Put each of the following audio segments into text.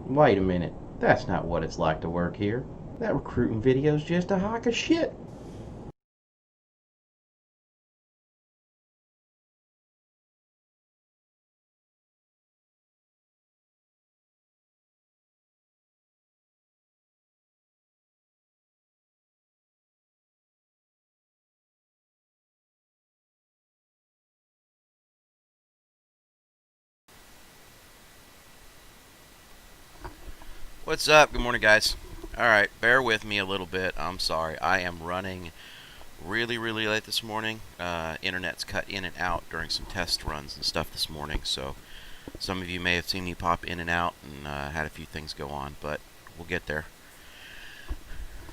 Wait a minute. That's not what it's like to work here. That recruiting video's just a hunk of shit. What's up? Good morning, guys. Alright, bear with me a little bit. I'm sorry. I am running really late this morning. Internet's cut in and out during some test runs and stuff this morning, so some of you may have seen me pop in and out and had a few things go on, but we'll get there.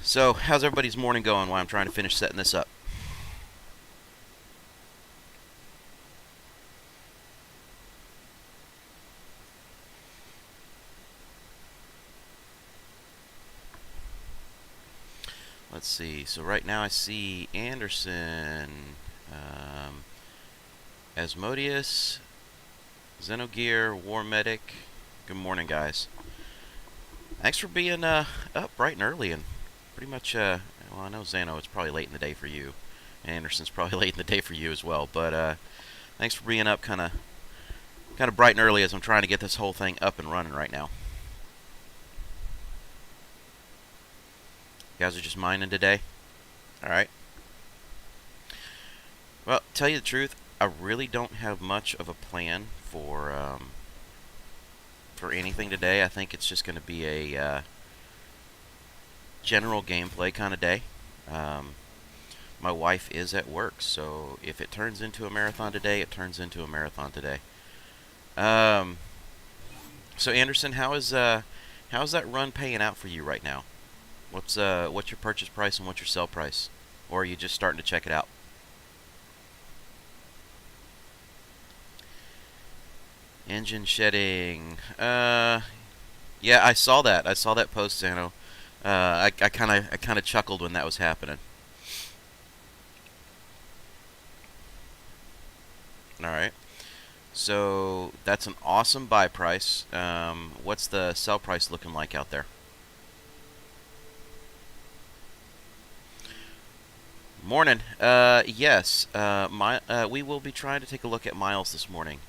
So, how's everybody's morning going while I'm trying to finish setting this up? Let's see. So right now I see Anderson, Asmodeus, Xenogear, War Medic. Good morning, guys. Thanks for being up bright and early and pretty much, well, I know Xano, it's probably late in the day for you. Anderson's probably late in the day for you as well, but thanks for being up kind of bright and early as I'm trying to get this whole thing up and running right now. You guys are just mining today? Alright. Well, tell you the truth, I really don't have much of a plan for anything today. I think it's just going to be a general gameplay kind of day. My wife is at work, so if it turns into a marathon today, it turns into a marathon today. Um, so Anderson, how's that run paying out for you right now? What's your purchase price and what's your sell price? Or are you just starting to check it out? Engine shedding. Yeah, I saw that. I saw that post, Zano. I kind of chuckled when that was happening. All right. So that's an awesome buy price. What's the sell price looking like out there? Morning. Yes. We will be trying to take a look at miles this morning.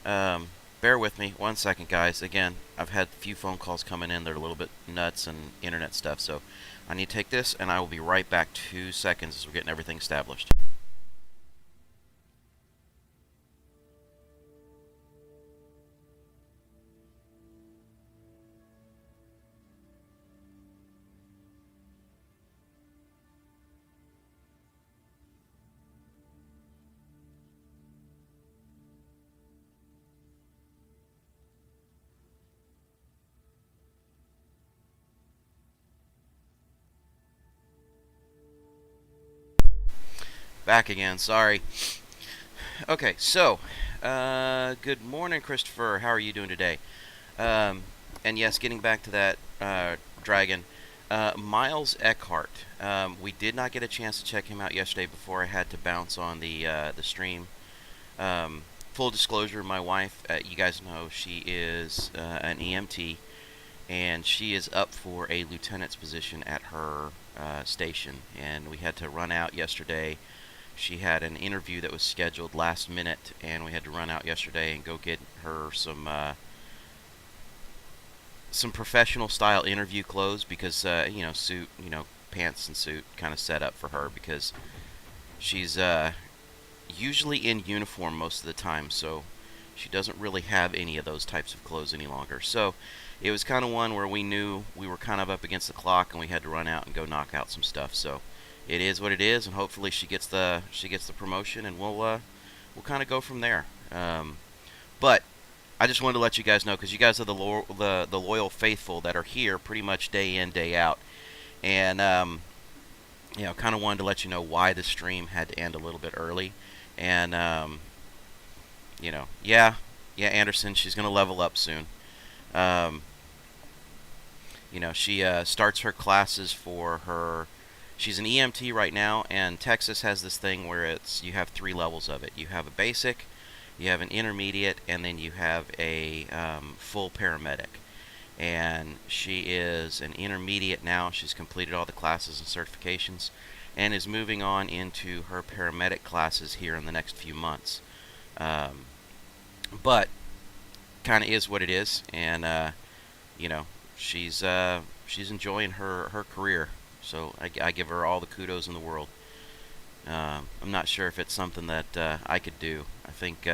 Um, Bear with me 1 second, guys. Again, I've had a few phone calls coming in. They're a little bit nuts and internet stuff, so I need to take this, and I will be right back 2 seconds as we're getting everything established. Back again. Sorry. Okay, so good morning, Christopher. How are you doing today? Um, and yes, getting back to that dragon, Miles Eckhart. We did not get a chance to check him out yesterday before I had to bounce on the stream. Full disclosure, my wife, you guys know, she is an EMT, and she is up for a lieutenant's position at her station. And we had to run out yesterday. She had an interview that was scheduled last minute, and we had to run out yesterday and go get her some professional style interview clothes because suit, pants and suit kind of set up for her because she's usually in uniform most of the time, so she doesn't really have any of those types of clothes any longer. So it was kind of one where we knew we were kind of up against the clock and we had to run out and go knock out some stuff. So it is what it is, and hopefully she gets the promotion, and we'll kind of go from there. But I just wanted to let you guys know because you guys are the loyal faithful that are here pretty much day in day out, and kind of wanted to let you know why the stream had to end a little bit early, and yeah, Anderson, she's gonna level up soon. Um, she starts her classes for her. She's an EMT right now, and Texas has this thing where you have three levels of it. You have a basic, you have an intermediate, and then you have a full paramedic. and she is an intermediate now. She's completed all the classes and certifications, and is moving on into her paramedic classes here in the next few months. Um, but kind of is what it is, and you know, she's enjoying her career. So I give her all the kudos in the world. I'm not sure if it's something that I could do. I think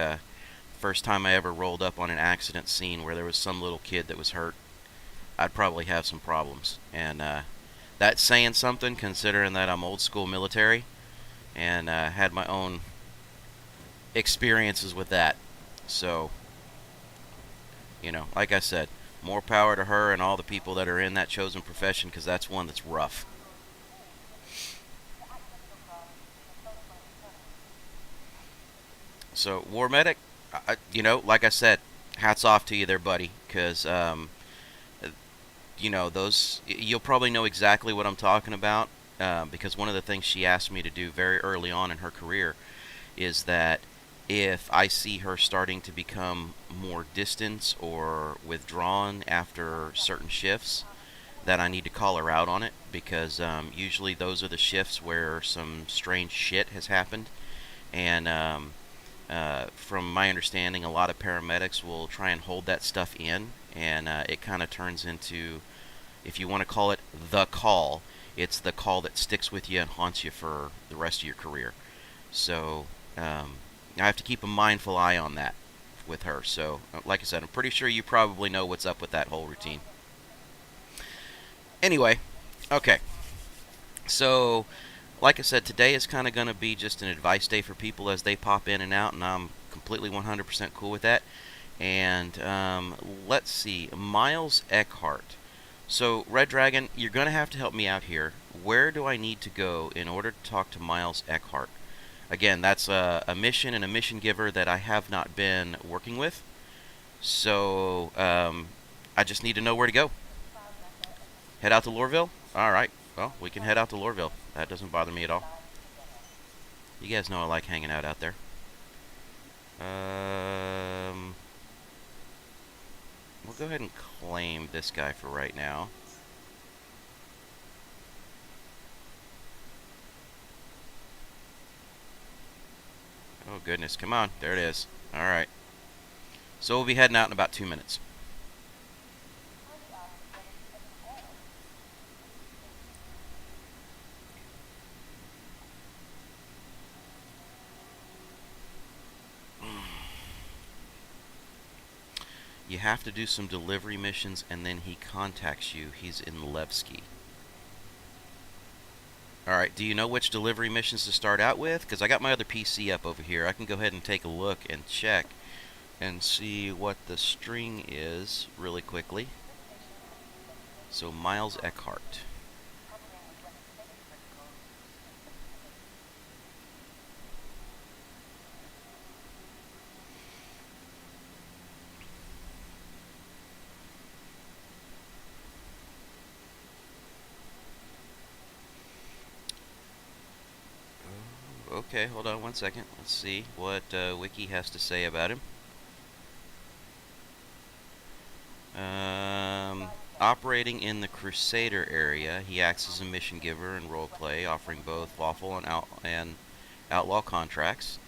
first time I ever rolled up on an accident scene where there was some little kid that was hurt, I'd probably have some problems. And that's saying something, considering that I'm old school military and had my own experiences with that. So, like I said, more power to her and all the people that are in that chosen profession, because that's one that's rough. So, War Medic, like I said, hats off to you there, buddy, because those you'll probably know exactly what I'm talking about, because one of the things she asked me to do very early on in her career is that if I see her starting to become more distant or withdrawn after certain shifts, that I need to call her out on it, because usually those are the shifts where some strange shit has happened. And from my understanding, a lot of paramedics will try and hold that stuff in, and it kind of turns into, if you want to call it the call, it's the call that sticks with you and haunts you for the rest of your career. So I have to keep a mindful eye on that with her. So, like I said, I'm pretty sure you probably know what's up with that whole routine. Anyway, okay. So, like I said, today is kind of going to be just an advice day for people as they pop in and out, and I'm completely 100% cool with that. And let's see, Miles Eckhart. So, Red Dragon, you're going to have to help me out here. Where do I need to go in order to talk to Miles Eckhart? Again, that's a mission and a mission giver that I have not been working with. So, I just need to know where to go. Head out to Lorville? Alright, well, we can head out to Lorville. That doesn't bother me at all. You guys know I like hanging out there. We'll go ahead and claim this guy for right now. Oh goodness, come on, there it is. Alright. So we'll be heading out in about 2 minutes. You have to do some delivery missions, and then he contacts you. He's in Levski. Alright, do you know which delivery missions to start out with? Because I got my other PC up over here. I can go ahead and take a look and check and see what the string is really quickly. So, Miles Eckhart. Okay, hold on 1 second. Let's see what Wiki has to say about him. Operating in the Crusader area, he acts as a mission giver and roleplay, offering both lawful and outlaw contracts.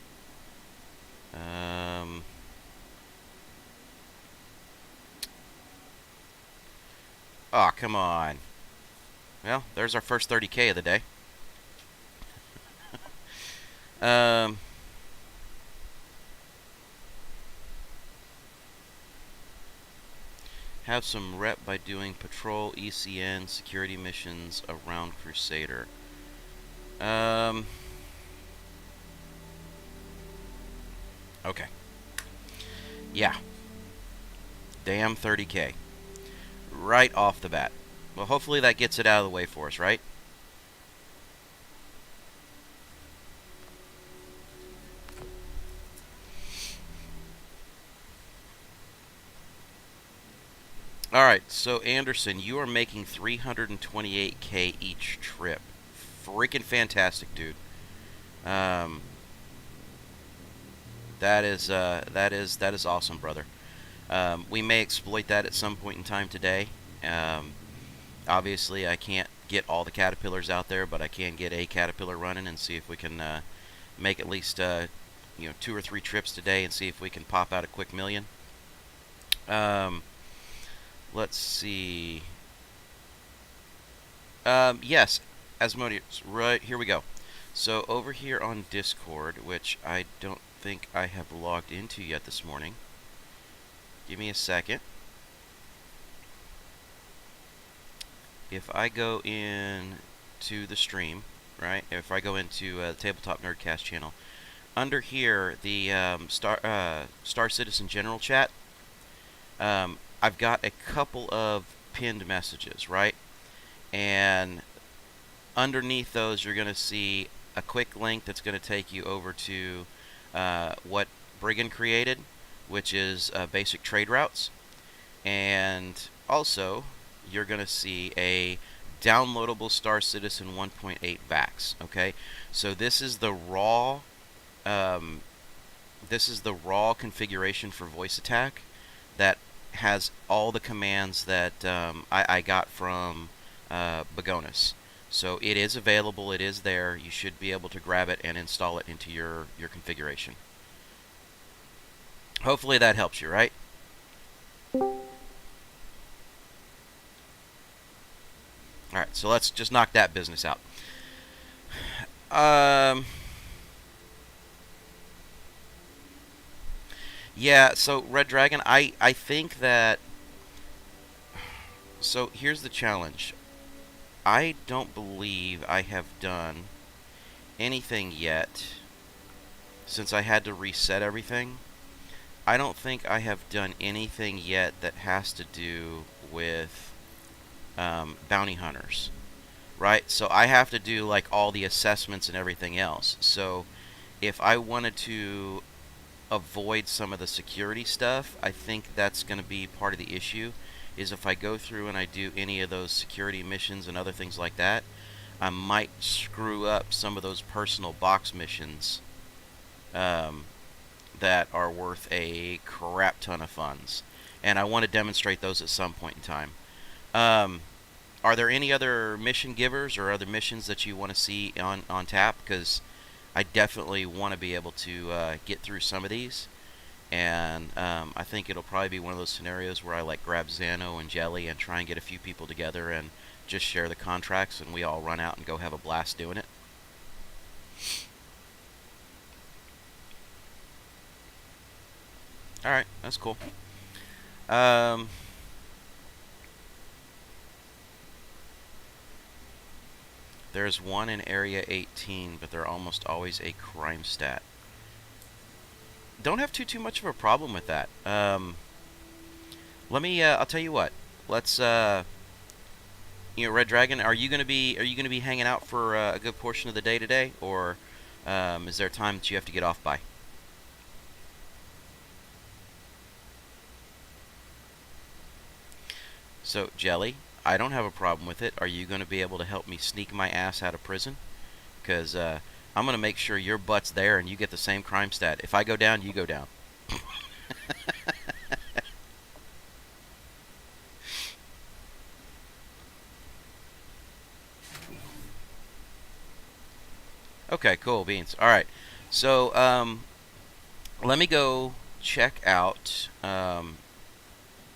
Oh, come on. Well, there's our first 30K of the day. Have some rep by doing patrol, ECN, security missions around Crusader. Okay. Yeah. Damn 30K. Right off the bat. Well, hopefully that gets it out of the way for us, right? Alright, so Anderson, you are making 328K each trip. Freaking fantastic, dude. That is awesome, brother. We may exploit that at some point in time today. Um, Obviously, I can't get all the caterpillars out there, but I can get a caterpillar running and see if we can make at least 2 or 3 trips today and see if we can pop out a quick million. Um, let's see. Yes, Asmodeus. Right, here we go. So over here on Discord, which I don't think I have logged into yet this morning. Give me a second. If I go in to the stream, right? If I go into the Tabletop Nerdcast channel, under here, the Star Citizen General chat, I've got a couple of pinned messages, right? And underneath those, you're going to see a quick link that's going to take you over to what Brigand created, which is basic trade routes. And also, you're going to see a downloadable Star Citizen 1.8 VAX. Okay, so this is the raw configuration for voice attack that has all the commands that I got from Begonis. So it is available, it is there. You should be able to grab it and install it into your configuration. Hopefully that helps you, right? Alright, so let's just knock that business out. Yeah, so Red Dragon, I think that... So here's the challenge. I don't believe I have done anything yet since I had to reset everything. I don't think I have done anything yet that has to do with bounty hunters, right? So I have to do like all the assessments and everything else. So if I wanted to avoid some of the security stuff, I think that's going to be part of the issue, is if I go through and I do any of those security missions and other things like that, I might screw up some of those personal box missions that are worth a crap ton of funds. And I want to demonstrate those at some point in time. Are there any other mission givers or other missions that you want to see on tap? Because I definitely want to be able to get through some of these. And I think it'll probably be one of those scenarios where I like grab Xano and Jelly and try and get a few people together and just share the contracts and we all run out and go have a blast doing it. Alright, that's cool. There's one in Area 18, but they're almost always a crime stat. Don't have too much of a problem with that. Let me. I'll tell you what. Let's. Red Dragon, are you gonna be hanging out for a good portion of the day today, or is there a time that you have to get off by? So, Jelly, I don't have a problem with it. Are you going to be able to help me sneak my ass out of prison? Because I'm going to make sure your butt's there and you get the same crime stat. If I go down, you go down. Okay, cool, beans. Alright, so let me go check out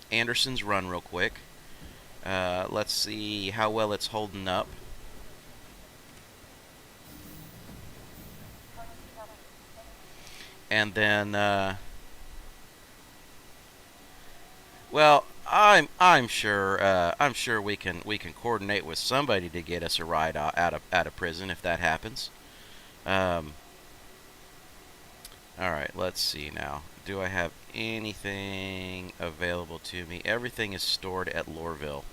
Anderson's run real quick. Let's see how well it's holding up. And then, well, I'm sure we can coordinate with somebody to get us a ride out of prison if that happens. All right, let's see now. Do I have anything available to me? Everything is stored at Lorville.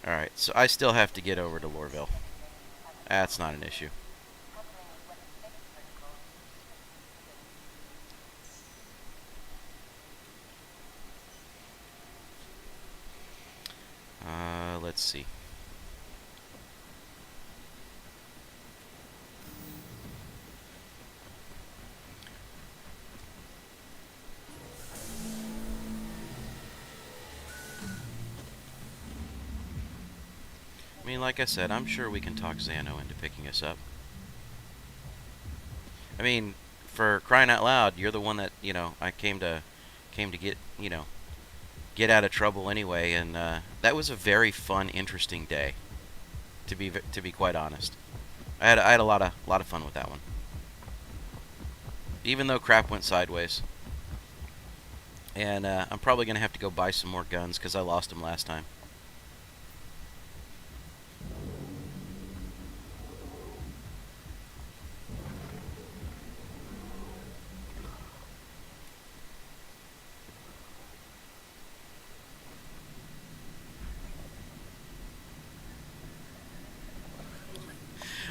Alright, so I still have to get over to Lorville. That's not an issue. Let's see. mean, like I said, I'm sure we can talk Xano into picking us up. I mean, for crying out loud, you're the one that, I came to get, get out of trouble anyway, and that was a very fun, interesting day, to be quite honest. I had a lot of fun with that one. Even though crap went sideways. And I'm probably going to have to go buy some more guns because I lost them last time.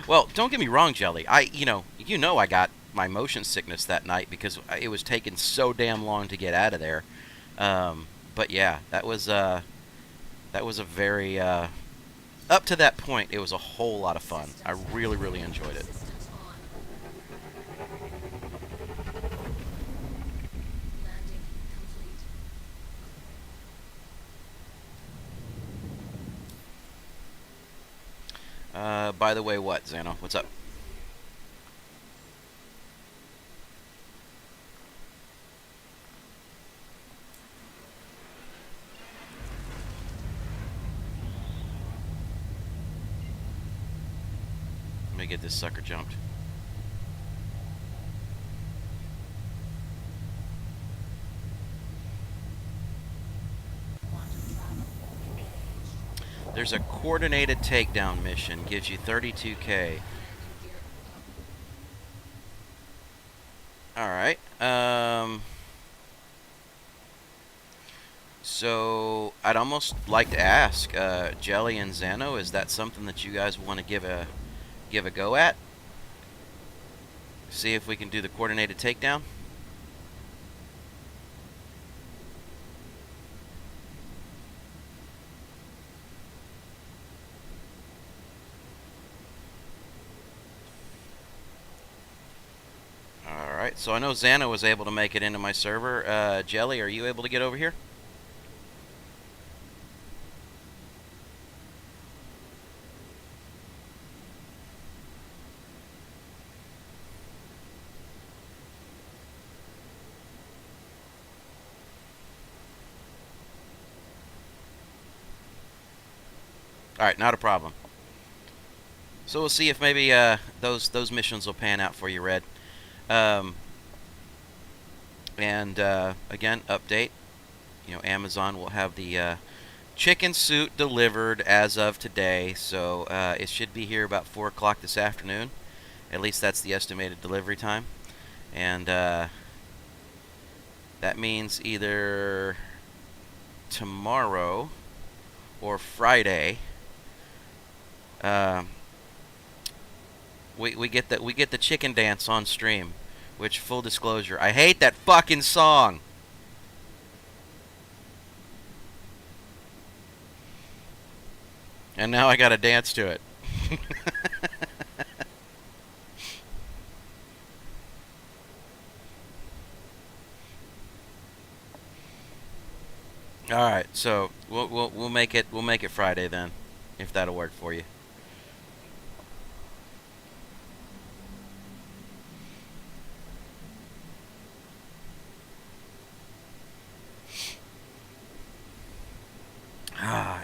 Well, don't get me wrong, Jelly. I got my motion sickness that night because it was taking so damn long to get out of there. But yeah, that was a very up to that point. It was a whole lot of fun. I really, really enjoyed it. By the way, what, Xano? What's up? Let me get this sucker jumped. There's a coordinated takedown mission. Gives you 32k. Alright. So, I'd almost like to ask, Jelly and Xano, is that something that you guys want to give a go at? See if we can do the coordinated takedown? Alright, so I know Xano was able to make it into my server. Jelly, are you able to get over here? Alright, not a problem. So we'll see if maybe those missions will pan out for you, Red. And again, update. Amazon will have the chicken suit delivered as of today, so it should be here about 4 o'clock this afternoon. At least that's the estimated delivery time. And that means either tomorrow or Friday. We get the chicken dance on stream, which, full disclosure, I hate that fucking song. And now I gotta dance to it. All right, so we'll make it Friday then, if that'll work for you.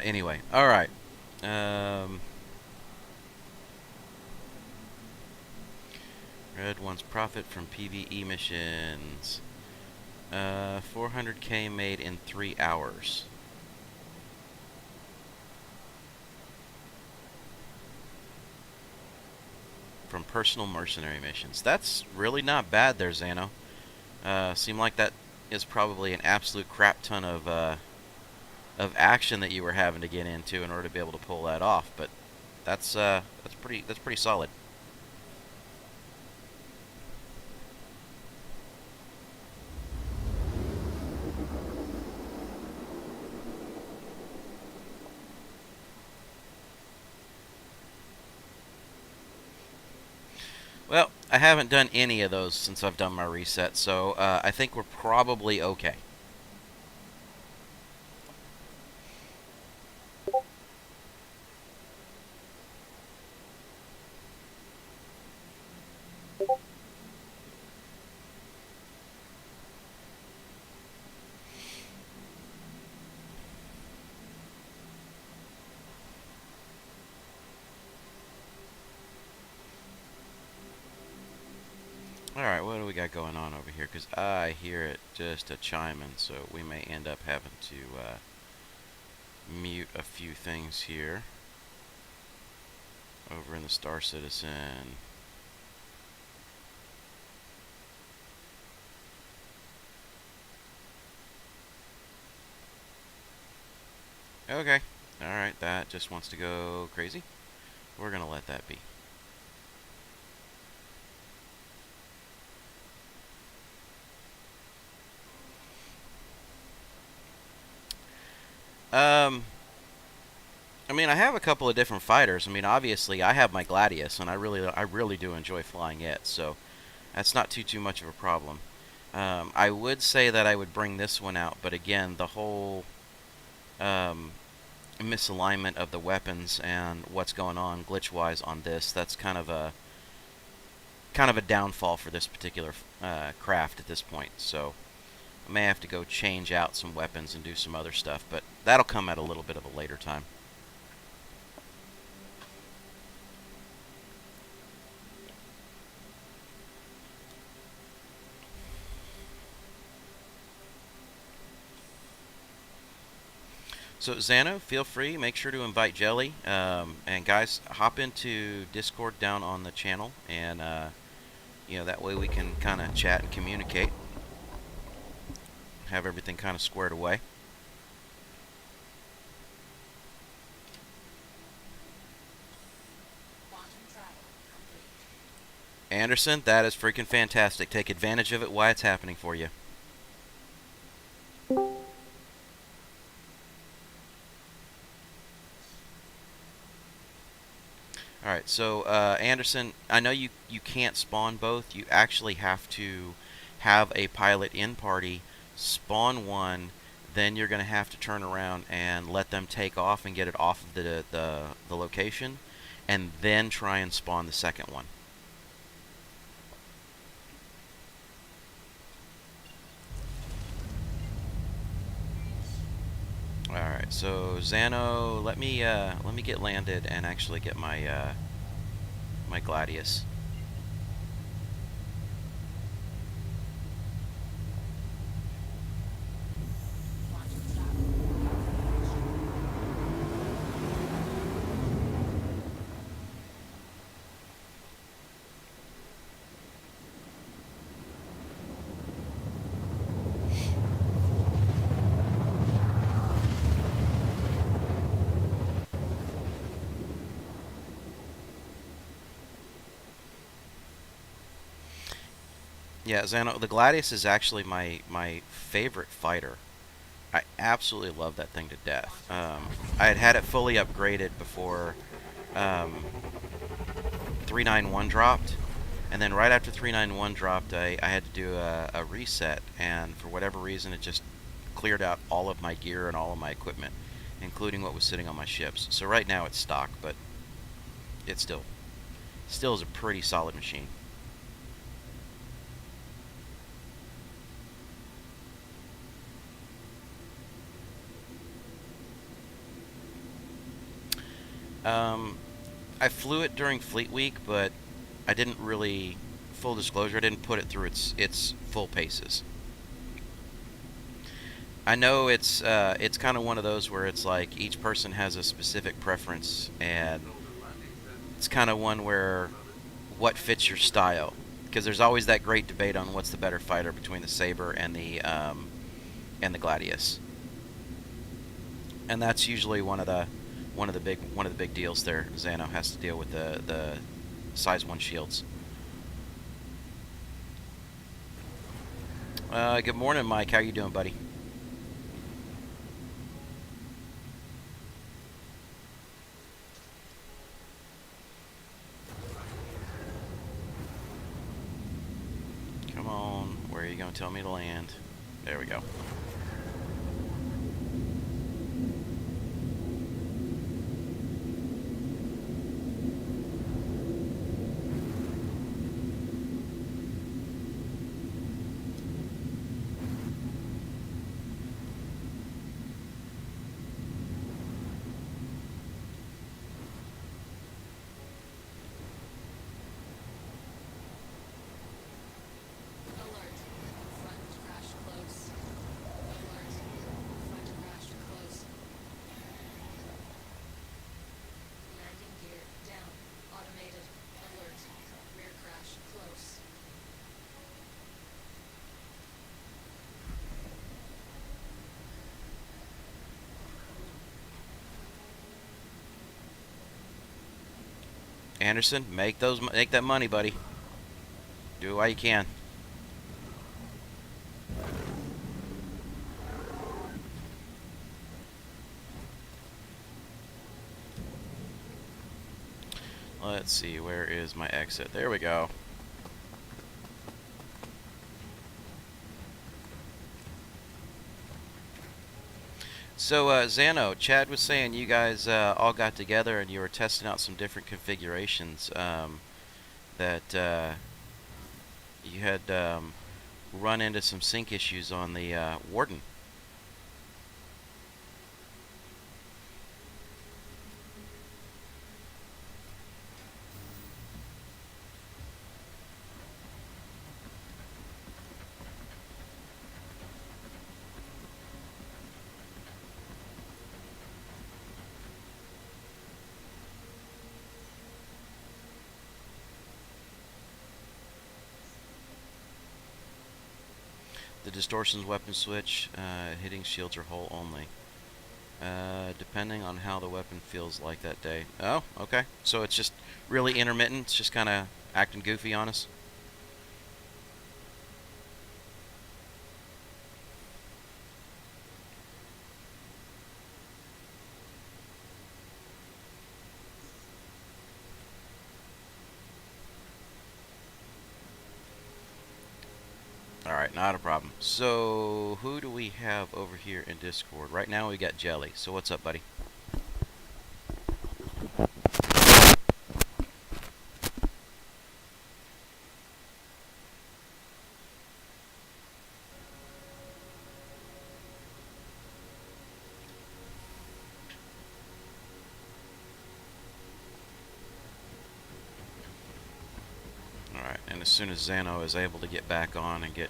Anyway, all right. Red wants profit from PvE missions. 400k made in 3 hours. From personal mercenary missions. That's really not bad there, Xano. Seemed like that is probably an absolute crap ton of action that you were having to get into in order to be able to pull that off, but that's pretty solid. Well, I haven't done any of those since I've done my reset, so I think we're probably okay. Alright, what do we got going on over here? Because I hear it just a chiming, so we may end up having to mute a few things here. Over in the Star Citizen. Okay. Alright, that just wants to go crazy. We're going to let that be. I mean, I have a couple of different fighters. I mean, obviously, I have my Gladius, and I really do enjoy flying it, so that's not too much of a problem. I would say that I would bring this one out, but again, the whole misalignment of the weapons and what's going on glitch-wise on this, that's kind of a downfall for this particular craft at this point. So I may have to go change out some weapons and do some other stuff, but that'll come at a little bit of a later time. So Xano, feel free. Make sure to invite Jelly. And guys, hop into Discord down on the channel, and you know, that way we can kind of chat and communicate. Have everything kind of squared away. Anderson, that is freaking fantastic. Take advantage of it while it's happening for you. Alright, so Anderson, I know you can't spawn both. You actually have to have a pilot in party, spawn one, then you're going to have to turn around and let them take off and get it off of the location, and then try and spawn the second one. Alright, so Xano, let me get landed and actually get my my Gladius. Yeah, Xano, the Gladius is actually my favorite fighter. I absolutely love that thing to death. I had it fully upgraded before 391 dropped, and then right after 391 dropped, I had to do a reset, and for whatever reason, it just cleared out all of my gear and all of my equipment, including what was sitting on my ships. So right now it's stock, but it still is a pretty solid machine. I flew it during Fleet Week, but I didn't really, full disclosure, I didn't put it through its full paces. I know it's kind of one of those where it's like each person has a specific preference, and it's kind of one where what fits your style, because there's always that great debate on what's the better fighter between the Saber and the Gladius, and that's usually one of the big deals there. Xano has to deal with the size 1 shields. Good morning, Mike. How you doing, buddy? Come on. Where are you going to tell me to land? There we go. Anderson, make that money, buddy. Do it while you can. Let's see, where is my exit? There we go. So, Zano, Chad was saying you guys all got together and you were testing out some different configurations that you had run into some sync issues on the Warden. The distortions weapon switch, hitting shields or hull only. Depending on how the weapon feels like that day. Oh, okay. So it's just really intermittent. It's just kind of acting goofy on us. Alright, not a problem. So, who do we have over here in Discord? Right now we got Jelly. So what's up, buddy? Alright, and as soon as Zano is able to get back on and get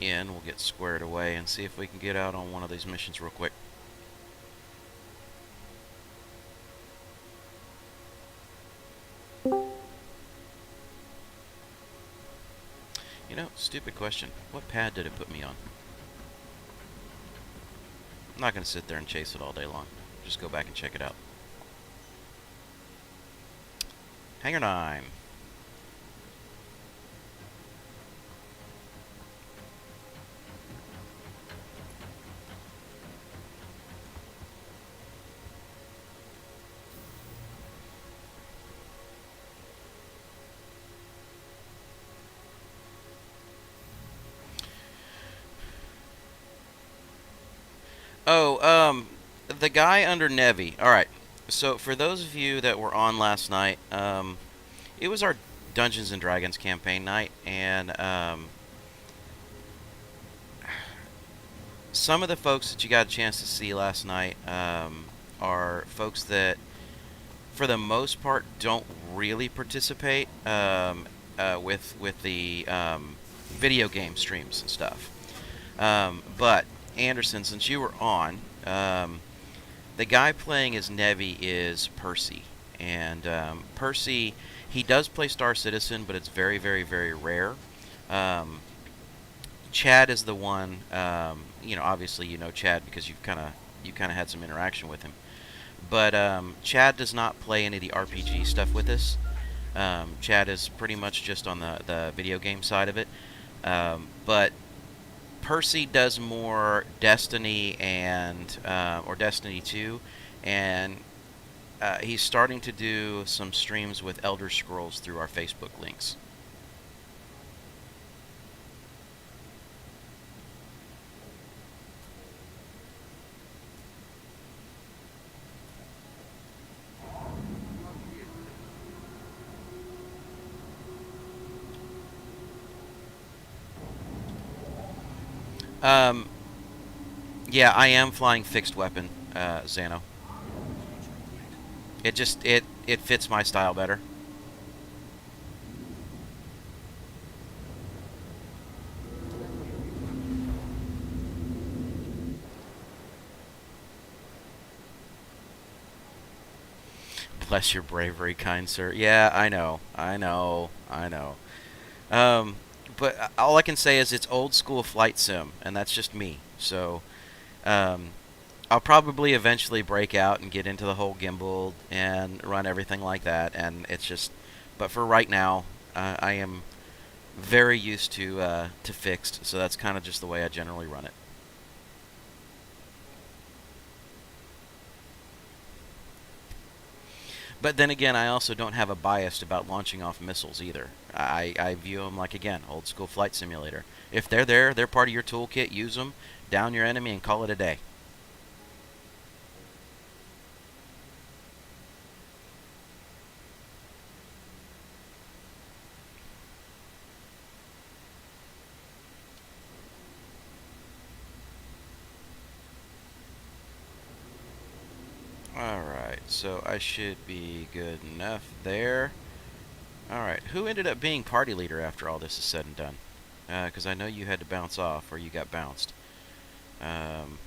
in, we'll get squared away and see if we can get out on one of these missions real quick. You know, stupid question. What pad did it put me on? I'm not going to sit there and chase it all day long. Just go back and check it out. Hangar 9. Oh, the guy under Nevi. Alright, so for those of you that were on last night, it was our Dungeons and Dragons campaign night, and some of the folks that you got a chance to see last night are folks that, for the most part, don't really participate with the video game streams and stuff. But Anderson, since you were on, the guy playing as Nevi is Percy, and Percy, he does play Star Citizen, but it's very, very, very rare. Chad is the one. Obviously you know Chad because you kind of had some interaction with him. But Chad does not play any of the RPG stuff with us. Chad is pretty much just on the video game side of it. But Percy does more Destiny and or Destiny 2, and he's starting to do some streams with Elder Scrolls through our Facebook links. Um, yeah, I am flying fixed weapon, Xano. It fits my style better. Bless your bravery, kind sir. Yeah, I know, I know, I know. Um, but all I can say is it's old school flight sim, and that's just me. So, um, I'll probably eventually break out and get into the whole gimbal and run everything like that, and it's just. But for right now, I am very used to fixed, so that's kind of just the way I generally run it. But then again, I also don't have a bias about launching off missiles either. I view them like, again, old school flight simulator. If they're there, they're part of your toolkit, use them, down your enemy, and call it a day. Alright, so I should be good enough there. Alright, who ended up being party leader after all this is said and done? Because I know you had to bounce off, or you got bounced. Um,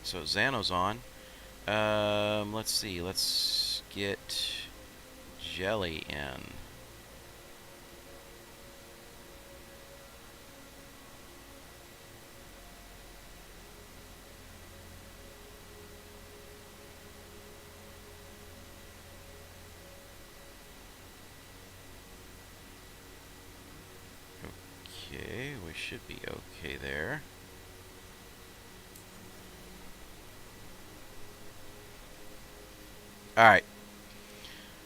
so Xano's on. Let's see, let's get Jelly in. Okay, we should be okay there. Alright.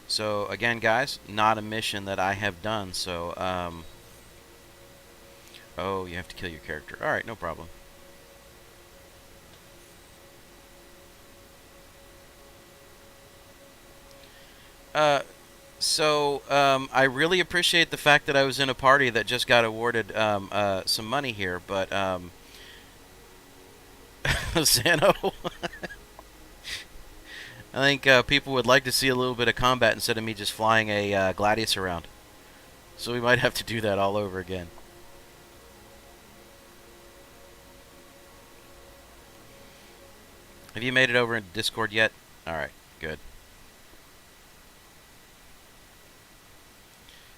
So, again, guys, not a mission that I have done, so, oh, you have to kill your character. Alright, no problem. I really appreciate the fact that I was in a party that just got awarded some money here, but Xano, I think people would like to see a little bit of combat instead of me just flying a Gladius around. So we might have to do that all over again. Have you made it over in Discord yet? Alright, good.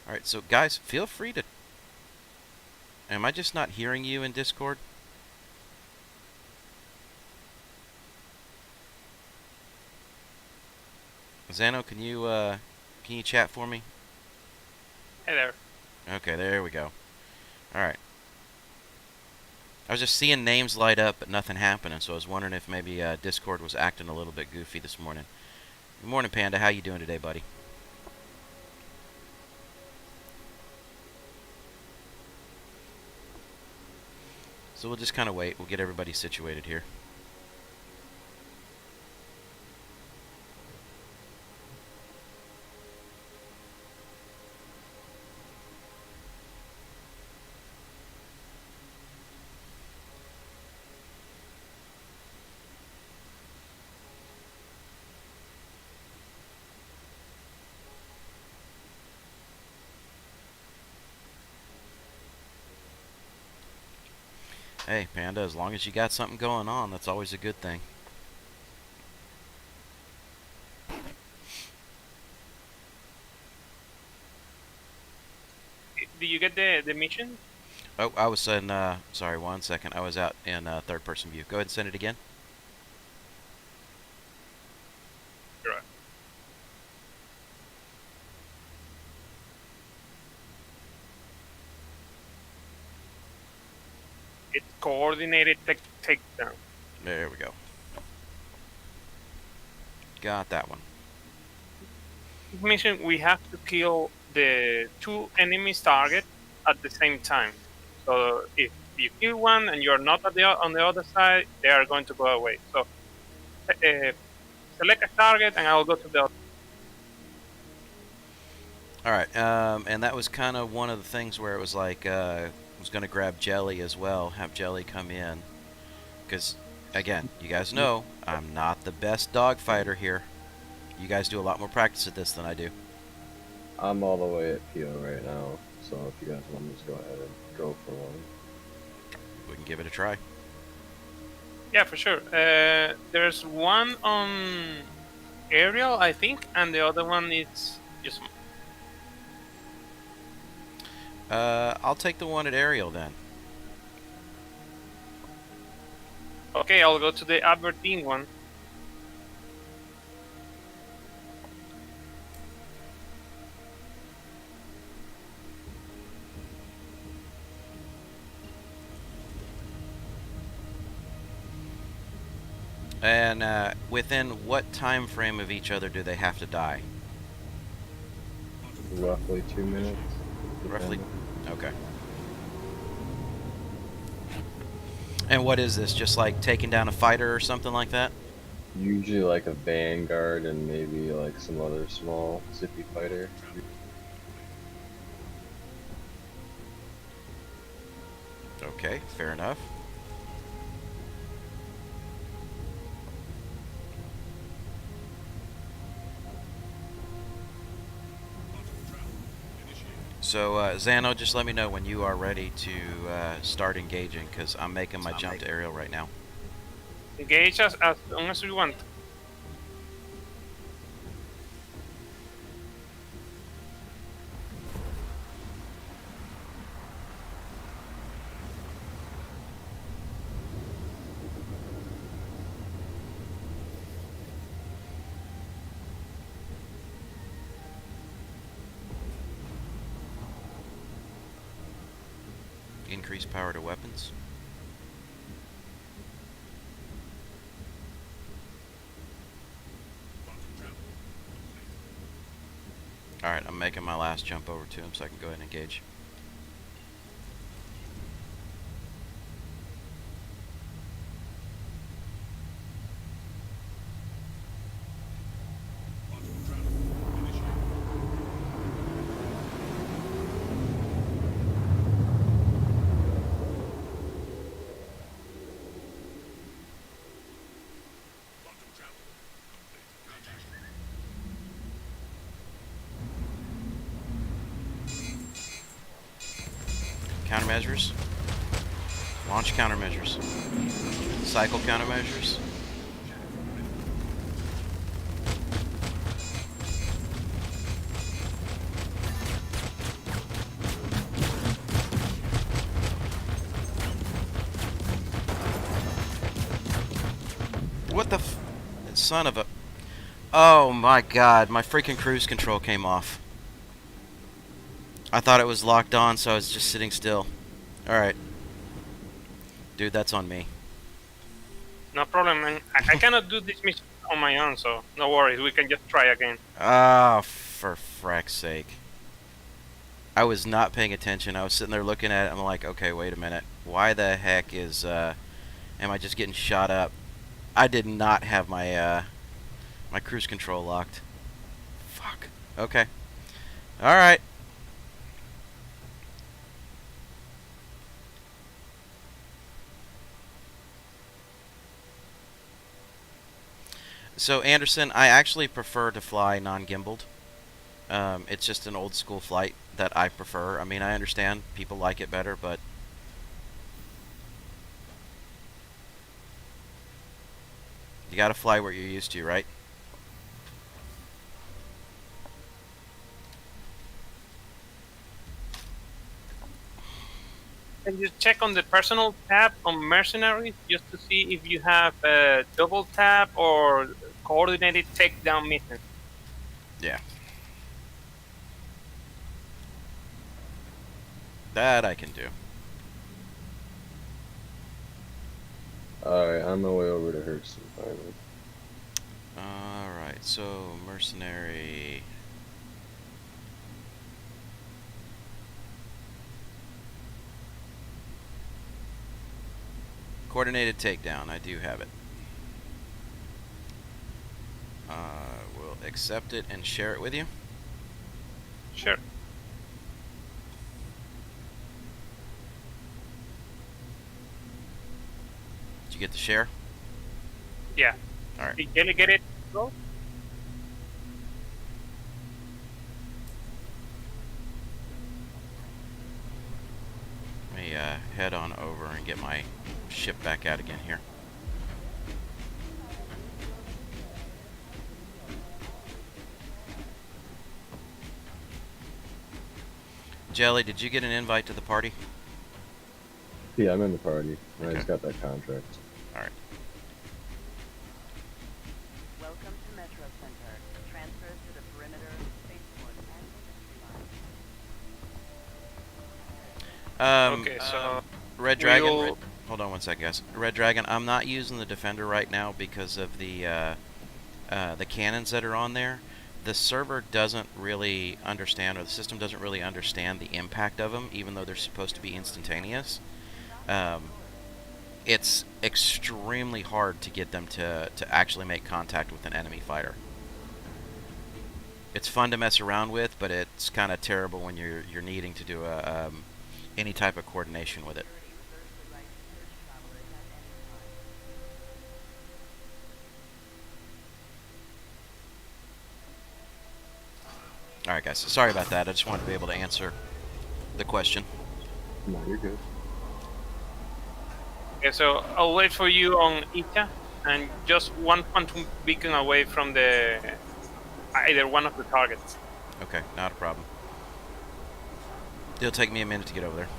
Alright, so guys, feel free to... Am I just not hearing you in Discord? Xano, can you chat for me? Hey there. Okay, there we go. Alright. I was just seeing names light up, but nothing happening, so I was wondering if maybe Discord was acting a little bit goofy this morning. Good morning, Panda. How you doing today, buddy? So we'll just kind of wait. We'll get everybody situated here. Hey, Panda, as long as you got something going on, that's always a good thing. Did you get the mission? Oh, I was in, sorry, 1 second. I was out in third-person view. Go ahead and send it again. Sure. It's coordinated takedown. There we go. Got that one. Mission, we have to kill the two enemies target at the same time. So if you kill one and you're not at on the other side, they are going to go away. So select a target and I'll go to the other. Alright, and that was kind of one of the things where it was like, I was going to grab Jelly as well, have Jelly come in. Because, again, you guys know, I'm not the best dogfighter here. You guys do a lot more practice at this than I do. I'm all the way at PO right now, so if you guys want to just go ahead and go for one. We can give it a try. Yeah, for sure. There's one on aerial, I think, and the other one is just... I'll take the one at Ariel then. Okay, I'll go to the Aberdeen one. And within what time frame of each other do they have to die? Roughly 2 minutes. Roughly. depending. Okay. And what is this? Just like taking down a fighter or something like that? Usually like a Vanguard and maybe like some other small zippy fighter. Okay, fair enough. So, Xano, just let me know when you are ready to start engaging, because I'm making my jump to Ariel right now. Engage as long as you want. Increase power to weapons. Alright, I'm making my last jump over to him so I can go ahead and engage. Countermeasures. Launch countermeasures. Cycle countermeasures. What the son of a... Oh my god, my freaking cruise control came off. I thought it was locked on, so I was just sitting still. Alright. Dude, that's on me. No problem, man. I cannot do this mission on my own, so no worries. We can just try again. Ah, for frack's sake. I was not paying attention. I was sitting there looking at it. I'm like, okay, wait a minute. Why the heck is, am I just getting shot up? I did not have my, my cruise control locked. Fuck. Okay. Alright. So, Anderson, I actually prefer to fly non-gimbaled. It's just an old school flight that I prefer. I mean, I understand people like it better, but... You gotta fly where you're used to, right? Can you check on the personal tab on mercenaries just to see if you have a double tap or coordinated takedown mission? Yeah. That I can do. Alright, on my way over to Hertzen finally. Alright, so mercenary... Coordinated takedown, I do have it. We'll accept it and share it with you. Sure. Did you get the share? Yeah. Alright. Did Jelly get it? Go? Let me head on over and get my ship back out again here. Jelly, did you get an invite to the party? Yeah, I'm in the party. I Okay. just got that contract. Alright. Welcome to Metro Center. Transfers to the perimeter, spaceport, and industry line. Okay, so Red Dragon. we'll Hold on one second, guys. Red Dragon, I'm not using the Defender right now because of the cannons that are on there. The server doesn't really understand, or the system doesn't really understand the impact of them, even though they're supposed to be instantaneous. It's extremely hard to get them to actually make contact with an enemy fighter. It's fun to mess around with, but it's kind of terrible when you're needing to do any type of coordination with it. Alright guys, sorry about that. I just wanted to be able to answer the question. No, you're good. Okay, so I'll wait for you on Ita, and just one quantum beacon away from the either one of the targets. Okay, not a problem. It'll take me a minute to get over there.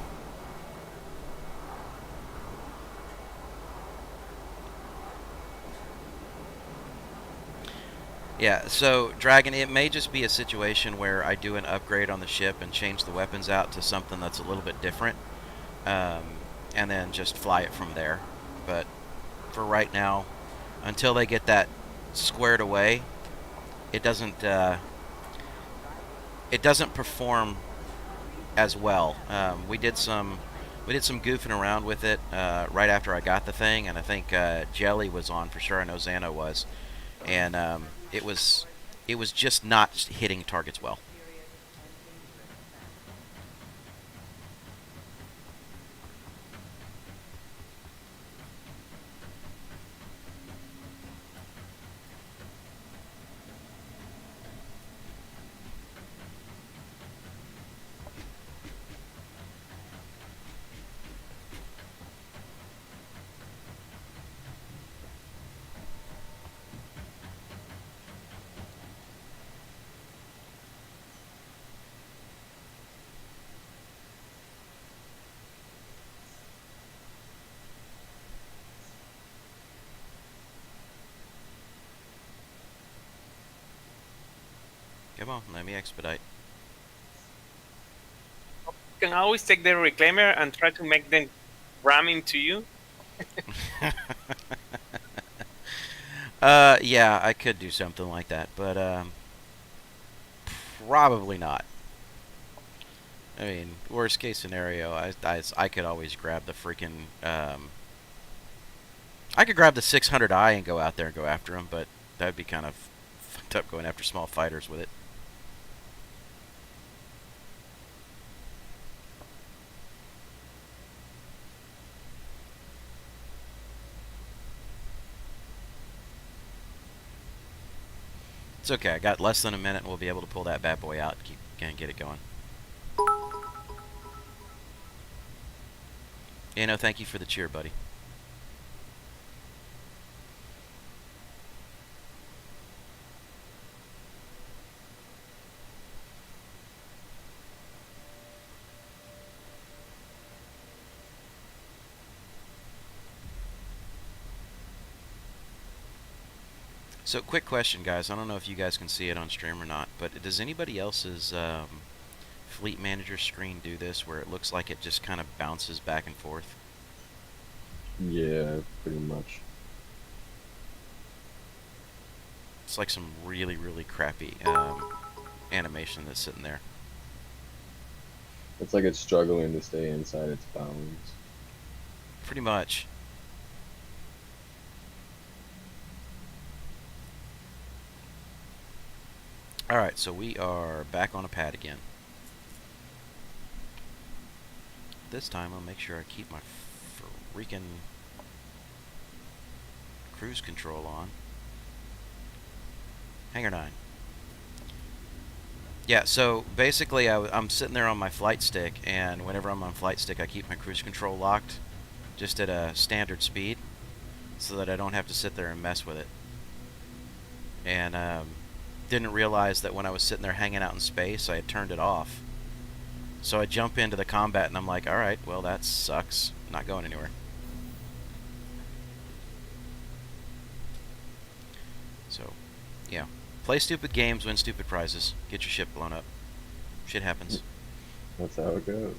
Yeah, so Dragon, it may just be a situation where I do an upgrade on the ship and change the weapons out to something that's a little bit different, and then just fly it from there. But for right now, until they get that squared away, it doesn't perform as well. We did some goofing around with it right after I got the thing, and I think Jelly was on for sure. I know Xano was, and it was just not hitting targets well. Come on, let me expedite. You can always take the reclaimer and try to make them ram into you. Yeah, I could do something like that, but probably not. I mean, worst case scenario, I could always grab the freaking I could grab the 600i and go out there and go after him, but that'd be kind of fucked up going after small fighters with it. It's okay, I got less than a minute and we'll be able to pull that bad boy out and get it going. You know, thank you for the cheer, buddy. So, quick question, guys. I don't know if you guys can see it on stream or not, but does anybody else's Fleet Manager screen do this, where it looks like it just kind of bounces back and forth? Yeah, pretty much. It's like some really, really crappy animation that's sitting there. It's like it's struggling to stay inside its bounds. Pretty much. Alright, so we are back on a pad again. This time I'll make sure I keep my freaking cruise control on. Hangar 9. Yeah, so basically I'm sitting there on my flight stick, and whenever I'm on flight stick I keep my cruise control locked just at a standard speed so that I don't have to sit there and mess with it. And didn't realize that when I was sitting there hanging out in space I had turned it off. So I jump into the combat, and I'm like, all right, well, that sucks. Not going anywhere. So, yeah. Play stupid games, win stupid prizes. Get your ship blown up. Shit happens. That's how it goes.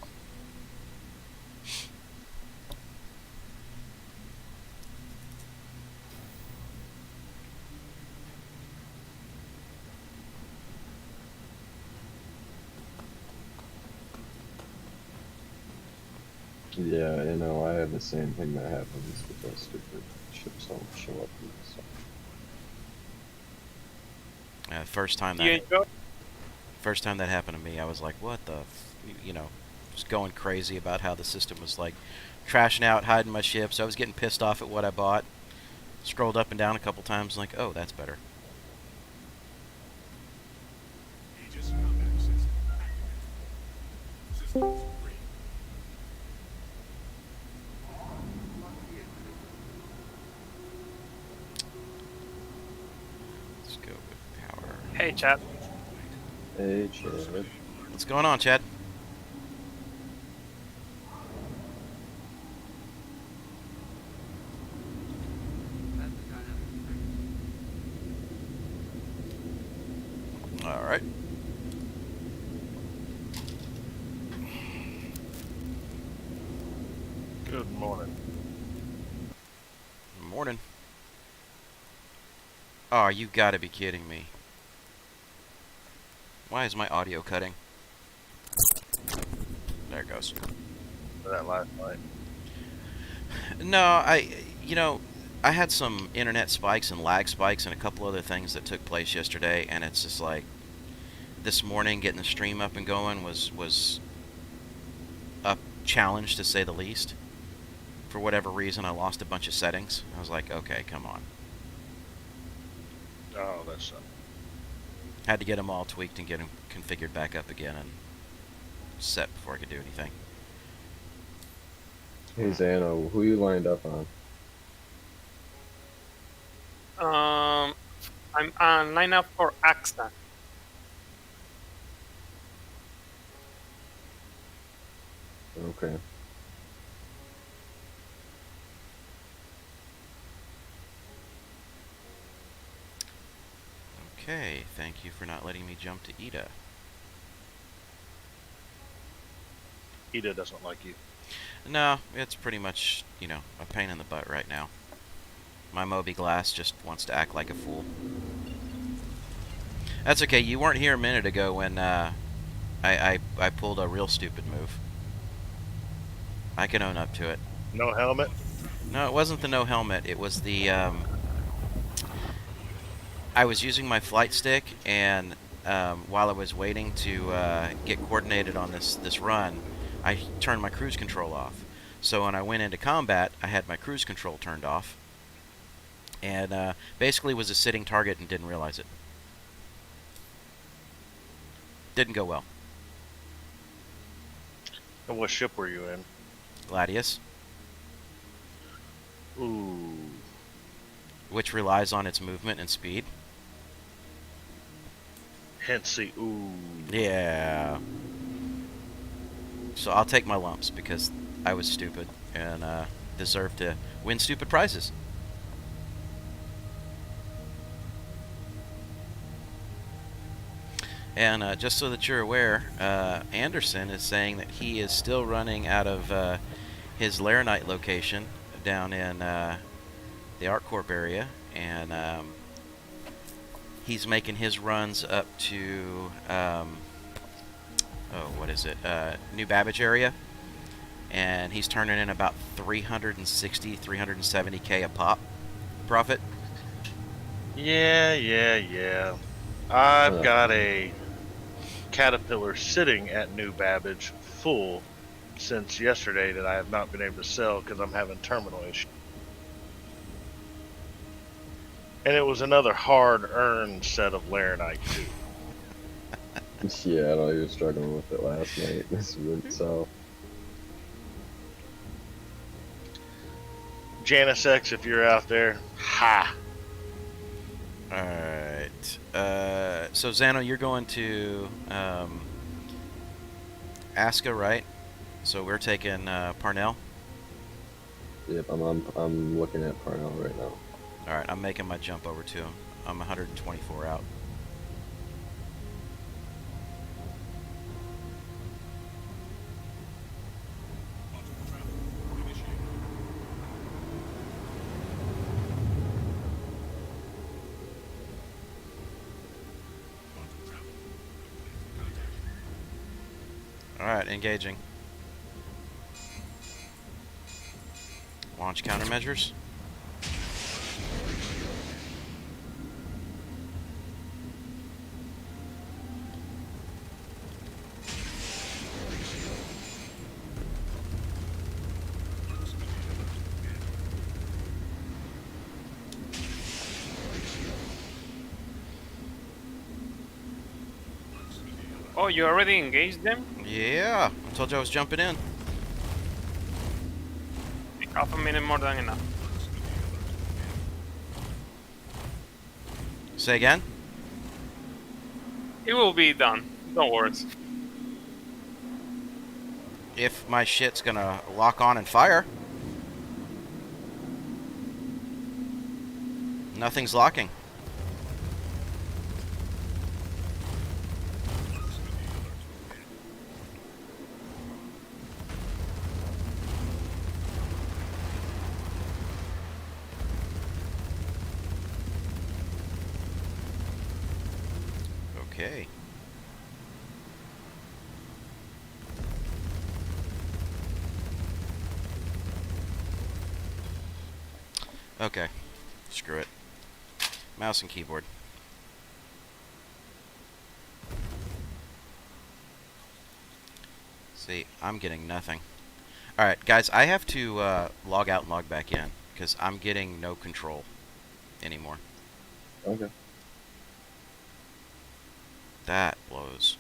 Yeah, you know, I have the same thing that happens with those stupid ships don't show up and stuff. First time Do you enjoy? that happened to me, I was like, what the, you know, just going crazy about how the system was like trashing out, hiding my ships. I was getting pissed off at what I bought. Scrolled up and down a couple times, like, oh, that's better. Aegis combat system active. Systems free. Let's go with power. Hey, chat. Hey, Chad. What's going on, Chad? All right. Good morning. Morning. Oh, you gotta be kidding me. Why is my audio cutting? There it goes. For that last night. No, you know, I had some internet spikes and lag spikes and a couple other things that took place yesterday, and it's just like, this morning getting the stream up and going was a challenge, to say the least. For whatever reason, I lost a bunch of settings. I was like, okay, come on. Oh, that's Had to get them all tweaked and get them configured back up again and set before I could do anything. Hey, Zano, who you lined up on? I'm on lineup for AXA. Okay. Okay, thank you for not letting me jump to Ida. Ida doesn't like you. No, it's pretty much, you know, a pain in the butt right now. My Moby Glass just wants to act like a fool. That's okay, you weren't here a minute ago when I pulled a real stupid move. I can own up to it. No helmet? No, it wasn't the no helmet, it was the, I was using my flight stick, and while I was waiting to get coordinated on this run, I turned my cruise control off. So when I went into combat, I had my cruise control turned off, and basically was a sitting target and didn't realize it. Didn't go well. And what ship were you in? Gladius, Ooh. which relies on its movement and speed. Hence the ooh. Yeah. So I'll take my lumps because I was stupid and deserve to win stupid prizes. And just so that you're aware, Anderson is saying that he is still running out of his Laranite location down in the ArcCorp area, and he's making his runs up to what is it, New Babbage area, and he's turning in about 360, 370k a pop profit. Yeah. I've got a Caterpillar sitting at New Babbage full since yesterday that I have not been able to sell because I'm having terminal issues. And it was another hard-earned set of Laranite too. Yeah, I know you were struggling with it last night. This went south. Janice X, if you're out there, ha! Alright. So Xano, you're going to Aska, right? So we're taking Parnell. Yep, I'm looking at Parnell right now. All right, I'm making my jump over to him. I'm 124 out. Button travel initiated. Button travel complete. Contact. All right, engaging. Launch countermeasures. Oh, you already engaged them? Yeah, I told you I was jumping in. Half a minute more than enough. Say again? It will be done. Don't worry. If my shit's gonna lock on and fire. Nothing's locking. Okay. Okay. Screw it. Mouse and keyboard. See, I'm getting nothing. Alright, guys, I have to log out and log back in, because I'm getting no control anymore. Okay. That blows.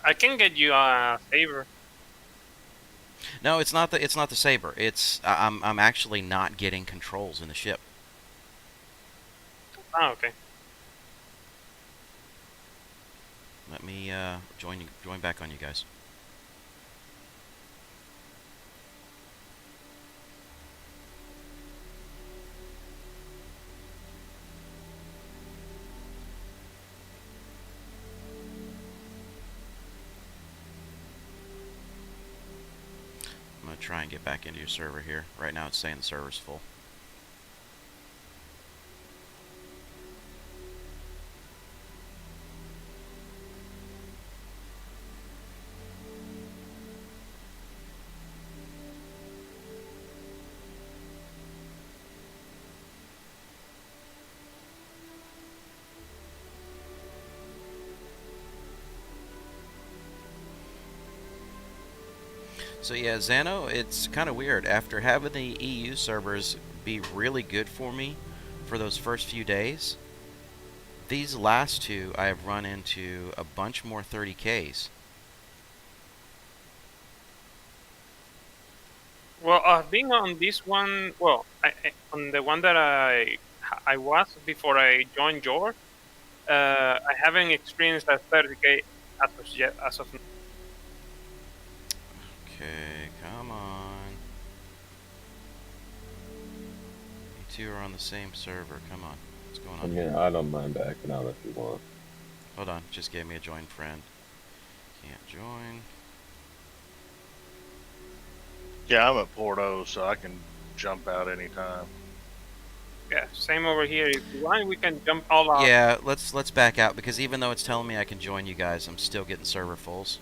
I can get you a saber. No, it's not the saber. It's I'm actually not getting controls in the ship. Ah, okay. Let me join back on you guys. I'm gonna try and get back into your server here. Right now it's saying the server's full. So yeah, Xano, it's kind of weird. After having the EU servers be really good for me for those first few days, these last two I have run into a bunch more 30Ks. Well, being on this one, well, on the one that I was before I joined your, I haven't experienced a 30k as of yet. As of Okay, come on. You two are on the same server. Come on. What's going I on mean, here? I don't mind backing out if you want. Hold on. Just gave me a join friend. Can't join. Yeah, I'm at Porto, so I can jump out anytime. yeah, same over here. If you want, we can jump all out. Yeah, let's back out because even though it's telling me I can join you guys, I'm still getting server fulls.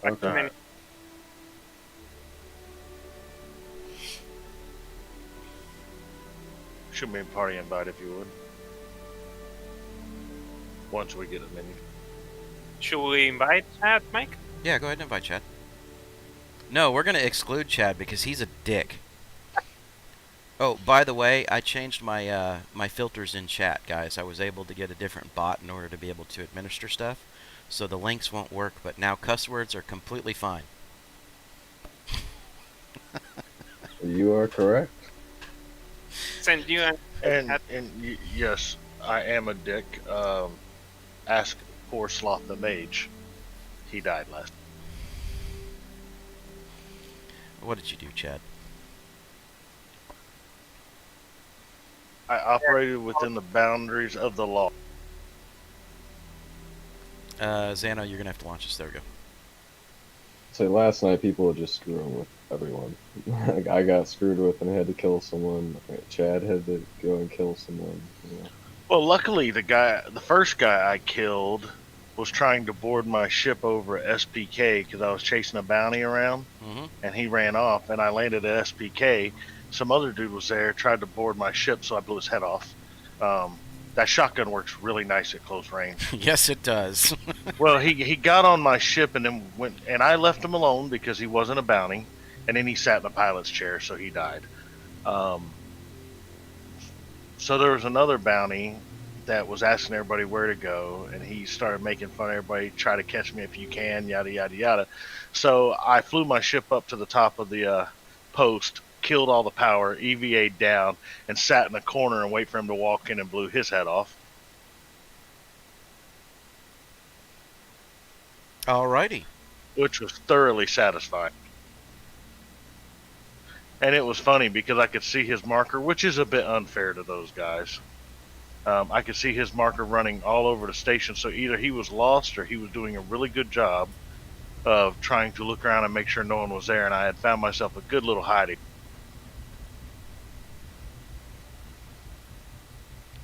Too Okay. many. Shoot me a party invite if you would. Once we get a menu. Should we invite Chad, Mike? Yeah, go ahead and invite Chad. No, we're gonna exclude Chad because he's a dick. Oh, by the way, I changed my my filters in chat, guys. I was able to get a different bot in order to be able to administer stuff, so the links won't work. But now cuss words are completely fine. You are correct. Send you And yes, I am a dick. Ask poor Sloth the Mage. He died last. What did you do, Chad? I operated within the boundaries of the law. Xano, you're gonna have to launch us. There we go. So last night people were just screwing with everyone. I got screwed with and had to kill someone. Chad had to go and kill someone. You know. Well, luckily the first guy I killed was trying to board my ship over at SPK because I was chasing a bounty around, Mm-hmm. and he ran off, and I landed at SPK. Some other dude was there, tried to board my ship, so I blew his head off. That shotgun works really nice at close range. Yes, it does. Well, he got on my ship and then went, and I left him alone because he wasn't a bounty, and then he sat in a pilot's chair, so he died. So there was another bounty that was asking everybody where to go, and he started making fun of everybody, try to catch me if you can, yada, yada, yada. So I flew my ship up to the top of the post, killed all the power, EVA'd down, and sat in a corner and wait for him to walk in and blew his head off. Alrighty. Which was thoroughly satisfying. And it was funny because I could see his marker, which is a bit unfair to those guys. I could see his marker running all over the station, so either he was lost or he was doing a really good job of trying to look around and make sure no one was there, and I had found myself a good little hiding.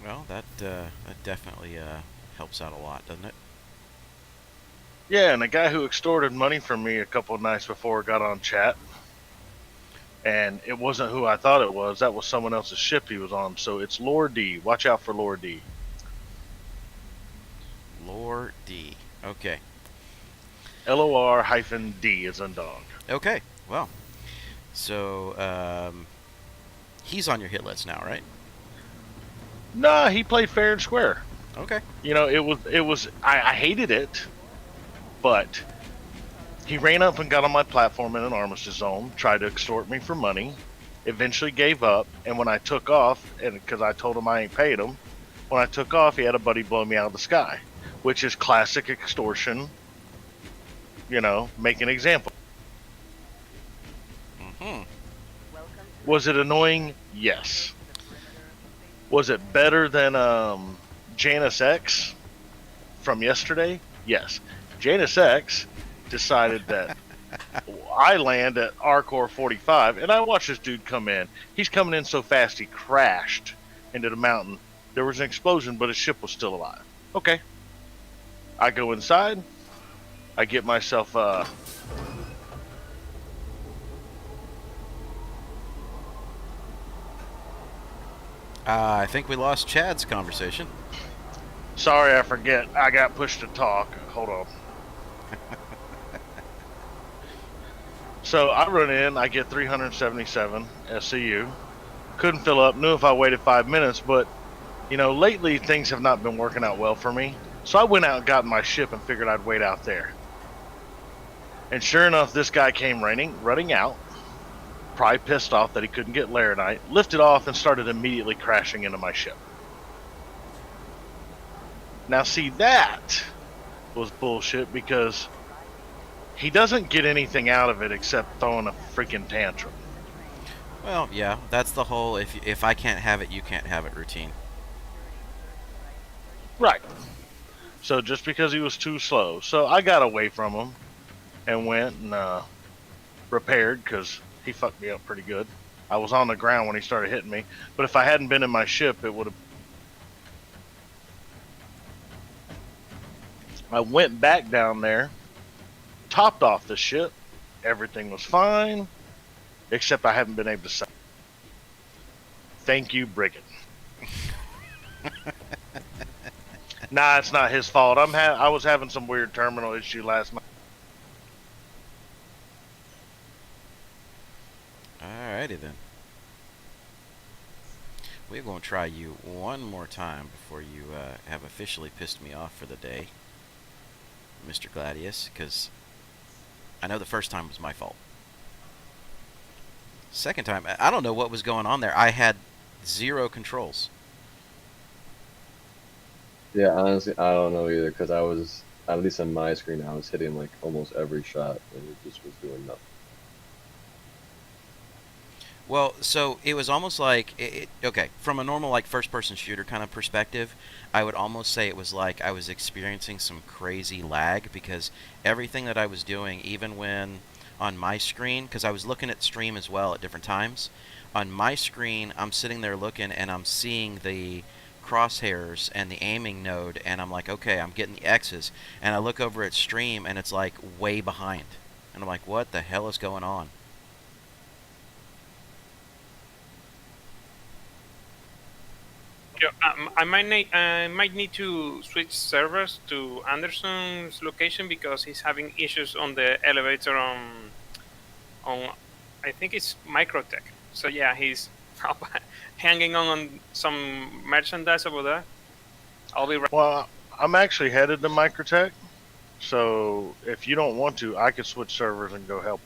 Well, that definitely helps out a lot, doesn't it? Yeah, and the guy who extorted money from me a couple of nights before got on chat. And it wasn't who I thought it was. That was someone else's ship he was on. So it's Lore D. Watch out for Lore D. Lore D. Okay. LOR-D is in dog. Okay. Well, so he's on your hit list now, right? Nah, he played fair and square. Okay. You know, it was. I hated it, but he ran up and got on my platform in an armistice zone, tried to extort me for money, eventually gave up, and when I took off, and because I told him I ain't paid him, when I took off, he had a buddy blow me out of the sky, which is classic extortion. You know, make an example. Mm-hmm. Was it annoying? Yes. Was it better than Janus X from yesterday? Yes. Janus X decided that I land at Arcor 45, and I watched this dude come in. He's coming in so fast he crashed into the mountain. There was an explosion, but his ship was still alive. Okay. I go inside. I get myself I think we lost Chad's conversation. sorry, I forget. I got pushed to talk. Hold on. So I run in, I get 377 SCU. Couldn't fill up, knew if I waited 5 minutes, but, you know, lately things have not been working out well for me. So I went out and got in my ship and figured I'd wait out there. And sure enough, this guy came running out, probably pissed off that he couldn't get Laranite, lifted off and started immediately crashing into my ship. Now see, that was bullshit because he doesn't get anything out of it except throwing a freaking tantrum. Well, yeah, that's the whole if I can't have it, you can't have it routine. Right. So just because he was too slow. So I got away from him and went and repaired because he fucked me up pretty good. I was on the ground when he started hitting me. But if I hadn't been in my ship, it would have... I went back down there, topped off the ship. Everything was fine, except I haven't been able to say. Thank you, Brigand. Nah, it's not his fault. I was having some weird terminal issue last night. Alrighty then. We're going to try you one more time before you have officially pissed me off for the day, Mr. Gladius, because I know the first time was my fault. Second time, I don't know what was going on there. I had 0 controls. Yeah, honestly, I don't know either because I was, at least on my screen, I was hitting like almost every shot and it just was doing nothing. Well, so it was almost like okay, from a normal like first-person shooter kind of perspective, I would almost say it was like I was experiencing some crazy lag because everything that I was doing, even when on my screen, because I was looking at stream as well at different times, on my screen I'm sitting there looking and I'm seeing the crosshairs and the aiming node, and I'm like, okay, I'm getting the X's, and I look over at stream and it's like way behind, and I'm like, what the hell is going on? I might need to switch servers to Anderson's location because he's having issues on the elevator on I think it's Microtech. So yeah, he's hanging on some merchandise over there. I'll be right. Well, I'm actually headed to Microtech, so if you don't want to, I could switch servers and go help.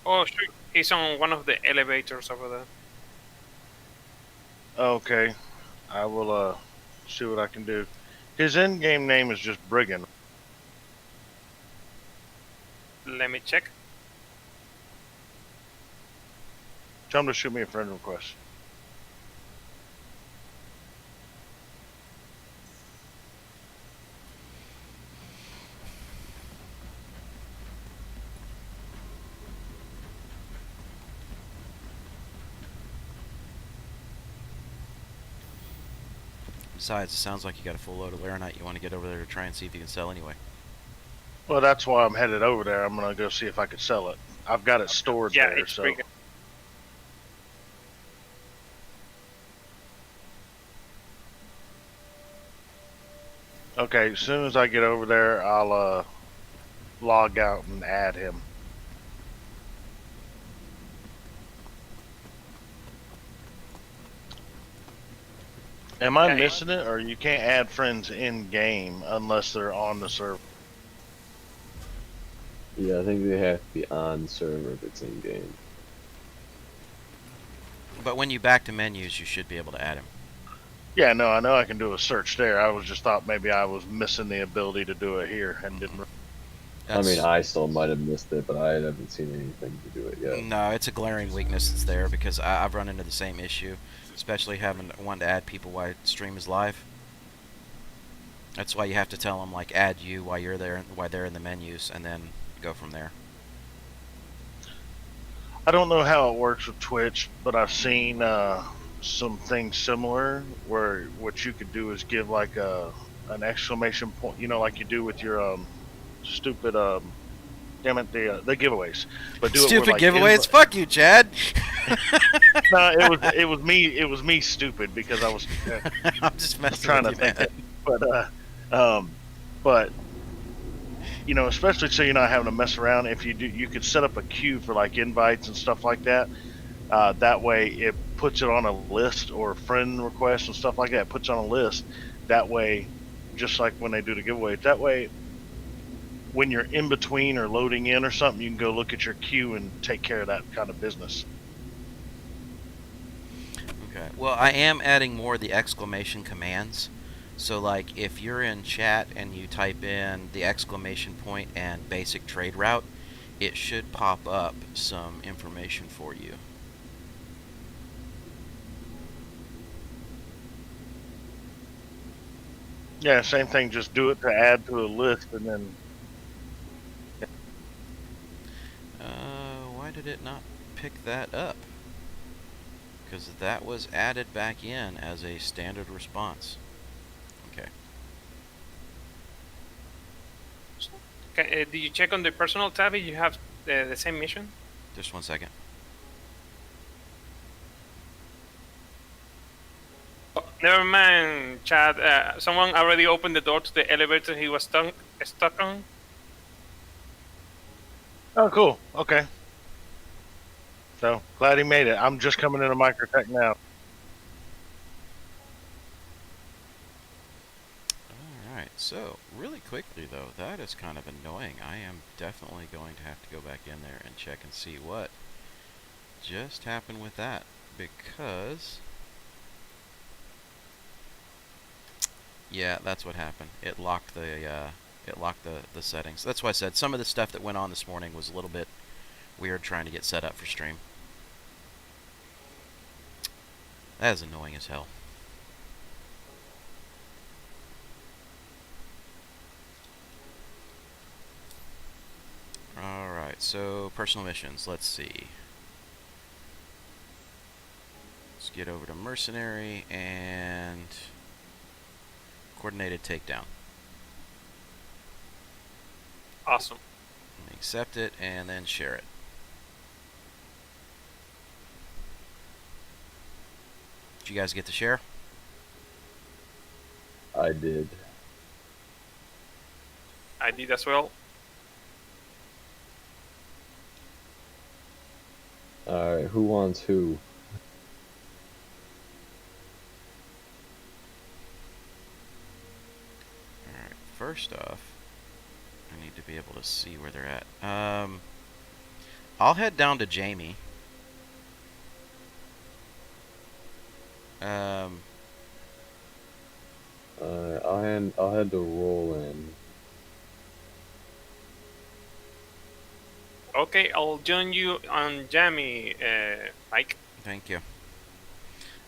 Oh sure, he's on one of the elevators over there. Okay, I will see what I can do. His in-game name is just Brigand. Let me check. Tell him to shoot me a friend request. Besides, it sounds like you got a full load of Laranite you want to get over there to try and see if you can sell anyway. Well, that's why I'm headed over there. I'm gonna go see if I could sell it. I've got it stored Yeah, there, it's so. pretty good. Okay, as soon as I get over there, I'll log out and add him. Am I Okay. missing it, or you can't add friends in game unless they're on the server? Yeah, I think they have to be on server if it's in game. But when you back to menus, you should be able to add him. Yeah, no, I know I can do a search there. I was just thought maybe I was missing the ability to do it here and didn't. I mean, I still might have missed it, but I haven't seen anything to do it yet. No, it's a glaring weakness that's there because I've run into the same issue, especially having one to add people while stream is live. That's why you have to tell them like add you while you're there, while they're in the menus, and then go from there. I don't know how it works with Twitch, but I've seen some things similar where what you could do is give like an exclamation point, you know, like you do with your stupid damn it, the giveaways. But do Stupid it with, like, giveaways. Fuck you, Chad. No, it was me stupid because I was I'm just messing trying to with you, think man. but you know, especially so you're not having to mess around. If you do, you could set up a queue for like invites and stuff like that. That way, it puts it on a list or friend requests and stuff like that. It puts it on a list. That way, just like when they do the giveaway, that way, when you're in between or loading in or something, you can go look at your queue and take care of that kind of business. Okay. Well, I am adding more of the exclamation commands. So, like, if you're in chat and you type in the exclamation point and basic trade route, it should pop up some information for you. Yeah, same thing. Just do it to add to a list, and then Why did it not pick that up? Because that was added back in as a standard response. Okay. Okay, did you check on the personal tab if you have the same mission? Just 1 second. Never mind, Chad. Someone already opened the door to the elevator he was stuck on. oh, cool. Okay. So glad he made it. I'm just coming into Microtech now. Alright, so really quickly though, that is kind of annoying. I am definitely going to have to go back in there and check and see what just happened with that. Because Yeah, that's what happened. It locked the settings. That's why I said some of the stuff that went on this morning was a little bit weird trying to get set up for stream. That is annoying as hell. Alright, so personal missions. Let's see. Let's get over to mercenary and coordinated takedown. Awesome. Accept it and then share it. Did you guys get to share? I did. I did as well. Alright, who wants who? Alright, first off, I need to be able to see where they're at. I'll head down to Jamie. I'll head to Roland. Okay, I'll join you on Jammy, Mike. Thank you.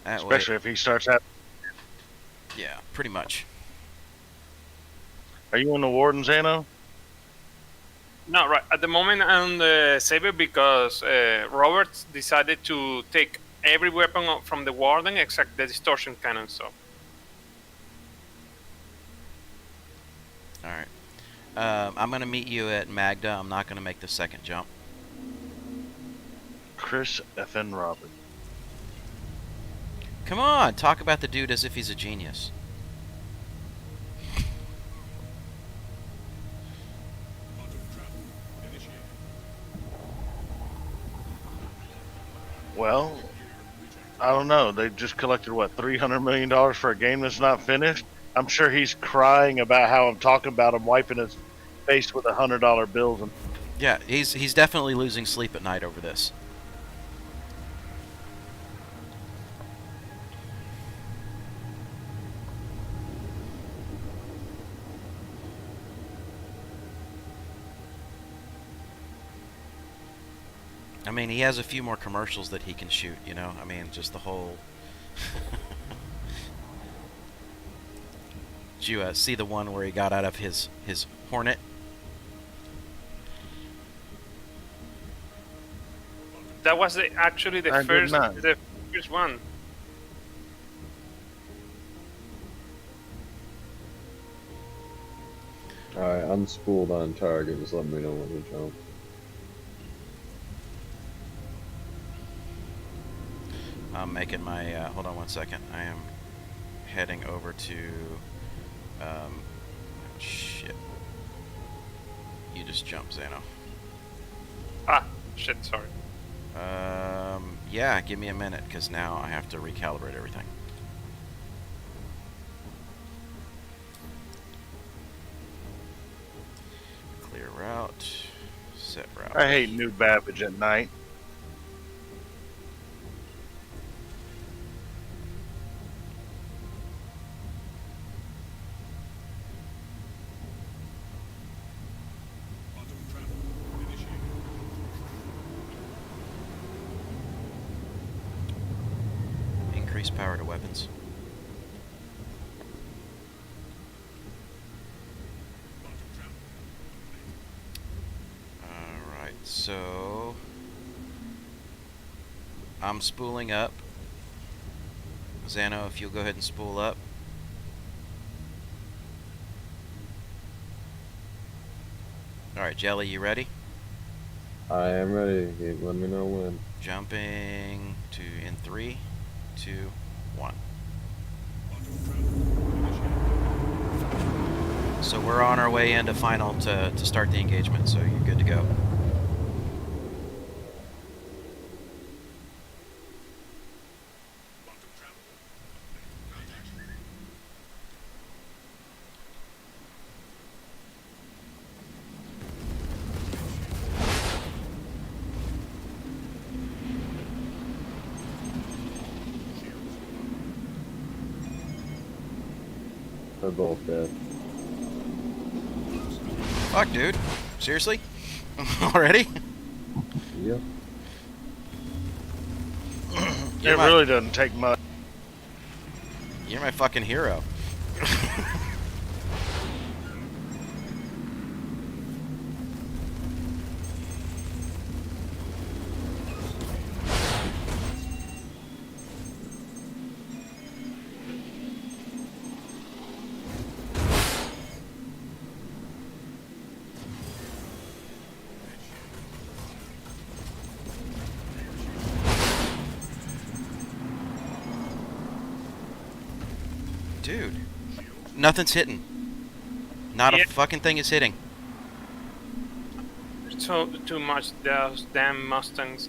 That Especially if he starts out. way, yeah, pretty much. Are you in the Warden, Zano? No, right. At the moment, I'm the saver because Roberts decided to take every weapon from the Warden except the distortion cannon. So, Alright. I'm going to meet you at Magda. I'm not going to make the second jump. Chris F.N. Robert. Come on, talk about the dude as if he's a genius. Quantum travel initiated. Well, I don't know. They just collected, what, $300 million for a game that's not finished? I'm sure he's crying about how I'm talking about him wiping his face with $100 bills. And Yeah, he's definitely losing sleep at night over this. I mean, he has a few more commercials that he can shoot, you know? I mean, just the whole... Did you see the one where he got out of his Hornet? that was actually the I did first not. one. Alright, I'm spooled on target. Just let me know when to jump. I'm making my, hold on one second. I am heading over to, oh, shit. You just jumped, Zano. Ah, shit, sorry. Yeah, give me a minute, because now I have to recalibrate everything. Clear route, set route. I hate New Babbage at night. Quantum travel initiated. Increase power to weapons. Quantum travel. Alright, so I'm spooling up. Zano, if you'll go ahead and spool up. Alright, Jelly, you ready? I am ready. Let me know when. Jumping to in 3, 2, 1. Quantum travel initiated. So we're on our way into final to start the engagement, so you're good to go. Quantum travel. Contact. Shields. They're both dead. Fuck, dude. Seriously? Already? Yep. It really doesn't take much. You're my fucking hero. Dude, nothing's hitting. Not Yeah. a fucking thing is hitting. So too much those damn Mustangs.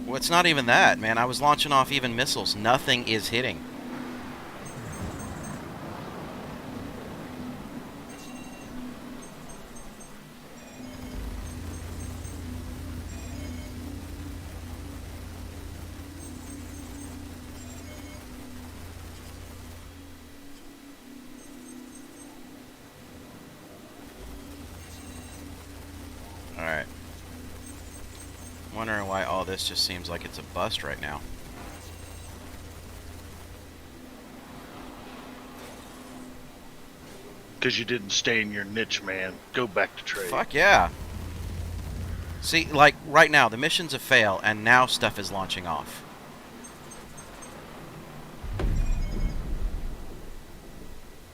Well, it's not even that, man. I was launching off even missiles. Nothing is hitting. Alright. Wondering why all this just seems like it's a bust right now. Because you didn't stay in your niche, man. Go back to trade. Fuck yeah. See, like, right now, the mission's a fail, and now stuff is launching off.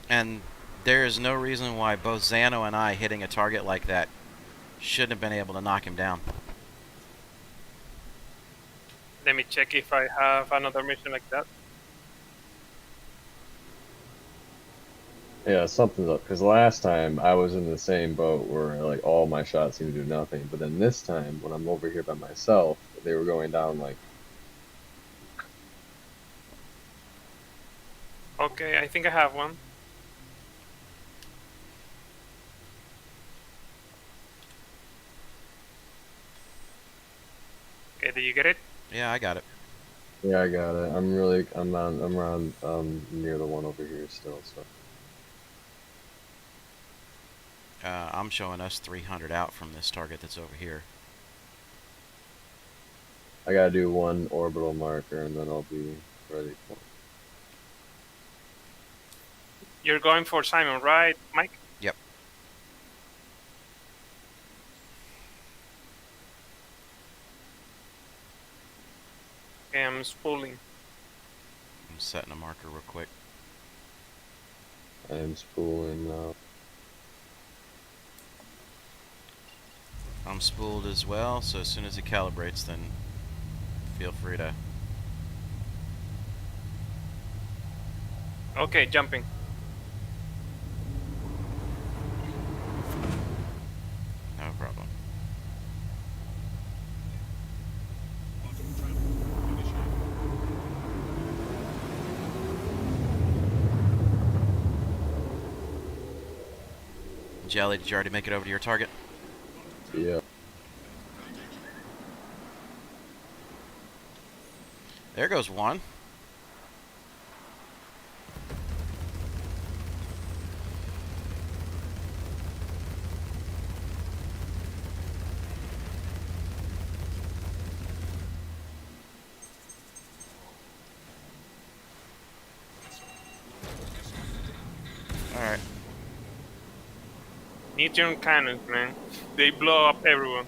And there is no reason why both Xano and I hitting a target like that shouldn't have been able to knock him down. Let me check if I have another mission like that. Yeah, something's up. Because last time I was in the same boat where like all my shots seemed to do nothing. But then this time, when I'm over here by myself, they were going down like. Okay, I think I have one. Okay, did you get it? Yeah, I got it. Yeah, I got it. I'm around near the one over here still. So. I'm showing us 300 out from this target that's over here. I gotta do one orbital marker and then I'll be ready for it. You're going for Simon, right, Mike? Yep. Okay, I'm spooling. I'm setting a marker real quick. I am spooling now. I'm spooled as well, so as soon as it calibrates, then feel free to... Okay, jumping. No problem. Quantum travel initiated. Jelly, did you already make it over to your target? Yeah. There goes one. Alright. Neutron cannons, man. They blow up everyone.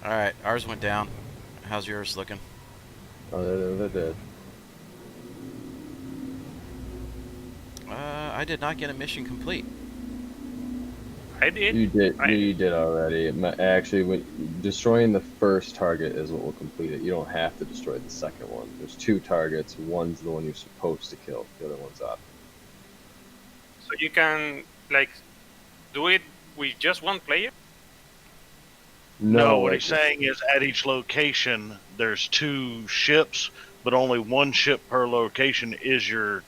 Alright, ours went down. How's yours looking? Oh, they're dead. I did not get a mission complete. I did. You did. I- You did already. Actually, when destroying the first target is what will complete it. You don't have to destroy the second one. There's two targets. One's the one you're supposed to kill. The other one's up. So you can, like, do it with just one player? No, what like, he's saying is at each location there's two ships, but only one ship per location is your.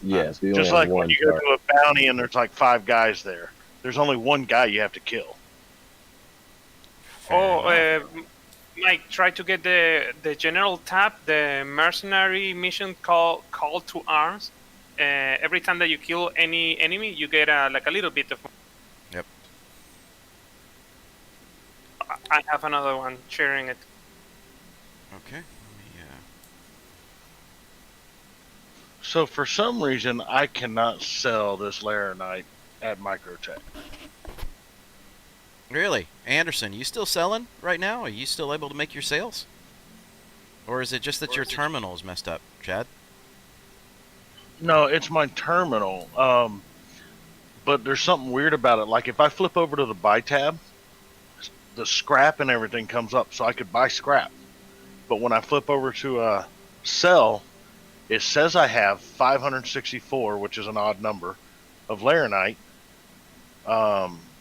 Yes, we only Just have like one when you go target. to a bounty and there's like 5 guys there. There's only one guy you have to kill. Fair enough. Mike, try to get the general tab, the mercenary mission call to arms. Every time that you kill any enemy, you get like a little bit of. Yep. I have another one sharing it. Okay. Let me, So for some reason, I cannot sell this Laranite at Microtech. Really? Anderson, you still selling right now? Are you still able to make your sales? Or is it just that your terminal is messed up, Chad? No, it's my terminal. But there's something weird about it. Like if I flip over to the buy tab, the scrap and everything comes up, so I could buy scrap. But when I flip over to sell, it says I have 564, which is an odd number, of Laranite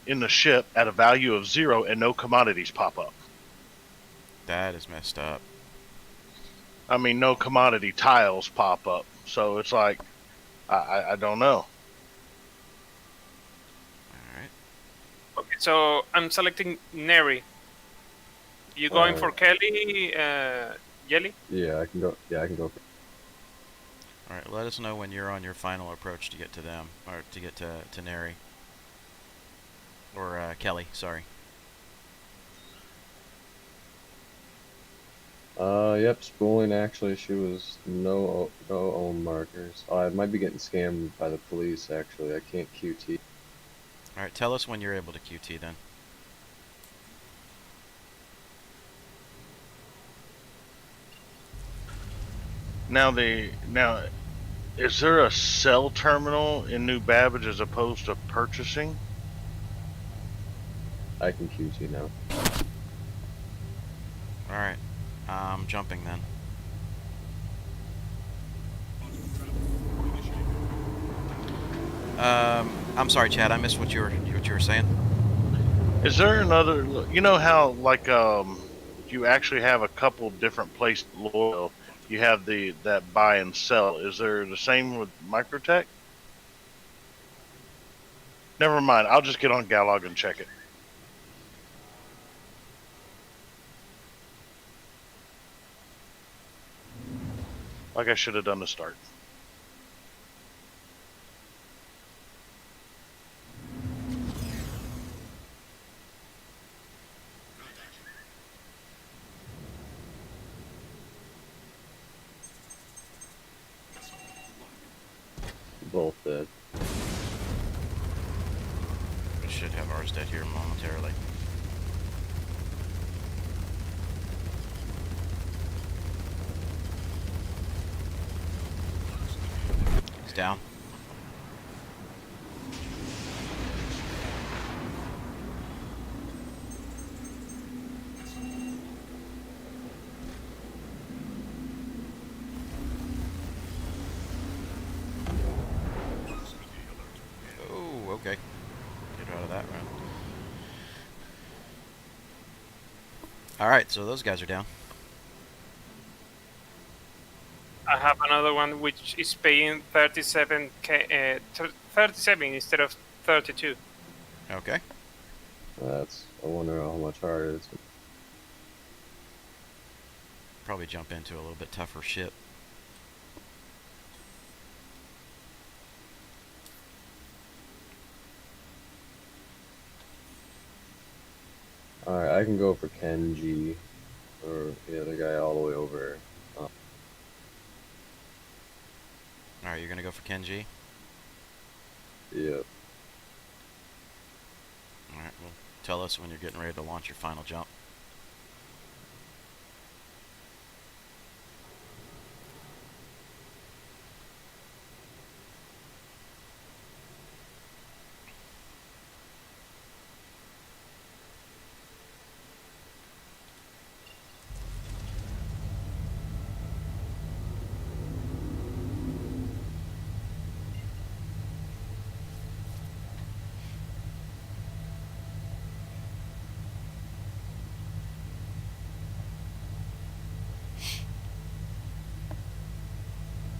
in the ship at a value of 0, and no commodities pop up. That is messed up. I mean, no commodity tiles pop up. So it's like, I don't know. Alright. Okay, so I'm selecting Neri. You going for Kelly, Jelly? Yeah, I can go. Yeah, I can go. Alright, let us know when you're on your final approach to get to them, or to get to Neri. Or Kelly, sorry. Yep, spooling actually, she was no own markers. I might be getting scammed by the police actually. I can't QT. Alright, tell us when you're able to QT then. Now is there a sell terminal in New Babbage as opposed to purchasing? I can QT now. Alright, I'm jumping then. I'm sorry, Chad, I missed what you were saying. Is there another? You know how like you actually have a couple different places loyal. You have that buy and sell. Is there the same with Microtech? Never mind. I'll just get on Galog and check it. Like I should have done to start. Both dead. We should have ours dead here momentarily. He's down. Oh, okay. Get out of that round. Alright, so those guys are down. I have another one which is paying 37k, 37 instead of 32. Okay. I wonder how much harder it's. Probably jump into a little bit tougher ship. Alright, I can go for Kenji, or the other guy all the way over. Alright, you're gonna go for Kenji? Yep. Alright, well, tell us when you're getting ready to launch your final jump.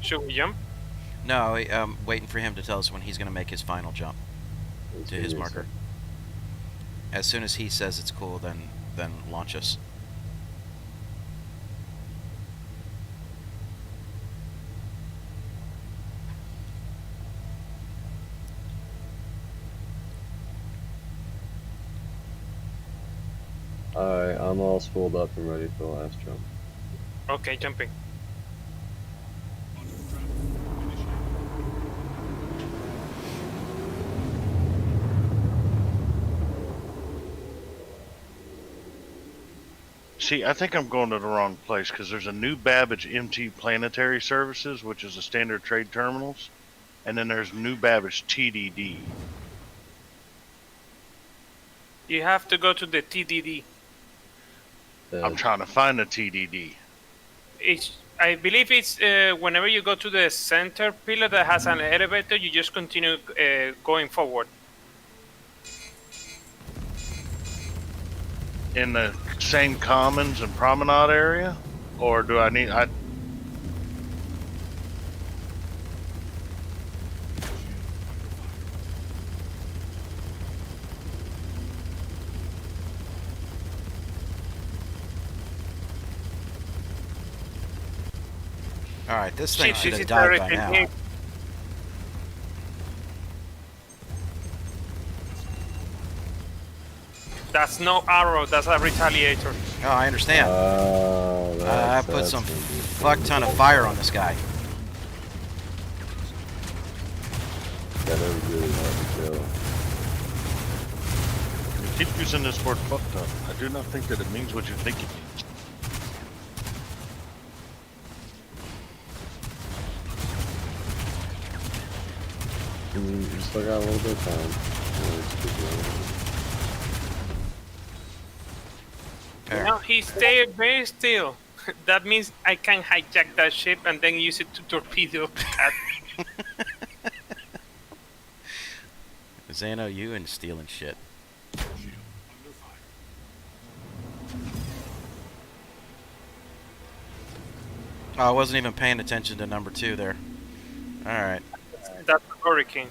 Should we jump? No, I'm waiting for him to tell us when he's gonna make his final jump Let's to give his me a marker. sec. As soon as he says it's cool, then launch us. Alright, I'm all spooled up and ready for the last jump. Okay, jumping. Auto travel initiated. See, I think I'm going to the wrong place because there's a new Babbage MT Planetary Services, which is a standard trade terminals, and then there's new Babbage TDD. You have to go to the TDD. I'm trying to find the TDD. I believe it's whenever you go to the center pillar that has an elevator, you just continue going forward. In the same commons and promenade area, or do I need? Alright, this thing should have It's died by already now. big. That's no arrow, that's a retaliator. Oh, I understand. I put some fuck ton of fire on this guy. That is really hard to kill. You keep using this word fuck ton. I do not think that it means what you think it means. You still got a little bit of time. Let's keep going. No, he stayed very still. That means I can hijack that ship and then use it to torpedo that. Zano, you and stealing shit. Shield under fire. Oh, I wasn't even paying attention to number 2 there. Alright. That's a hurricane.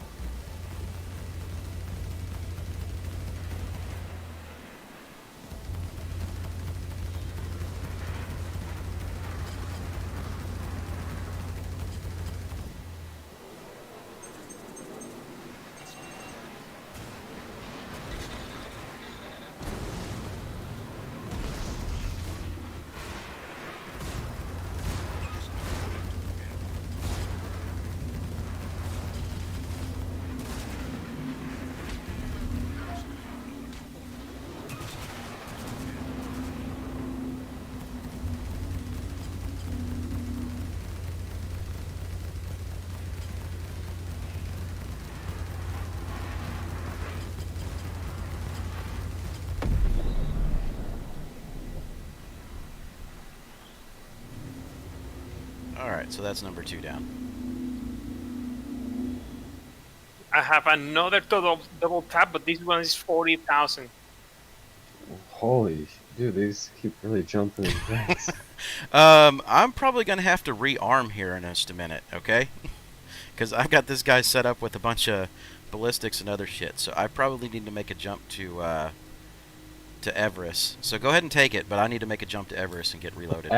Alright, so that's number 2 down. I have another double tap, but this one is 40,000. Holy, dude, these keep really jumping in place. I'm probably gonna have to rearm here in just a minute, okay? Because I've got this guy set up with a bunch of ballistics and other shit, so I probably need to make a jump to Everest. So go ahead and take it, but I need to make a jump to Everest and get reloaded.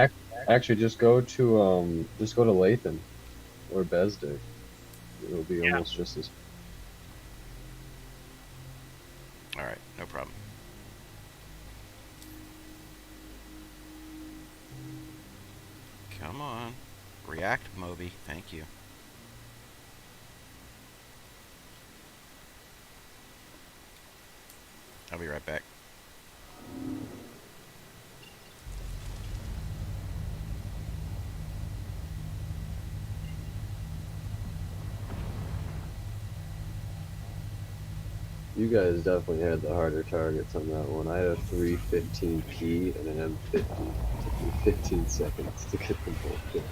Actually, just go to Lathan or Besday. It'll be almost just as. Alright, no problem. Come on. React, Moby. Thank you. I'll be right back. You guys definitely had the harder targets on that one. I had a 315p and an M50. It took me 15 seconds to get them both killed.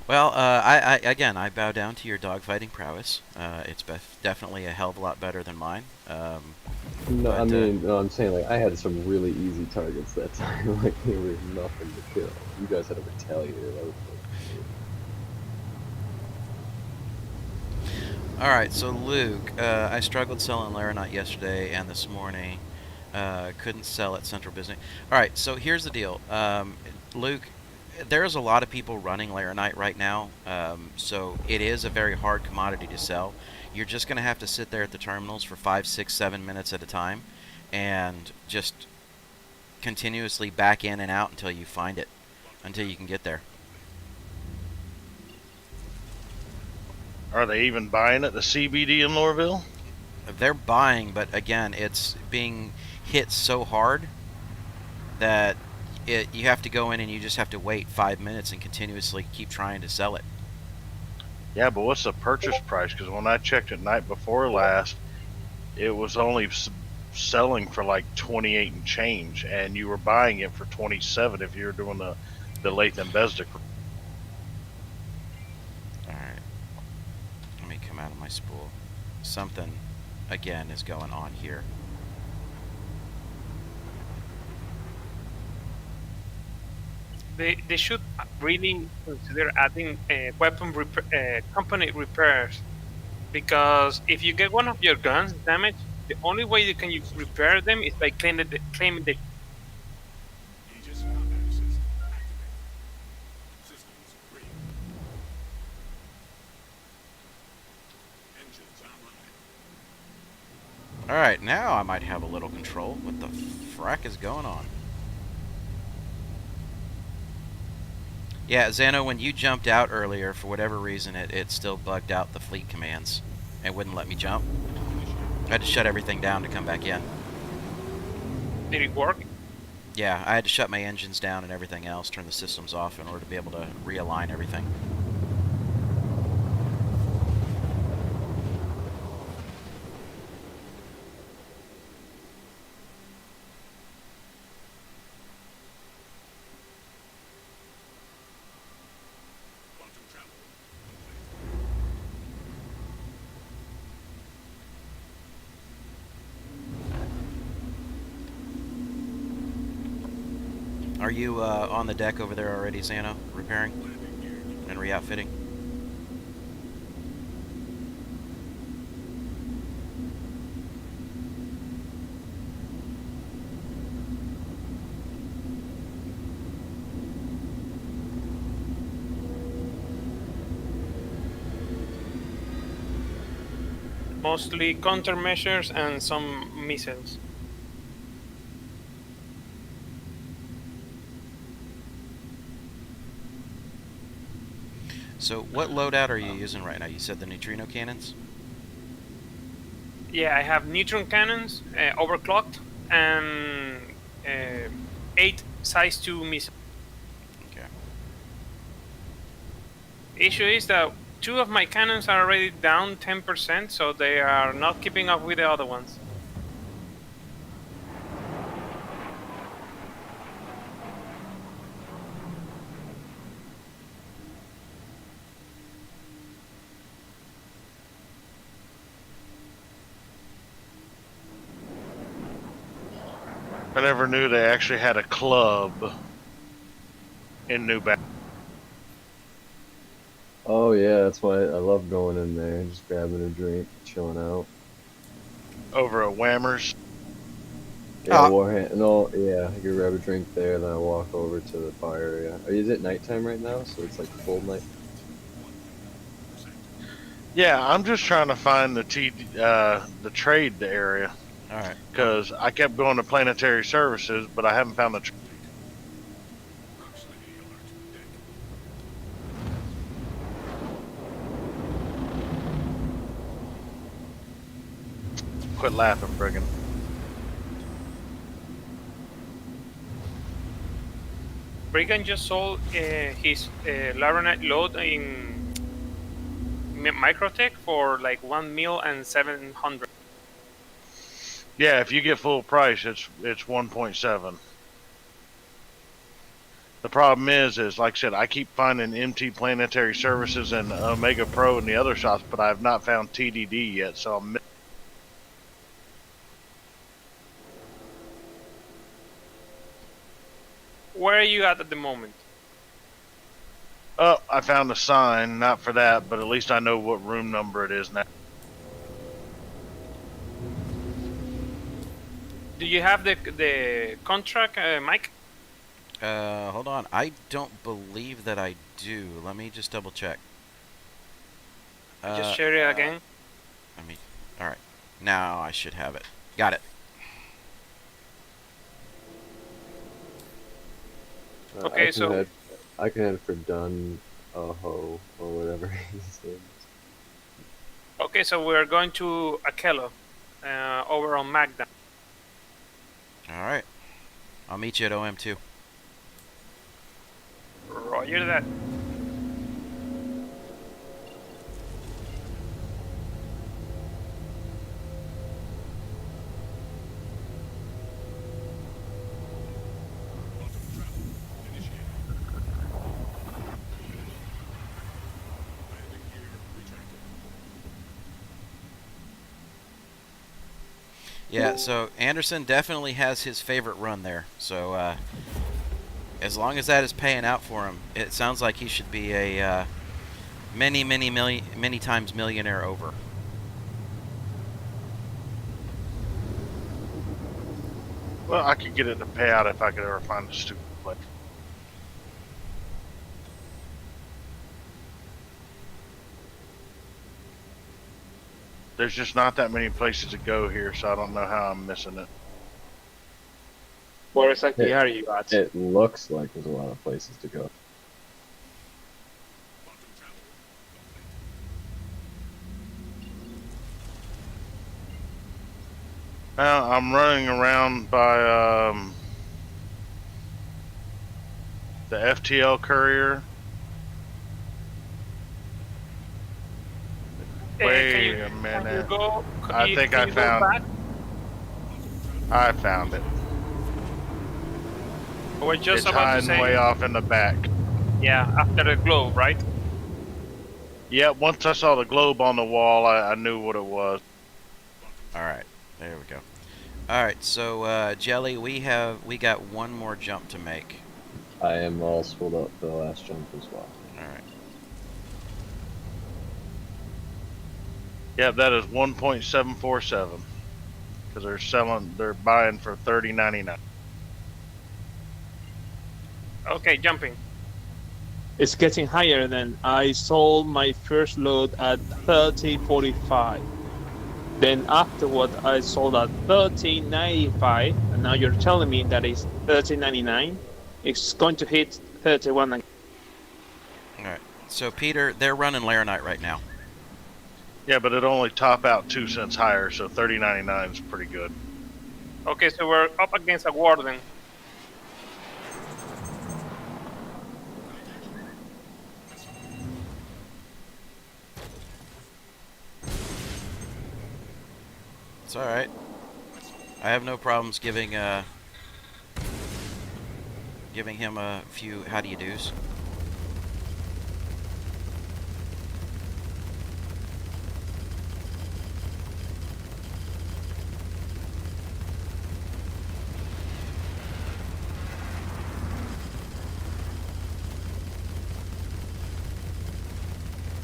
Well, I bow down to your dogfighting prowess. It's definitely a hell of a lot better than mine. No, I mean, no, I'm saying like I had some really easy targets that time. Like they were nothing to kill. You guys had a retaliator. That was Alright, so Luke, I struggled selling Laranite yesterday and this morning. Couldn't sell at Central Business. Alright, so here's the deal. Luke, there's a lot of people running Laranite right now, so it is a very hard commodity to sell. You're just going to have to sit there at the terminals for 5, 6, 7 minutes at a time, and just continuously back in and out until you find it, until you can get there. Are they even buying at the CBD in Lorville? They're buying, but again, it's being hit so hard that you have to go in and you just have to wait 5 minutes and continuously keep trying to sell it. Yeah, but what's the purchase price? Because when I checked it night before last, it was only selling for like 28 and change, and you were buying it for 27 if you were doing the Latham Besdick. Alright. Let me come out of my spool. Something, again, is going on here. They should really consider adding weapon company repairs, because if you get one of your guns damaged, the only way you can repair them is by claiming the Aegis combat assist activated. Systems green. Engines online. Alright, now I might have a little control. What the frack is going on? Yeah, Xano, when you jumped out earlier, for whatever reason, it still bugged out the fleet commands. It wouldn't let me jump. I had to shut everything down to come back in. Did it work? Yeah, I had to shut my engines down and everything else, turn the systems off in order to be able to realign everything. Quantum travel. Are you on the deck over there already, Xano, repairing Landing gear and re-outfitting? Mostly countermeasures and some missiles. So what loadout are you using right now? You said the neutrino cannons? Yeah, I have neutron cannons, overclocked, and 8 size 2 missiles. Okay. Issue is that 2 of my cannons are already down 10%, so they are not keeping up with the other ones. I never knew they actually had a club in New Balance. Oh yeah, that's why I love going in there, just grabbing a drink, chilling out. Over at Whammers. Yeah, Ah. Warhand. No, yeah, I could grab a drink there, then I walk over to the bar area. Is it nighttime right now? So it's like full night. Yeah, I'm just trying to find the trade area, Alright. because I kept going to planetary services, but I haven't found the. proximity alert. Deck. Quit laughing, Brigham. Brigand just sold his Laranite load in Microtech for like 1,700,000. Yeah, if you get full price, it's 1.7. The problem is like I said, I keep finding MT Planetary Services and Omega Pro and the other shops, but I have not found TDD yet. So I'm. Where are you at the moment? Oh, I found a sign. Not for that, but at least I know what room number it is now. Do you have the contract, Mike? Hold on. I don't believe that I do. Let me just double check. Just share it again. All right. Now I should have it. Got it. Okay, I can head for Dun Oho or whatever his name is. Okay, so we're going to Akello, over on Magda. All right. I'll meet you at OM2. Roger that. Yeah, so Anderson definitely has his favorite run there. So as long as that is paying out for him, it sounds like he should be a many times millionaire over. Well, I could get it to pay out if I could ever find a stupid place. There's just not that many places to go here, so I don't know how I'm missing it. Where exactly are you at? It looks like there's a lot of places to go. I'm running around by the FTL courier. Wait a minute. I think I found. I found it. We're just It's about to hiding say, way off in the back. yeah, after the globe, right? Yeah, once I saw the globe on the wall, I knew what it was. All right. There we go. All right. So Jelly, we got one more jump to make. I am all spooled up for the last jump as well. All right. Yeah, that is 1.747 because they're buying for $30.99. Okay, jumping. It's getting higher than I sold my first load at 30.45. Then afterward, I sold at 30.95, and now you're telling me that it's 30.99. It's going to hit 31. All right. So Peter, they're running Laranite right now. Yeah, but it only top out 2 cents higher, so $30.99 is pretty good. Okay, so we're up against a warden. It's all right. I have no problems giving him a few how do you do's.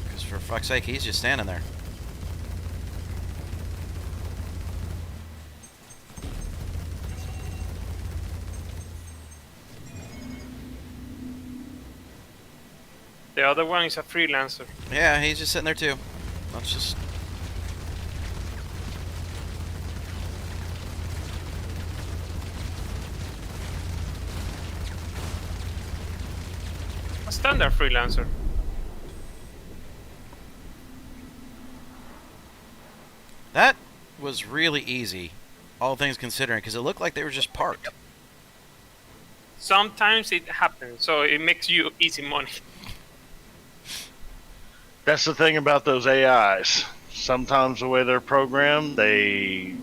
Because for fuck's sake, he's just standing there. The other one is a freelancer. Yeah, he's just sitting there too. Let's just. A standard freelancer. That was really easy, all things considering, because it looked like they were just parked. Sometimes it happens, so it makes you easy money. That's the thing about those AIs. Sometimes the way they're programmed, they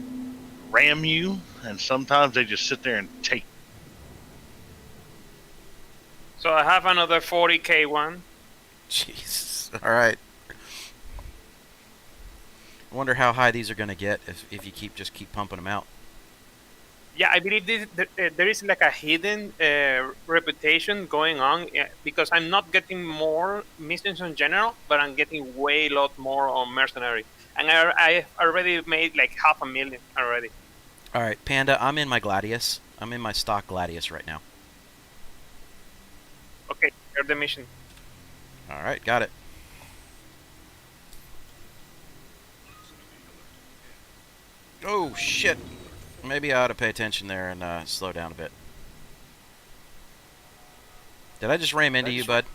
ram you, and sometimes they just sit there and take. So I have another 40k one. Jesus. All right. I wonder how high these are going to get if you keep pumping them out. Yeah, I believe there is like a hidden reputation going on, because I'm not getting more missions in general, but I'm getting way lot more on mercenary, and I already made like 500,000 already. All right, Panda, I'm in my Gladius. I'm in my stock Gladius right now. Okay, here's the mission. All right, got it. Oh shit! Maybe I ought to pay attention there and slow down a bit. Did I just ram into you, bud?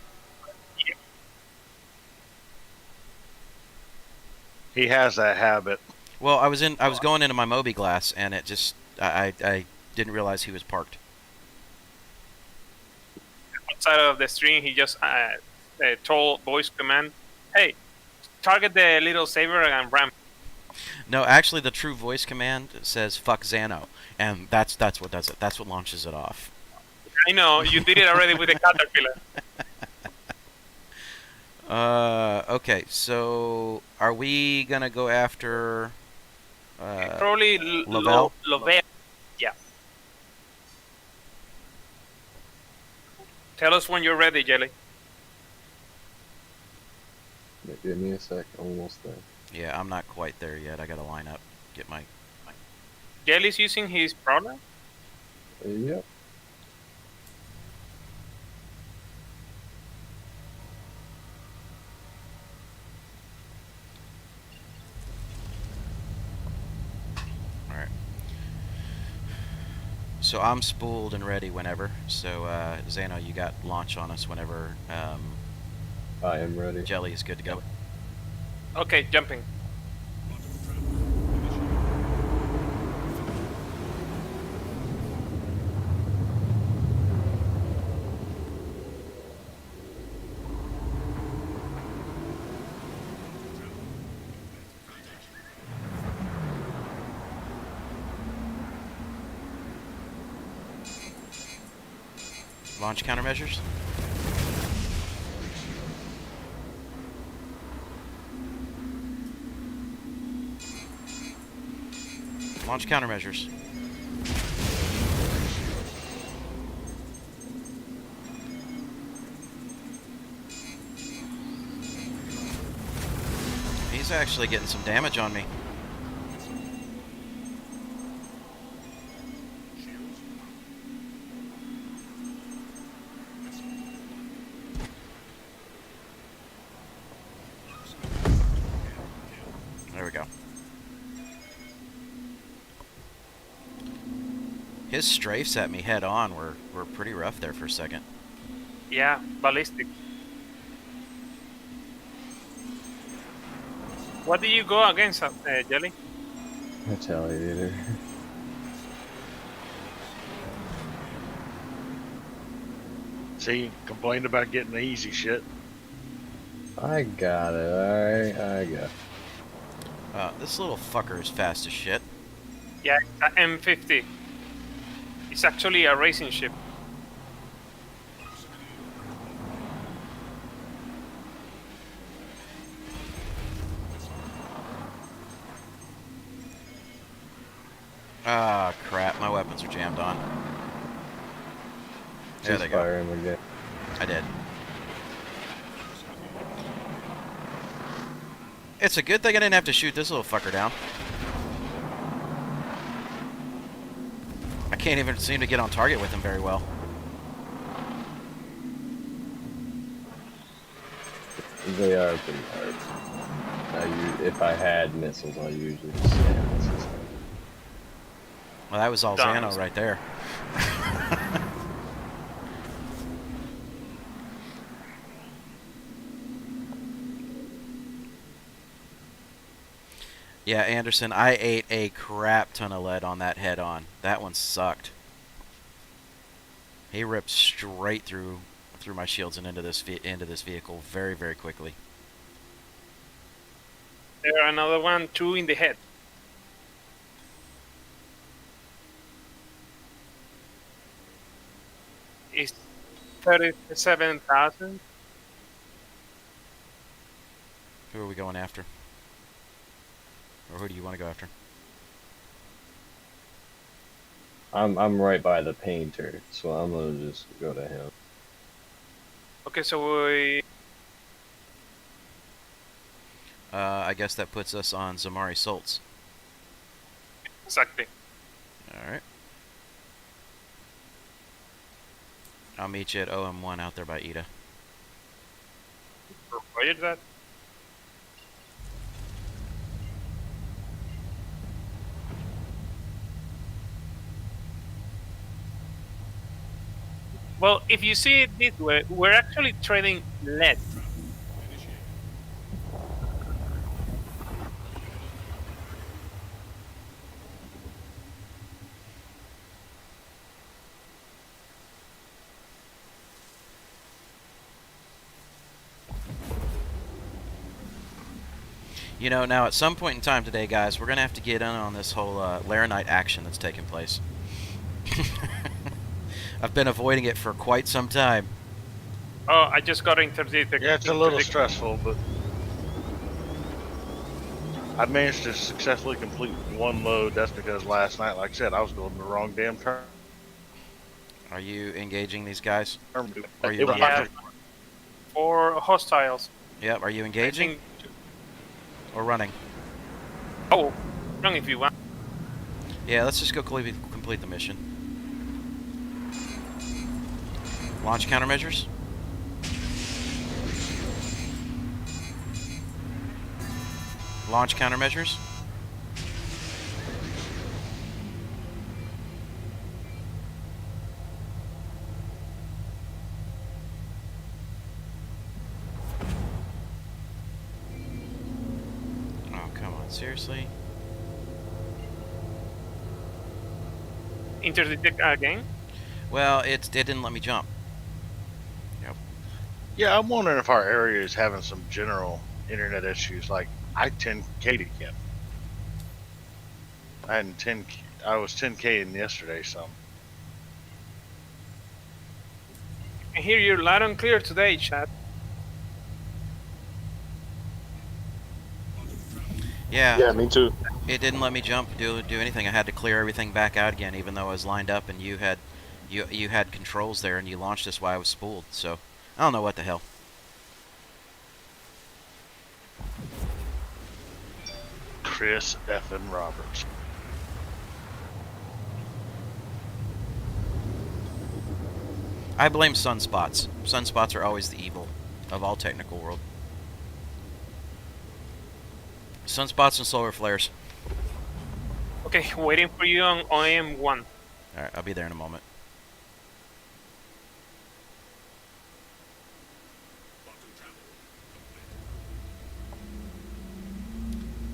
He has that habit. Well, I was going into my Moby glass, and it just I didn't realize he was parked. Outside of the stream, he just told voice command, "Hey, target the little saber and ram." No, actually, the true voice command says "fuck Xano," and that's what does it. That's what launches it off. I know you did it already with the caterpillar. Okay, so are we gonna go after Probably Lovell? Lovell. Yeah. Tell us when you're ready, Jelly. Give me a sec. Almost there. Yeah, I'm not quite there yet. I gotta line up, get my. Jelly's using his prowler. Yep. All right. So I'm spooled and ready whenever. So Xano, you got launch on us whenever I am ready. Jelly is good to go. Okay, jumping. Launch countermeasures. Launch countermeasures. He's actually getting some damage on me. There we go. His strafes at me head on were pretty rough there for a second. Yeah, ballistic. What do you go against, Jelly? Retaliator. See, complained about getting the easy shit. I got it. Alright, I got it. This little fucker is fast as shit. Yeah, it's an M50. It's actually a racing ship. Ah, crap. My weapons are jammed on. There Just they go. fire him again. I did. It's a good thing I didn't have to shoot this little fucker down. I can't even seem to get on target with him very well. They are pretty hard. If I had missiles, I usually just spam missiles. Well, that was all Darn. Xano right there. Yeah, Anderson, I ate a crap ton of lead on that head-on. That one sucked. He ripped straight through my shields and into this vehicle very, very quickly. There another one, 2 in the head. It's 37,000. Who are we going after? Or who do you want to go after? I'm right by the painter, so I'm gonna just go to him. Okay, so we... I guess that puts us on Zamari Soltz. Exactly. Alright. I'll meet you at OM1 out there by Ida. Roger that. Well, if you see it this way, we're actually trading lead. You know, now at some point in time today, guys, we're gonna have to get in on this whole Laranite action that's taking place. I've been avoiding it for quite some time. Oh, I just got interdicted. Yeah, it's a little stressful, but I managed to successfully complete one load. That's because last night, like I said, I was going the wrong damn turn. Are you engaging these guys? Are It you was Yeah. For hostiles. Yep. Are you I engaging think. or running? Oh, wrong if you want. Yeah, let's just go complete the mission. Launch countermeasures. Launch countermeasures. Oh, come on, seriously? Interdict again. Well, it didn't let me jump. Yeah, I'm wondering if our area is having some general internet issues. Like I 10K'd again. I was 10K in yesterday, so I hear you loud and clear today, chat. Yeah. Yeah, me too. It didn't let me jump, do anything. I had to clear everything back out again, even though I was lined up, and you had controls there, and you launched this while I was spooled. So I don't know what the hell. Chris effing Roberts. I blame sunspots. Sunspots are always the evil of all technical world. Sunspots and solar flares. Okay, waiting for you on OM1. Alright, I'll be there in a moment.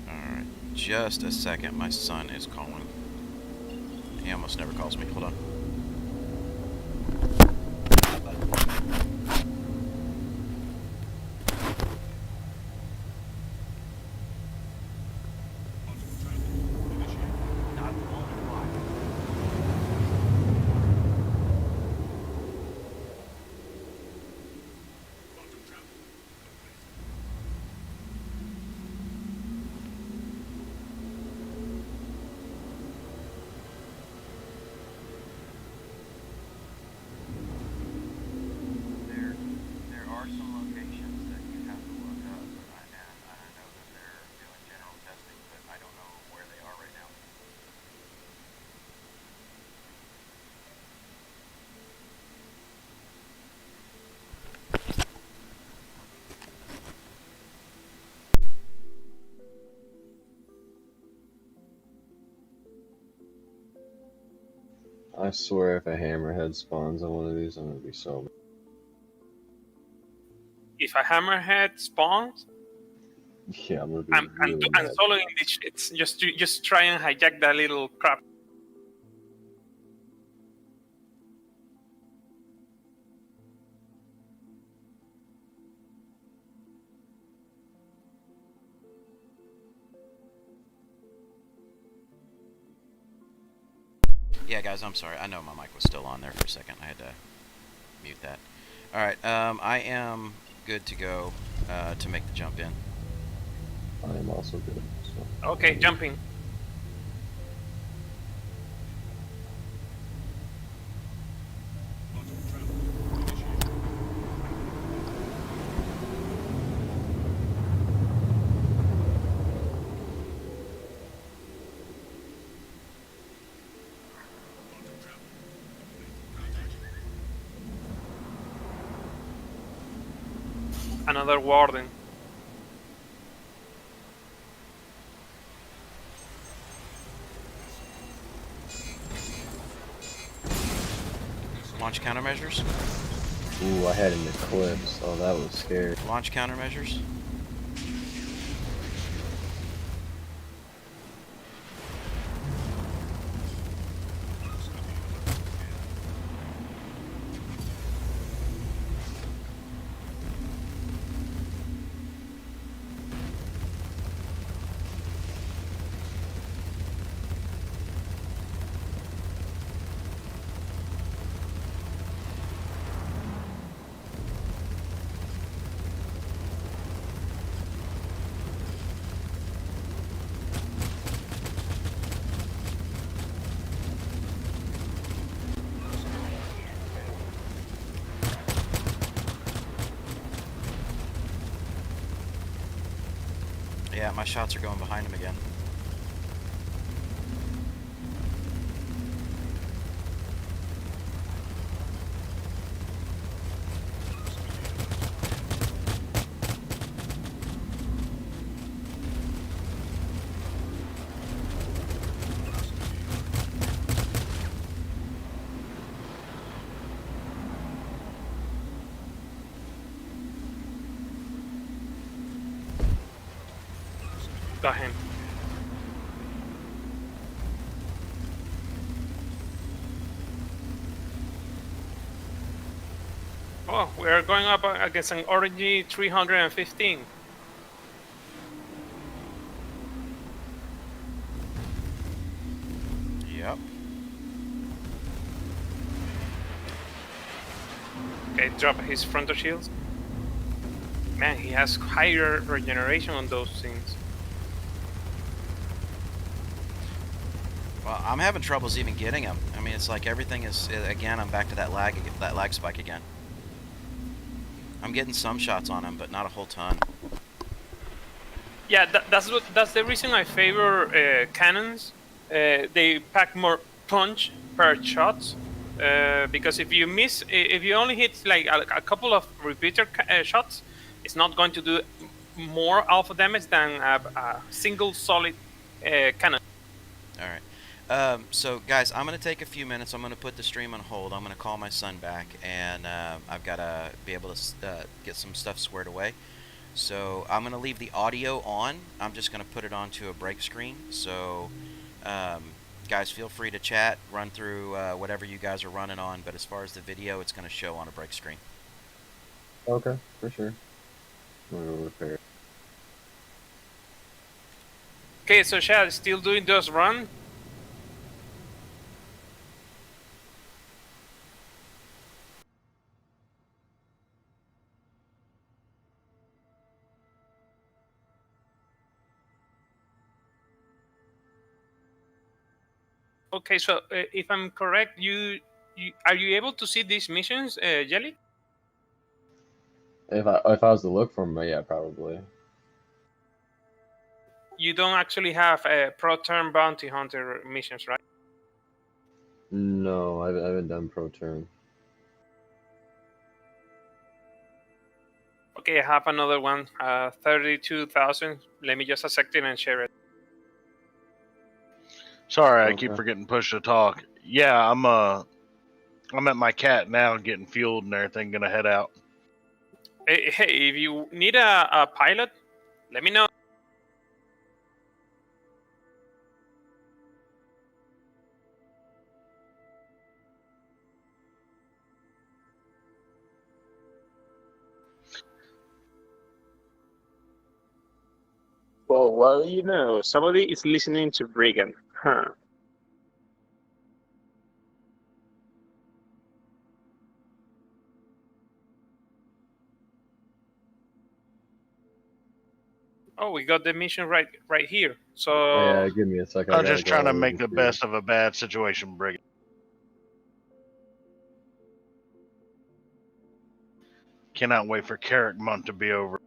Alright, just a second. My son is calling. He almost never calls me. Hold on. There are some locations that you have to look up, and I know that they're doing general testing, but I don't know where they are right now. I swear if a hammerhead spawns on one of these, I'm gonna be so mad. If a hammerhead spawns, Yeah, I'm gonna be I'm really mad. soloing these shits. Just try and hijack that little crap. Yeah, guys, I'm sorry. I know my mic was still on there for a second. I had to mute that. Alright, I am good to go to make the jump in. I am also good. So. Okay, jumping. another warden. Launch countermeasures. Ooh, I had an eclipse. Oh, that was scary. Launch countermeasures. Yeah, my shots are going behind him again. Got him. Oh, we are going up against an RG 315. Yep. Okay, drop his frontal shields. Man, he has higher regeneration on those things. Well, I'm having troubles even getting him. I mean, it's like everything is, again, I'm back to that lag spike again. I'm getting some shots on him, but not a whole ton. Yeah, that's the reason I favor cannons. They pack more punch per shot. Because if you only hit like a couple of repeater shots, it's not going to do more alpha damage than a single solid cannon. All right. So, guys, I'm going to take a few minutes. I'm going to put the stream on hold. I'm going to call my son back, and I've got to be able to get some stuff squared away. So I'm going to leave the audio on. I'm just going to put it onto a break screen. So, guys, feel free to chat, run through whatever you guys are running on. But as far as the video, it's going to show on a break screen. Okay, for sure. I'm gonna go repair. Okay, so Shad, still doing those run? Okay, so if I'm correct, you are you able to see these missions, Jelly? If I was to look for them, yeah, probably. You don't actually have pro term bounty hunter missions, right? No, I haven't done pro turn. Okay, I have another one, 32,000. Let me just accept it and share it. Sorry, I Okay. keep forgetting push to talk. Yeah, I'm at my cat now, getting fueled and everything. Gonna head out. Hey, if you need a pilot, let me know. Well, you know, somebody is listening to Reagan. Huh. Oh, we got the mission right here. So Oh, yeah, give me a second. I I'm gotta just go trying to over make the here. best of a bad situation, Brigham. Cannot wait for Carrot Month to be over.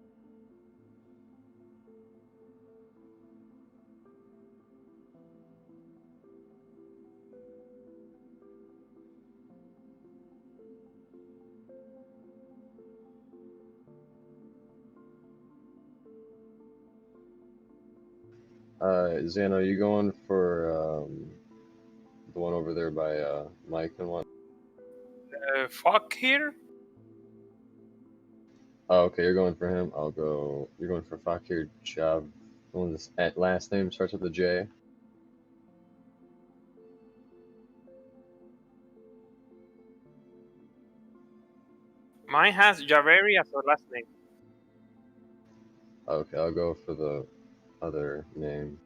Zano, you going for the one over there by Mike and one? Fuck here. Oh, okay, you're going for him. I'll go. You're going for Fakir Jav. The one that's at last name starts with a J. Mine has Javeri as the last name. Okay, I'll go for the other name.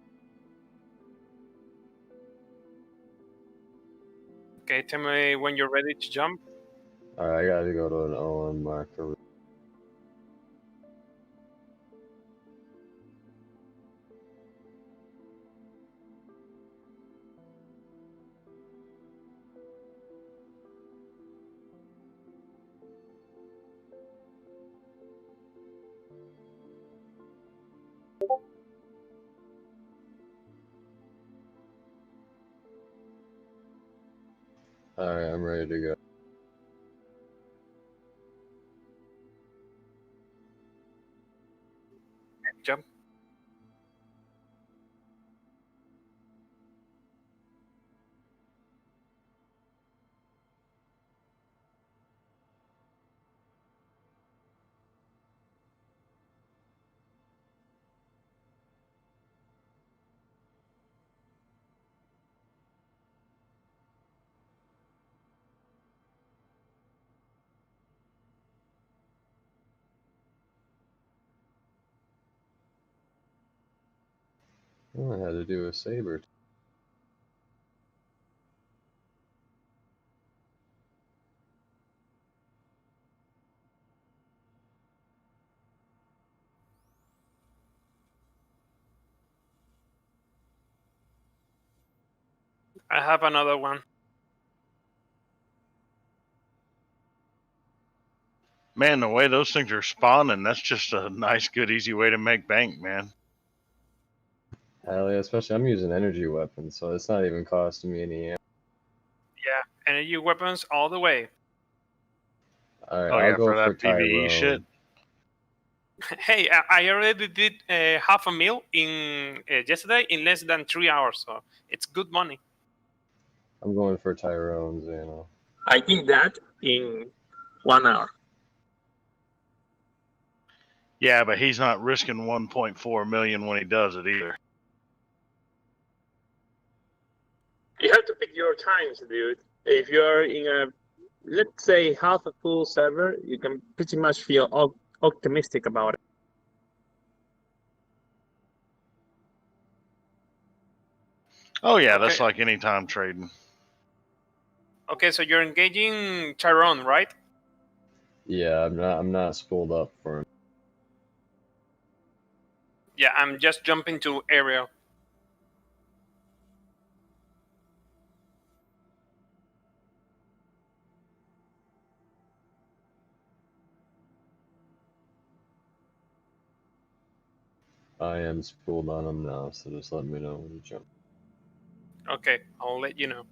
Okay, tell me when you're ready to jump. Alright, I gotta go to an OM marker. Alright, I'm ready to go. Jump. Oh, I had to do a saber. I have another one. Man, the way those things are spawning, that's just a nice, good, easy way to make bank, man. Hell yeah, especially I'm using energy weapons, so it's not even costing me any ammo. Yeah, energy weapons all the way. Alright, Oh I'll yeah, go for for that PvE Tyrone. shit. Hey, I already did half a meal in yesterday in less than 3 hours, so it's good money. I'm going for Tyrone, Zano. I did that in 1 hour. Yeah, but he's not risking 1.4 million when he does it either. You have to pick your times, dude. If you're in a, let's say, half a full server, you can pretty much feel optimistic about it. Oh yeah, that's Okay. like anytime trading. Okay, so you're engaging Tyrone, right? Yeah, I'm not spooled up for him. Yeah, I'm just jumping to Ariel. I am spooled on him now, so just let me know when you jump. Okay, I'll let you know.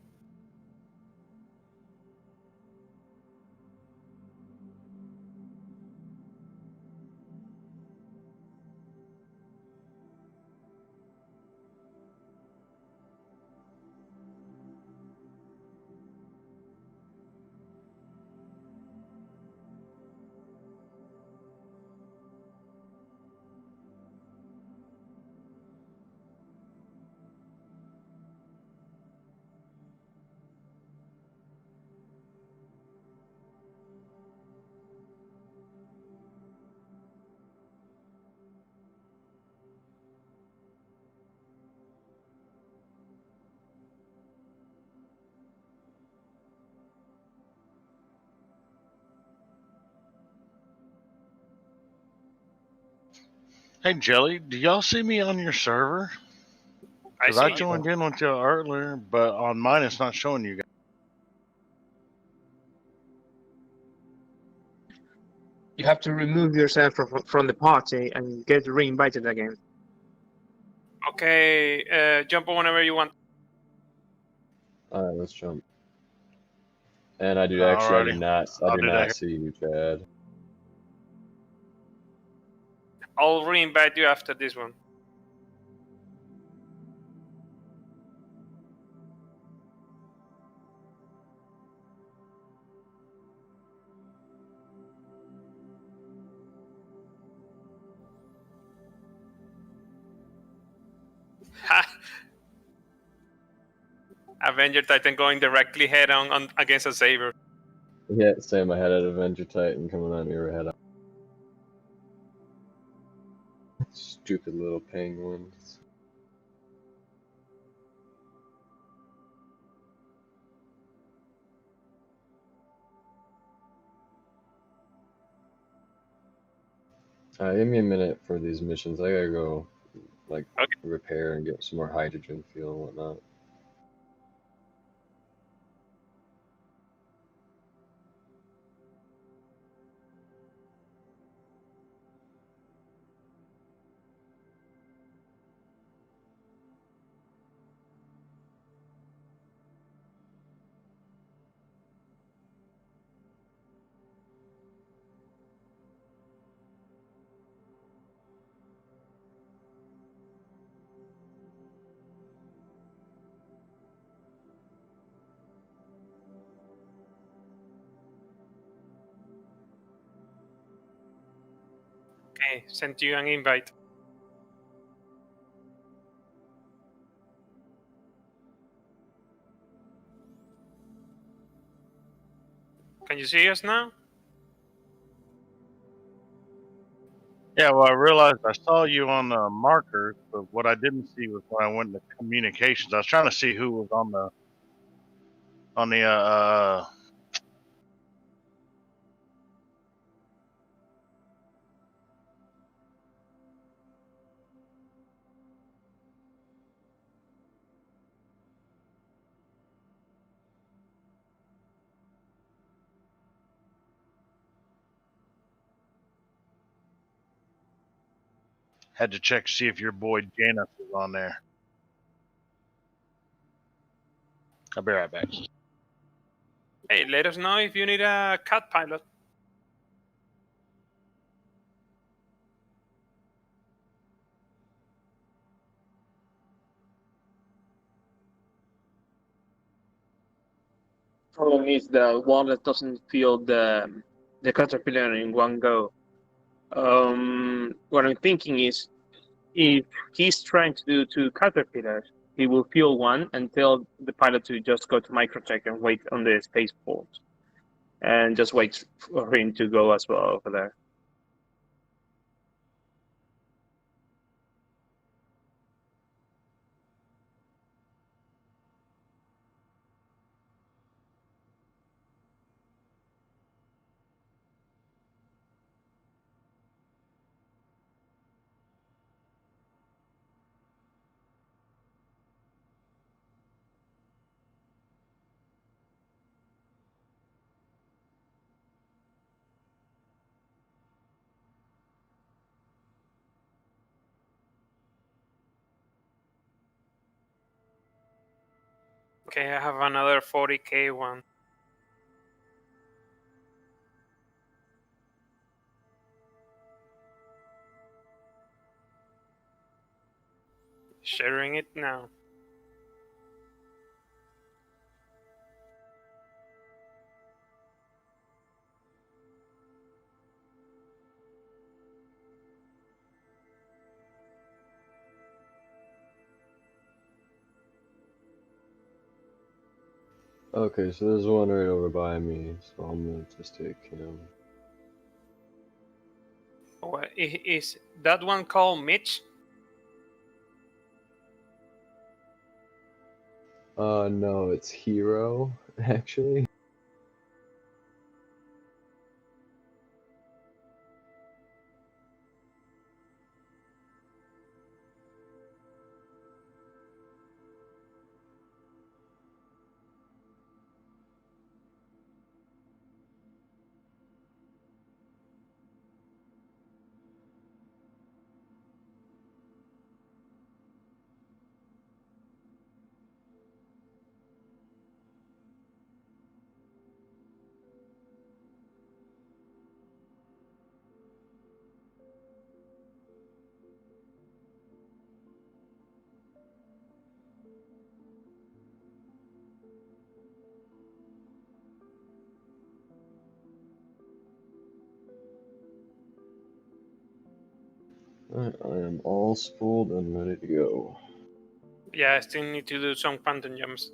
Hey Jelly, do y'all see me on your server? I Because I see you. joined in with y'all earlier, but on mine it's not showing you guys. You have to remove yourself from the party and get re-invited again. Okay, jump whenever you want. Alright, let's jump. And I do actually I Alrighty. did not I'll do that here. see you, Chad. I'll re-invite you after this one. Ha! Avenger Titan going directly head on against a Saber. Yeah, same. I had an Avenger Titan coming on your head. Stupid little penguins. Give me a minute for these missions. I gotta go, like, Okay. repair and get some more hydrogen fuel and whatnot. Okay, sent you an invite. Can you see us now? Yeah, well, I realized I saw you on the markers, but what I didn't see was when I went to communications. I was trying to see who was on the had to check to see if your boy Janice was on there. I'll be right back. Hey, let us know if you need a cat pilot. Problem is the wallet doesn't feel the caterpillar in one go. What I'm thinking is, if he's trying to do two caterpillars, he will fuel one and tell the pilot to just go to microtech and wait on the spaceport, and just wait for him to go as well over there. Okay, I have another 40k one. Sharing it now. Okay, so there's one right over by me, so I'm gonna just take him. What is that one called Mitch? No, it's Hero, actually. Alright, I am all spooled and ready to go. Yeah, I still need to do some quantum jumps.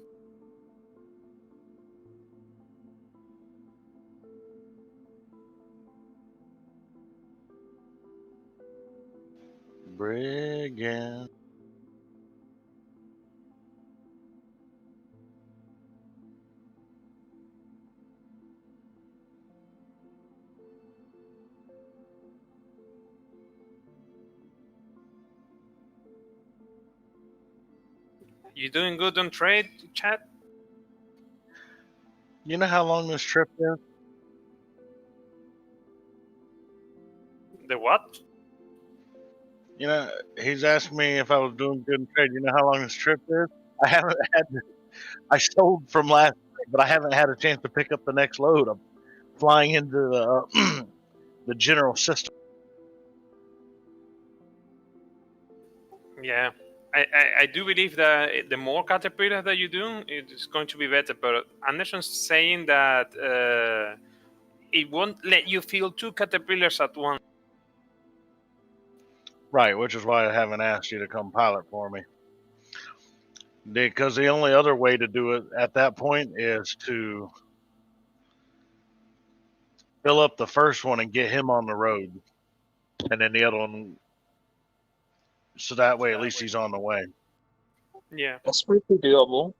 Brigand. You doing good on trade, chat? You know how long this trip is? The what? You know, he's asked me if I was doing good in trade. You know how long this trip is? I haven't had. I sold from last night, but I haven't had a chance to pick up the next load. I'm flying into the the general system. Yeah. I do believe that the more caterpillars that you do, it's going to be better. But Anderson's saying that it won't let you fill 2 caterpillars at once. Right, which is why I haven't asked you to come pilot for me. Because the only other way to do it at that point is to fill up the first one and get him on the road, and then the other one. So that way, at least he's on the way. Yeah. That's pretty doable.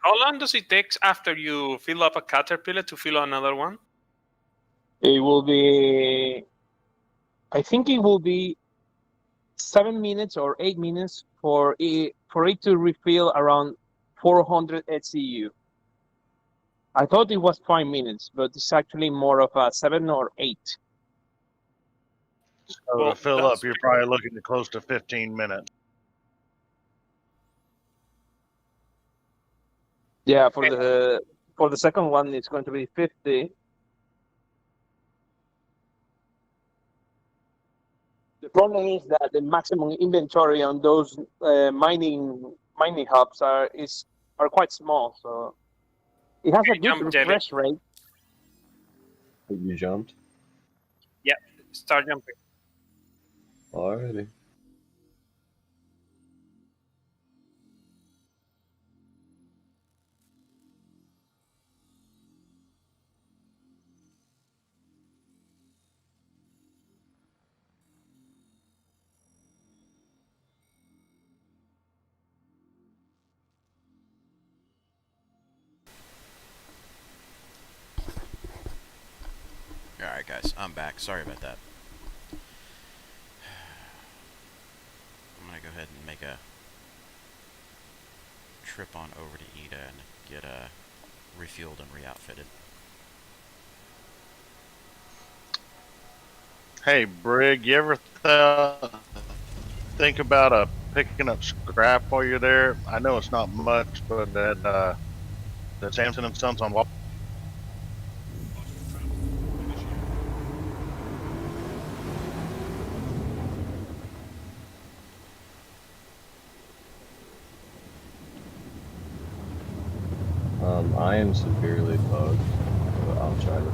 How long does it take after you fill up a caterpillar to fill another one? It will be, I think it will be 7 minutes or 8 minutes for it to refill around 400 HCU. I thought it was 5 minutes, but it's actually more of a 7 or 8. So Well, to fill that's up, you're probably looking at close to 15 minutes. Yeah, for the second one, it's going to be 50. The problem is that the maximum inventory on those mining hubs are quite small, so it has a good jump, Jelly. refresh rate. You jumped? Start jumping. Alrighty. Alright, guys, I'm back. Sorry about that. I'm gonna go ahead and make a trip on over to Ida and get refueled and re-outfitted. Hey, Brig, you ever think about picking up scrap while you're there? I know it's not much, but that Samson and Sons on Wall. I am severely bugged, but I'll try to.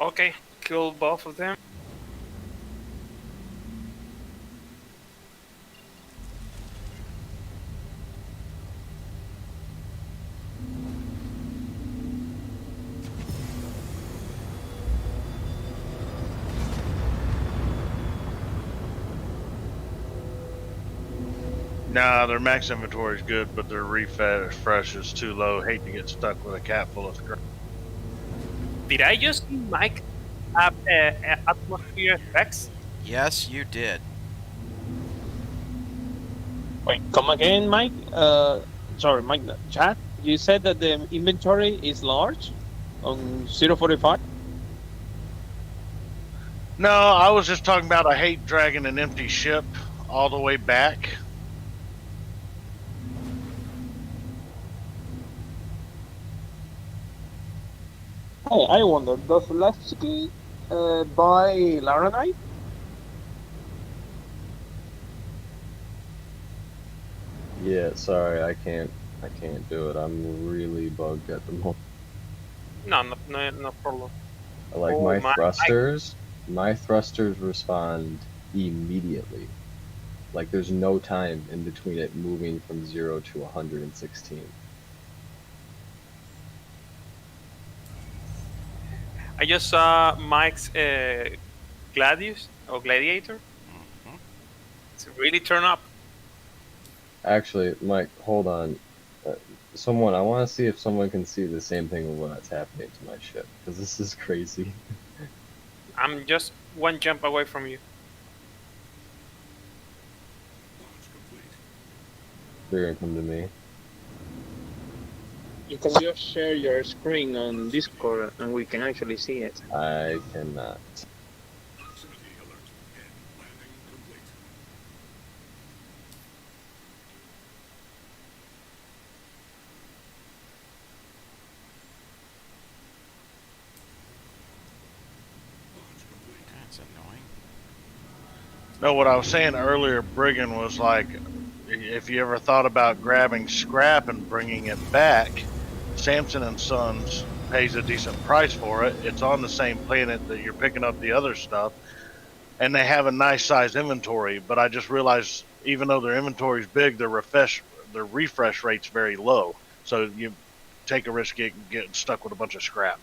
Okay, kill both of them. Nah, their max inventory is good, but their refresh is too low. Hate to get stuck with a cap full of scrap. Did I just see Mike have atmosphere effects? Yes, you did. Wait, come again, Mike? Sorry, Mike, chat. You said that the inventory is large on 045? No, I was just talking about I hate dragging an empty ship all the way back. Hey, I wonder, does Levski buy Laranite? Yeah, sorry, I can't I can't do it. I'm really bugged at the moment. No problem. Like Oh my my! thrusters respond immediately. Like there's no time in between it moving from 0 to 116. I just saw Mike's Gladius or Gladiator. Mhm. It's really turn up. Actually, Mike, hold on. Someone, I want to see if someone can see the same thing with what's happening to my ship, because this is crazy. I'm just one jump away from you. Launch complete. They're gonna come to me. You can just share your screen on Discord and we can actually see it. I cannot. Proximity alert. And landing complete. Launch complete. That's annoying. No, what I was saying earlier, Brigand, was like, if you ever thought about grabbing scrap and bringing it back, Samson and Sons pays a decent price for it. It's on the same planet that you're picking up the other stuff, and they have a nice size inventory. But I just realized, even though their inventory is big, their refresh rate's very low. So you take a risk getting stuck with a bunch of scrap.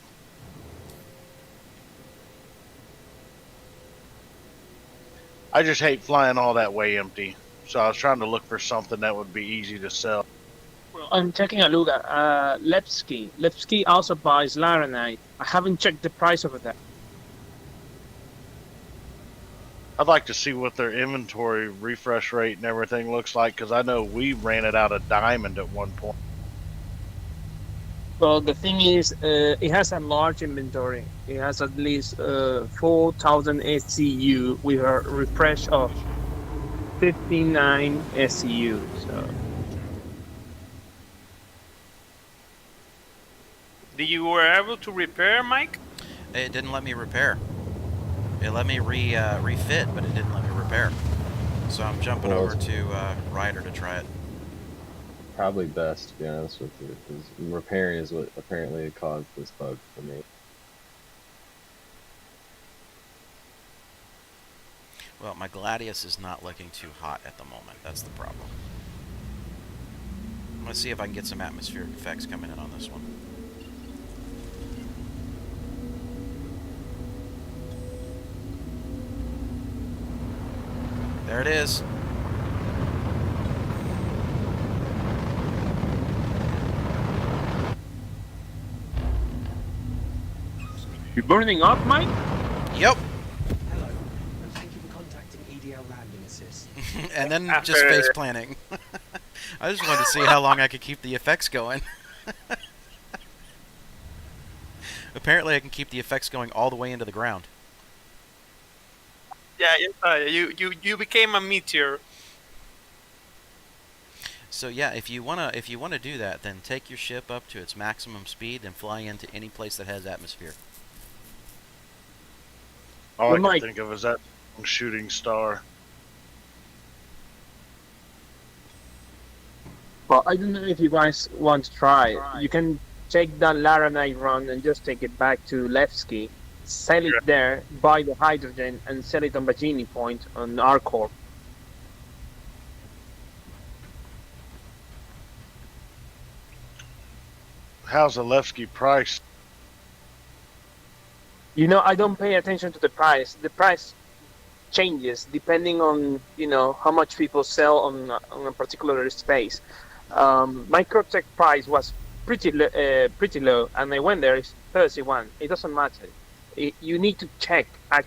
I just hate flying all that way empty. So I was trying to look for something that would be easy to sell. Well, I'm taking a look at Lepsky. Lepsky also buys Laranite. I haven't checked the price of that. I'd like to see what their inventory refresh rate and everything looks like, because I know we ran it out of diamond at one point. Well, the thing is, it has a large inventory. It has at least 4,000 SCU with a refresh of 59 SCU. So Did you were able to repair, Mike? It didn't let me repair. It let me refit, but it didn't let me repair. So I'm jumping Well, over to Ryder to try it. Probably best, to be honest with you, because repairing is what apparently caused this bug for me. Well, my Gladius is not looking too hot at the moment. That's the problem. I'm going to see if I can get some atmospheric effects coming in on this one. There it is. you're burning up, Mike? Yep. Hello, and thank you for contacting EDL Landing Assist. And then just face planning. I just wanted to see how long I could keep the effects going. Apparently I can keep the effects going all the way into the ground. Yeah, you became a meteor. So yeah, if you wanna do that, then take your ship up to its maximum speed and fly into any place that has atmosphere. All Well, I can Mike- think of is that shooting star. Well, I don't know if you guys want to try. You can take that Laranite run and just take it back to Levski, sell it there, buy the hydrogen, and sell it on Bagini Point on Arcorp. How's Alevsky priced? You know, I don't pay attention to the price. The price changes depending on, you know, how much people sell on a particular space. Microtech price was pretty low, and I went there. It's 31. It doesn't matter. You need to check. All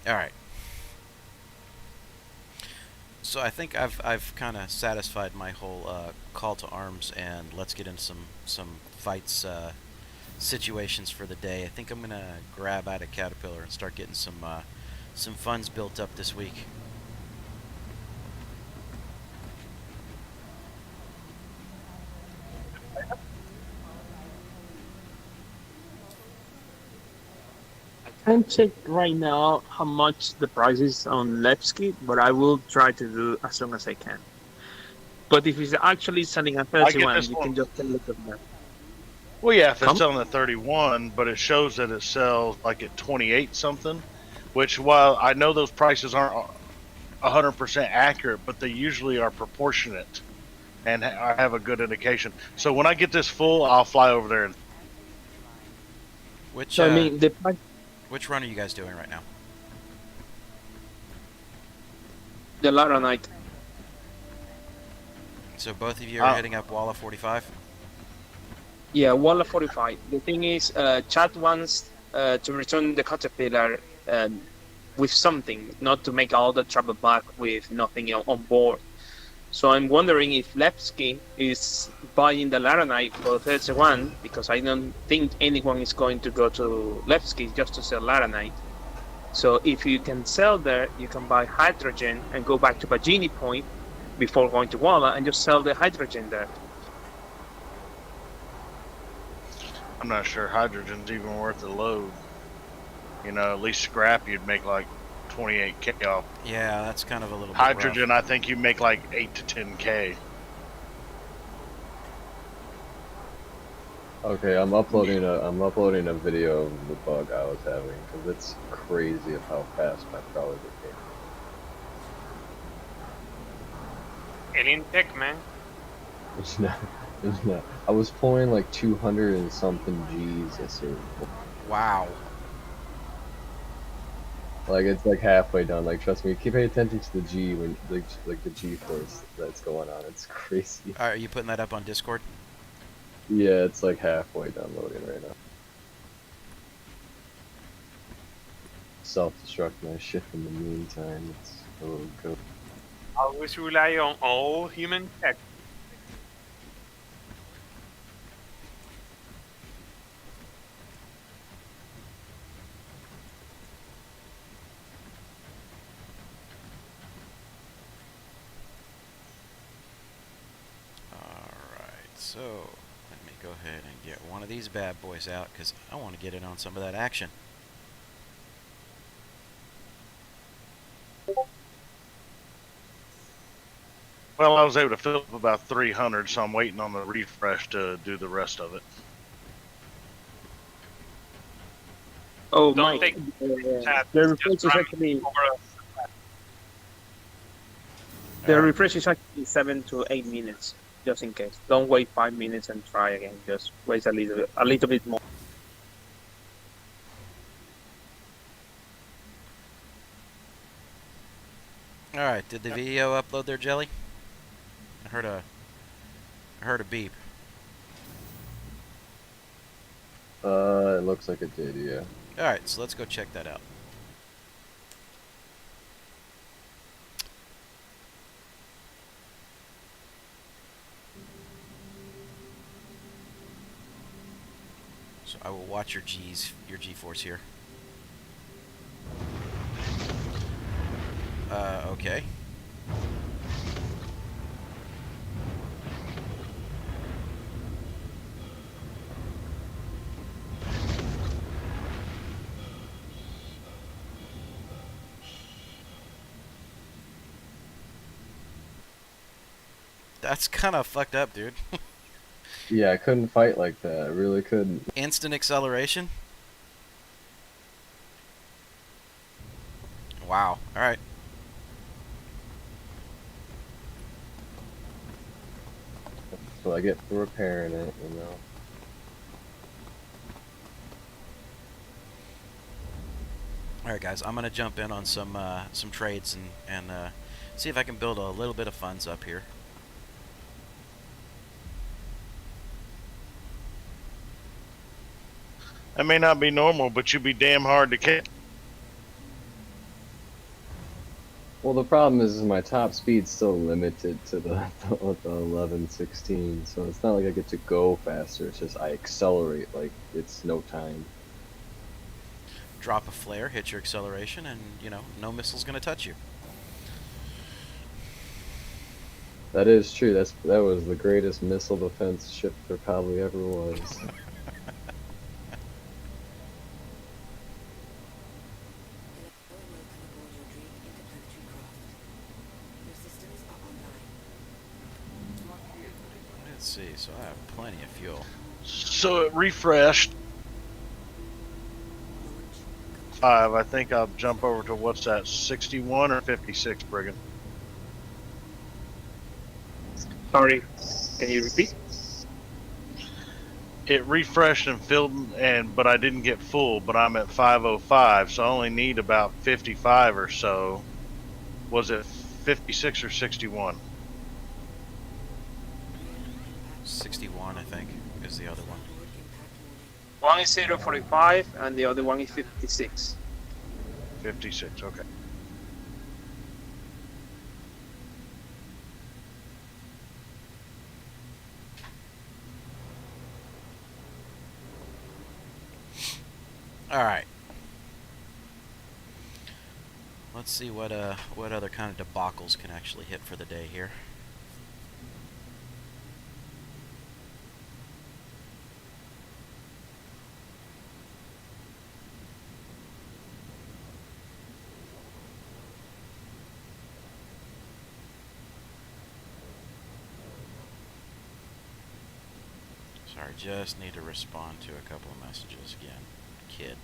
right. So I think I've kind of satisfied my whole call to arms, and let's get in some fights situations for the day. I think I'm gonna grab out a Caterpillar and start getting some funds built up this week. can't check right now how much the price is on Levski, but I will try to do as soon as I can. But if it's actually selling at I get 31, this you one. can just look at that. Well, yeah, if it's Come? selling at 31, but it shows that it sells like at 28 something, which while I know those prices aren't 100% accurate, but they usually are proportionate, and I have a good indication. So when I get this full, I'll fly over there. And Which So I mean, the price, which run are you guys doing right now? the Lara Knight. So both of you are hitting up Walla 45. Yeah, Walla 45. The thing is, Chad wants to return the Caterpillar with something, not to make all the travel back with nothing on board. So I'm wondering if Lepsky is buying the Laranite for 31, because I don't think anyone is going to go to Lepsky just to sell Laranite. So if you can sell there, you can buy hydrogen and go back to Bagini Point before going to Walla and just sell the hydrogen there. I'm not sure hydrogen's even worth the load. You know, at least scrap you'd make like 28K off. Yeah, that's kind of a little bit Hydrogen, rough. I think you make like 8 to 10K. Okay, I'm uploading a video of the bug I was having because it's crazy of how fast my crawler became. Alien tech, man. It's not. It's not. I was pulling like 200 and something G's a certain point. Wow. Like it's like halfway done. Like trust me, keep paying attention to the G when like the G force that's going on. It's crazy. All right, are you putting that up on Discord? Yeah, it's like halfway done loading right now. Self-destruct my ship in the meantime. It's a little go. Always rely on all human tech. Alright, so let me go ahead and get one of these bad boys out because I want to get in on some of that action. Well, I was able to fill up about 300, so I'm waiting on the refresh to do the rest of it. Oh, Don't Mike, take Chad, the just refresh is run actually over us. the refresh is actually 7 to 8 minutes, just in case. Don't wait 5 minutes and try again. Just wait a little bit more. Alright, did the video upload there, Jelly? I heard a beep. It looks like it did, yeah. Alright, so let's go check that out. So I will watch your G-force here. Okay. That's kind of fucked up, dude. Yeah, I couldn't fight like that. I really couldn't. Instant acceleration? Wow. Alright. That's what I get for repairing it, you know. Alright guys, I'm gonna jump in on some trades and see if I can build a little bit of funds up here. That may not be normal, but you'd be damn hard to catch. Well, the problem is my top speed's still limited to the 1116, so it's not like I get to go faster. It's just I accelerate like it's no time. Drop a flare, hit your acceleration, and, you know, no missile's gonna touch you. That is true. That was the greatest missile defense ship there probably ever was. see. So I have plenty of fuel. So it refreshed. 5. I think I'll jump over to what's that? 61 or 56, Brigand? Sorry, can you repeat? It refreshed and filled, but I didn't get full. But I'm at 505, so I only need about 55 or so. Was it 56 or 61? 61, I think, is the other one. One is 0.45 and the other one is 56. 56. Okay. All right. Let's see what other kind of debacles can actually hit for the day here. Sorry, just need to respond to a couple of messages again. Kid.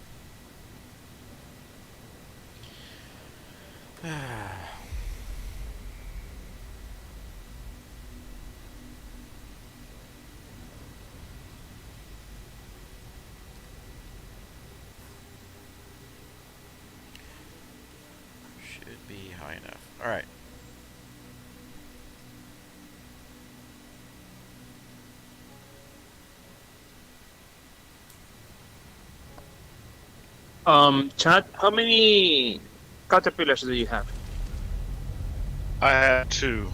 Should be high enough. All right. Chad, how many caterpillars do you have? I had 2.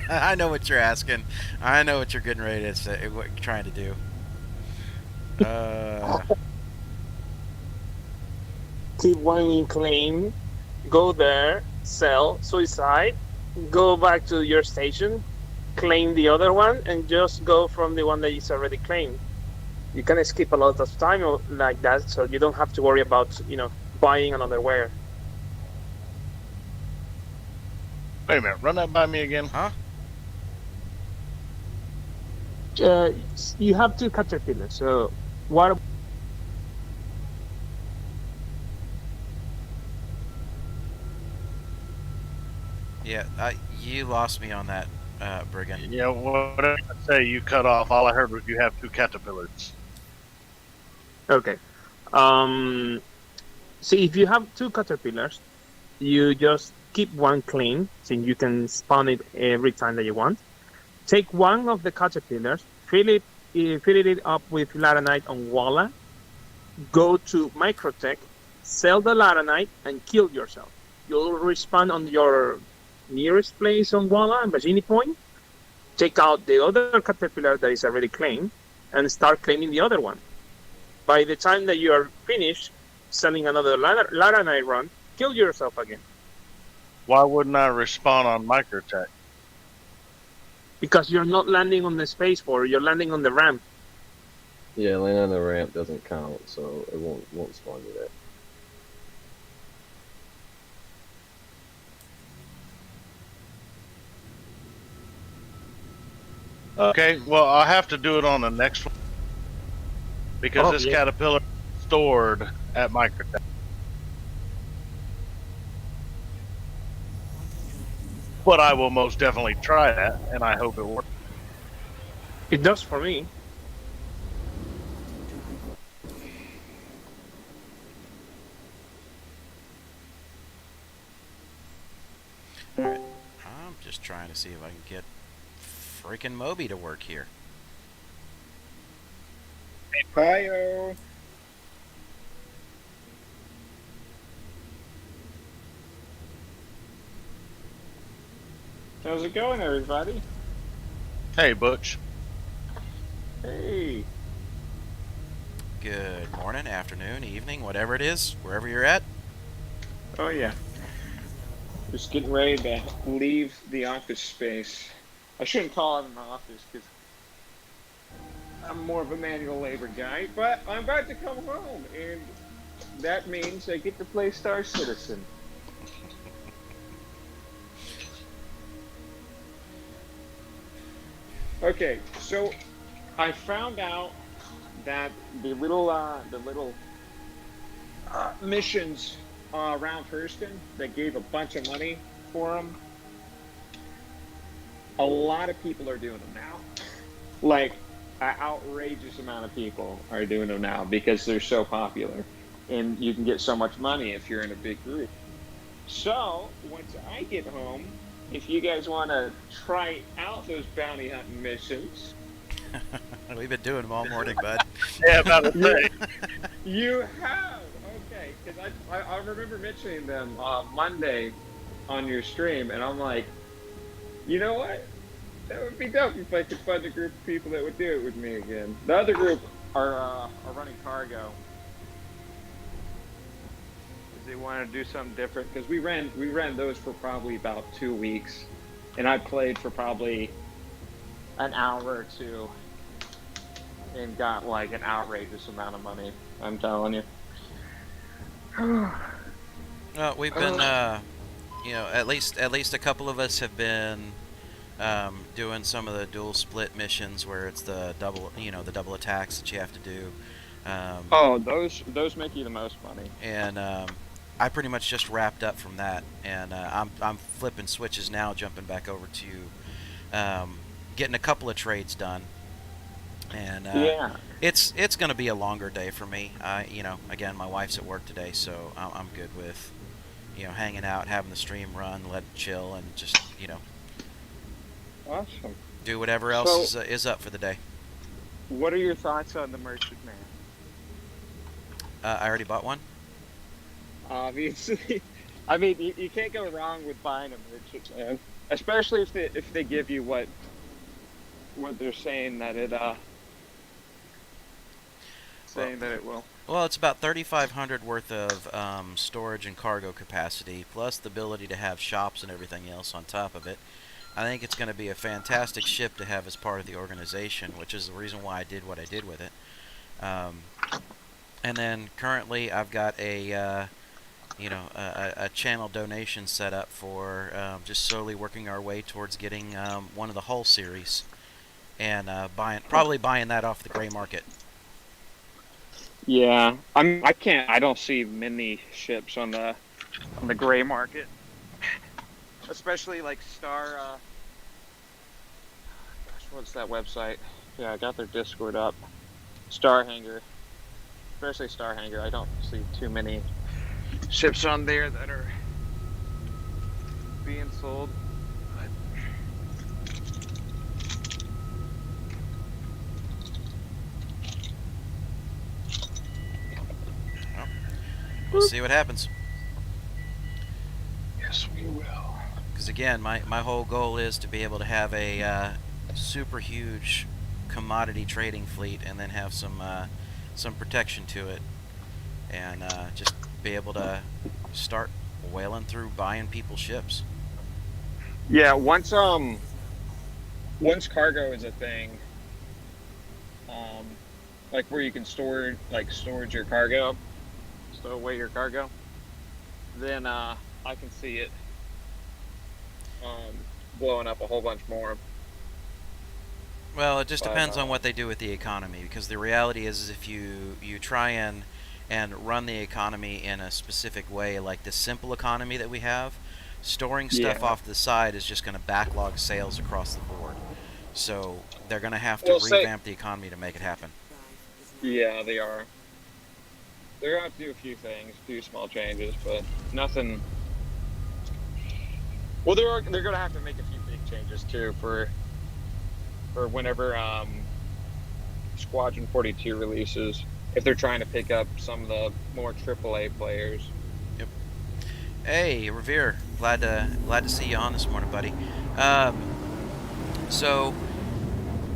I know what you're asking. I know what you're getting ready to say. What you're trying to do. Keep one in claim, go there, sell, suicide, go back to your station, claim the other one, and just go from the one that is already claimed. You can skip a lot of time like that, so you don't have to worry about, buying another ware. Wait a minute. Run that by me again. Huh? You have 2 caterpillars, so what? Yeah, you lost me on that, Brigand. Yeah, what did I say? You cut off. All I heard was you have 2 caterpillars. Okay. See, if you have 2 caterpillars, you just keep one clean, since you can spawn it every time that you want. Take one of the caterpillars, fill it up with laranite on Walla, go to Microtech, sell the laranite, and kill yourself. You'll respawn on your nearest place on Walla and Bajini Point, take out the other caterpillar that is already claimed, and start claiming the other one. By the time that you are finished selling another laranite run, kill yourself again. Why wouldn't I respawn on Microtech? Because you're not landing on the spaceport, you're landing on the ramp. Yeah, landing on the ramp doesn't count, so it won't spawn you there. Okay, well, I'll have to do it on the next one. Because this caterpillar is stored at Microtech. But I will most definitely try that, and I hope it works. It does for me. Alright, I'm just trying to see if I can get freaking Moby to work here. Hey, Pio. How's it going, everybody? Hey, Butch. Hey. Good morning, afternoon, evening, whatever it is, wherever you're at. Oh, yeah. Just getting ready to leave the office space. I shouldn't call it an office because I'm more of a manual labor guy, but I'm about to come home, and that means I get to play Star Citizen. Okay, so I found out that the little missions around Hurston that gave a bunch of money for them. A lot of people are doing them now. Like, an outrageous amount of people are doing them now because they're so popular, and you can get so much money if you're in a big group. So once I get home, if you guys want to try out those bounty hunting missions, We've been doing them all morning, bud. Yeah, about to say. you have. Okay, because I remember mentioning them Monday on your stream, and I'm like, you know what? That would be dope if I could find a group of people that would do it with me again. The other group are running cargo. Because they want to do something different. Because we ran those for probably about 2 weeks. And I played for probably an hour or two. And got like an outrageous amount of money. I'm telling you. We've been, you know, at least a couple of us have been doing some of the dual split missions where it's the double, you know, the double attacks that you have to do. Those make you the most money. And I pretty much just wrapped up from that, and I'm flipping switches now, jumping back over to getting a couple of trades done. And Yeah. it's going to be a longer day for me. You know, again, my wife's at work today, so I'm good with, you know, hanging out, having the stream run, let it chill, and just, you know, Awesome. do whatever else is up for the day. What are your thoughts on the Merchant Man? I already bought one. Obviously, I mean, you can't go wrong with buying a Merchant Man, especially if they give you what they're saying that it will. Well, it's about 3,500 worth of storage and cargo capacity, plus the ability to have shops and everything else on top of it. I think it's going to be a fantastic ship to have as part of the organization, which is the reason why I did what I did with it. And then currently, I've got a a channel donation set up for just slowly working our way towards getting one of the hull series, and probably buying that off the gray market. Yeah, I don't see many ships on the gray market, especially like Star. What's that website? Yeah, I got their Discord up. Star Hangar, especially Star Hangar. I don't see too many ships on there that are being sold. We'll see what happens. Yes, we will. Because again, my whole goal is to be able to have a super huge commodity trading fleet, and then have some protection to it, and just be able to start whaling through buying people's ships. Yeah, once cargo is a thing, like where you can storage your cargo, stow away your cargo, then I can see it blowing up a whole bunch more. Well, it just depends on what they do with the economy, because the reality is if you try and run the economy in a specific way, like the simple economy that we have, storing stuff off to the side is just going to backlog sales across the board. So they're going to have to revamp the economy to make it happen. Yeah, they are. They're going to have to do a few things, a few small changes, but nothing. Well, they're going to have to make a few big changes too for whenever Squadron 42 releases, if they're trying to pick up some of the more AAA players. Yep. Hey, Revere, glad to see you on this morning, buddy. So,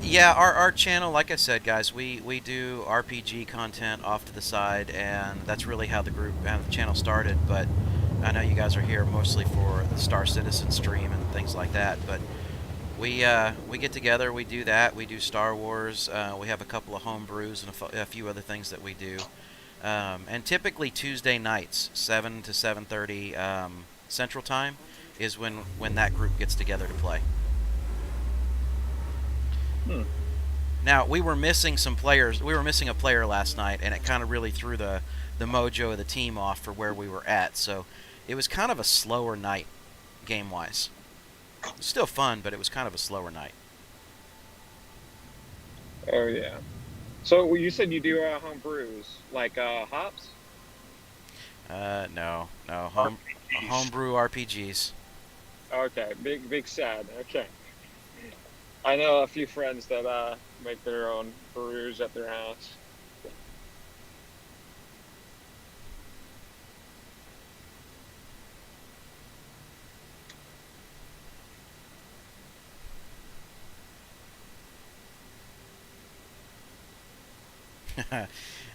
yeah, our channel, like I said, guys, we do RPG content off to the side, and that's really how the channel started. But I know you guys are here mostly for the Star Citizen stream and things like that, but we get together, we do that, we do Star Wars, we have a couple of homebrews and a few other things that we do, and typically Tuesday nights, 7 to 7:30 Central Time, is when that group gets together to play. Hmm. Now, we were missing some players. We were missing a player last night, and it kind of really threw the mojo of the team off for where we were at. So it was kind of a slower night, game-wise. Still fun, but it was kind of a slower night. Oh yeah. So you said you do home brews, like hops? No. RPGs. Homebrew RPGs. Okay, big sad. Okay. I know a few friends that make their own brews at their house.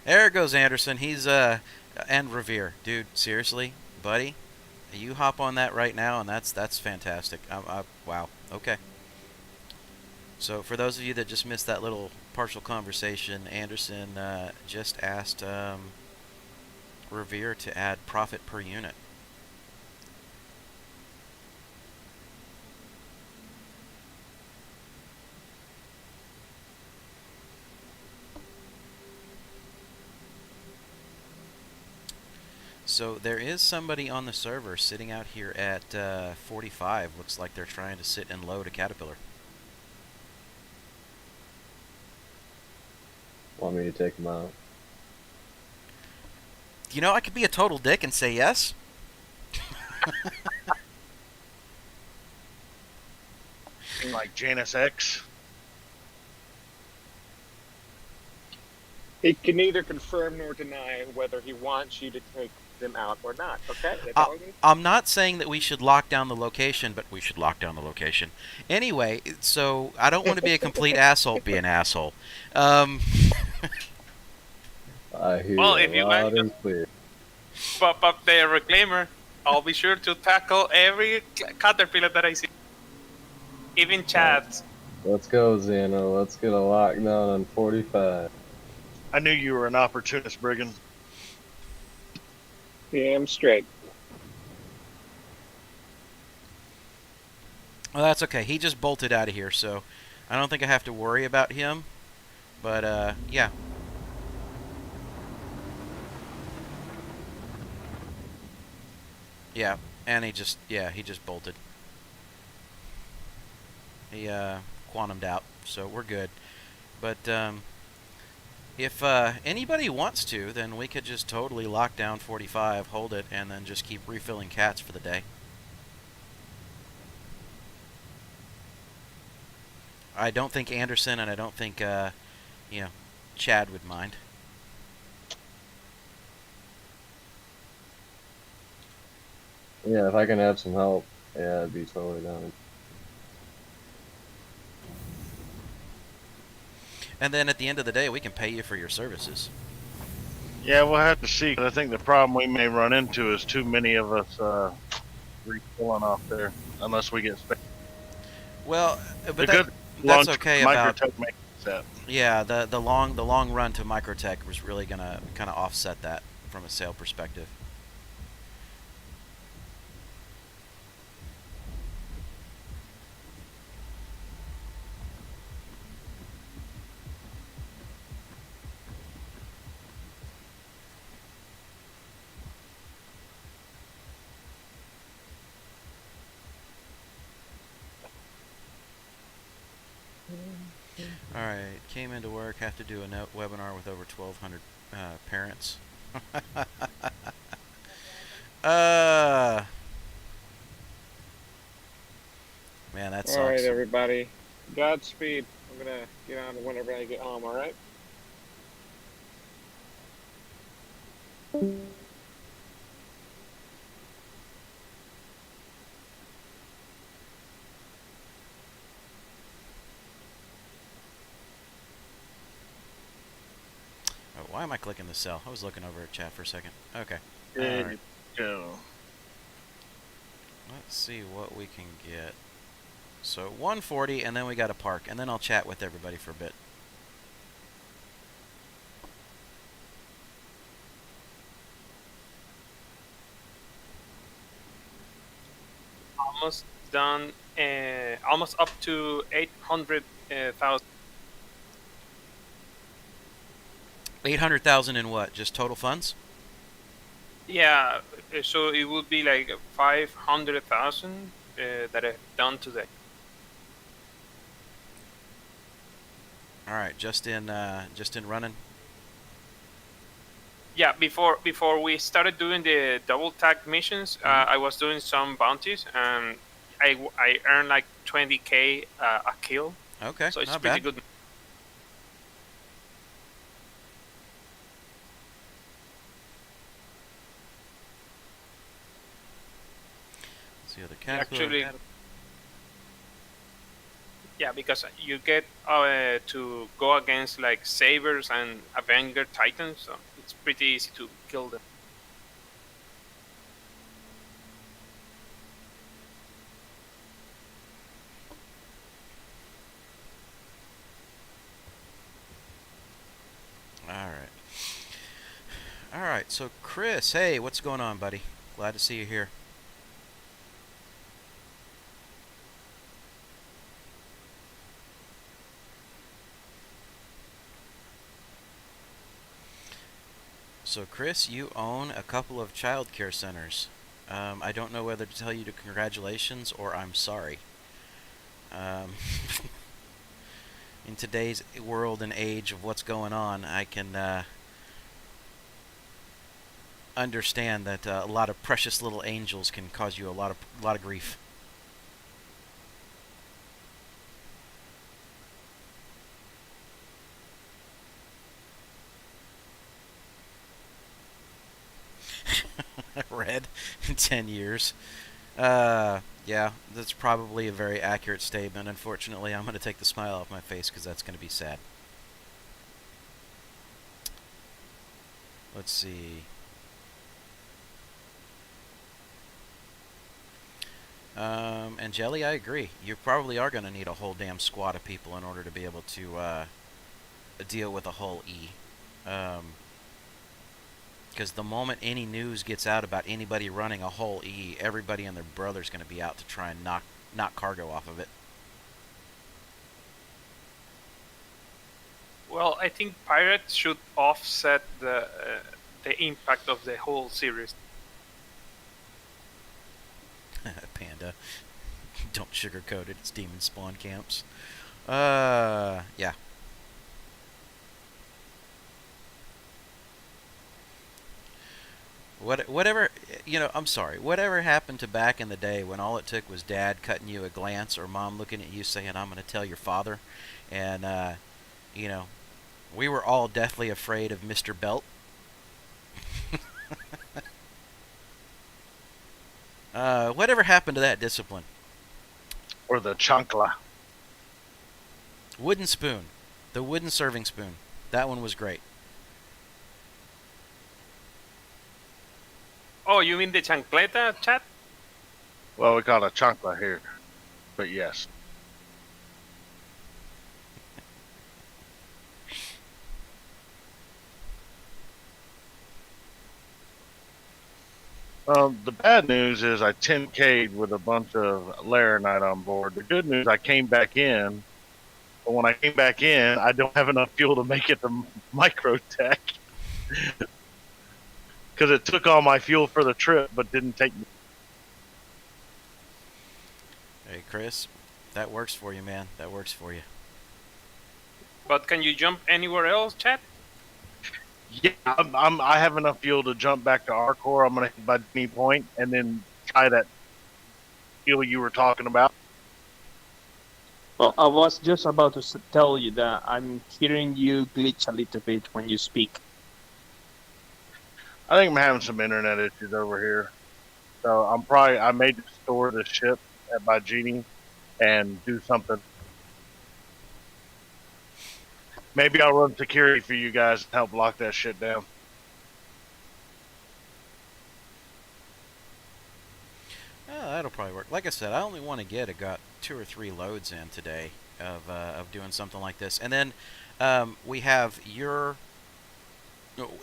There goes Anderson. He's and Revere, dude. Seriously, buddy, you hop on that right now, and that's fantastic. Wow. Okay. So for those of you that just missed that little partial conversation, Anderson just asked Revere to add profit per unit. So there is somebody on the server sitting out here at 45. Looks like they're trying to sit and load a caterpillar. Want me to take them out? You know, I could be a total dick and say yes. Like Janus X. He can neither confirm nor deny whether he wants you to take them out or not. Okay, that's all we need. I'm not saying that we should lock down the location, but we should lock down the location. Anyway, so I don't want to be a complete asshole. Be an asshole. I hear Well, you if you loud guys and clear. pop up the reclaimer, I'll be sure to tackle every caterpillar that I see. Even chats. Let's go, Xano. Let's get a lockdown on 45. I knew you were an opportunist, Brigand. Damn straight. Well, that's okay. He just bolted out of here, so I don't think I have to worry about him. But, yeah. Yeah, and he just bolted. He, quantumed out, so we're good. But, if anybody wants to, then we could just totally lock down 45, hold it, and then just keep refilling cats for the day. I don't think Anderson and I don't think, Chad would mind. Yeah, if I can have some help, yeah, I'd be totally down. And then at the end of the day, we can pay you for your services. Yeah, we'll have to see. I think the problem we may run into is too many of us refilling off there, unless we get space. Well, but The good that's launch okay about Microtech makes that. yeah. The long run to Microtech was really gonna kind of offset that from a sale perspective. All right, came into work. Have to do a note webinar with over 1,200 parents. Man, that sucks. All right, everybody. Godspeed. I'm gonna get on whenever I get home. All right. Oh, why am I clicking the cell? I was looking over at chat for a second. Okay. There Alright. you go. Let's see what we can get. So 140, and then we got a park, and then I'll chat with everybody for a bit. Almost done. Almost up to 800,000. 800,000 in what? Just total funds? Yeah, so it would be like 500,000 that I've done today. All right, just in running. Yeah, before we started doing the double tag missions, I was doing some bounties, and I earned like 20K a kill. Okay, So it's not pretty bad. good. See other category. Actually, yeah, because you get to go against like Sabers and Avenger Titans, so it's pretty easy to kill them. All right. So Chris, hey, what's going on, buddy? Glad to see you here. So Chris, you own a couple of child care centers. I don't know whether to tell you to congratulations or I'm sorry. In today's world and age of what's going on, I can understand that a lot of precious little angels can cause you a lot of grief. Red in 10 years. Yeah, that's probably a very accurate statement. Unfortunately, I'm going to take the smile off my face because that's going to be sad. Let's see. And Jelly, I agree. You probably are going to need a whole damn squad of people in order to be able to deal with a whole E. Because the moment any news gets out about anybody running a whole E, everybody and their brother's going to be out to try and knock cargo off of it. Well, I think Pirates should offset the impact of the whole series. Panda. Don't sugarcoat it, it's demon spawn camps. Yeah. Whatever, I'm sorry. Whatever happened to back in the day when all it took was dad cutting you a glance or mom looking at you saying, I'm going to tell your father. And, we were all deathly afraid of Mr. Belt. Whatever happened to that discipline? Or the chancla. Wooden spoon. The wooden serving spoon. That one was great. Oh, you mean the chancleta, chat? Well, we call it a chancla here, but yes. The bad news is I 10K'd with a bunch of Laranite on board. The good news, I came back in, but when I came back in, I don't have enough fuel to make it to Microtech. Because it took all my fuel for the trip, but didn't take me. Hey, Chris, that works for you, man. That works for you. But can you jump anywhere else, chat? Yeah, I have enough fuel to jump back to Arcor. I'm going to hit by any point and then try that fuel you were talking about. Well, I was just about to tell you that I'm hearing you glitch a little bit when you speak. I think I'm having some internet issues over here. So I may just store this ship at my Genie and do something. Maybe I'll run security for you guys and help lock that shit down. That'll probably work. Like I said, I only want to got 2 or 3 loads in today of doing something like this. And then we have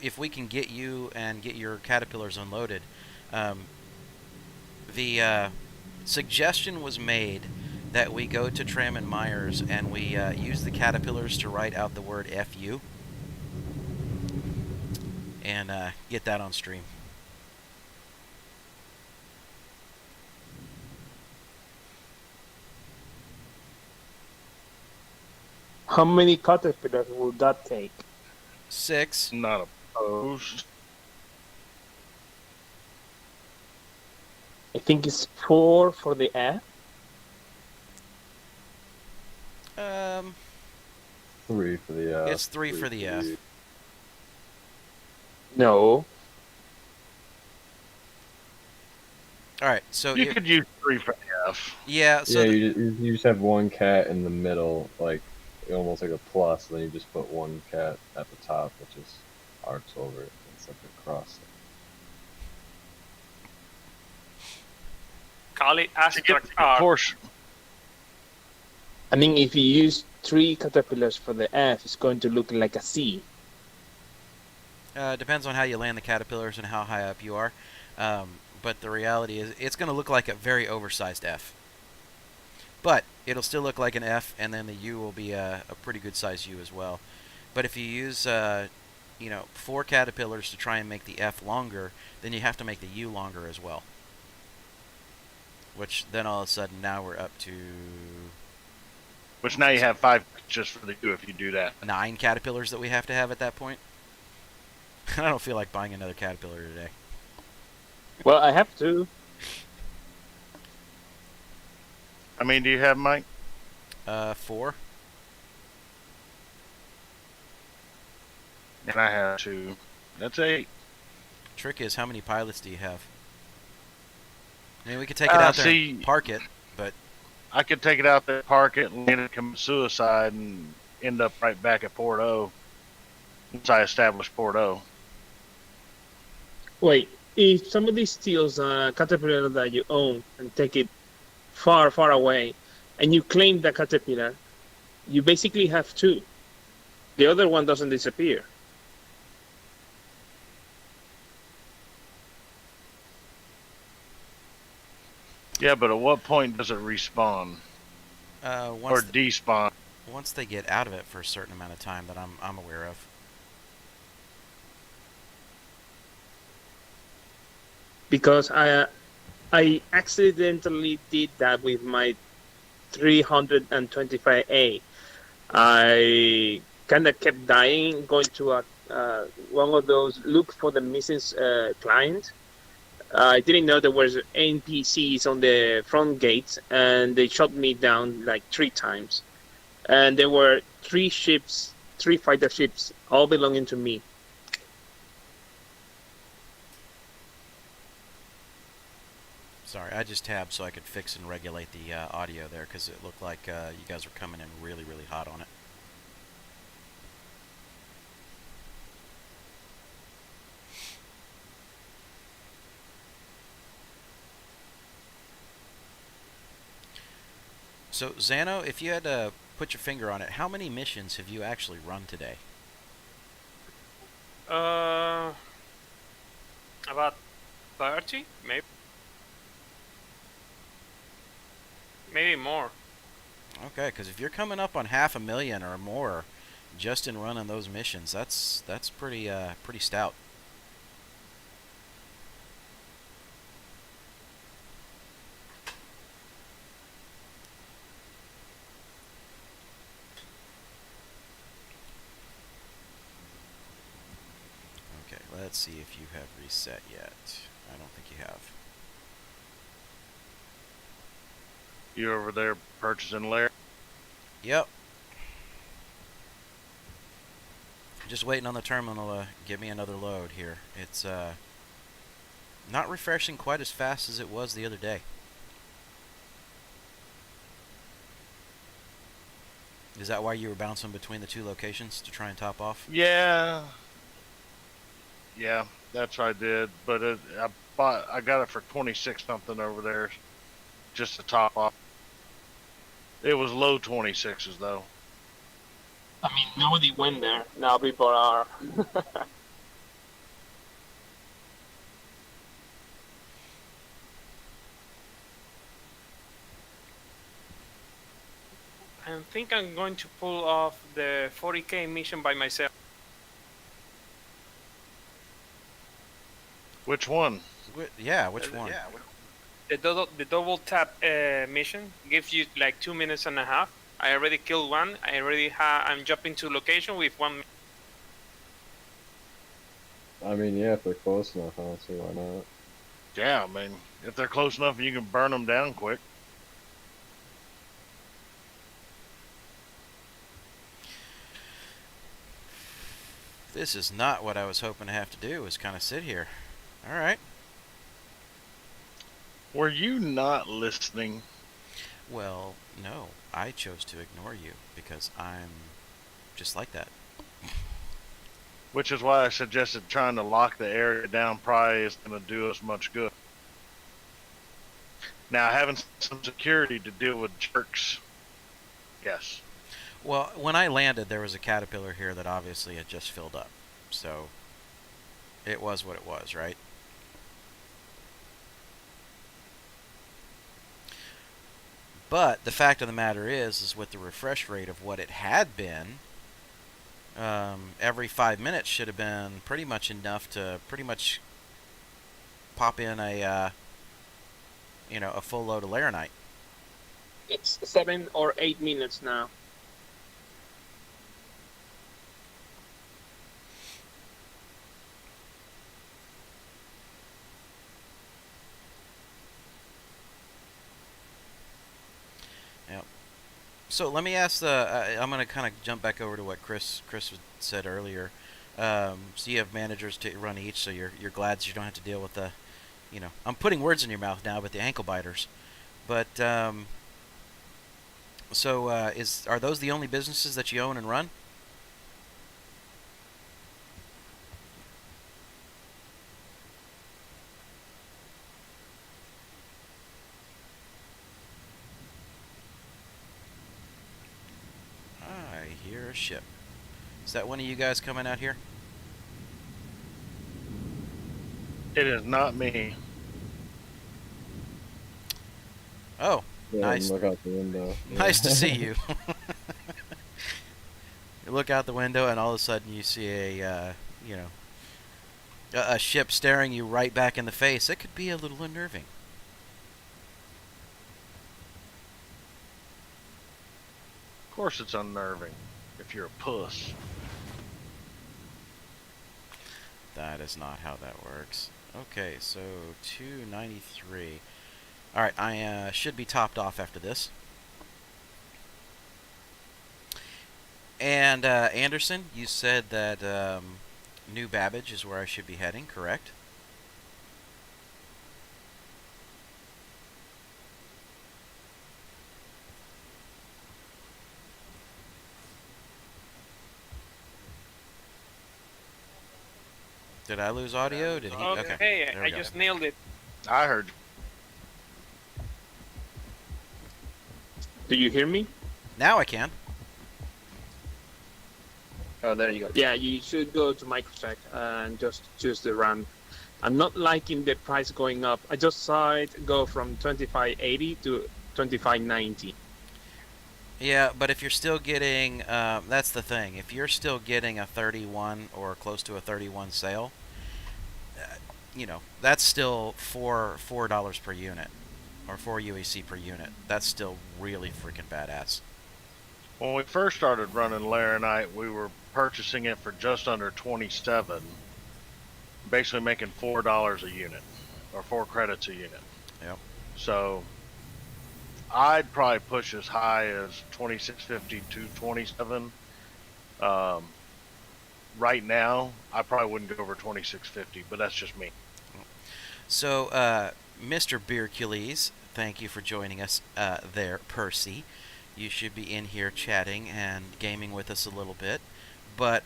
if we can get you and get your caterpillars unloaded, the suggestion was made that we go to Tram and Myers and we use the caterpillars to write out the word FU. and get that on stream. How many caterpillars would that take? 6. Not opposed. I think it's 4 for the F. 3 for the F. It's 3 for the F. No. All right, so You could use 3 for the F. yeah, so Yeah, you just have one cat in the middle, like almost like a plus, and then you just put one cat at the top, which is arcs over it. It's like a cross. Call it To get abstract the art. proportion. I mean, if you use 3 caterpillars for the F, it's going to look like a C. depends on how you land the caterpillars and how high up you are. But the reality is, it's going to look like a very oversized F. But it'll still look like an F, and then the U will be a pretty good size U as well. But if you use, 4 caterpillars to try and make the F longer, then you have to make the U longer as well. Which then all of a sudden now we're up to Which now you have 5 just for the U if you do that. 9 caterpillars that we have to have at that point. I don't feel like buying another caterpillar today. Well, I have to. I mean, do you have Mike? 4. And I have 2. That's 8. Trick is, how many pilots do you have? I mean, we could take it out there and park it, but I could take it out there, park it, land it, commit suicide, and end up right back at Port O. Once I establish Port O. Wait, if somebody steals a caterpillar that you own and take it far, far away, and you claim the caterpillar, you basically have 2. The other one doesn't disappear. Yeah, but at what point does it respawn or once despawn? once they get out of it for a certain amount of time that I'm aware of. Because I accidentally did that with my 325A. I kind of kept dying, going to one of those look for the missing client. I didn't know there was NPCs on the front gates, and they shot me down like 3 times. And there were 3 ships, 3 fighter ships, all belonging to me. Sorry, I just tabbed so I could fix and regulate the audio there, because it looked like you guys were coming in really, really hot on it. So, Xano, if you had to put your finger on it, how many missions have you actually run today? About 30, maybe. Maybe more. Okay, because if you're coming up on 500,000 or more just in running those missions, that's pretty pretty stout. Okay, let's see if you have reset yet. I don't think you have. You over there purchasing Larry? Yep. Just waiting on the terminal to give me another load here. It's not refreshing quite as fast as it was the other day. Is that why you were bouncing between the 2 locations to try and top off? Yeah. Yeah, that's what I did. But I got it for 26 something over there, just to top off. It was low 26s though. I mean, nobody went there. Now people are. I think I'm going to pull off the 40k mission by myself. Which one? Yeah, which one? The double tap mission gives you like 2 minutes and a half. I already killed one. I'm jumping to location with one. I mean, yeah, if they're close enough, I don't see why not. Yeah, I mean, if they're close enough, you can burn them down quick. This is not what I was hoping to have to do, is kind of sit here. All right. Were you not listening? Well, no. I chose to ignore you because I'm just like that. Which is why I suggested trying to lock the area down probably isn't going to do us much good. Now, having some security to deal with jerks, yes. Well, when I landed, there was a caterpillar here that obviously had just filled up. So, it was what it was, right? But the fact of the matter is with the refresh rate of what it had been, every 5 minutes should have been pretty much enough to pretty much pop in a full load of Laranite. It's 7 or 8 minutes now. So let me ask I'm going to kind of jump back over to what Chris said earlier. So you have managers to run each, so you're glad you don't have to deal with the, I'm putting words in your mouth now, but the ankle biters. But so are those the only businesses that you own and run? I hear a ship. Is that one of you guys coming out here? It is not me. Oh, Yeah, nice. Look out the window. Nice to see you. You look out the window, and all of a sudden you see a ship staring you right back in the face. It could be a little unnerving. Of course it's unnerving if you're a puss. That is not how that works. Okay, so 293. Alright, I should be topped off after this. And Anderson, you said that New Babbage is where I should be heading, correct? Did I lose audio? Did he? Okay. Hey, There we I go. just nailed it. I heard. Do you hear me? Now I can. Oh, there you go. Yeah, you should go to Microsec and just choose the run. I'm not liking the price going up. I just saw it go from 2580 to 2590. Yeah, but if you're still getting, that's the thing. If you're still getting a 31 or close to a 31 sale, that's still $4 per unit, or 4 UEC per unit. That's still really freaking badass. When we first started running Laranite, we were purchasing it for just under 27, basically making $4 a unit, or 4 credits a unit. Yep. So I'd probably push as high as 2650 to 27. Right now, I probably wouldn't go over 2650, but that's just me. So, Mr. Beercules, thank you for joining us there, Percy. You should be in here chatting and gaming with us a little bit. But,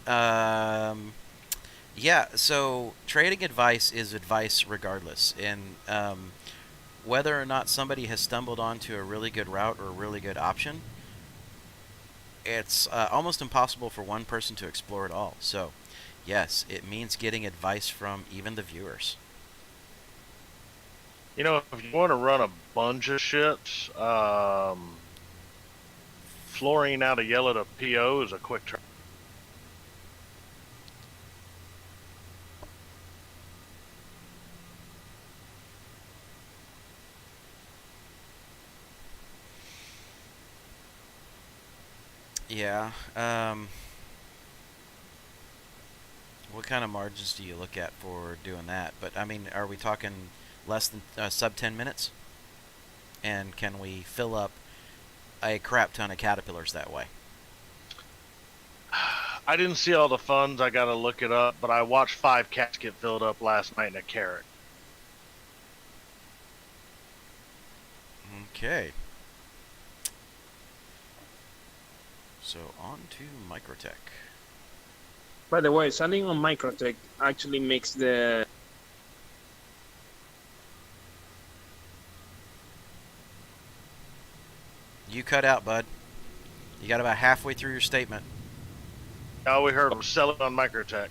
yeah, so trading advice is advice regardless. And whether or not somebody has stumbled onto a really good route or a really good option, it's almost impossible for one person to explore it all. So, yes, it means getting advice from even the viewers. If you want to run a bunch of ships, flooring out a yellow to PO is a quick turn. Yeah. What kind of margins do you look at for doing that? But I mean, are we talking less than sub 10 minutes? And can we fill up a crap ton of caterpillars that way? I didn't see all the funds. I gotta look it up. But I watched 5 cats get filled up last night in a carrot. Okay. So on to Microtech. By the way, selling on Microtech actually makes the You cut out, bud. You got about halfway through your statement. All we heard was selling on Microtech.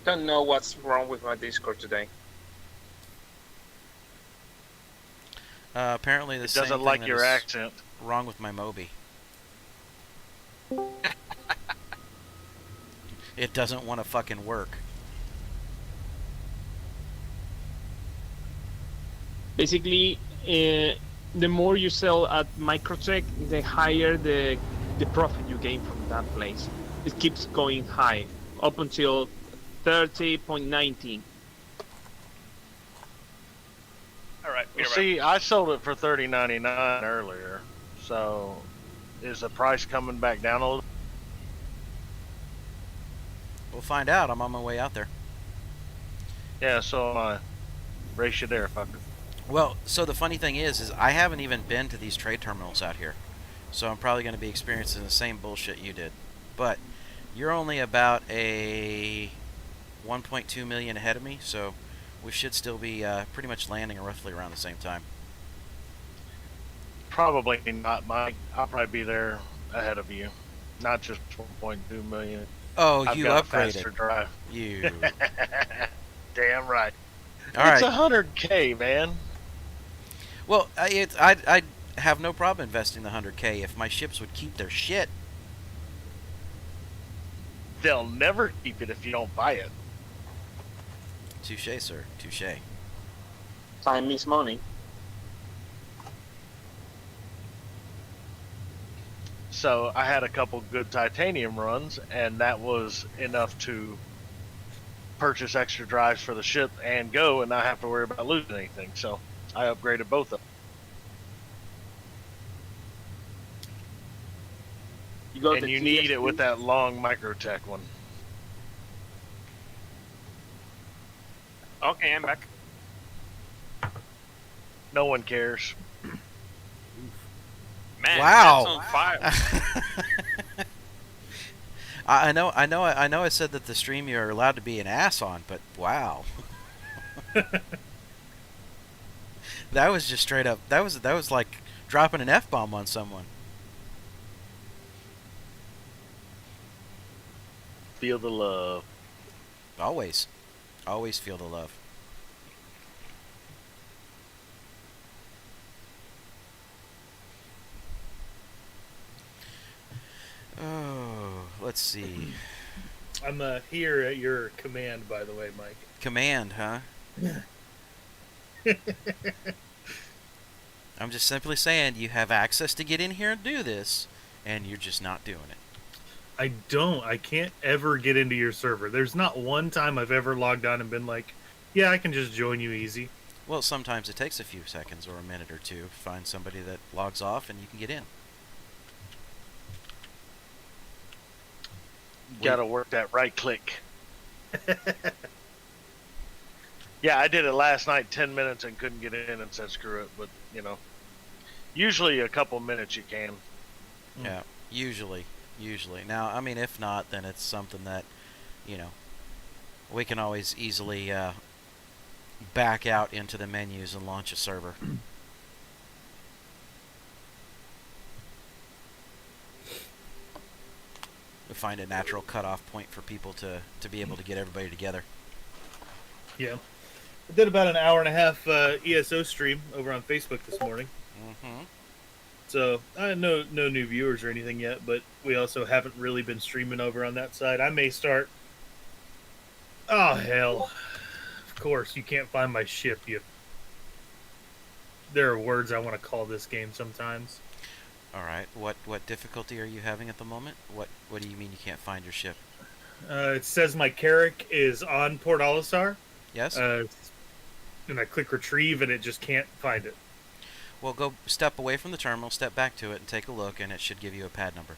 don't know what's wrong with my Discord today. Apparently the It same doesn't thing like that your is accent. wrong with my Moby. It doesn't want to fucking work. Basically, the more you sell at Microtech, the higher the profit you gain from that place. It keeps going high up until 30.19. All right. Well, see, I sold it for $30.99 earlier. So, is the price coming back down a little? We'll find out. I'm on my way out there. Yeah, so am I. Race you there, fucker. Well, so the funny thing is I haven't even been to these trade terminals out here. So I'm probably going to be experiencing the same bullshit you did. But you're only about a 1.2 million ahead of me, so we should still be pretty much landing roughly around the same time. Probably not, Mike. I'll probably be there ahead of you. Not just 1.2 million. Oh, I've you got upgraded. a faster drive. You. Damn right. All It's right. 100K, man. Well, I'd have no problem investing the 100K if my ships would keep their shit. They'll never keep it if you don't buy it. Touche, sir. Touche. Time is money. So I had a couple good titanium runs, and that was enough to purchase extra drives for the ship and go and not have to worry about losing anything. So I upgraded both of them. You got And the you need it TSP? with that long Microtech one. Okay, I'm back. No one cares. Man, Wow. that's on fire. I know. I said that the stream you're allowed to be an ass on, but wow. That was just straight up. That was like dropping an F-bomb on someone. Feel the love. Always feel the love. Oh, let's see. I'm here at your command, by the way, Mike. Command, huh? I'm just simply saying you have access to get in here and do this, and you're just not doing it. I don't. I can't ever get into your server. There's not one time I've ever logged on and been like, yeah, I can just join you easy. Well, sometimes it takes a few seconds or a minute or two to find somebody that logs off and you can get in. Gotta work that right click. Yeah, I did it last night, 10 minutes, and couldn't get in and said screw it. But, you know, usually a couple minutes you can. Yeah, usually. Now, I mean, if not, then it's something that, you know, we can always easily back out into the menus and launch a server. We find a natural cutoff point for people to be able to get everybody together. Yeah. I did about an hour and a half ESO stream over on Facebook this morning. Mm-hmm. So, no new viewers or anything yet, but we also haven't really been streaming over on that side. I may start... Oh, hell. Of course, you can't find my ship. There are words I want to call this game sometimes. All right. What difficulty are you having at the moment? What do you mean you can't find your ship? It says my Carrack is on Port Olisar, Yes. and I click retrieve, and it just can't find it. Well, go step away from the terminal, step back to it, and take a look, and it should give you a pad number.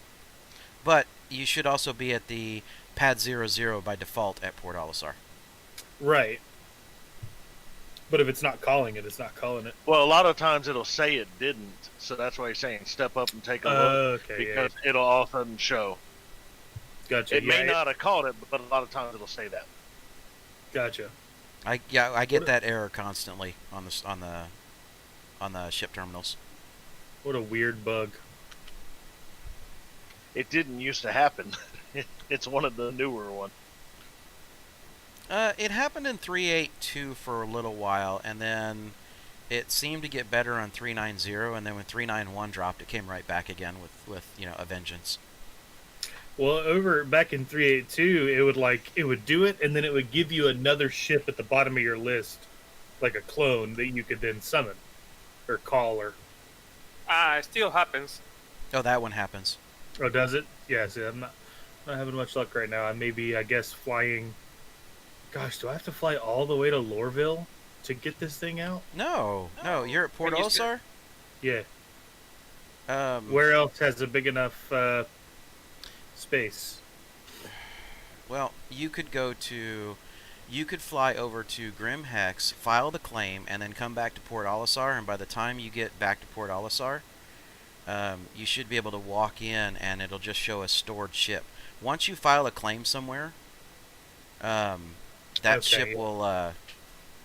But you should also be at the pad 00 by default at Port Olisar. Right. But if it's not calling it, it's not calling it. Well, a lot of times it'll say it didn't, so that's why he's saying step up and take a look, Okay, because it'll all of a sudden show. Gotcha. It may not have called it, but a lot of times it'll say that. Gotcha. I get that error constantly on the ship terminals. What a weird bug. It didn't used to happen. It's one of the newer ones. It happened in 3.8.2 for a little while, and then it seemed to get better on 3.9.0, and then when 3.9.1 dropped, it came right back again with a vengeance. Well, over back in 3.8.2, it would do it, and then it would give you another ship at the bottom of your list, like a clone that you could then summon or call or. It still happens. Oh, that one happens. Oh, does it? Yeah. See, I'm not having much luck right now. I may be, I guess, flying. Gosh, do I have to fly all the way to Lorville to get this thing out? No, you're at Port When you s- Olisar? Yeah. Um, Where else has a big enough space? Well, you could fly over to Grim Hex, file the claim, and then come back to Port Olisar, and by the time you get back to Port Olisar, you should be able to walk in, and it'll just show a stored ship. Once you file a claim somewhere, that ship will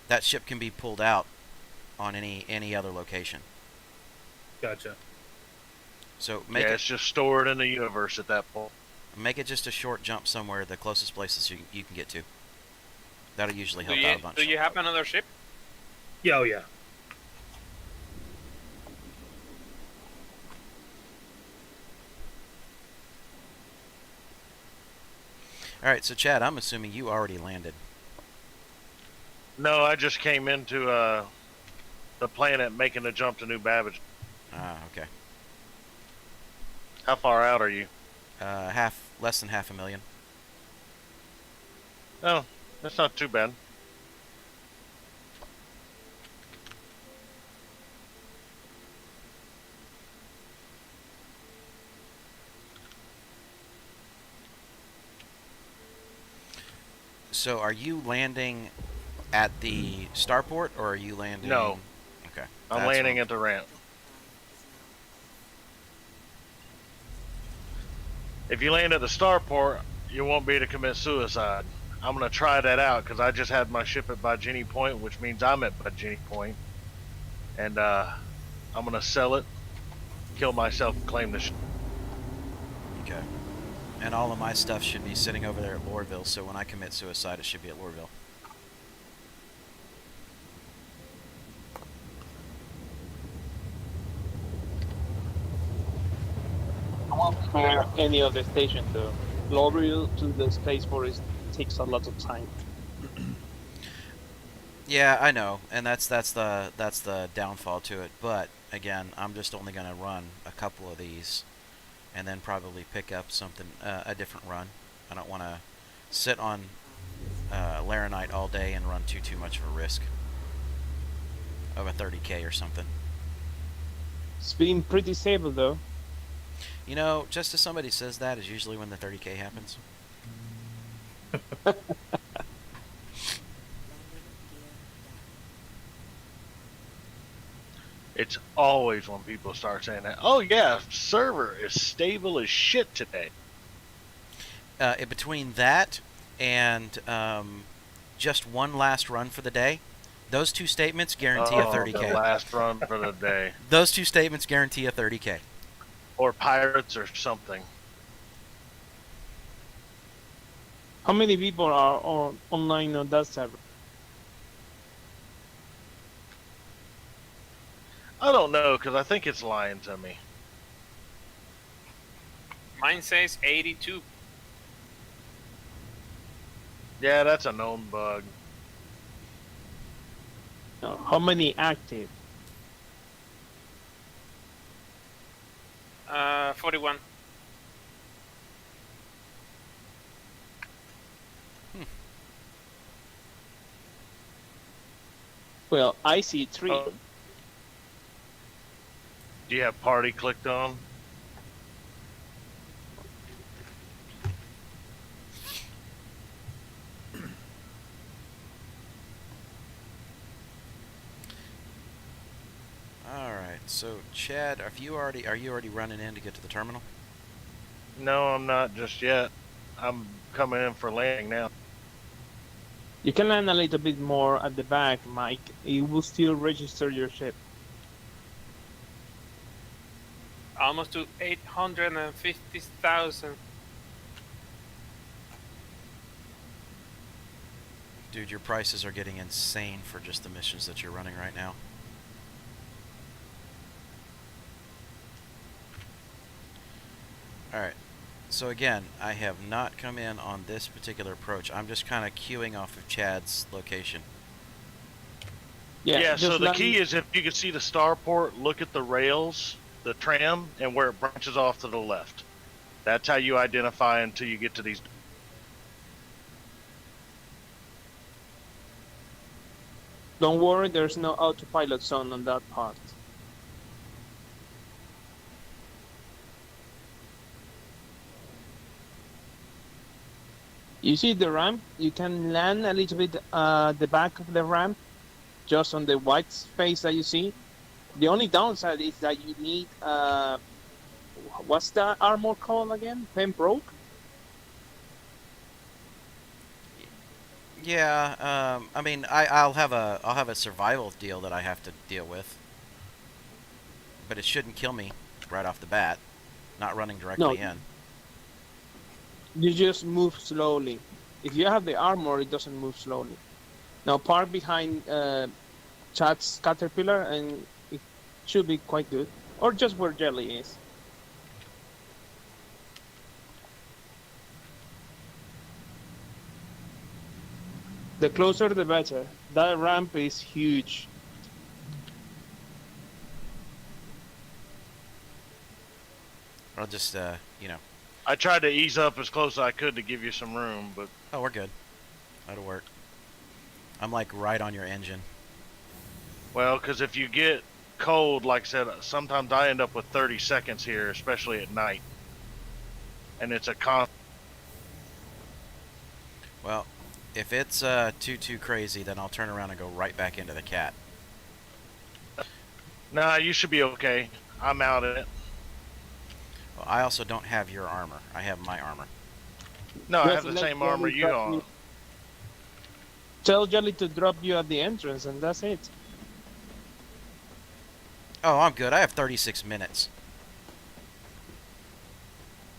that ship can be pulled out on any other location. Gotcha. So It's just stored in the universe at that point. make it just a short jump somewhere, the closest places you can get to. That'll usually help Do out a bunch. you have another ship? Yeah, oh yeah. All right, so Chad, I'm assuming you already landed. No, I just came into the planet making the jump to New Babbage. Ah, okay. How far out are you? Less than 500,000. Oh, that's not too bad. So, are you landing at the starport, or are you landing? No. Okay. I'm landing at the ramp. If you land at the starport, you won't be able to commit suicide. I'm going to try that out because I just had my ship at Bajini Point, which means I'm at Bajini Point. And I'm going to sell it, kill myself, and claim the ship. Okay. And all of my stuff should be sitting over there at Lorville, so when I commit suicide, it should be at Lorville. I won't compare any of the station though. L'Oreal to the spaceport takes a lot of time. Yeah, I know, and that's the downfall to it. But again, I'm just only gonna run a couple of these, and then probably pick up something a different run. I don't want to sit on Laranite all day and run too much of a risk of a 30K or something. It's been pretty stable though. You know, just as somebody says that is usually when the 30K happens. It's always when people start saying that. Oh yeah, server is stable as shit today. Between that and just one last run for the day, those two statements guarantee a 30K. The last run for the day. Those two statements guarantee a 30K. Or pirates or something. How many people are online on that server? I don't know, because I think it's lying to me. Mine says 82. Yeah, that's a known bug. How many active? 41. Well, I see 3. Oh. Do you have party clicked on? All right. So, Chad, are you already running in to get to the terminal? No, I'm not just yet. I'm coming in for landing now. You can land a little bit more at the back, Mike. It will still register your ship. Almost to 850,000. Dude, your prices are getting insane for just the missions that you're running right now. Alright, so again, I have not come in on this particular approach. I'm just kind of queuing off of Chad's location. Yeah, so just the land- key is if you can see the starport, look at the rails, the tram, and where it branches off to the left. That's how you identify until you get to these. Don't worry, there's no autopilot zone on that part. You see the ramp? You can land a little bit the back of the ramp, just on the white space that you see. The only downside is that you need, what's the armor called again? Pembroke? Yeah, I mean, I'll have a survival deal that I have to deal with, but it shouldn't kill me right off the bat. Not running directly in. You just move slowly. If you have the armor, it doesn't move slowly. Now park behind Chad's Caterpillar and it should be quite good. Or just where Jelly is. The closer the better. That ramp is huge. I'll just, you know. I tried to ease up as close as I could to give you some room, but Oh, we're good. That'll work. I'm like right on your engine. well, because if you get cold, like I said, sometimes I end up with 30 seconds here, especially at night, and it's a Well, if it's too crazy, then I'll turn around and go right back into the cat. Nah, you should be okay. I'm out of it. Well, I also don't have your armor. I have my armor. No, I Just have the let same Jelly armor you drop on. you. Tell Jelly to drop you at the entrance and that's it. Oh, I'm good. I have 36 minutes.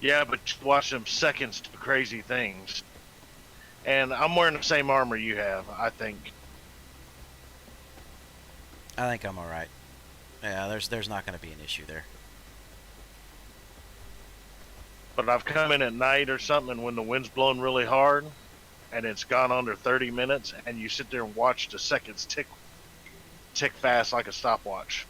Yeah, but watch them seconds do crazy things. And I'm wearing the same armor you have, I think. I think I'm all right. Yeah, there's not going to be an issue there. But I've come in at night or something when the wind's blowing really hard and it's gone under 30 minutes and you sit there and watch the seconds tick fast like a stopwatch.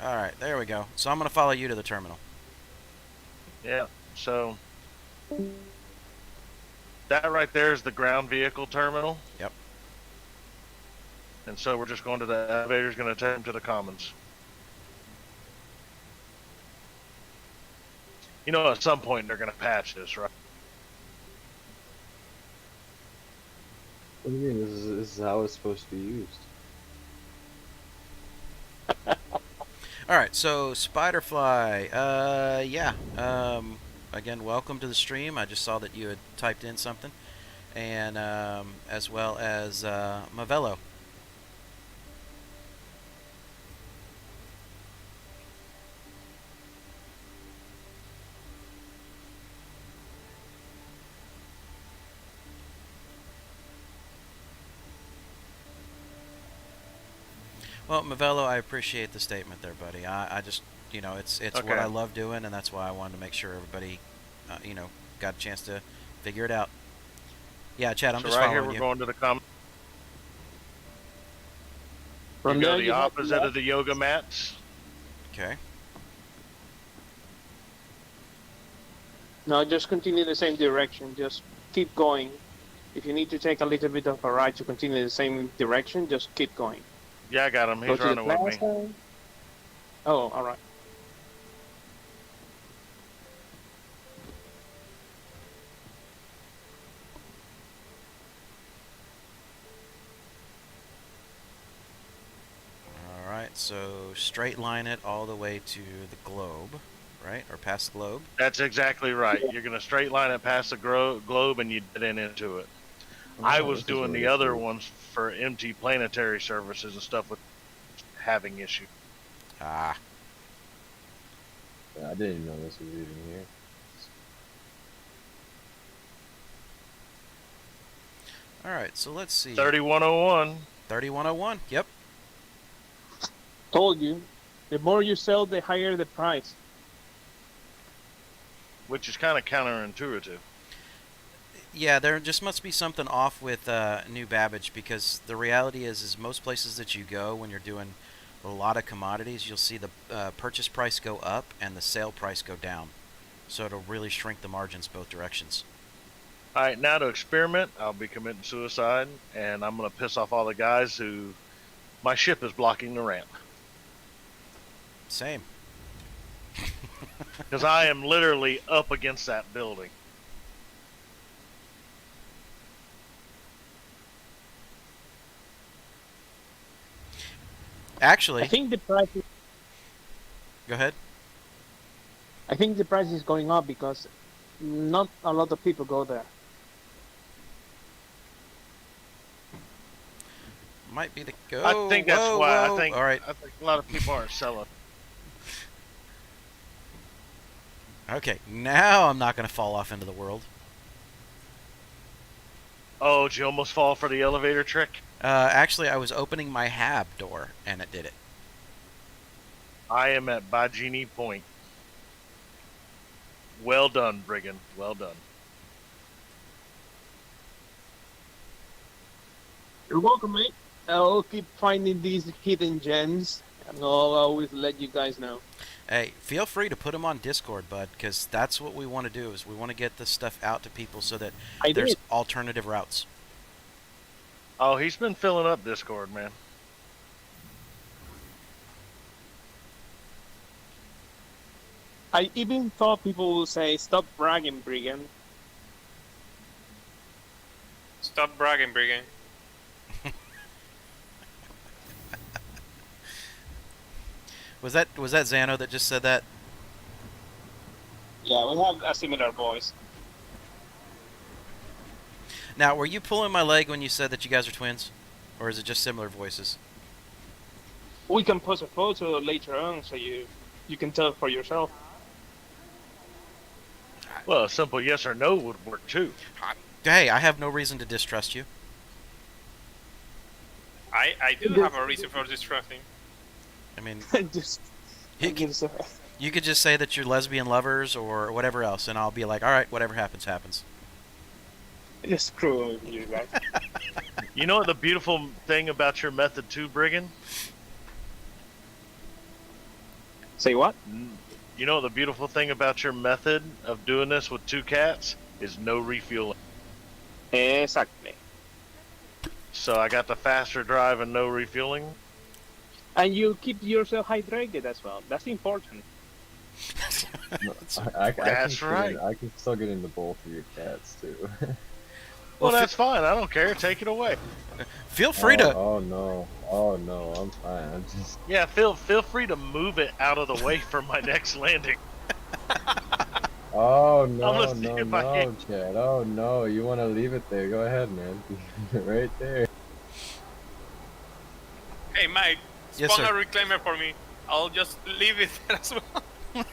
All right, there we go. So I'm going to follow you to the terminal. Yeah, so that right there is the ground vehicle terminal. Yep. And so we're just going to the elevator's going to take them to the commons. You know, at some point they're going to patch this, right? What do you mean? This is how it's supposed to be used. All right, so Spiderfly, yeah. Again, welcome to the stream. I just saw that you had typed in something, and as well as Mavello. Well, Mavello, I appreciate the statement there, buddy. I just, you know, it's Okay. what I love doing, and that's why I wanted to make sure everybody, you know, got a chance to figure it out. Yeah, Chad, I'm So just right here following we're you. going to the commons. From you go there, the you have opposite of the yoga mats. Okay. No, just continue the same direction. Just keep going. If you need to take a little bit of a right to continue the same direction, just keep going. Yeah, I got him. Go He's to the running with me. plaza. Oh, all right. All right. So straight line it all the way to the globe, right, or past the globe. That's exactly right. You're gonna straight line it past the globe, and you dead end into it. I was this is doing really the other cool. ones for MT planetary services and stuff with having issue. Ah. Yeah, I didn't even know this was even here. All right. So let's see. 3101. 3101. Yep. Told you. The more you sell, the higher the price. Which is kind of counterintuitive. Yeah, there just must be something off with New Babbage, because the reality is most places that you go when you're doing a lot of commodities, you'll see the purchase price go up and the sale price go down. So it'll really shrink the margins both directions. All right, now to experiment, I'll be committing suicide, and I'm gonna piss off all the guys who my ship is blocking the ramp. Same. Because I am literally up against that building. Actually, I think the price. go ahead. I think the price is going up because not a lot of people go there. Might be the I think that's why. whoa. I think All right. I think a lot of people aren't selling. Okay, now I'm not going to fall off into the world. Oh, did you almost fall for the elevator trick? Actually, I was opening my hab door, and it did it. I am at Bajini Point. Well done, Brigand. Well done. You're welcome, mate. I'll keep finding these hidden gems, and I'll always let you guys know. Hey, feel free to put them on Discord, bud, because that's what we want to do, is we want to get this stuff out to people so that there's alternative routes. Oh, he's been filling up Discord, man. I even thought people would say, "Stop bragging, Brigand." Stop bragging, Brigand. Was that Xano that just said that? Yeah, we have a similar voice. Now, were you pulling my leg when you said that you guys are twins? Or is it just similar voices? We can post a photo later on so you can tell for yourself. Well, a simple yes or no would work too. Hey, I have no reason to distrust you. I do have a reason for distrusting. I mean, just you could just say that you're lesbian lovers or whatever else, and I'll be like, all right, whatever happens, happens. just screw you guys. You know what the beautiful thing about your method too, Brigand? Say what? You know what the beautiful thing about your method of doing this with two cats is no refueling. Exactly. So I got the faster drive and no refueling. And you keep yourself hydrated as well. That's important. That's right. I can still get into both of your cats too. Well, that's fine. I don't care. Take it away. Feel free to. Oh no! Oh no! I'm fine. I'm just. Yeah, feel free to move it out of the way for my next landing. Oh no! gonna see No! if I No, can- Chad! Oh no! You want to leave it there? Go ahead, man. Right there. Hey, Mike, Yes, spawn sir. a reclaimer for me. I'll just leave it there as well.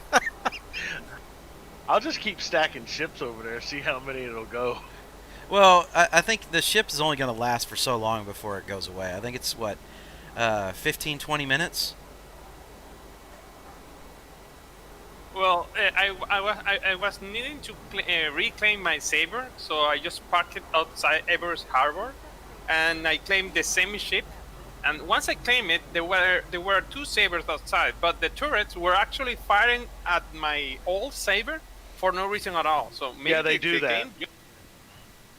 I'll just keep stacking ships over there, see how many it'll go. Well, I think the ship is only going to last for so long before it goes away. I think it's, what, 15, 20 minutes? Well, I was needing to reclaim my saber, so I just parked it outside Everest Harbor, and I claimed the same ship, And once I claimed it, there were 2 sabers outside, but the turrets were actually firing at my old saber for no reason at all. So maybe Yeah, they do the that. game.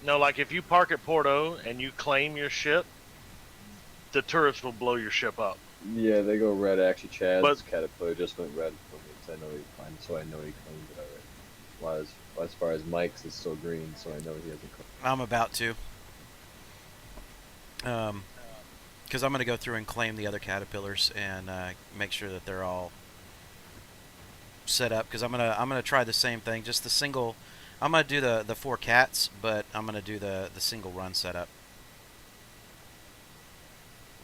No, like if you park at Porto and you claim your ship, the turrets will blow your ship up. Yeah, they go red. Actually, Chad's But- caterpillar just went red for me, because I know so I know he claimed it already. While as far as Mike's is still green, so I know he hasn't claimed. I'm about to. Because I'm going to go through and claim the other caterpillars and make sure that they're all set up. Because I'm gonna try the same thing, just the single. I'm gonna do the 4 cats, but I'm gonna do the single run setup.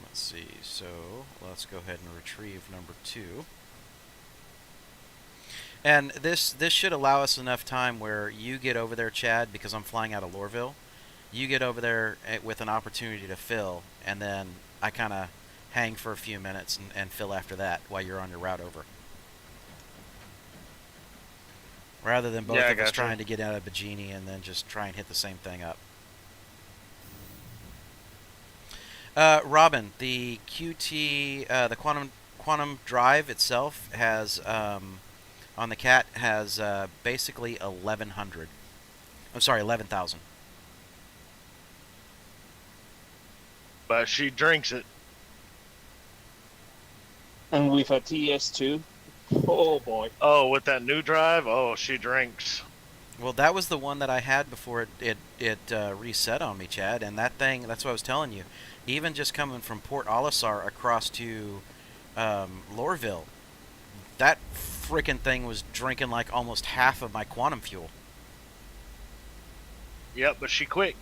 Let's see. So let's go ahead and retrieve number 2. And this should allow us enough time where you get over there, Chad, because I'm flying out of Lorville. You get over there with an opportunity to fill, and then I kind of hang for a few minutes and fill after that while you're on your route over. Rather than both Yeah, I of us gotcha. trying to get out of Bajini and then just try and hit the same thing up. Robin, the QT, the quantum drive itself has, on the cat, has basically 1,100. I'm sorry, 11,000. But she drinks it. And with a TS2, oh boy. Oh, with that new drive, oh, she drinks. Well, that was the one that I had before it reset on me, Chad. And that thing, that's what I was telling you. Even just coming from Port Olisar across to Lorville, that frickin' thing was drinking like almost half of my quantum fuel. Yep, but she quick.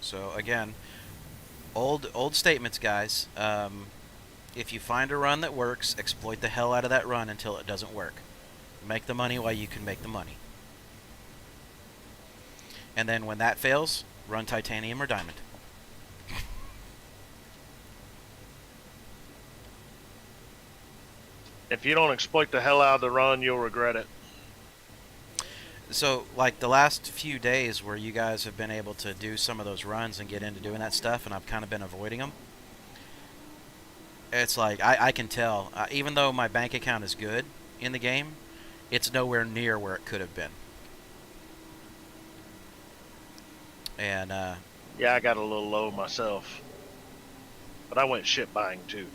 So again, old statements, guys. If you find a run that works, exploit the hell out of that run until it doesn't work. Make the money while you can make the money. And then when that fails, run titanium or diamond. If you don't exploit the hell out of the run, you'll regret it. So, like the last few days where you guys have been able to do some of those runs and get into doing that stuff, and I've kind of been avoiding them, it's like, I can tell, even though my bank account is good in the game, it's nowhere near where it could have been. And, Yeah, I got a little low myself. But I went ship buying too.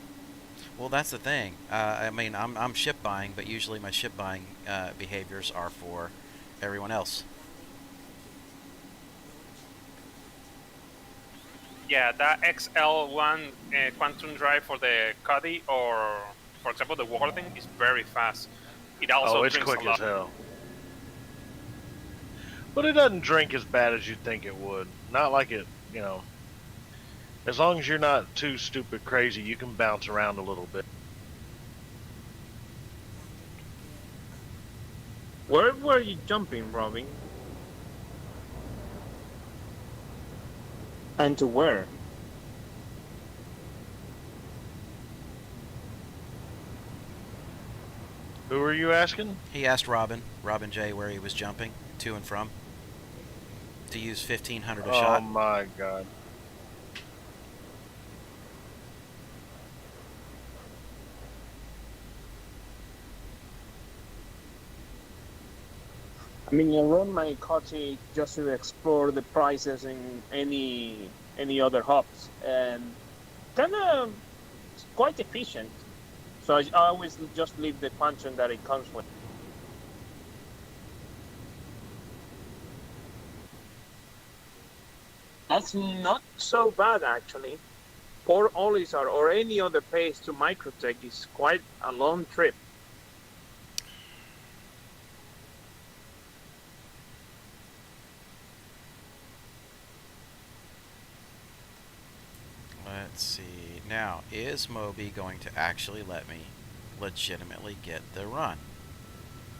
well, that's the thing. I mean, I'm ship buying, but usually my ship buying behaviors are for everyone else. Yeah, that XL1 quantum drive for the Cuddy or, for example, the Warden is very fast. It also Oh, it's drinks quick a lot. as hell. But it doesn't drink as bad as you'd think it would. Not like it, you know. As long as you're not too stupid crazy, you can bounce around a little bit. Where were you jumping, Robin? And to where? Who are you asking? He asked Robin J, where he was jumping to and from to use 1,500 a Oh shot. my god. I mean, I run my cottage just to explore the prices in any other hubs, and kind of quite efficient. So I always just leave the quantum that it comes with. That's not so bad, actually. Port Olisar or any other place to Microtech is quite a long trip. Let's see. Now, is Moby going to actually let me legitimately get the run?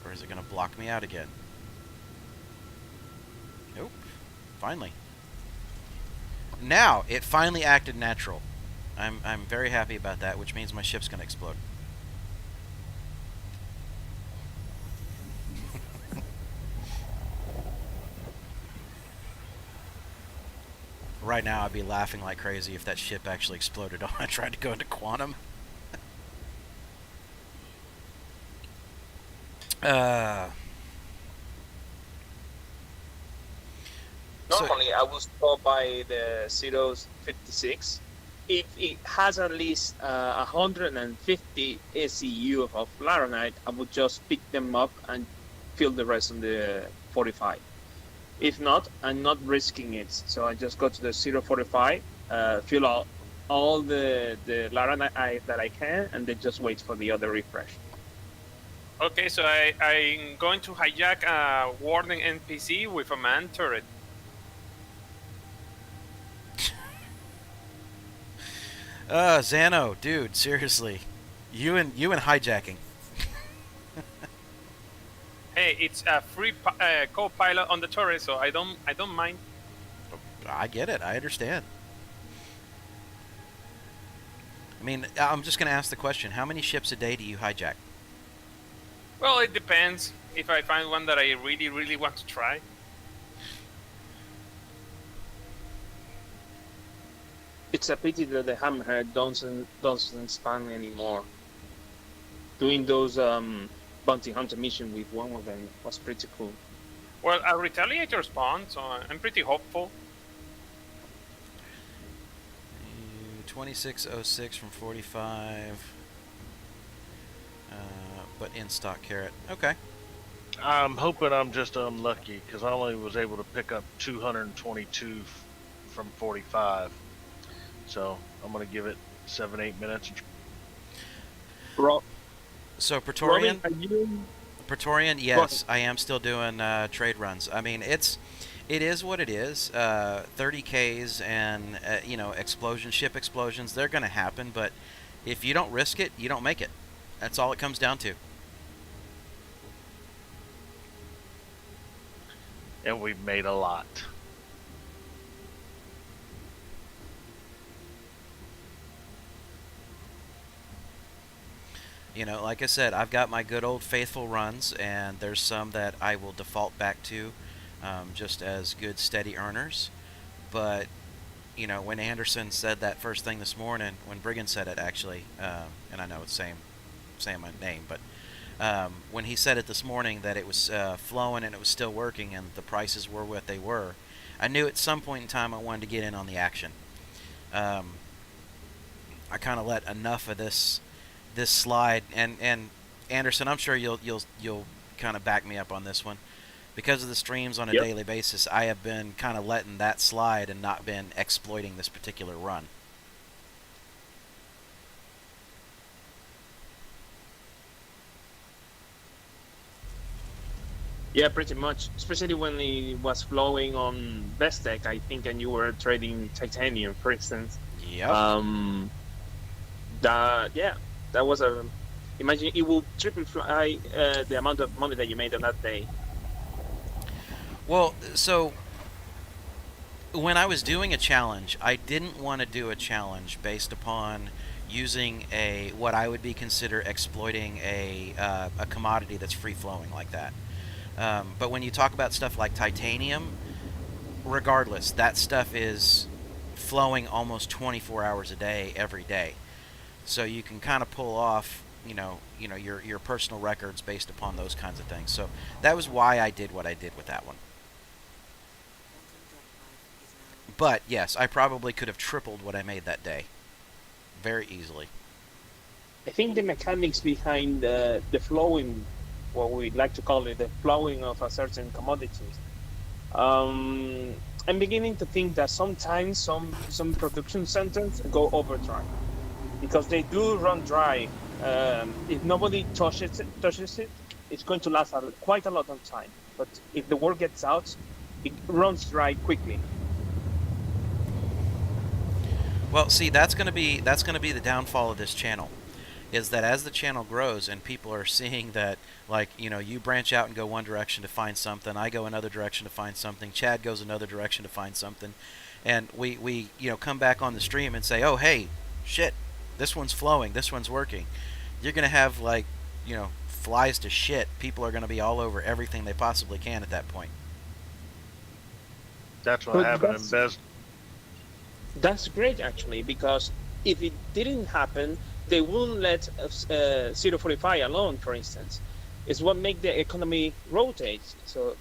Or is it going to block me out again? Nope. Finally. Now it finally acted natural. I'm very happy about that, which means my ship's gonna explode. Right now, I'd be laughing like crazy if that ship actually exploded when I tried to go into quantum. So- Normally, I will stop by the 056. If it has at least 150 SEU of Laranite, I would just pick them up and fill the rest on the 45. If not, I'm not risking it. So I just go to the 045, fill out all the Laranite that I can, and then just wait for the other refresh. Okay, so I'm going to hijack a warning NPC with a man turret. Xano, dude, seriously, you and hijacking. Hey, it's a free co-pilot on the turret, so I don't mind. I get it. I understand. I mean, I'm just gonna ask the question: how many ships a day do you hijack? Well, it depends. If I find one that I really, really want to try. It's a pity that the Hammerhead doesn't span anymore. Doing those bounty hunter mission with one of them was pretty cool. Well, a retaliator spawned, so I'm pretty hopeful. 2606 from 45. But in stock carrot. Okay. I'm hoping I'm just unlucky because I only was able to pick up 222 from 45. So I'm gonna give it 7-8 minutes. So Praetorian. Robin, are you... Praetorian, yes, I am still doing trade runs. I mean, it is what it is. 30Ks and ship explosions, they're gonna happen. But if you don't risk it, you don't make it. That's all it comes down to. And we've made a lot. Like I said, I've got my good old faithful runs, and there's some that I will default back to just as good steady earners. But when Anderson said that first thing this morning, when Brigand said it actually, and I know it's saying my name, but when he said it this morning that it was flowing and it was still working and the prices were what they were, I knew at some point in time I wanted to get in on the action. I kind of let enough of this slide, and Anderson, I'm sure you'll kind of back me up on this one. Because of the streams on a daily basis, I have been kind of letting that slide and not been exploiting this particular run. Yeah, pretty much. Especially when it was flowing on Bestech, I think, and you were trading titanium, for instance. Yep. That was a. Imagine it will triple fly the amount of money that you made on that day. Well, so when I was doing a challenge, I didn't want to do a challenge based upon using what I would be consider exploiting a commodity that's free flowing like that. But when you talk about stuff like titanium, regardless, that stuff is flowing almost 24 hours a day, every day. So you can kind of pull off, your personal records based upon those kinds of things. So that was why I did what I did with that one. But yes, I probably could have tripled what I made that day, very easily. I think the mechanics behind the flowing, what we like to call it, the flowing of a certain commodities. I'm beginning to think that sometimes some production centers go overdrive because they do run dry. If nobody touches it, it's going to last quite a lot of time. But if the word gets out, it runs dry quickly. Well, see, that's going to be the downfall of this channel, is that as the channel grows and people are seeing that, like, you branch out and go one direction to find something, I go another direction to find something, Chad goes another direction to find something, and we come back on the stream and say, oh hey, shit, this one's flowing, this one's working, you're gonna have like flies to shit. People are gonna be all over everything they possibly can at that point. That's what But happened in Bez. that's great actually, because if it didn't happen, they wouldn't let 045 alone, for instance. It's what makes the economy rotate. So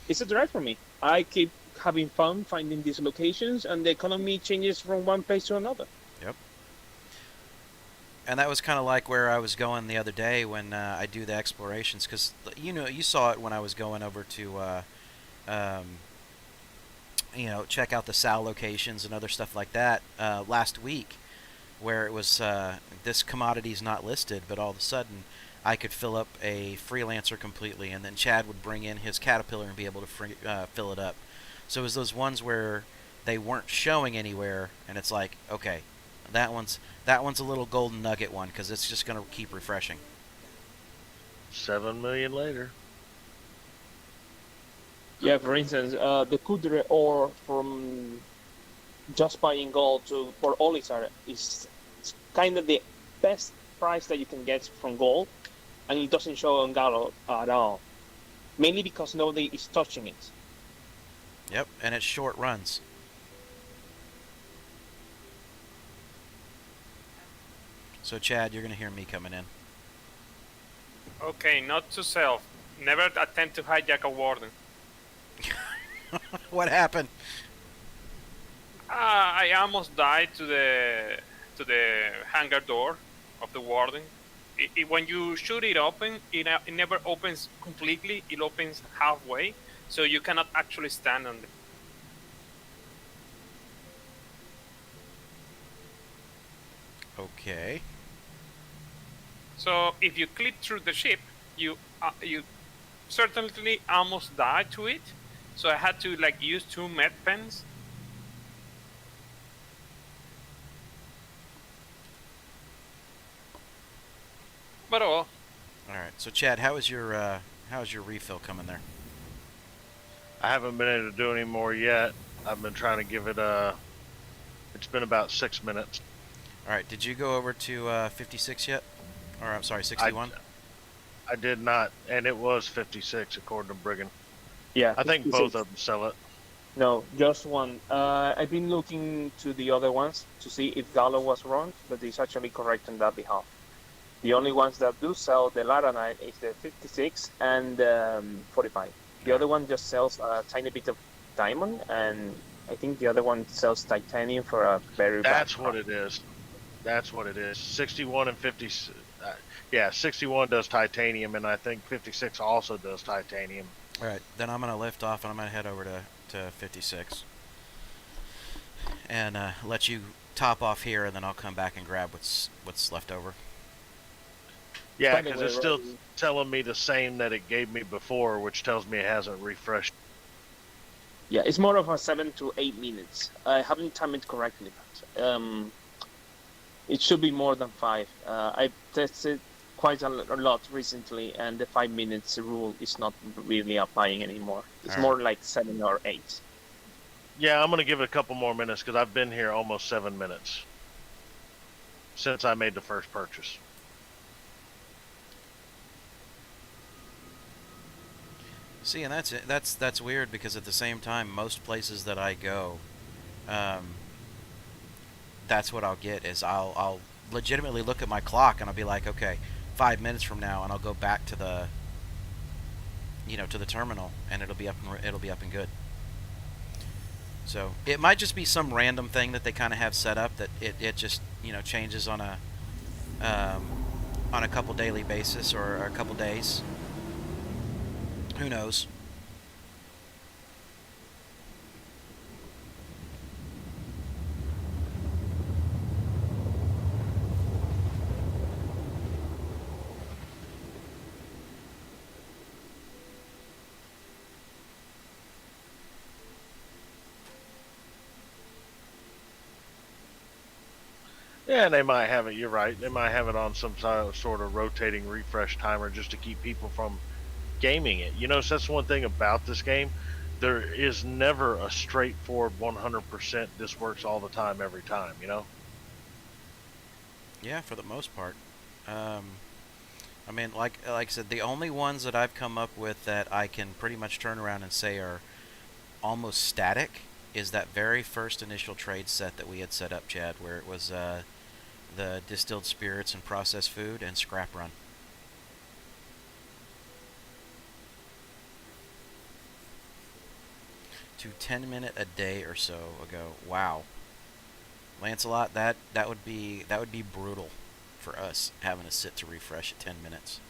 it's a drive for me. I keep having fun finding these locations, and the economy changes from one place to another. Yep. And that was kind of like where I was going the other day when I do the explorations, because you saw it when I was going over to check out the Sal locations and other stuff like that last week, where it was this commodity's not listed, but all of a sudden I could fill up a freelancer completely, and then Chad would bring in his Caterpillar and be able to fill it up. So it was those ones where they weren't showing anywhere, and it's like, okay, that one's a little golden nugget one, because it's just going to keep refreshing. 7 million later. Yeah, for instance, the Kudre ore from just buying gold to for Olisar is kind of the best price that you can get from gold, and it doesn't show on Gallo at all. Mainly because nobody is touching it. Yep, and it's short runs. So Chad, you're going to hear me coming in. Okay, not to self. Never attempt to hijack a warden. What happened? I almost died to the hangar door of the warden. When you shoot it open, it never opens completely. It opens halfway, so you cannot actually stand on it. Okay. So if you clip through the ship, you certainly almost died to it. So I had to use 2 med pens. But All right. So Chad, how's your refill coming there? I haven't been able to do any more yet. I've been trying to give it it's been about 6 minutes. All right. Did you go over to 56 yet? Or I'm sorry, 61? I did not, and it was 56 according to Brigand. Yeah, I think 56. both of them sell it. No, just one. I've been looking to the other ones to see if Gallo was wrong, but it's actually correct on that behalf. The only ones that do sell the Laranite is the 56 and 45. The other one just sells a tiny bit of diamond, and I think the other one sells titanium for a very That's bad what it is. That's what it is. 61 and 50. Yeah, 61 does titanium, and I think 56 also does titanium. All right. Then I'm going to lift off, and I'm going to head over to 56. And let you top off here, and then I'll come back and grab what's left over. Yeah, By the because way, it's still telling me the same that it gave me before, which tells me it hasn't refreshed. Yeah, it's more of a 7 to 8 minutes. I haven't timed it correctly, but it should be more than 5. I've tested quite a lot recently, and the 5 minutes rule is not really applying anymore. It's more like 7 or 8. Yeah, I'm going to give it a couple more minutes because I've been here almost 7 minutes since I made the first purchase. See, and that's weird, because at the same time, most places that I go, that's what I'll get is I'll legitimately look at my clock and I'll be like, okay, 5 minutes from now, and I'll go back to the to the terminal, and it'll be up and good. So it might just be some random thing that they kind of have set up that it just changes on a couple daily basis or a couple days. Who knows? Yeah, they might have it. You're right. They might have it on some sort of rotating refresh timer just to keep people from gaming it. So that's one thing about this game. there is never a straightforward 100% this works all the time every time, you know? Yeah, for the most part. I mean, like I said, the only ones that I've come up with that I can pretty much turn around and say are almost static is that very first initial trade set that we had set up, Chad, where it was the distilled spirits and processed food and scrap run. To 10-minute a day or so ago. Wow, Lancelot, that would be brutal for us having to sit to refresh at 10 minutes.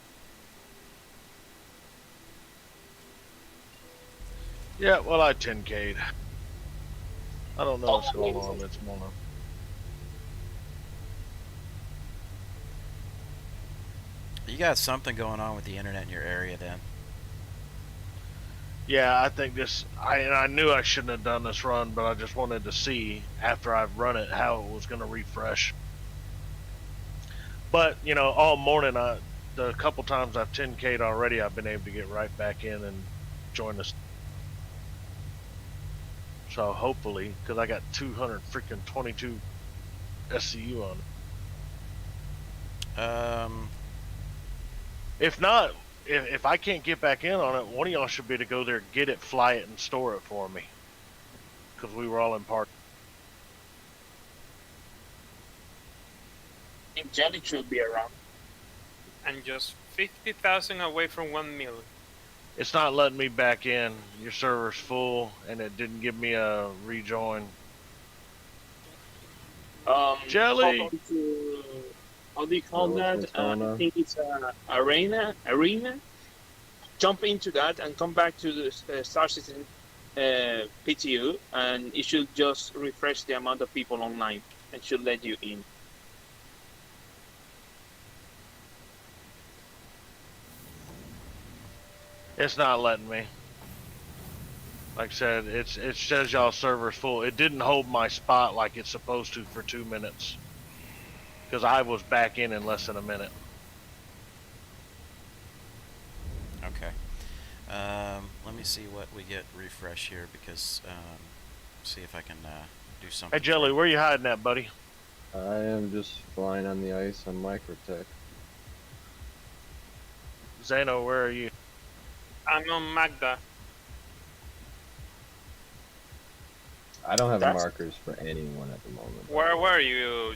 Yeah, well, I 10K'd. I don't know what's going on this morning. You got something going on with the internet in your area, then. Yeah, I think I knew I shouldn't have done this run, but I just wanted to see, after I've run it, how it was going to refresh. But, you know, all morning, the couple times I've 10K'd already, I've been able to get right back in and join us. So hopefully, because I got 222 SCU on it. If not, if I can't get back in on it, one of y'all should be to go there, get it, fly it, and store it for me. Because we were all in part. I think Jelly should be around. And just 50,000 away from 1 million. It's not letting me back in. Your server's full, and it didn't give me a rejoin. Jelly! How do you call that? I think it's arena. Jump into that and come back to the Star Citizen PTU, and it should just refresh the amount of people online and should let you in. It's not letting me. Like I said, it says y'all server's full. It didn't hold my spot like it's supposed to for 2 minutes. Because I was back in less than a minute. Okay. Let me see what we get refresh here, because see if I can do something. Hey Jelly, where you hiding at, buddy? I am just flying on the ice on Microtech. Zeno, where are you? I'm on Magda. I don't have markers for anyone at the moment. Where were you,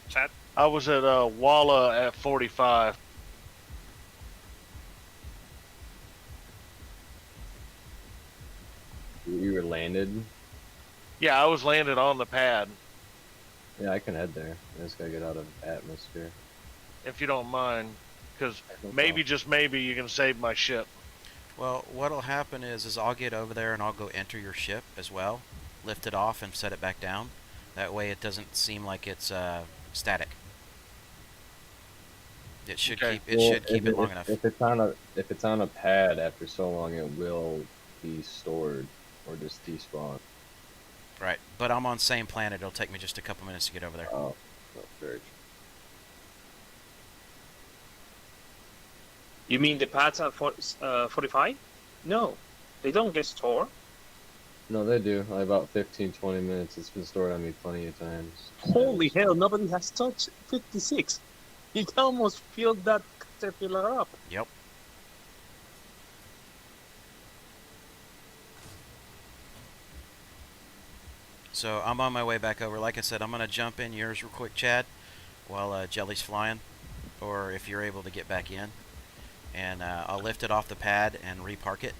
Chad? I was at Walla at 45. You were landed? Yeah, I was landed on the pad. Yeah, I can head there. I just gotta get out of atmosphere. If you don't mind, because maybe, just maybe, you can save my ship. Well, what'll happen is I'll get over there and I'll go enter your ship as well, lift it off and set it back down. That way it doesn't seem like it's static. It should keep it long enough. If it's on a pad after so long, it will be stored or just despawn. Right, but I'm on same planet. It'll take me just a couple minutes to get over there. Oh, very true. You mean the pads are 45? No, they don't get stored. No, they do. Like about 15-20 minutes. It's been stored on me plenty of times. Holy hell, nobody has touched 56. You can almost fill that caterpillar up. Yep. So I'm on my way back over. Like I said, I'm going to jump in yours real quick, Chad, while Jelly's flying, or if you're able to get back in. And I'll lift it off the pad and repark it.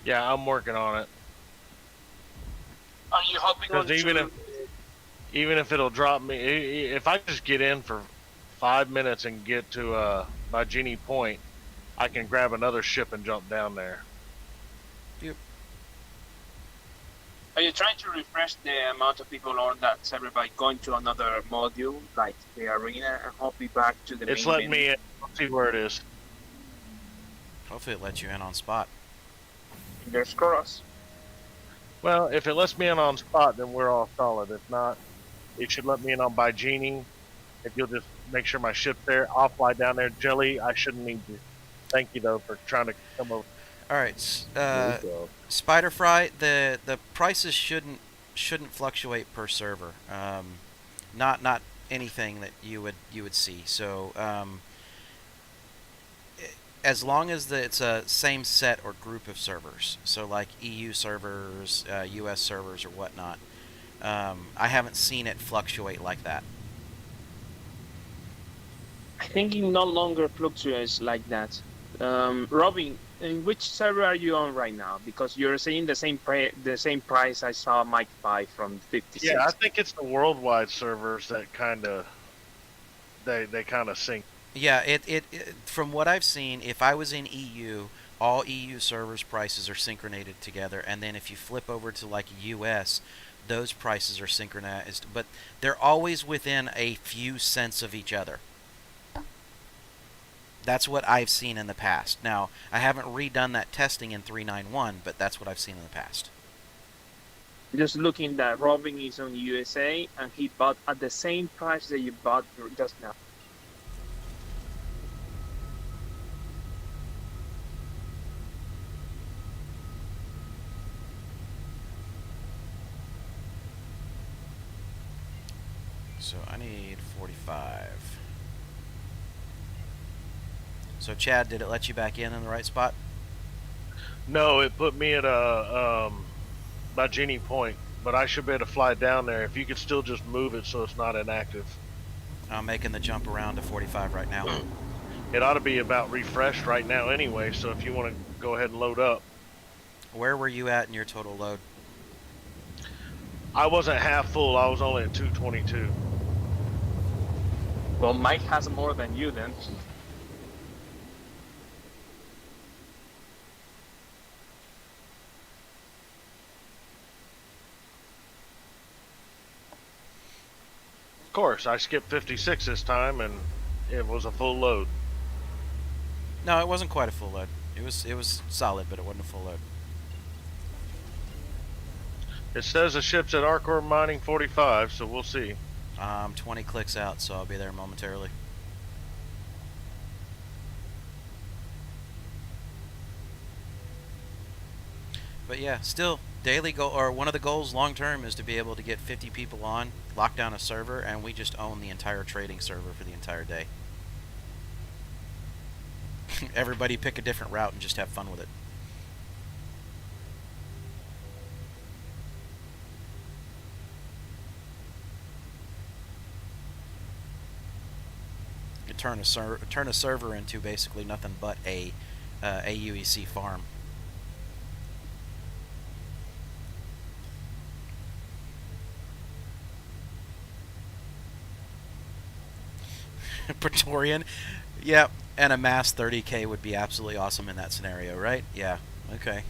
Yeah, I'm working on it. Are you hoping on even if it'll drop me, if I just get in for 5 minutes and get to my Genie Point, I can grab another ship and jump down there. Yep. Are you trying to refresh the amount of people on that server by going to another module, like the arena, and hopefully back to the It's main letting me in. Let's see where it is. Hopefully it lets you in on spot. Fingers crossed. Well, if it lets me in on spot, then we're all solid. If not, it should let me in on by Genie. If you'll just make sure my ship's there, I'll fly down there. Jelly, I shouldn't need you. Thank you, though, for trying to come over. All right, There you go. Spider Fry. The prices shouldn't fluctuate per server. Not anything that you would see. So as long as it's a same set or group of servers, so like EU servers, US servers, or whatnot, I haven't seen it fluctuate like that. I think it no longer fluctuates like that. Robin, in which server are you on right now? Because you're saying the same price I saw Mike buy from 56. Yeah, I think it's the worldwide servers that kind of they kind of sync. Yeah, it from what I've seen, if I was in EU, all EU servers prices are synchronated together, and then if you flip over to like US, those prices are synchronized, but they're always within a few cents of each other. That's what I've seen in the past. Now, I haven't redone that testing in 391, but that's what I've seen in the past. Just looking that Robin is on USA and he bought at the same price that you bought just now. So I need 45. So Chad, did it let you back in the right spot? No, it put me at by Genie Point, but I should be able to fly down there. If you could still just move it so it's not inactive. I'm making the jump around to 45 right now. It ought to be about refreshed right now anyway, so if you want to go ahead and load up. Where were you at in your total load? I wasn't half full, I was only at 222. Well, Mike has more than you then. Of course, I skipped 56 this time and it was a full load. No, it wasn't quite a full load. It was solid, but it wasn't a full load. It says the ship's at Arcor Mining 45, so we'll see. 20 clicks out, so I'll be there momentarily. But yeah, still, daily goal, or one of the goals long term, is to be able to get 50 people on, lock down a server, and we just own the entire trading server for the entire day. Everybody pick a different route and just have fun with it. You turn a server into basically nothing but a UEC farm. Praetorian, yep, and a mass 30k would be absolutely awesome in that scenario, right? Yeah, okay.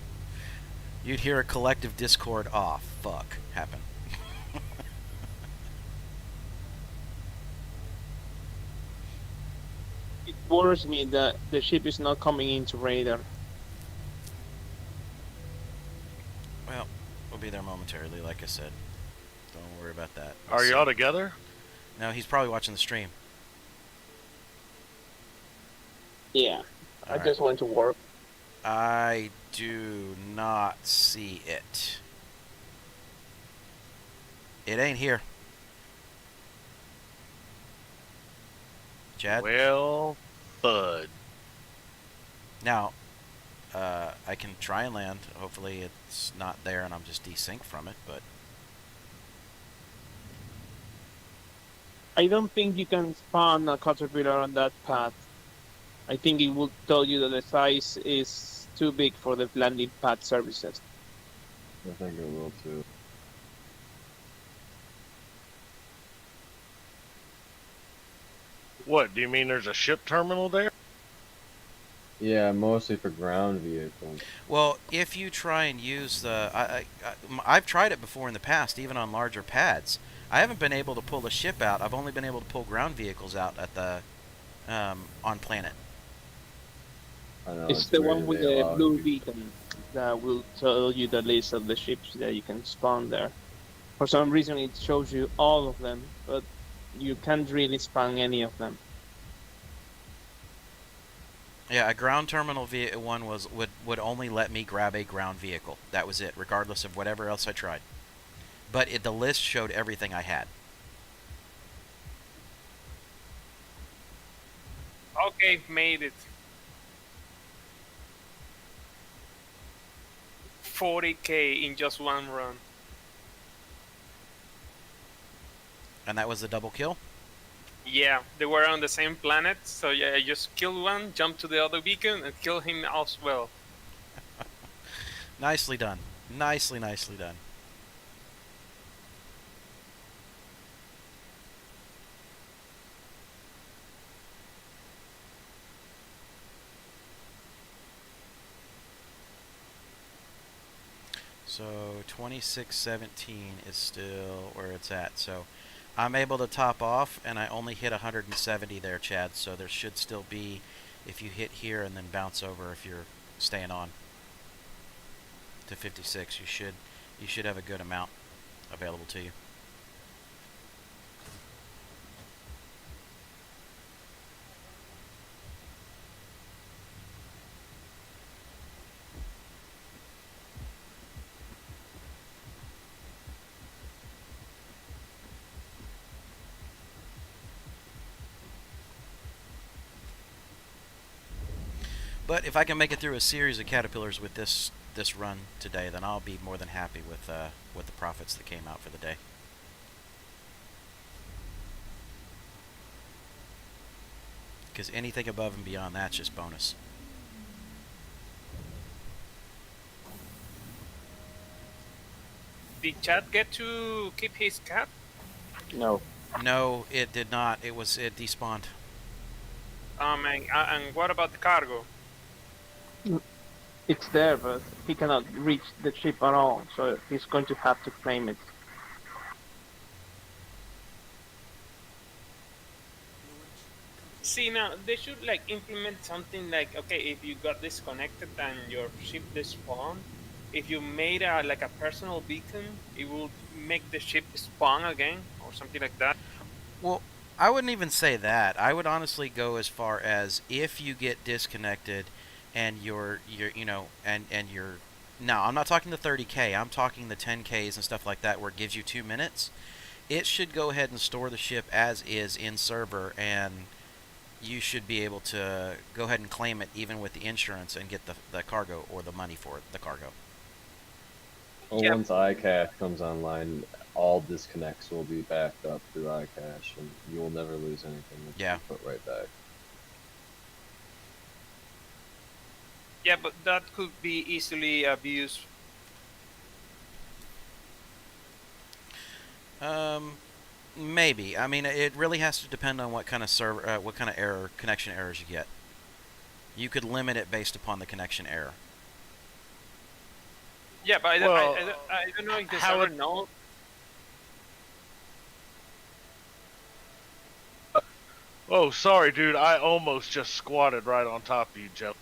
You'd hear a collective discord, aw, fuck, happen. It worries me that the ship is not coming into radar. Well, we'll be there momentarily, like I said. Don't worry about that. Are you all together? No, he's probably watching the stream. Yeah, I Alright. just went to work. I do not see it. It ain't here. Chad? Well, bud. Now, I can try and land. Hopefully it's not there and I'm just desynced from it, but... I don't think you can spawn a caterpillar on that path. I think it will tell you that the size is too big for the landing pad services. I think it will too. What, do you mean there's a ship terminal there? Yeah, mostly for ground vehicles. Well, if you try and use the... I've tried it before in the past, even on larger pads. I haven't been able to pull the ship out. I've only been able to pull ground vehicles out at the on planet. I know, It's the weird one with they the allow blue you to- beacon that will tell you the list of the ships that you can spawn there. For some reason it shows you all of them, but you can't really spawn any of them. Yeah, a ground terminal one would only let me grab a ground vehicle. That was it, regardless of whatever else I tried. But the list showed everything I had. Okay, made it. 40K in just one run. And that was the double kill? Yeah, they were on the same planet, so yeah, I just killed one, jumped to the other beacon, and killed him as well. Nicely done. Nicely done. So 2617 is still where it's at. So I'm able to top off, and I only hit 170 there, Chad. So there should still be, if you hit here and then bounce over, if you're staying on to 56, you should have a good amount available to you. But if I can make it through a series of caterpillars with this run today, then I'll be more than happy with the profits that came out for the day. Because anything above and beyond that's just bonus. Did Chad get to keep his cat? No. No, it did not. It despawned. And what about the cargo? It's there, but he cannot reach the ship at all, so he's going to have to claim it. See, now they should like implement something like, okay, if you got disconnected and your ship despawned, if you made a personal beacon, it will make the ship spawn again or something like that. Well, I wouldn't even say that. I would honestly go as far as, if you get disconnected and you're now, I'm not talking the 30K, I'm talking the 10Ks and stuff like that where it gives you 2 minutes. It should go ahead and store the ship as is in server, and you should be able to go ahead and claim it even with the insurance and get the cargo or the money for the cargo. Well, Yeah. once iCache comes online, all disconnects will be backed up through iCache, and you will never lose anything. That Yeah. you put right back. Yeah, but that could be easily abused. Maybe. I mean, it really has to depend on what kind of server, what kind of connection errors you get. You could limit it based upon the connection error. Yeah, but Well, I don't know if the how server it- knows. Oh, sorry, dude. I almost just squatted right on top of you, Joe.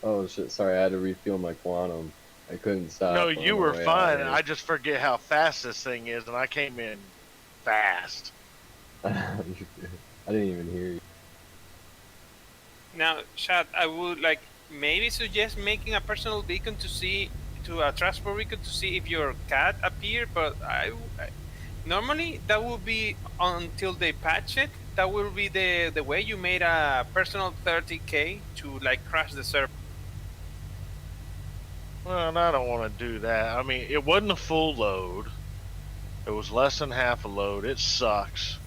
Oh shit! Sorry, I had to refuel my quantum. I couldn't stop. No, on you the were way out fine. here. I just forget how fast this thing is, and I came in fast. I didn't even hear you. Now, Chad, I would maybe suggest making a personal beacon a transport beacon to see if your cat appear. But normally that will be until they patch it. That will be the way you made a personal 30K to crash the server. Well, and I don't want to do that. I mean, it wasn't a full load. It was less than half a load. It sucks.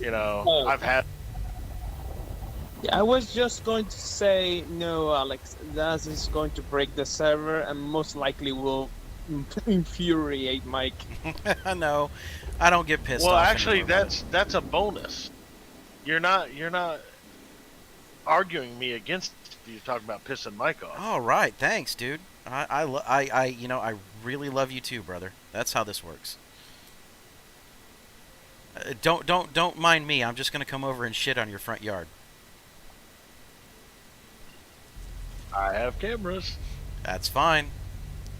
You know, Oh. I've had. Yeah, I was just going to say, no, Alex, that is going to break the server and most likely will infuriate Mike. No, I don't get pissed Well, off. actually, anymore with that's a bonus. You're not arguing me against. You're talking about pissing Mike it. off. All right, thanks, dude. I really love you too, brother. That's how this works. Don't mind me. I'm just gonna come over and shit on your front yard. I have cameras. That's fine.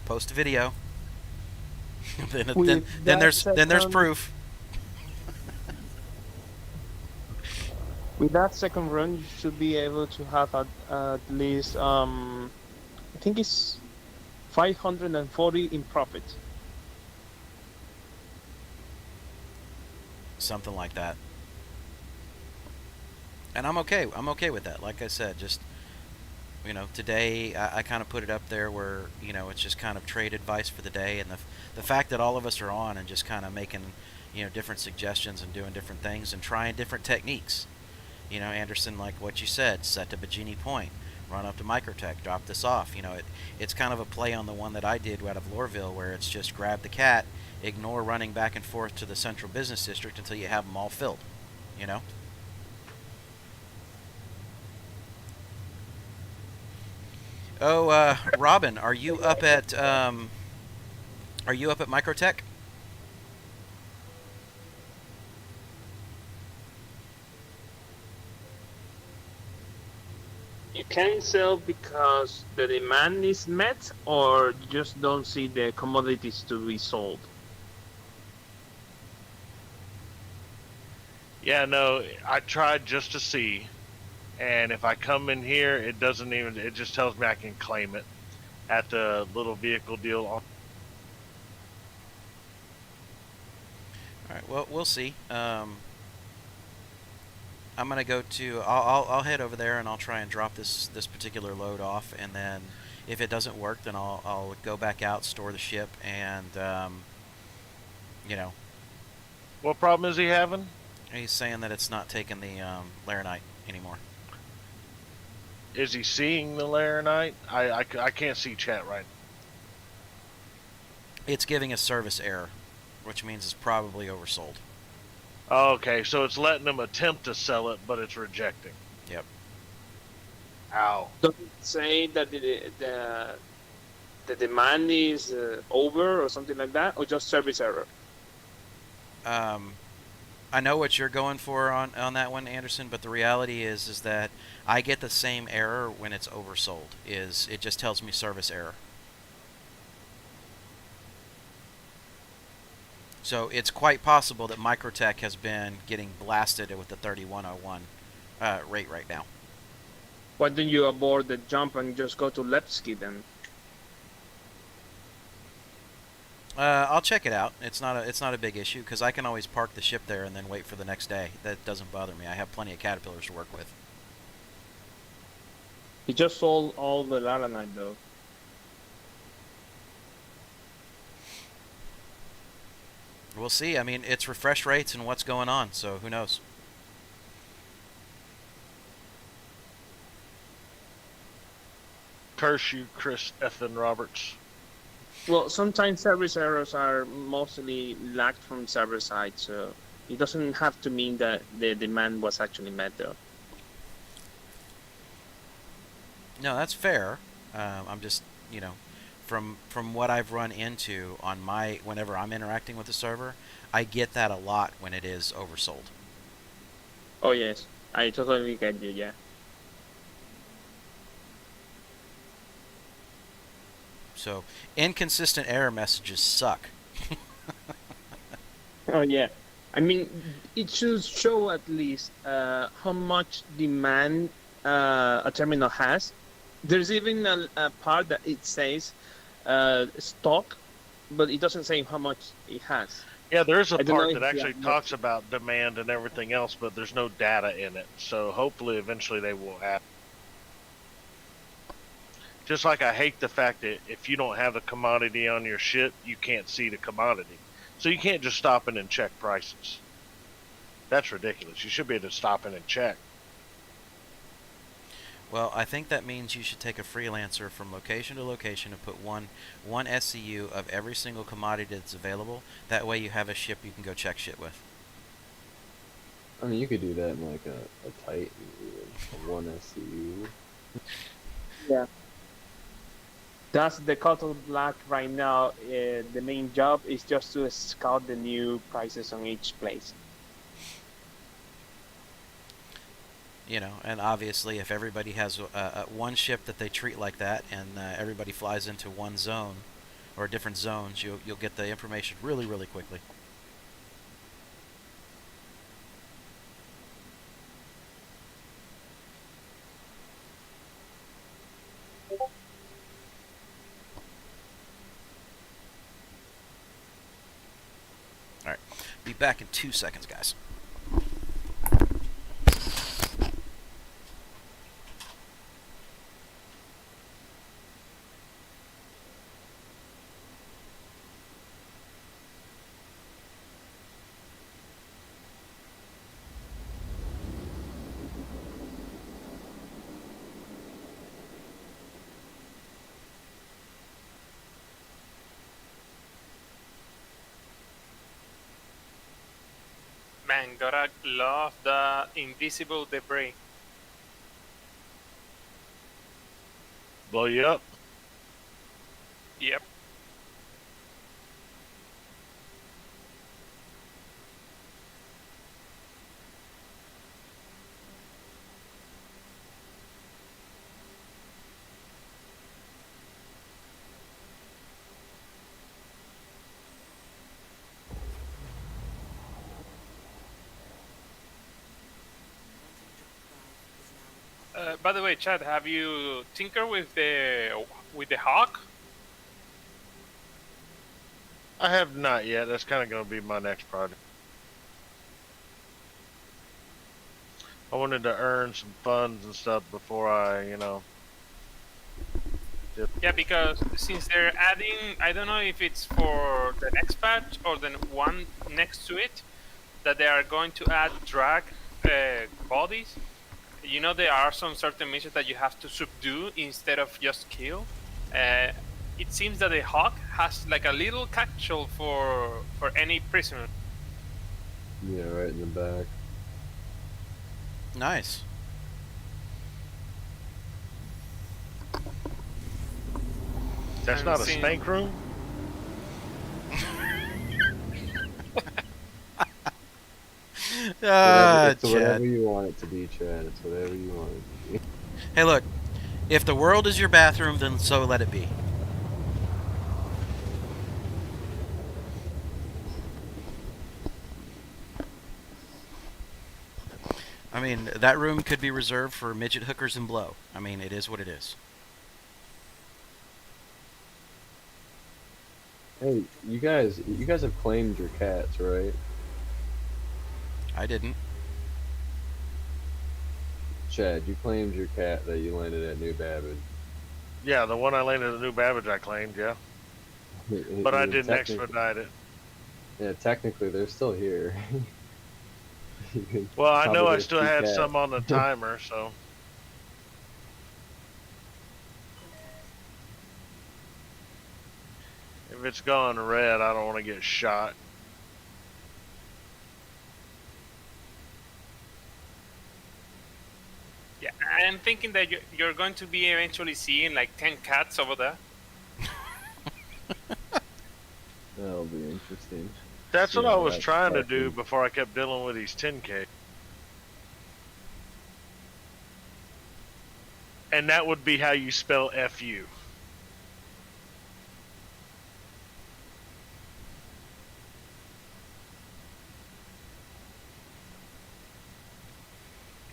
Post a video. then With there's that proof. With that second run, you should be able to have at least I think it's 540 in profit. Something like that. And I'm okay. I'm okay with that. Like I said, just today I kind of put it up there where it's just kind of trade advice for the day, and the fact that all of us are on and just kind of making different suggestions and doing different things and trying different techniques. Anderson, like what you said, set to Bajini Point, run up to Microtech, drop this off. It's kind of a play on the one that I did out of Loreville, where it's just grab the cat, ignore running back and forth to the central business district until you have them all filled. You know. Oh, Robin, are you up at Microtech? You can sell because the demand is met, or you just don't see the commodities to be sold. Yeah, no, I tried just to see, and if I come in here, it doesn't even. It just tells me I can claim it at the little vehicle deal. All right. Well, we'll see. I'm gonna go to. I'll head over there and I'll try and drop this particular load off, and then if it doesn't work, then I'll go back out, store the ship, and What problem is he having? he's saying that it's not taking the Laranite anymore. Is he seeing the Laranite? I can't see chat right. It's giving a service error, which means it's probably oversold. Okay, so it's letting him attempt to sell it, but it's rejecting. Yep. Ow. Does it say that the demand is over or something like that, or just service error? I know what you're going for on that one, Anderson, but the reality is that I get the same error when it's oversold. It just tells me service error. So it's quite possible that Microtech has been getting blasted with the 3101 rate right now. Why don't you abort the jump and just go to Lepsky then? I'll check it out. It's not a big issue because I can always park the ship there and then wait for the next day. That doesn't bother me. I have plenty of caterpillars to work with. He just sold all the Laranite though. We'll see. I mean, it's refresh rates and what's going on, so who knows? Curse you, Chris Ethan Roberts. Well, sometimes service errors are mostly lagged from server side, so it doesn't have to mean that the demand was actually met though. No, that's fair. I'm just, from what I've run into on whenever I'm interacting with the server, I get that a lot when it is oversold. Oh yes, I totally get you. Yeah. So inconsistent error messages suck. Oh yeah. I mean, it should show at least how much demand a terminal has. There's even a part that it says stock, but it doesn't say how much it has. Yeah, there's a I don't part know that if you actually have talks about demand and everything else, but there's no data in it. So hopefully eventually they will add. Just like I hate the fact that if you don't have the commodity on your ship, you can't see the commodity. So you can't just stop in and check prices. That's ridiculous. You should be able to stop in and check. Well, I think that means you should take a freelancer from location to location and put one SCU of every single commodity that's available. That way you have a ship you can go check shit with. I mean, you could do that in like a Titan, a 1 SCU. Yeah. That's the Cotton Black right now. The main job is just to scout the new prices on each place. And obviously if everybody has one ship that they treat like that, and everybody flies into one zone or different zones, you'll get the information really, really quickly. Be back in 2 seconds, guys. Man, gotta love the invisible debris. Blow you up. Yep. By the way, Chad, have you tinkered with the hawk? I have not yet. That's kind of going to be my next project. I wanted to earn some funds and stuff before I, did. Yeah, because since they're adding, I don't know if it's for the next patch or the one next to it, that they are going to add drag bodies. You know, there are some certain missions that you have to subdue instead of just kill. It seems that the hawk has like a little catch-all for any prisoner. Yeah, right in the back. Nice. That's And not a since- spank room? It's Chad. whatever you want it to be, Chad. It's whatever you want it to be. Hey, look. If the world is your bathroom, then so let it be. I mean, that room could be reserved for midget hookers and blow. I mean, it is what it is. Hey, you guys have claimed your cats, right? I didn't. Chad, you claimed your cat that you landed at New Babbage. Yeah, the one I landed at New Babbage I claimed, yeah. But I didn't expedite it. Yeah, technically they're still here. Well, I know Probably I get still two had cats. some on the timer, so. If it's gone red, I don't want to get shot. Yeah, I'm thinking that you're going to be eventually seeing like 10 cats over there. That'll be interesting. That's See what I how was that trying to fucking- do before I kept dealing with these 10K. And that would be how you spell FU.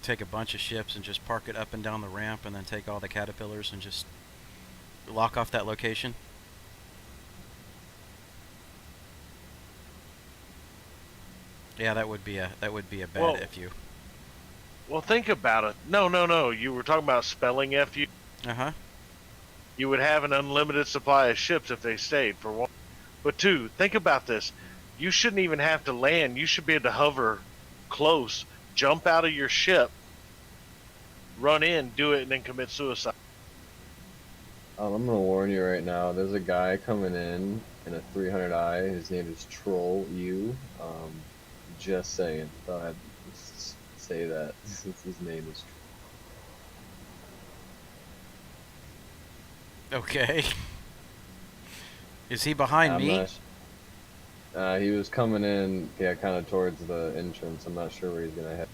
Take a bunch of ships and just park it up and down the ramp and then take all the caterpillars and just lock off that location. Yeah, that would be a bad Well- FU. Well, think about it. No. You were talking about spelling FU. Uh-huh. You would have an unlimited supply of ships if they stayed, for one. But two, think about this. You shouldn't even have to land. You should be able to hover close, jump out of your ship, run in, do it, and then commit suicide. I'm gonna warn you right now. There's a guy coming in a 300i. His name is Troll U. Just saying. Thought I'd say that since his name is. Okay. Is he behind me? He was coming in, yeah, kind of towards the entrance. I'm not sure where he's gonna head.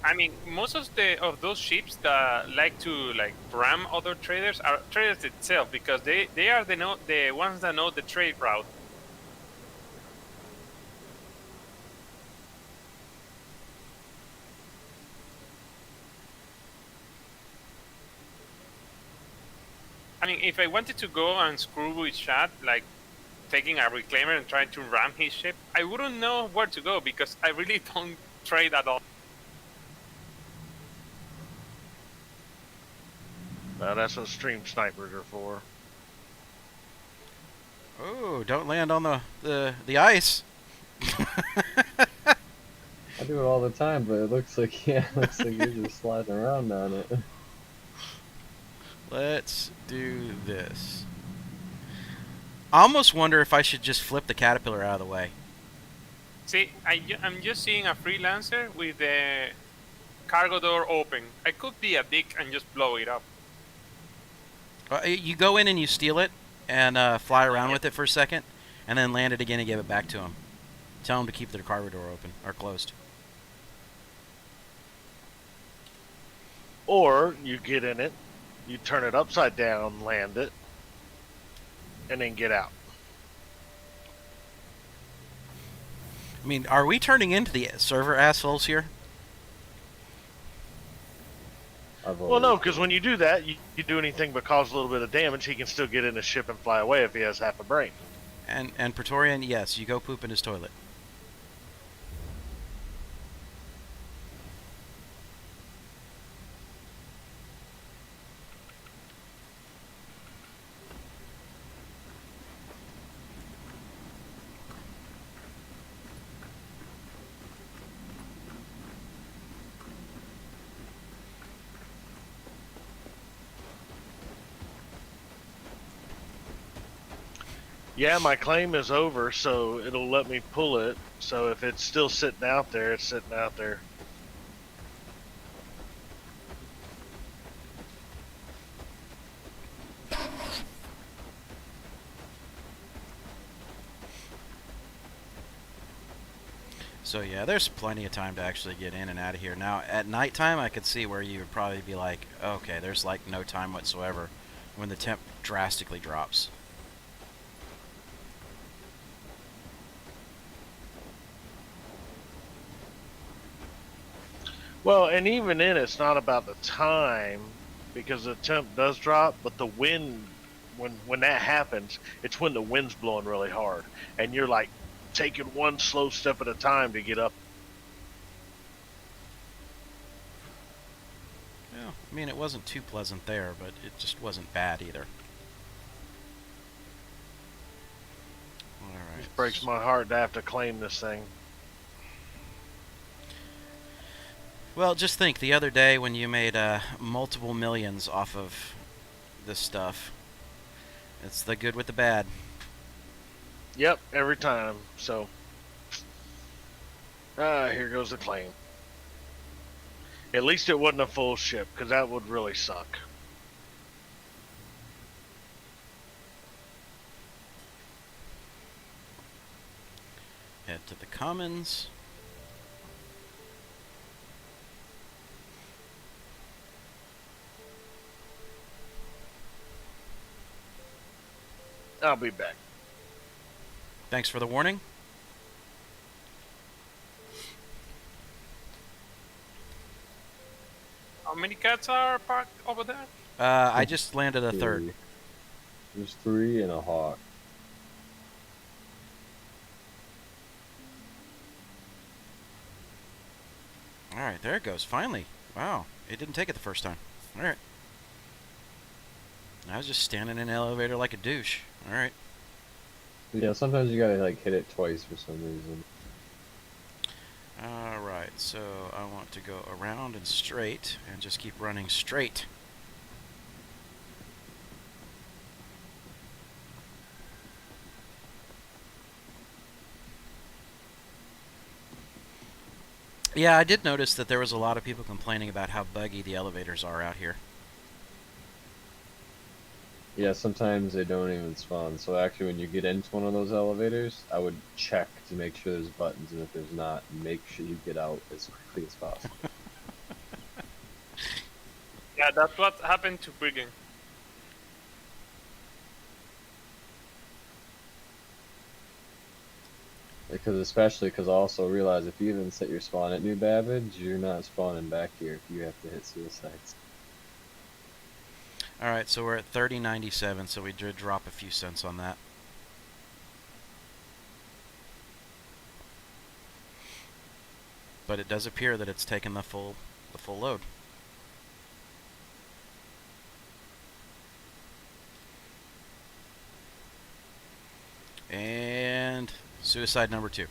I mean, most of those ships that like to like ram other traders are traders itself because they are the ones that know the trade route. I mean, if I wanted to go and screw with Shad, like taking a reclaimer and trying to ram his ship, I wouldn't know where to go because I really don't trade at all. No, that's what stream snipers are for. Oh, don't land on the ice. I do it all the time, but it looks like it looks like you're just sliding around on it. Let's do this. I almost wonder if I should just flip the caterpillar out of the way. See, I'm just seeing a freelancer with the cargo door open. I could be a dick and just blow it up. You go in and you steal it and fly around with it for a second, and then land it again and give it back to him. Tell him to keep their cargo door open or closed. Or you get in it, you turn it upside down, land it, and then get out. I mean, are we turning into the server assholes here? Well, no, because when you do that, you do anything but cause a little bit of damage, he can still get in his ship and fly away if he has half a brain. And Praetorian, yes, you go poop in his toilet. Yeah, my claim is over, so it'll let me pull it. So if it's still sitting out there, it's sitting out there. So yeah, there's plenty of time to actually get in and out of here. Now, at nighttime, I could see where you would probably be like, okay, there's like no time whatsoever when the temp drastically drops. Well, and even then, it's not about the time, because the temp does drop, but the wind, when that happens, it's when the wind's blowing really hard, and you're like taking one slow step at a time to get up. Well, I mean, it wasn't too pleasant there, but it just wasn't bad either. Alright. It breaks my heart to have to claim this thing. Well, just think, the other day when you made multiple millions off of this stuff, it's the good with the bad. Yep, every time. So, here goes the claim. At least it wasn't a full ship, because that would really suck. Head to the commons. I'll be back. Thanks for the warning. How many cats are parked over there? I just landed a third. 3. There's 3 and a hawk. Alright, there it goes. Finally. Wow. It didn't take it the first time. Alright. I was just standing in an elevator like a douche. Alright. Yeah, sometimes you gotta like hit it twice for some reason. Alright, so I want to go around and straight and just keep running straight. Yeah, I did notice that there was a lot of people complaining about how buggy the elevators are out here. Yeah, sometimes they don't even spawn. So actually, when you get into one of those elevators, I would check to make sure there's buttons, and if there's not, make sure you get out as quickly as possible. Yeah, that's what happened to Brigand. Especially because also realize if you even set your spawn at New Babbage, you're not spawning back here if you have to hit suicides. All right, so we're at 30.97, so we did drop a few cents on that. But it does appear that it's taken the full load. And suicide number 2.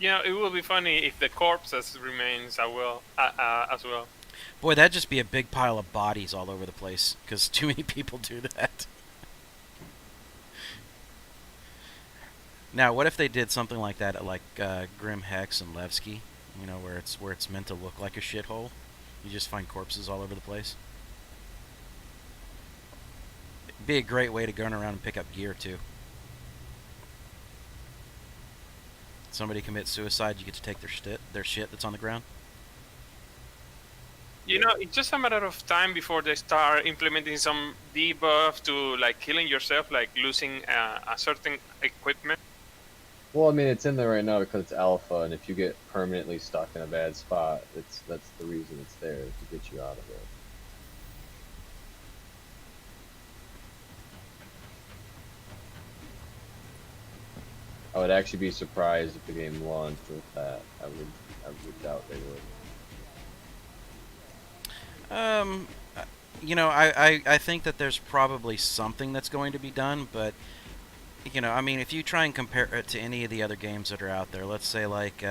You know, it will be funny if the corpses remains as well. Boy, that'd just be a big pile of bodies all over the place, because too many people do that. Now, what if they did something like that at like Grim Hex and Levski? You know, where it's meant to look like a shithole. You just find corpses all over the place. It'd be a great way to go around and pick up gear too. Somebody commits suicide, you get to take their shit that's on the ground. You know, it's just a matter of time before they start implementing some debuff to like killing yourself, like losing a certain equipment. Well, I mean, it's in there right now because it's alpha, and if you get permanently stuck in a bad spot, that's the reason it's there, to get you out of it. I would actually be surprised if the game launched with that. I would doubt they would. You know, I think that there's probably something that's going to be done, but you know, I mean, if you try and compare it to any of the other games that are out there, let's say like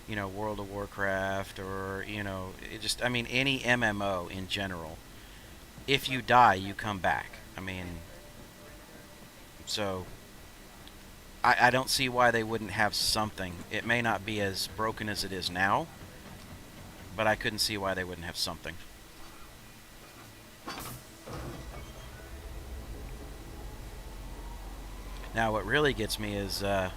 you know, World of Warcraft, or you know, I mean, any MMO in general, if you die, you come back. I mean, so I don't see why they wouldn't have something. It may not be as broken as it is now, but I couldn't see why they wouldn't have something. Now, what really gets me is I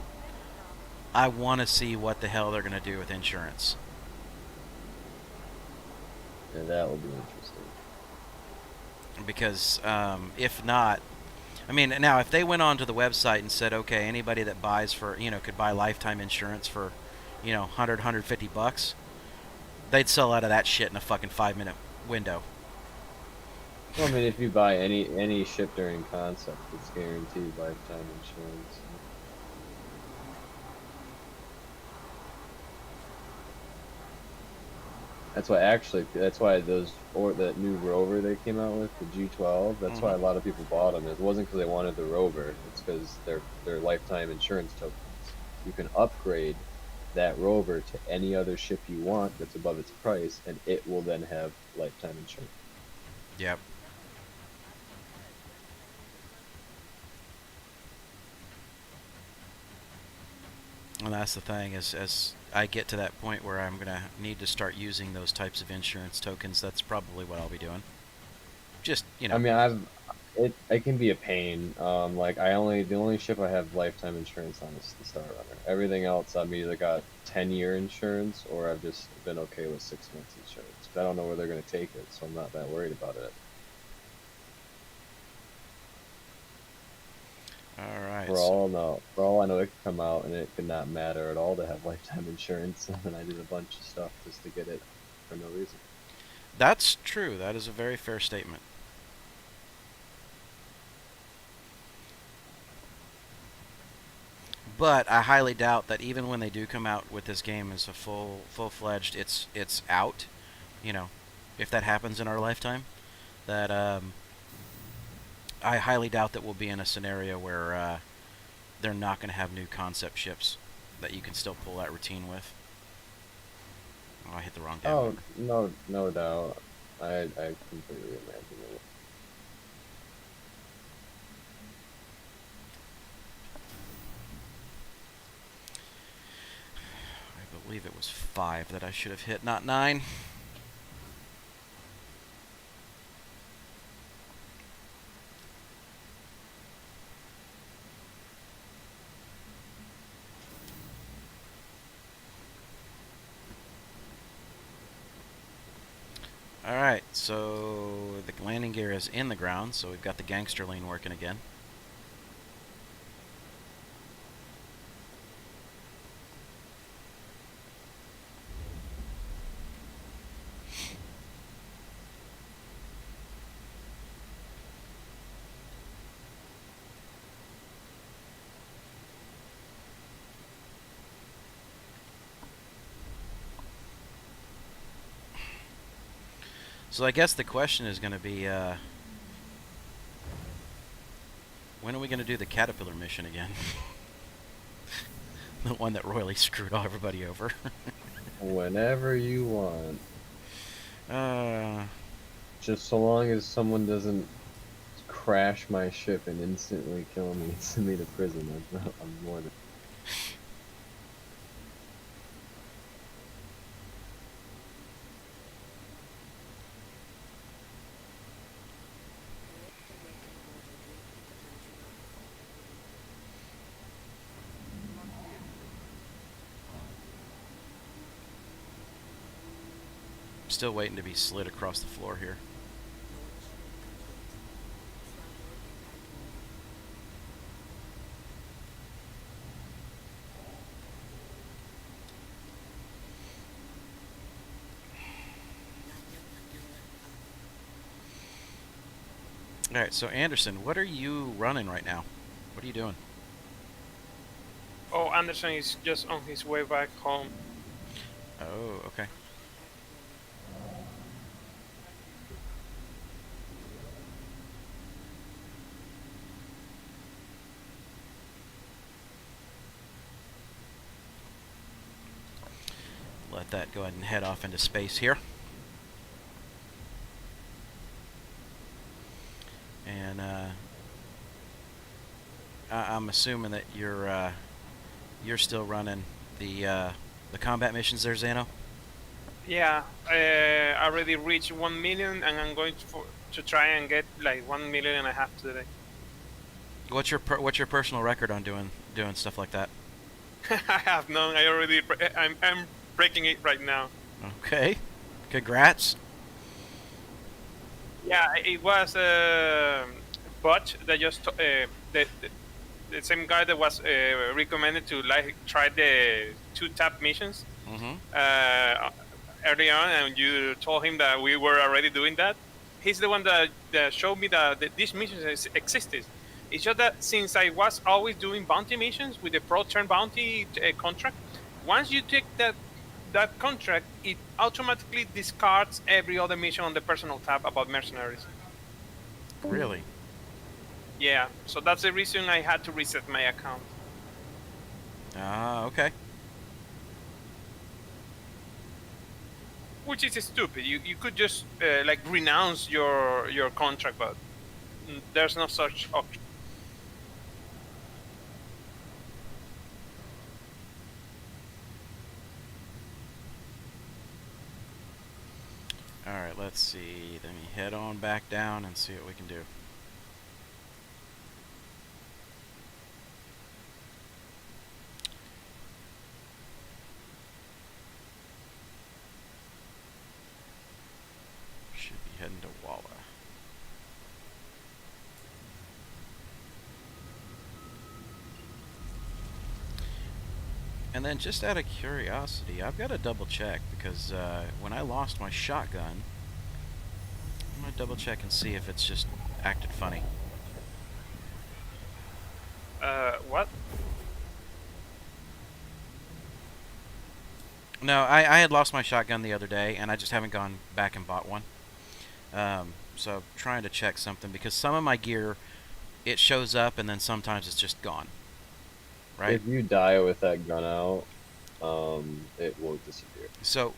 want to see what the hell they're going to do with insurance. Yeah, that will be interesting. Because if not, I mean, now if they went onto the website and said, okay, anybody that buys for, you know, could buy lifetime insurance for, you know, 150 bucks, they'd sell out of that shit in a fucking 5-minute window. Well, I mean, if you buy any ship during concept, it's guaranteed lifetime insurance. That's why that new rover they came out with, the G12, that's why a lot of people bought them. It wasn't because they wanted the rover, it's because they're lifetime insurance tokens. You can upgrade that rover to any other ship you want that's above its price, and it will then have lifetime insurance. Yep. And that's the thing, as I get to that point where I'm going to need to start using those types of insurance tokens, that's probably what I'll be doing. Just, you know. I mean, it can be a pain. Like the only ship I have lifetime insurance on is the Star Runner. Everything else I've either got 10-year insurance or I've just been okay with 6 months insurance. But I don't know where they're going to take it, so I'm not that worried about it. Alright. For all I know, it could come out and it could not matter at all to have lifetime insurance, and I did a bunch of stuff just to get it for no reason. That's true. That is a very fair statement. But I highly doubt that even when they do come out with this game as a full-fledged, it's out, you know, if that happens in our lifetime, that I highly doubt that we'll be in a scenario where they're not going to have new concept ships that you can still pull that routine with. Oh, I hit the wrong damn one. No doubt. I completely imagine it. I believe it was 5 that I should have hit, not 9. Alright, so the landing gear is in the ground, so we've got the gangster lane working again. So I guess the question is going to be, when are we going to do the Caterpillar mission again? The one that royally screwed everybody over. Whenever you want. Just so long as someone doesn't crash my ship and instantly kill me and send me to prison, I'm more than... Still waiting to be slid across the floor here. Alright, so Anderson, what are you running right now? What are you doing? Oh, Anderson is just on his way back home. Oh, okay. Let that go ahead and head off into space here. And I'm assuming that you're still running the combat missions there, Zano? Yeah, I already reached 1 million, and I'm going to try and get like 1.5 million today. What's your personal record on doing stuff like that? I have none. I'm breaking it right now. Okay, congrats. Yeah, it was a bot that just the same guy that was recommended to like try the 2-tap missions early on, and you told him that we were already doing that. He's the one that showed me that these missions existed. It's just that since I was always doing bounty missions with the Pro Turn Bounty contract, once you take that contract, it automatically discards every other mission on the personal tab about mercenaries. Really? Yeah, so that's the reason I had to reset my account. Ah, okay. Which is stupid. You could just like renounce your contract, but there's no such option. Alright, let's see. Let me head on back down and see what we can do. Should be heading to Walla. And then, just out of curiosity, I've got to double check because when I lost my shotgun, I'm going to double check and see if it's just acted funny. What? No, I had lost my shotgun the other day, and I just haven't gone back and bought one. So I'm trying to check something because some of my gear, it shows up and then sometimes it's just gone. Right? If you die with that gun out, it will disappear. So,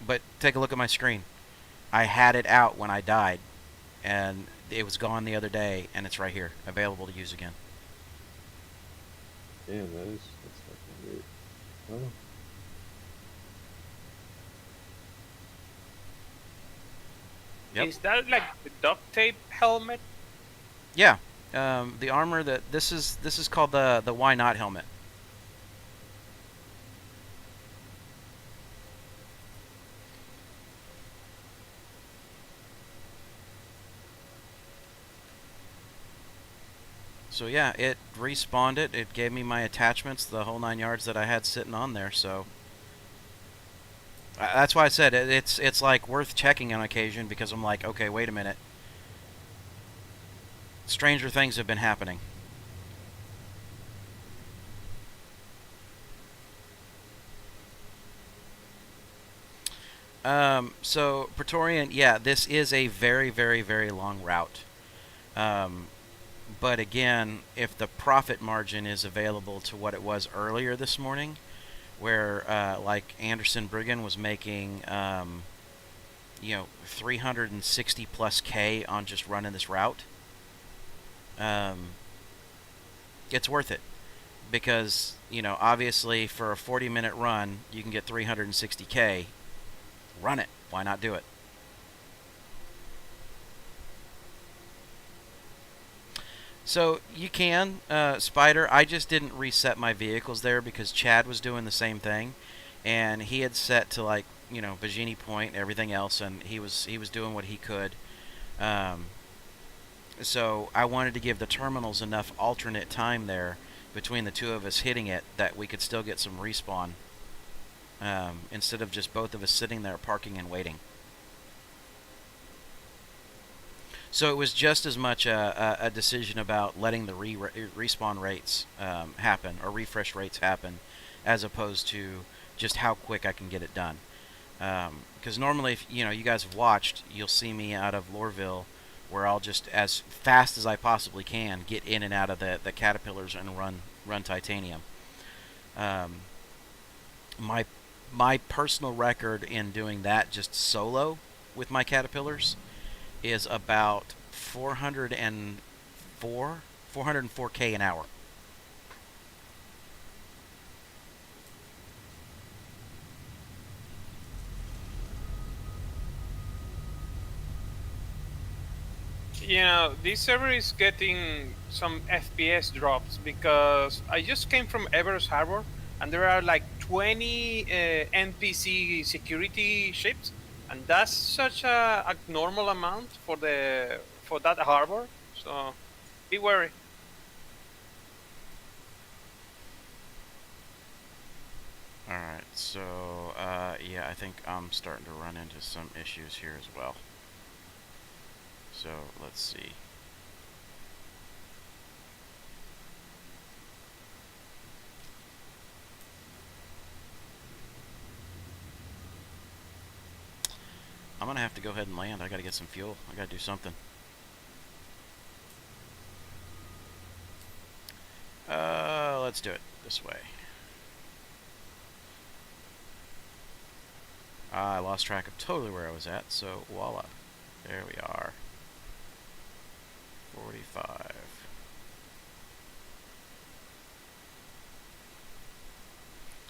but take a look at my screen. I had it out when I died, and it was gone the other day, and it's right here, available to use again. Damn, that's fucking weird. Oh. Yep. Is that like the duct tape helmet? Yeah. The armor that this is called the Why Not helmet. So yeah, it respawned it. It gave me my attachments, the whole 9 yards that I had sitting on there. So that's why I said it's like worth checking on occasion, because I'm like, okay, wait a minute. Stranger things have been happening. So Praetorian, yeah, this is a very, very, very long route. But again, if the profit margin is available to what it was earlier this morning, where like Anderson Brigham was making, 360 plus K on just running this route, it's worth it. Because, obviously for a 40-minute run, you can get 360K. Run it. Why not do it? So you can, Spider. I just didn't reset my vehicles there because Chad was doing the same thing, and he had set to like Bajini Point and everything else, and he was doing what he could. So I wanted to give the terminals enough alternate time there between the two of us hitting it that we could still get some respawn, instead of just both of us sitting there parking and waiting. So it was just as much a decision about letting the respawn rates happen, or refresh rates happen, as opposed to just how quick I can get it done. Because normally, if you guys have watched, you'll see me out of Loreville, where I'll just, as fast as I possibly can, get in and out of the caterpillars and run titanium. My personal record in doing that just solo with my caterpillars is about 404K an hour. This server is getting some FPS drops because I just came from Everest Harbor, and there are like 20 NPC security ships, and that's such a normal amount for that harbor. So be wary. Alright, so yeah, I think I'm starting to run into some issues here as well. So let's see. I'm gonna have to go ahead and land. I gotta get some fuel. I gotta do something. Let's do it this way. I lost track of totally where I was at, so voila. There we are. 45.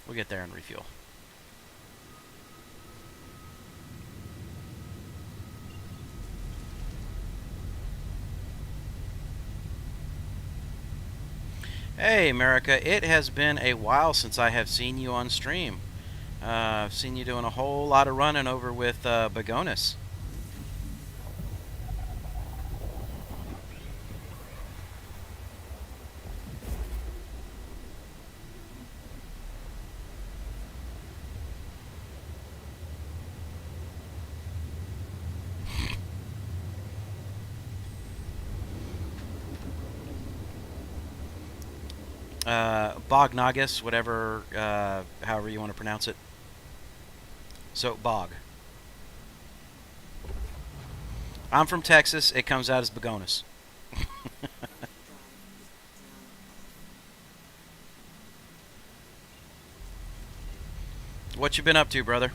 We'll get there and refuel. Hey, America, it has been a while since I have seen you on stream. I've seen you doing a whole lot of running over with Begonis. Bognagus, whatever, however you want to pronounce it. So, Bog. I'm from Texas. It comes out as Begonis. What you been up to, brother?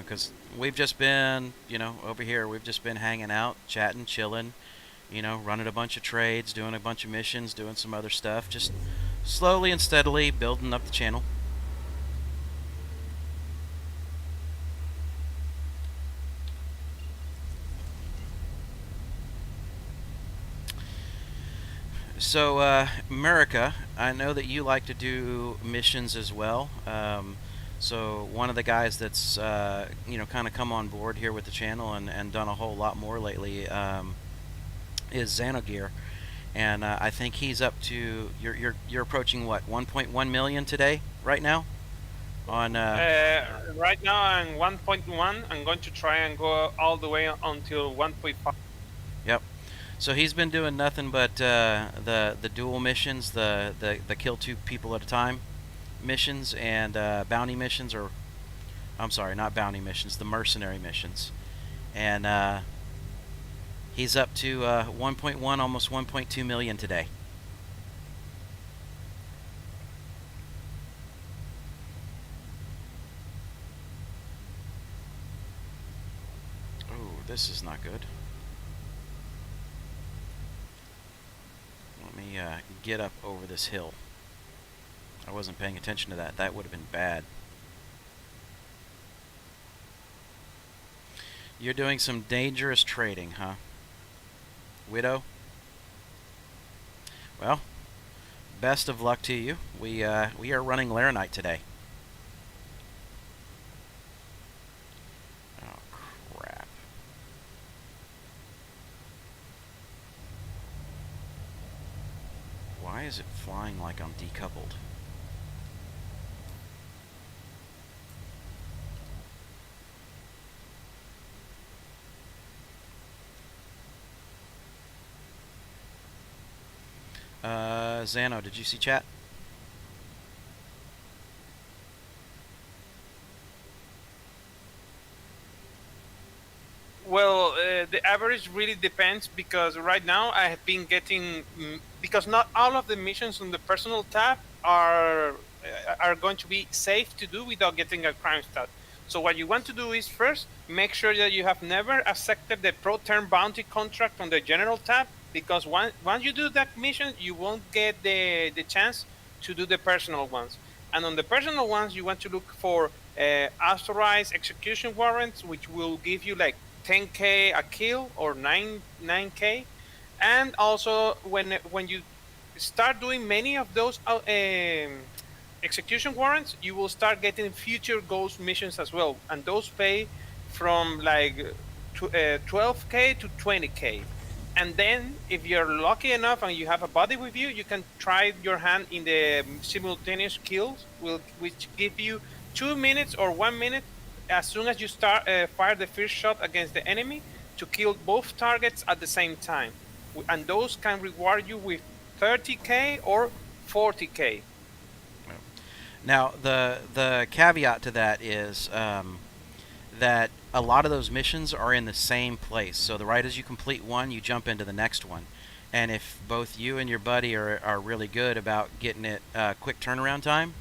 Because we've just been, over here, we've just been hanging out, chatting, chilling, running a bunch of trades, doing a bunch of missions, doing some other stuff, just slowly and steadily building up the channel. So, America, I know that you like to do missions as well. So one of the guys that's kind of come on board here with the channel and done a whole lot more lately is Xanogear, and I think he's up to you're approaching what 1.1 million today right now on. Right now I'm 1.1. I'm going to try and go all the way until 1.5. Yep. So he's been doing nothing but the dual missions, the kill 2 people at a time missions, and bounty missions, or I'm sorry, not bounty missions, the mercenary missions, and he's up to 1.1, almost 1.2 million today. Oh, this is not good. Let me get up over this hill. I wasn't paying attention to that. That would have been bad. You're doing some dangerous trading, huh? Widow? Well, best of luck to you. We are running Laranite today. Oh, crap. Why is it flying like I'm decoupled? Xano, did you see chat? Well, the average really depends, because right now I have been getting because not all of the missions on the personal tab are going to be safe to do without getting a crime stat. So what you want to do is first make sure that you have never accepted the pro term bounty contract on the general tab, because once you do that mission, you won't get the chance to do the personal ones. And on the personal ones, you want to look for authorized execution warrants, which will give you like 10k a kill or 9k. And also when you start doing many of those execution warrants, you will start getting future ghost missions as well, and those pay from like 12k to 20k. And then if you're lucky enough and you have a buddy with you, you can try your hand in the simultaneous kills, which give you 2 minutes or 1 minute as soon as you start fire the first shot against the enemy to kill both targets at the same time. And those can reward you with 30k or 40k. Now, the caveat to that is that a lot of those missions are in the same place. So right as you complete one, you jump into the next one. And if both you and your buddy are really good about getting it quick turnaround time,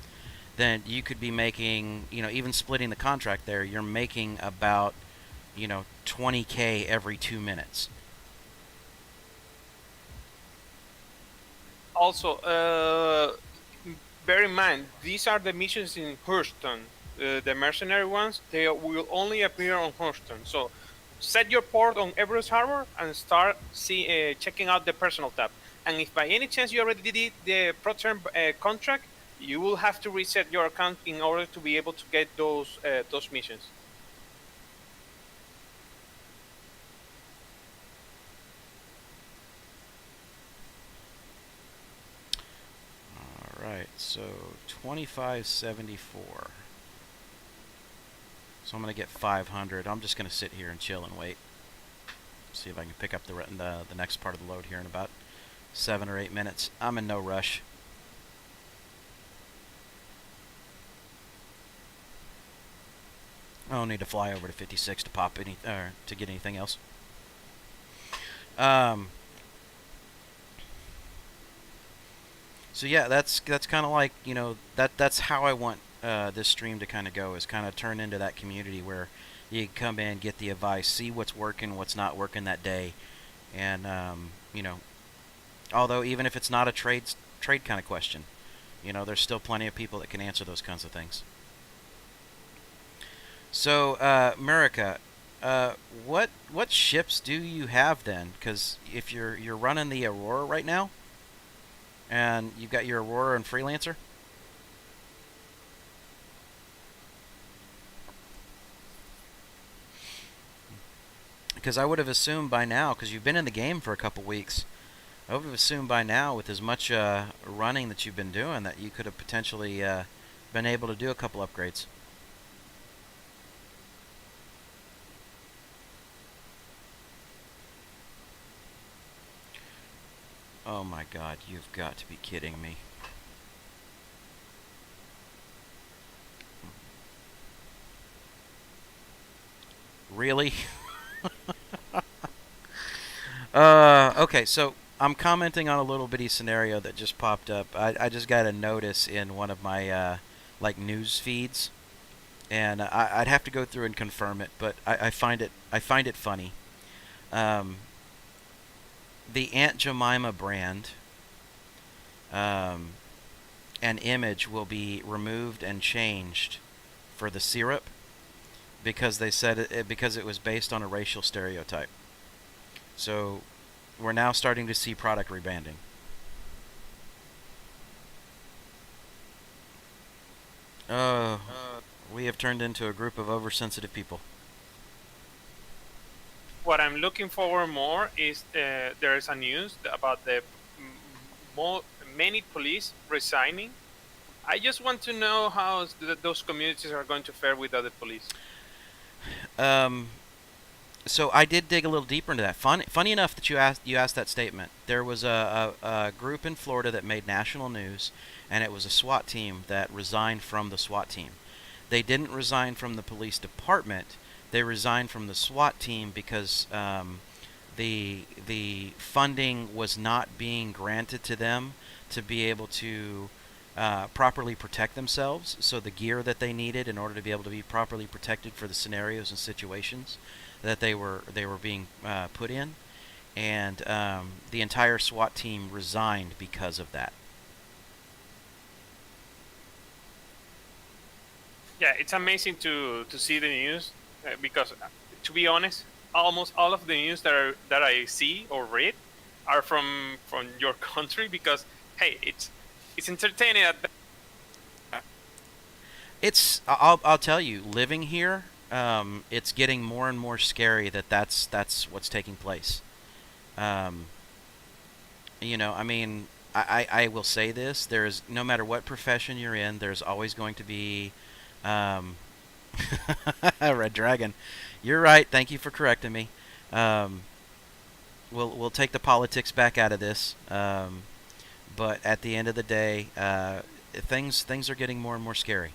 then you could be making, even splitting the contract there, you're making about, 20k every 2 minutes. Also, bear in mind, these are the missions in Hurston. The mercenary ones, they will only appear on Hurston. So set your port on Everest Harbor and start checking out the personal tab. And if by any chance you already did the pro-term contract, you will have to reset your account in order to be able to get those missions. Alright, so 2574. So I'm going to get 500. I'm just going to sit here and chill and wait. See if I can pick up the next part of the load here in about 7 or 8 minutes. I'm in no rush. I don't need to fly over to 56 to pop any to get anything else. So yeah, that's kind of like, that's how I want this stream to kind of go, is kind of turn into that community where you can come in, get the advice, see what's working, what's not working that day, and although even if it's not a trade kind of question, there's still plenty of people that can answer those kinds of things. So, America, what ships do you have then? Because if you're running the Aurora right now, And you've got your Aurora and Freelancer? Because I would have assumed by now, because you've been in the game for a couple weeks, I would have assumed by now, with as much running that you've been doing, that you could have potentially been able to do a couple upgrades. Oh my god, you've got to be kidding me. Really? Okay, so I'm commenting on a little bitty scenario that just popped up. I just got a notice in one of my like news feeds, and I'd have to go through and confirm it, but I find it funny. The Aunt Jemima brand and image will be removed and changed for the syrup because they said because it was based on a racial stereotype. So we're now starting to see product rebanding. We have turned into a group of oversensitive people. What I'm looking forward more is there is a news about the many police resigning. I just want to know how those communities are going to fare with other police. So I did dig a little deeper into that. Funny enough that you asked that statement. There was a group in Florida that made national news, and it was a SWAT team that resigned from the SWAT team. They didn't resign from the police department. They resigned from the SWAT team because the funding was not being granted to them to be able to properly protect themselves. So the gear that they needed in order to be able to be properly protected for the scenarios and situations that they were being put in, and the entire SWAT team resigned because of that. Yeah, it's amazing to see the news because, to be honest, almost all of the news that I see or read are from your country because hey, it's entertaining. I'll tell you, living here, it's getting more and more scary that's what's taking place. You know, I mean, I will say this: there's no matter what profession you're in, there's always going to be Red Dragon. You're right. Thank you for correcting me. We'll take the politics back out of this. But at the end of the day, things are getting more and more scary.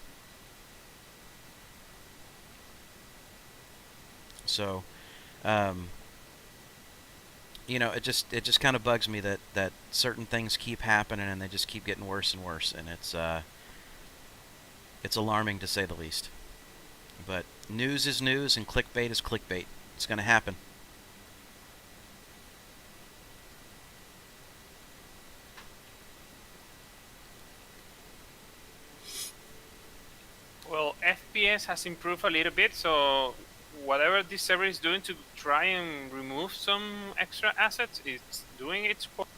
So, you know, it just kind of bugs me that certain things keep happening and they just keep getting worse and worse, and it's alarming to say the least. But news is news and clickbait is clickbait. It's going to happen. Well, FPS has improved a little bit, so whatever this server is doing to try and remove some extra assets, it's doing its part.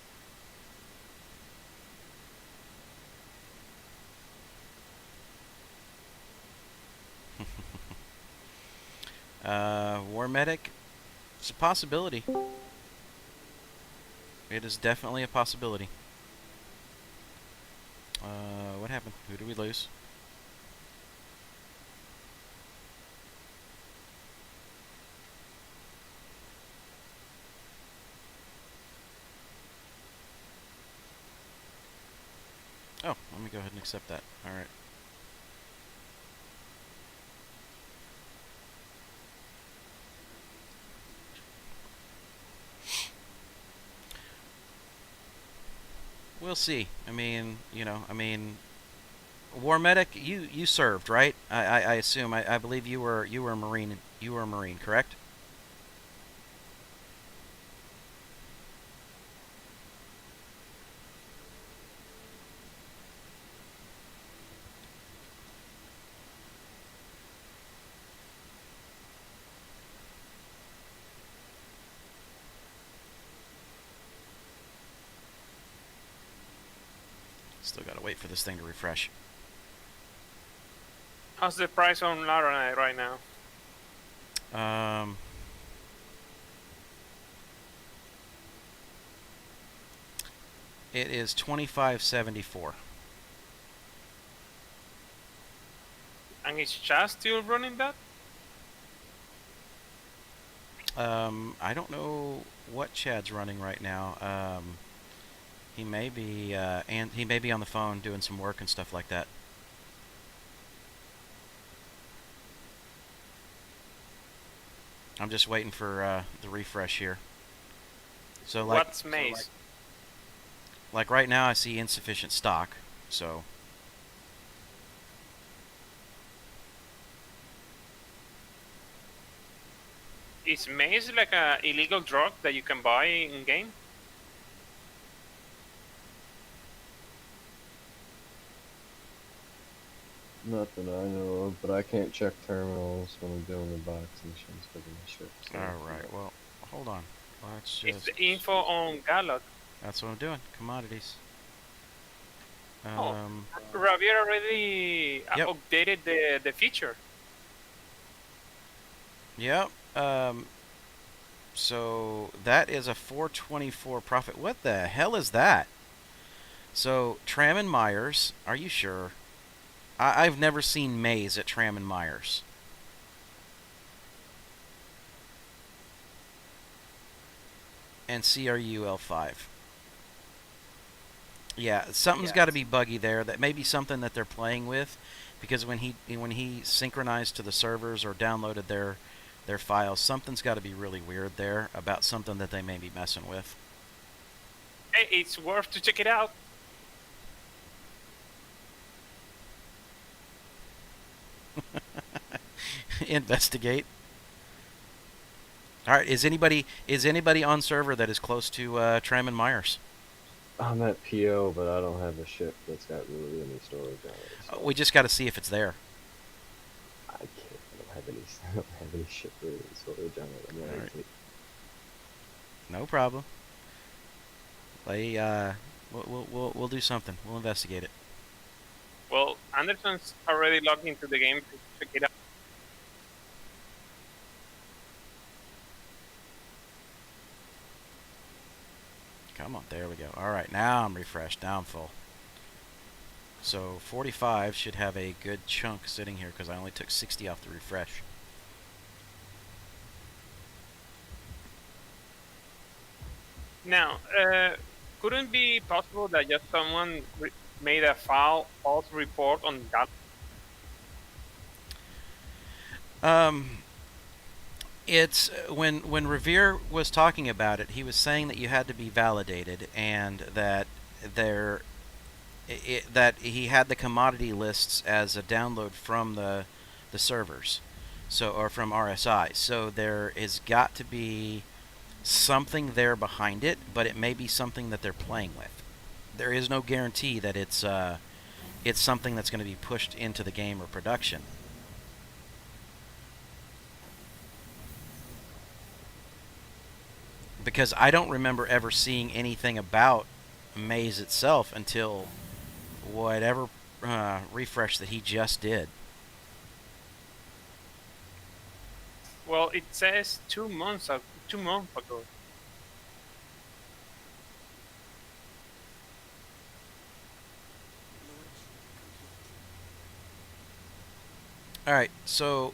War Medic, it's a possibility. It is definitely a possibility. What happened? Who did we lose? Oh, let me go ahead and accept that. Alright. We'll see. I mean, you know, War Medic, you served, right? I assume. I believe you were a Marine. You were a Marine, correct? Still gotta wait for this thing to refresh. How's the price on Laranite right now? It is $25.74. And is Chaz still running that? I don't know what Chad's running right now. He may be and he may be on the phone doing some work and stuff like that. I'm just waiting for the refresh here. So What's Maze? Like right now, I see insufficient stock. So. Is Maze like a illegal drug that you can buy in game? Nothing I know of, but I can't check terminals when I'm doing the box missions for the ship. So Alright, well, hold on. Let's It's just... the info on Galloc. That's what I'm doing. Commodities. Javier already Yep. updated the feature. Yep. So that is a 424 profit. What the hell is that? So Tram and Myers, are you sure? I've never seen Maze at Tram and Myers. And CRUL5. Yeah, something's got to be buggy there. That may be something that they're playing with, because when he synchronized to the servers or downloaded their files, something's got to be really weird there about something that they may be messing with. Hey, it's worth to check it out. Investigate. All right, is anybody on server that is close to Tram and Myers? I'm at PO, but I don't have a ship that's got really any storage on it. So We just got to see if it's there. I can't. I don't have any ship with any storage on it. I mean, All right. No problem. We'll do something. We'll investigate it. Well, Anderson's already logged into the game to check it out. Come on, there we go. All right, now I'm refreshed. Now I'm full. So 45 should have a good chunk sitting here because I only took 60 off the refresh. Now, couldn't it be possible that just someone made a false report on that? It's when Revere was talking about it, he was saying that you had to be validated and that that he had the commodity lists as a download from the servers, so or from RSI. So there has got to be something there behind it, but it may be something that they're playing with. There is no guarantee that it's something that's going to be pushed into the game or production. Because I don't remember ever seeing anything about Maze itself until whatever refresh that he just did. Well, it says 2 months ago. All right, so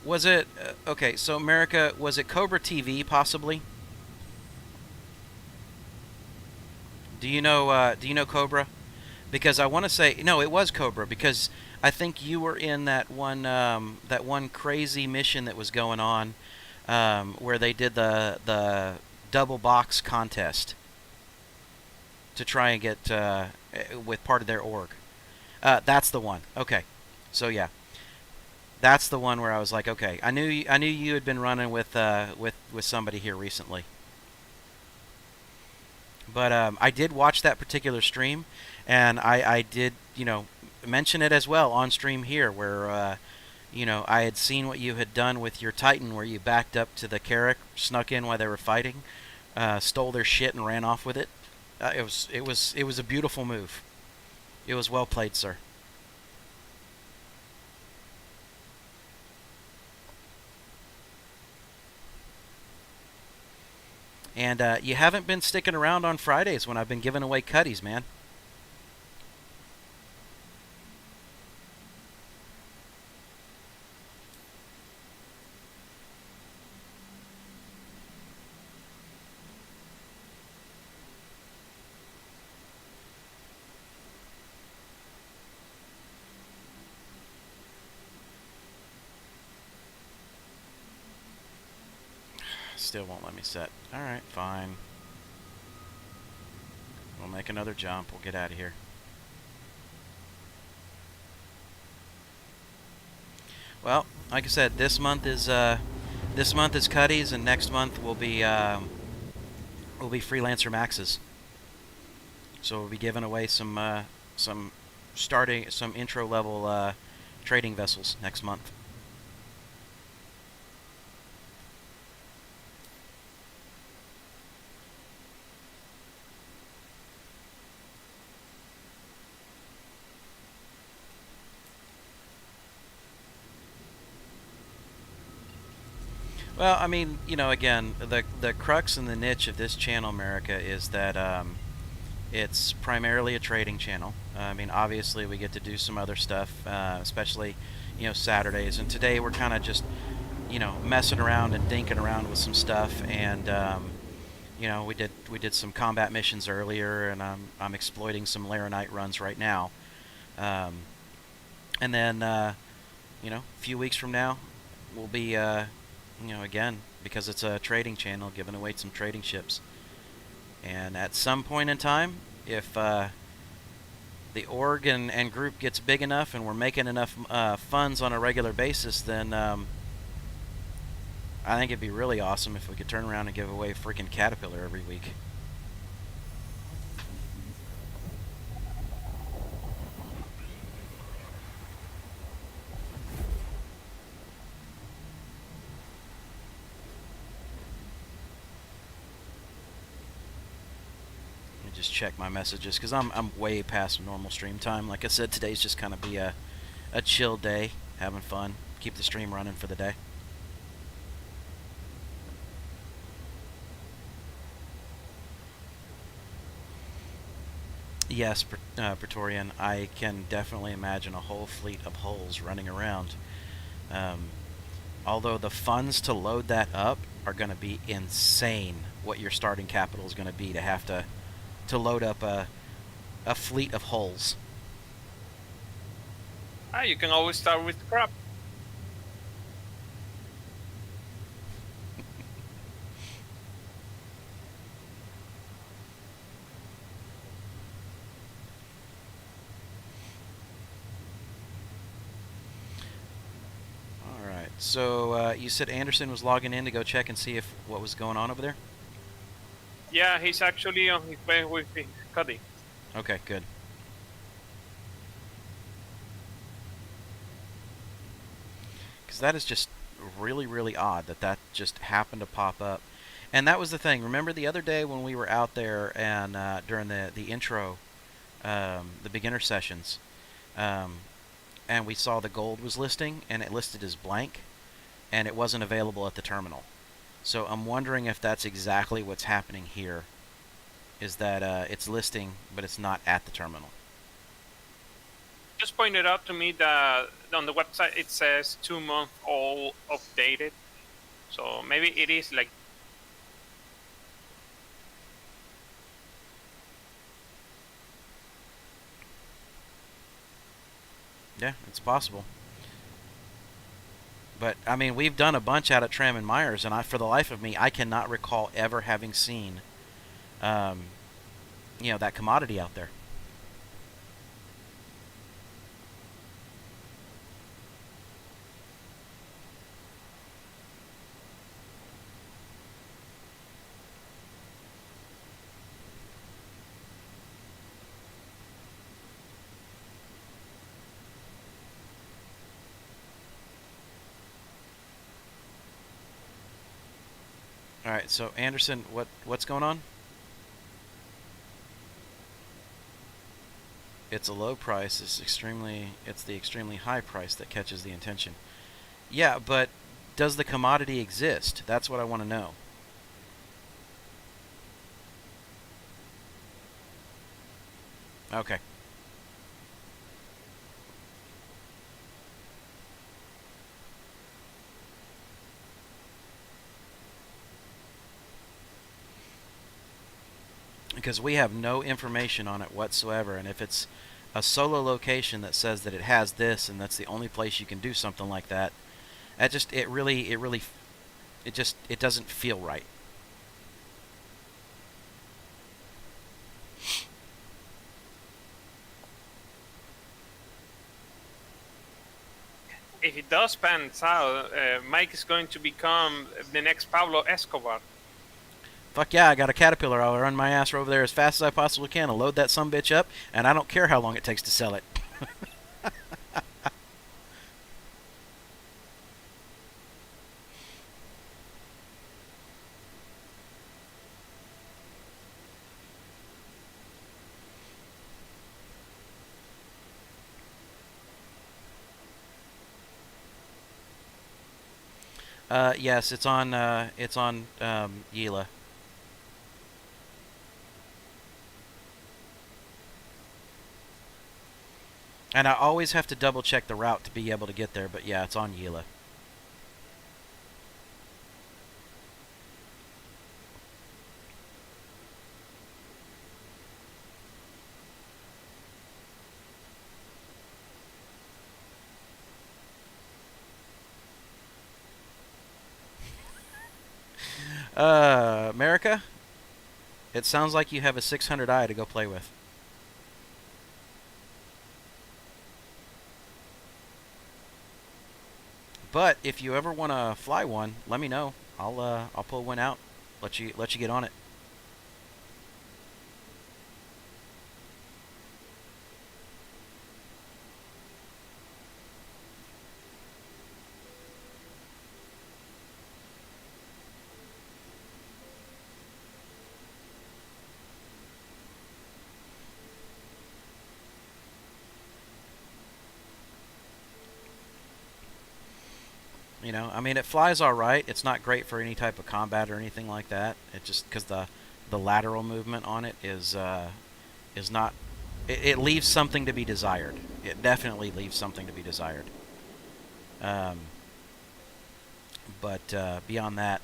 was it okay? So America, was it Cobra TV possibly? Do you know Cobra? Because I want to say no, it was Cobra because I think you were in that one crazy mission that was going on where they did the double box contest to try and get with part of their org. That's the one. Okay, so yeah, that's the one where I was like, okay, I knew you had been running with somebody here recently. But I did watch that particular stream, and I did, mention it as well on stream here, where, I had seen what you had done with your Titan, where you backed up to the Carrack, snuck in while they were fighting, stole their shit and ran off with it. It was a beautiful move. It was well played, sir. And you haven't been sticking around on Fridays when I've been giving away cutties, man. Still won't let me set. Alright, fine. We'll make another jump. We'll get out of here. Well, like I said, this month is cutties, and next month will be freelancer maxes. So we'll be giving away some intro level trading vessels next month. Well, I mean, you know, again, the crux and the niche of this channel, America, is that it's primarily a trading channel. I mean, obviously, we get to do some other stuff, especially, you know, Saturdays. And today we're kind of just, you know, messing around and dinking around with some stuff. And you know, we did some combat missions earlier, and I'm exploiting some Laranite runs right now. And then, you know, a few weeks from now, we'll be you know, again, because it's a trading channel, giving away some trading ships. And at some point in time, if the org and group gets big enough and we're making enough funds on a regular basis, then I think it'd be really awesome if we could turn around and give away a freaking Caterpillar every week. Just check my messages because I'm way past normal stream time. Like I said, today's just kind of be a chill day, having fun, keep the stream running for the day. Yes, Praetorian, I can definitely imagine a whole fleet of hulls running around. Although the funds to load that up are going to be insane, what your starting capital is going to be to have to load up a fleet of hulls. You can always start with crap. Alright, so you said Anderson was logging in to go check and see if what was going on over there? Yeah, he's actually on his way with his cuddy. Okay, good. Because that is just really, really odd that just happened to pop up. And that was the thing. Remember the other day when we were out there and during the intro, the beginner sessions, and we saw the gold was listing, and it listed as blank, and it wasn't available at the terminal. So I'm wondering if that's exactly what's happening here, is that it's listing, but it's not at the terminal. Just pointed out to me that on the website it says 2-month-old updated. So maybe it is like... Yeah, it's possible. But, I mean, we've done a bunch out at Tram and Myers, and for the life of me, I cannot recall ever having seen, you know, that commodity out there. All right, so Anderson, what's going on? It's a low price. It's the extremely high price that catches the attention. Yeah, but does the commodity exist? That's what I want to know. Okay. Because we have no information on it whatsoever, and if it's a solo location that says that it has this and that's the only place you can do something like that, it doesn't feel right. If it does pan south, Mike is going to become the next Pablo Escobar. Fuck yeah, I got a Caterpillar. I'll run my ass over there as fast as I possibly can and load that sumbitch up, and I don't care how long it takes to sell it. Yes, it's on Yela. And I always have to double check the route to be able to get there, but yeah, it's on Yela. America? It sounds like you have a 600i to go play with. But if you ever want to fly one, let me know. I'll pull one out. Let you get on it. You know, I mean, it flies all right. It's not great for any type of combat or anything like that. It just because the lateral movement on it is not. It leaves something to be desired. It definitely leaves something to be desired. But beyond that,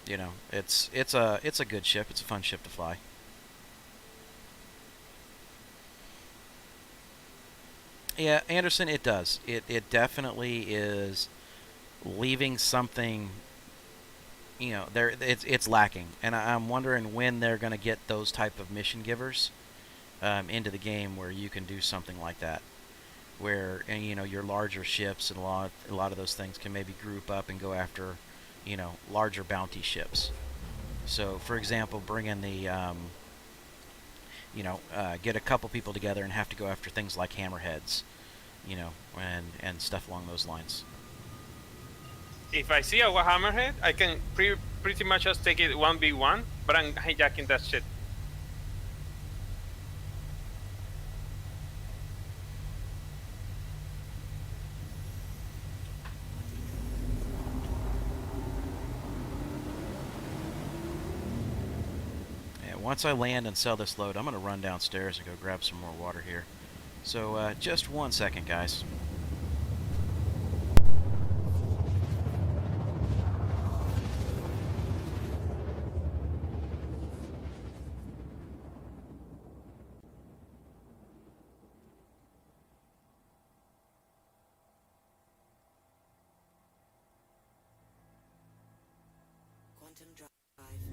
you know, it's a good ship. It's a fun ship to fly. Yeah, Anderson, it does. It definitely is leaving something. You know, it's lacking, and I'm wondering when they're going to get those type of mission givers into the game where you can do something like that, where and you know your larger ships and a lot of those things can maybe group up and go after, you know, larger bounty ships. So, for example, bring in the get a couple people together and have to go after things like hammerheads, you know, and stuff along those lines. If I see a hammerhead, I can pretty much just take it 1v1, but I'm hijacking that shit. Once I land and sell this load, I'm going to run downstairs and go grab some more water here. So just 1 second, guys. Quantum drive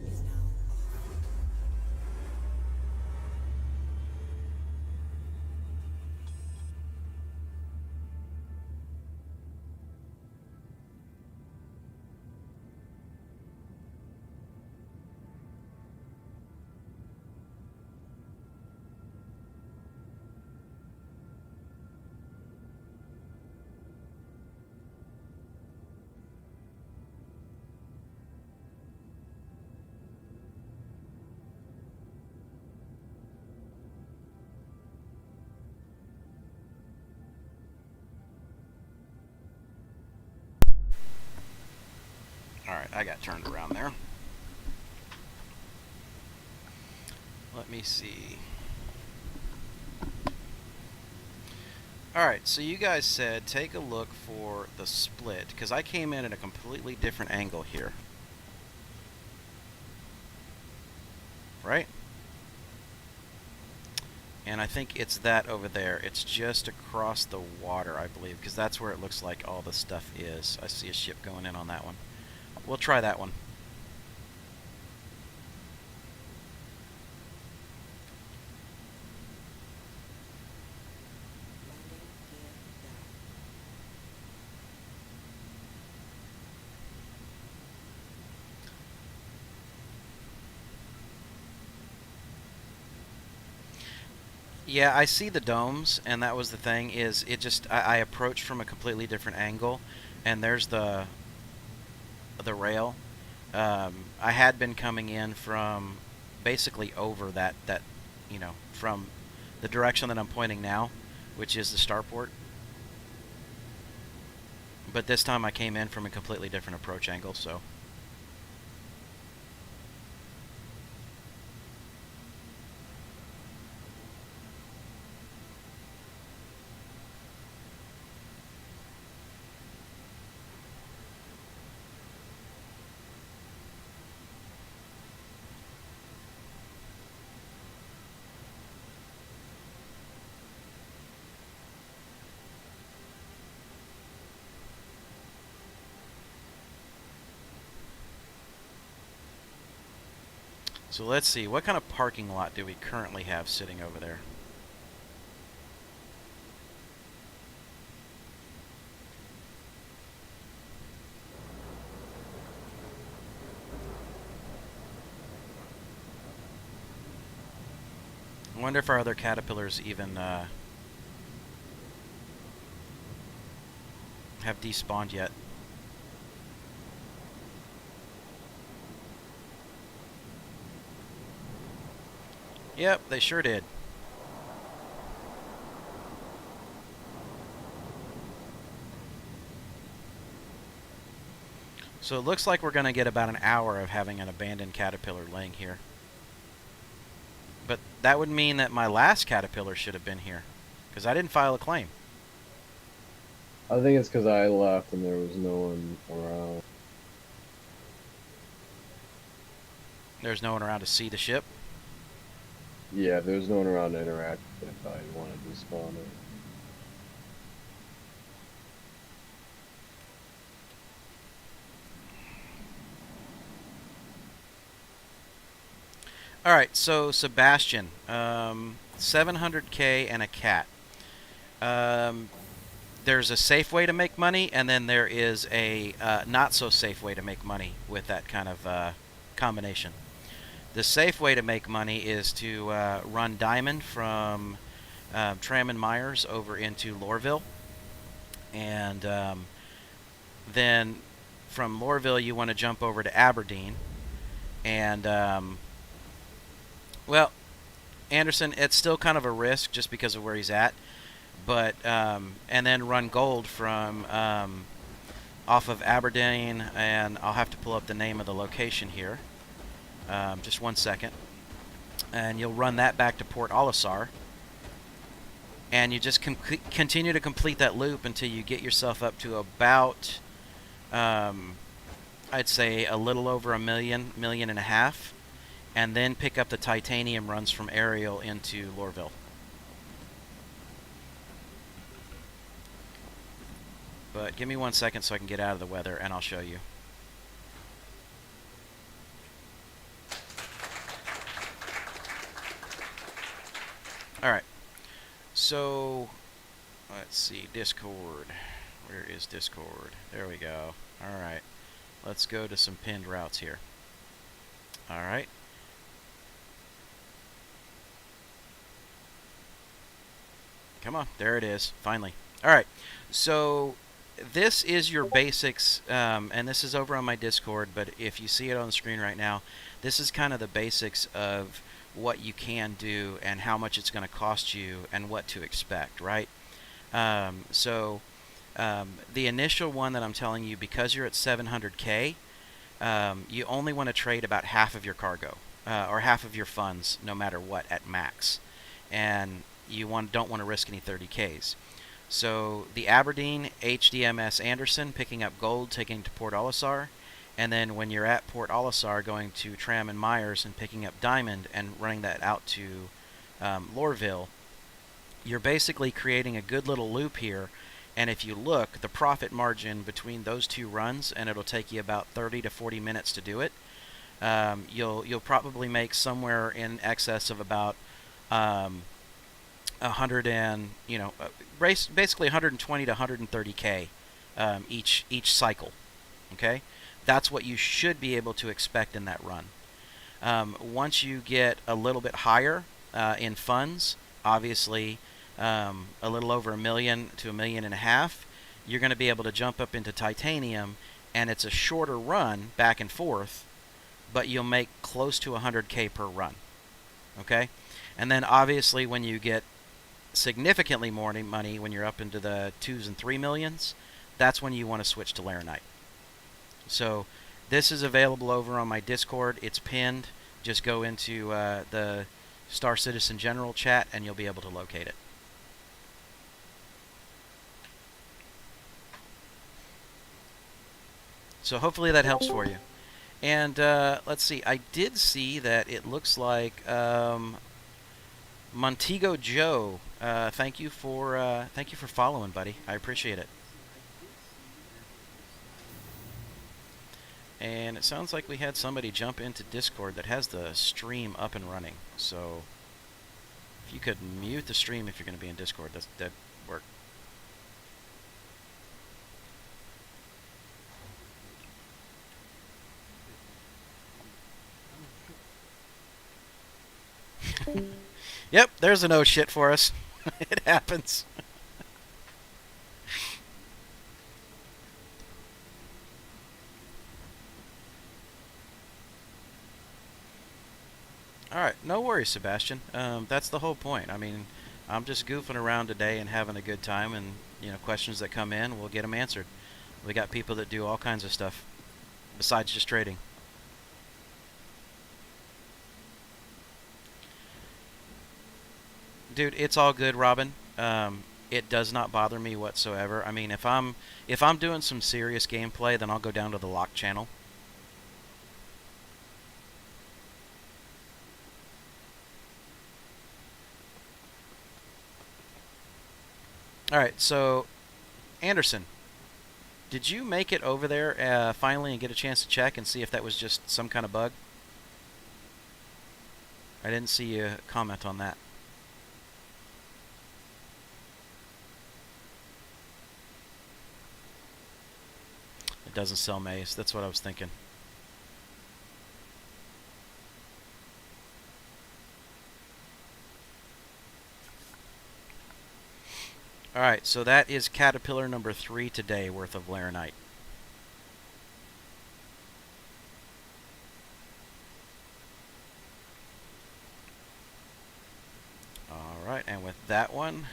is now off. Alright, I got turned around there. Let me see. Alright, so you guys said take a look for the split, because I came in at a completely different angle here. Right? And I think it's that over there. It's just across the water, I believe, because that's where it looks like all the stuff is. I see a ship going in on that one. We'll try that one. Yeah, I see the domes, and that was the thing, is it just, I approached from a completely different angle, and there's the rail. I had been coming in from basically over that, you know, from the direction that I'm pointing now, which is the starport. But this time I came in from a completely different approach angle, so... So let's see, what kind of parking lot do we currently have sitting over there? I wonder if our other caterpillars even have despawned yet. Yep, they sure did. So it looks like we're going to get about an hour of having an abandoned caterpillar laying here. But that would mean that my last caterpillar should have been here, because I didn't file a claim. I think it's because I left and there was no one around. There's no one around to see the ship. Yeah, there was no one around to interact if I wanted to spawn it. Alright, so Sebastian, 700k and a cat. There's a safe way to make money, and then there is a not so safe way to make money with that kind of combination. The safe way to make money is to run Diamond from Tram and Myers over into Lorville, and then from Lorville you want to jump over to Aberdeen, and well, Anderson, it's still kind of a risk just because of where he's at, but and then run Gold from off of Aberdeen, and I'll have to pull up the name of the location here. Just 1 second. And you'll run that back to Port Olisar. And you just continue to complete that loop until you get yourself up to about, I'd say a little over a million and a half. And then pick up the titanium runs from Ariel into Lorville. But give me 1 second so I can get out of the weather and I'll show you. Alright, so let's see, Discord. Where is Discord? There we go. Alright, let's go to some pinned routes here. Alright. Come on, there it is, finally. Alright, so this is your basics, and this is over on my Discord, but if you see it on the screen right now, this is kind of the basics of what you can do and how much it's going to cost you and what to expect, right? The initial one that I'm telling you, because you're at 700k, you only want to trade about half of your cargo or half of your funds, no matter what, at max, and you don't want to risk any 30Ks. So the Aberdeen HDMS Anderson picking up gold, taking to Port Olisar, and then when you're at Port Olisar, going to Tram and Myers and picking up diamond and running that out to Lorville, you're basically creating a good little loop here. And if you look, the profit margin between those two runs, and it'll take you about 30 to 40 minutes to do it, you'll probably make somewhere in excess of about 100 and basically 120 to 130K each cycle. Okay, that's what you should be able to expect in that run. Once you get a little bit higher in funds, obviously a little over $1 million to $1.5 million, you're going to be able to jump up into titanium, and it's a shorter run back and forth, but you'll make close to 100K per run. Okay, and then obviously when you get significantly more money, when you're up into the 2s and 3 millions, that's when you want to switch to Laranite. So this is available over on my Discord. It's pinned. Just go into the Star Citizen General chat and you'll be able to locate it. So hopefully that helps for you. And let's see. I did see that it looks like Montego Joe. Thank you for following, buddy. I appreciate it. And it sounds like we had somebody jump into Discord that has the stream up and running. So if you could mute the stream if you're going to be in Discord, that'd work. Yep, there's a no shit for us. It happens. Alright, no worries, Sebastian. That's the whole point. I mean, I'm just goofing around today and having a good time, and, questions that come in, we'll get them answered. We got people that do all kinds of stuff besides just trading. Dude, it's all good, Robin. It does not bother me whatsoever. I mean, if I'm doing some serious gameplay, then I'll go down to the lock channel. Alright, so, Anderson, did you make it over there finally and get a chance to check and see if that was just some kind of bug? I didn't see you comment on that. It doesn't sell maze. That's what I was thinking. Alright, so that is Caterpillar number 3 today worth of Laranite. Alright, and with that one,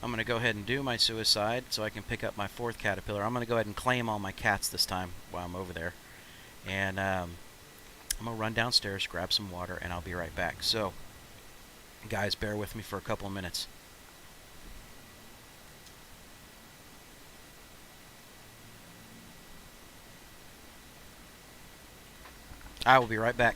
I'm going to go ahead and do my suicide so I can pick up my 4th Caterpillar. I'm going to go ahead and claim all my cats this time while I'm over there. And I'm going to run downstairs, grab some water, and I'll be right back. So, guys, bear with me for a couple of minutes. I will be right back.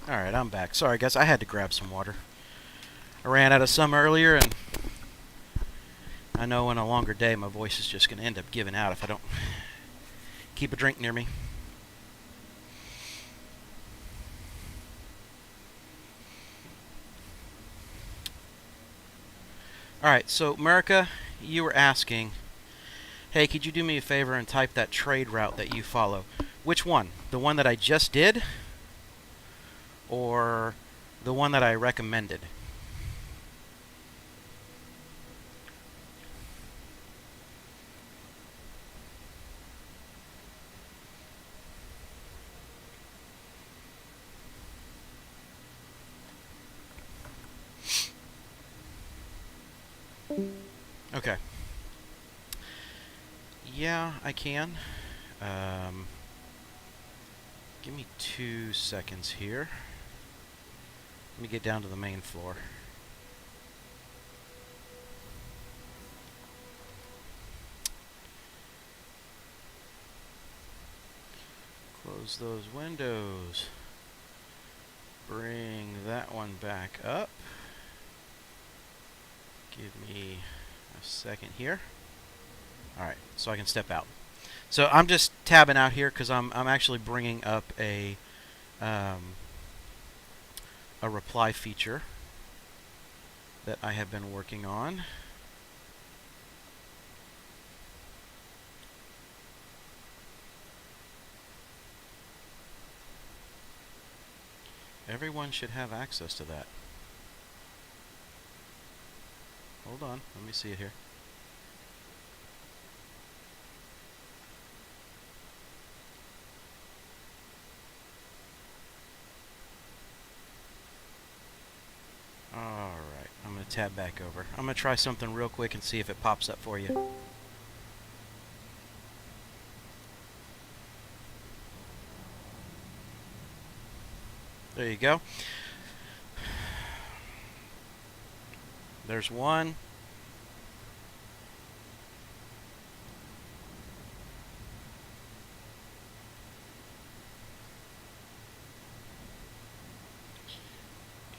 Alright, I'm back. Sorry, guys, I had to grab some water. I ran out of some earlier, and I know on a longer day my voice is just going to end up giving out if I don't keep a drink near me. Alright, so America, you were asking, hey, could you do me a favor and type that trade route that you follow? Which one? The one that I just did? Or the one that I recommended? Okay. Yeah, I can. Give me 2 seconds here. Let me get down to the main floor. Close those windows. Bring that one back up. Give me a second here. Alright, so I can step out. So I'm just tabbing out here because I'm actually bringing up a reply feature that I have been working on. Everyone should have access to that. Hold on, let me see it here. Alright, I'm going to tab back over. I'm going to try something real quick and see if it pops up for you. There you go. There's one.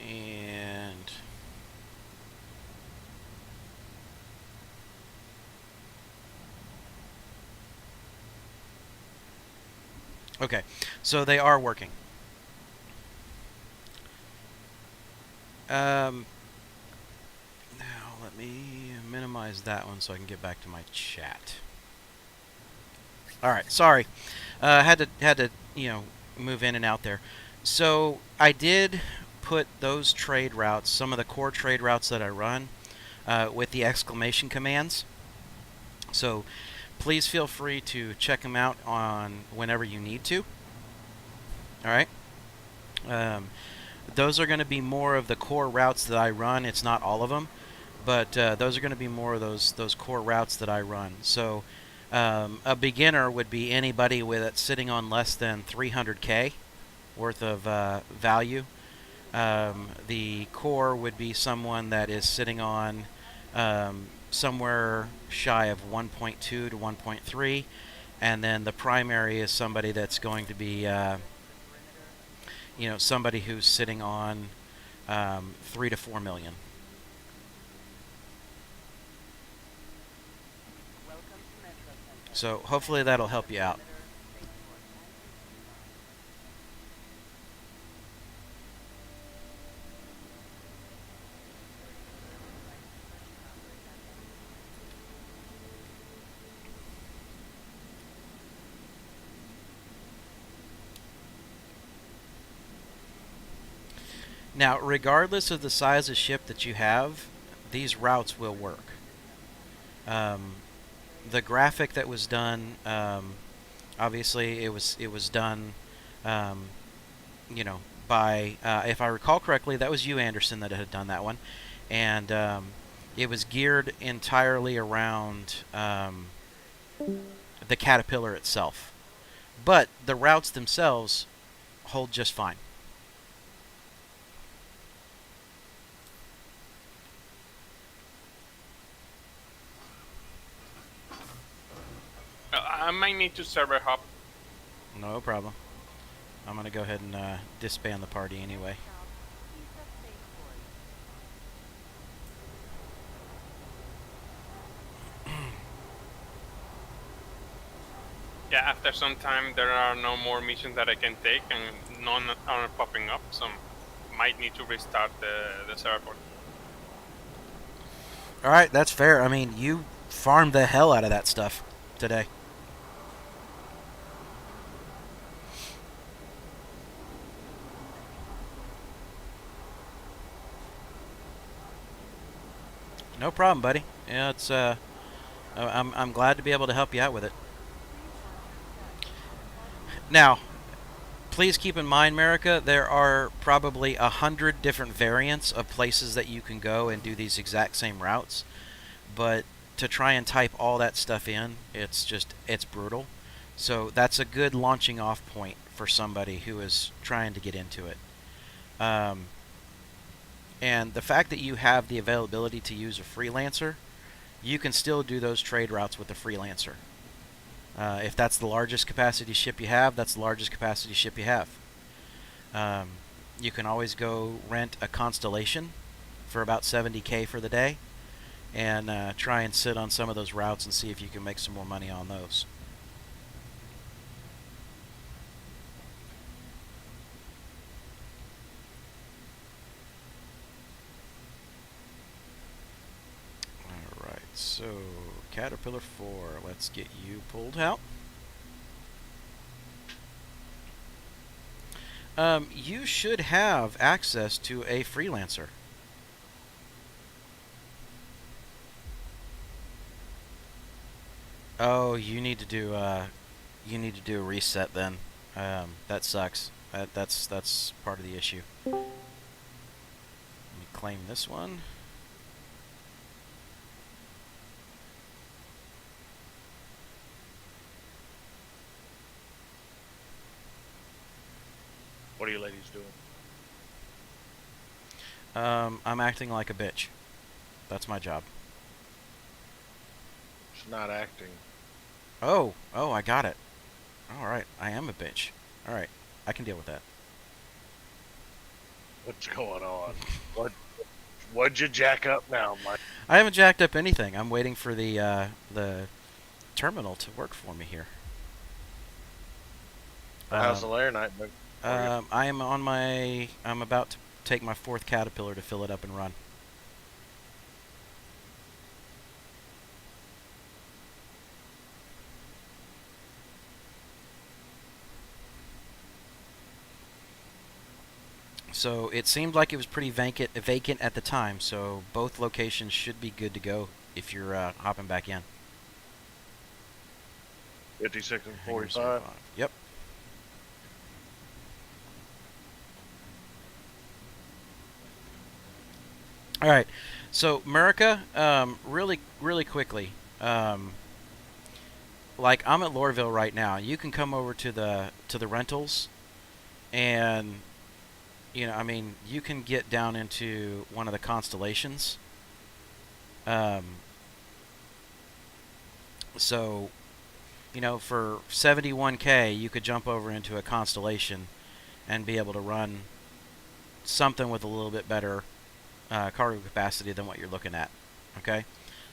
And okay, so they are working. Now let me minimize that one so I can get back to my chat. All right, sorry, had to move in and out there. So I did put those trade routes, some of the core trade routes that I run, with the exclamation commands. So please feel free to check them out on whenever you need to. All right. Those are going to be more of the core routes that I run. It's not all of them, but those are going to be more of those core routes that I run. So a beginner would be anybody that's sitting on less than 300K worth of value. The core would be someone that is sitting on somewhere shy of 1.2 to 1.3, and then the primary is somebody that's going to be somebody who's sitting on 3 to 4 million. So hopefully that'll help you out. Now, regardless of the size of ship that you have, these routes will work. The graphic that was done, obviously, it was done, by, if I recall correctly, that was you, Anderson, that had done that one, and it was geared entirely around the Caterpillar itself. But the routes themselves hold just fine. I might need to server hop. No problem. I'm gonna go ahead and disband the party anyway. Yeah, after some time, there are no more missions that I can take, and none are popping up, so might need to restart the server. All right, that's fair. I mean, you farmed the hell out of that stuff today. No problem, buddy. Yeah, it's I'm glad to be able to help you out with it. Now, please keep in mind, America, there are probably 100 different variants of places that you can go and do these exact same routes. But to try and type all that stuff in, it's brutal. So that's a good launching off point for somebody who is trying to get into it. And the fact that you have the availability to use a freelancer, you can still do those trade routes with the freelancer. If that's the largest capacity ship you have, that's the largest capacity ship you have. You can always go rent a Constellation for about 70K for the day and try and sit on some of those routes and see if you can make some more money on those. Alright, so Caterpillar 4, let's get you pulled out. You should have access to a freelancer. Oh, you need to do a reset then. That sucks. That's part of the issue. Let me claim this one. What are you ladies doing? I'm acting like a bitch. That's my job. She's not acting. Oh, I got it. Alright, I am a bitch. Alright, I can deal with that. What's going on? What'd you jack up now, Mike? I haven't jacked up anything. I'm waiting for the terminal to work for me here. How's the layer night been? I'm about to take my 4th Caterpillar to fill it up and run. So it seemed like it was pretty vacant at the time, so both locations should be good to go if you're hopping back in. 56 and 45. Yep. All right, so America, really quickly, like I'm at Lorville right now. You can come over to the rentals, and I mean, you can get down into one of the constellations. So, for 71K, you could jump over into a constellation and be able to run something with a little bit better cargo capacity than what you're looking at. Okay,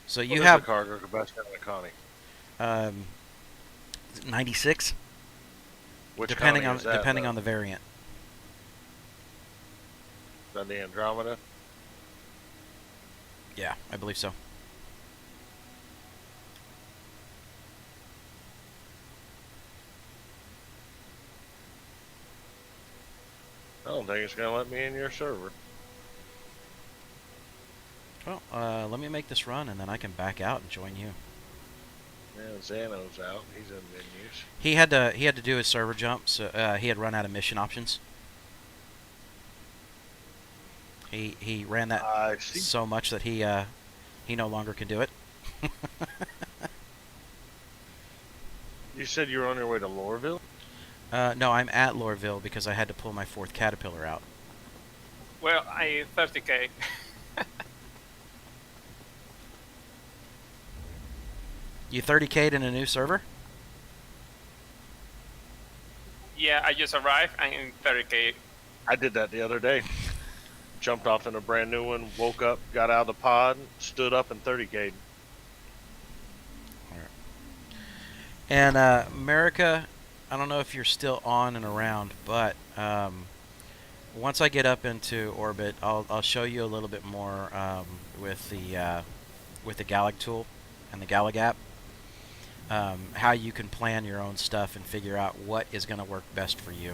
so you have the cargo capacity on the Connie. 96. Which depending Connie on is that, depending though? on the variant. Is that the Andromeda? Yeah, I believe so. I don't think it's gonna let me in your server. Well, let me make this run, and then I can back out and join you. Yeah, Xano's out. He's in menus. He had to do his server jump, so he had run out of mission options. He ran that so much that he no longer can do it. You said you were on your way to Lorville? No, I'm at Lorville because I had to pull my 4th Caterpillar out. Well, I 30K. You 30K'd in a new server? Yeah, I just arrived and in 30K. I did that the other day. Jumped off in a brand new one, woke up, got out of the pod, stood up, and 30K'd. And America, I don't know if you're still on and around, but once I get up into orbit, I'll show you a little bit more with the Gallic tool and the Gallic app, how you can plan your own stuff and figure out what is going to work best for you.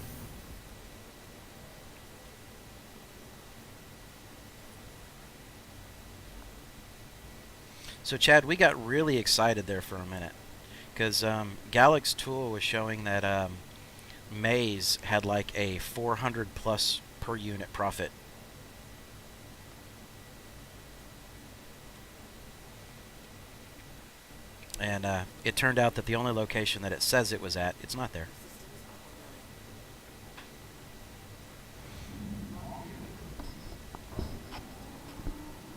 So Chad, we got really excited there for a minute because Gallic's tool was showing that Maze had like a 400 plus per unit profit. And it turned out that the only location that it says it was at, it's not there.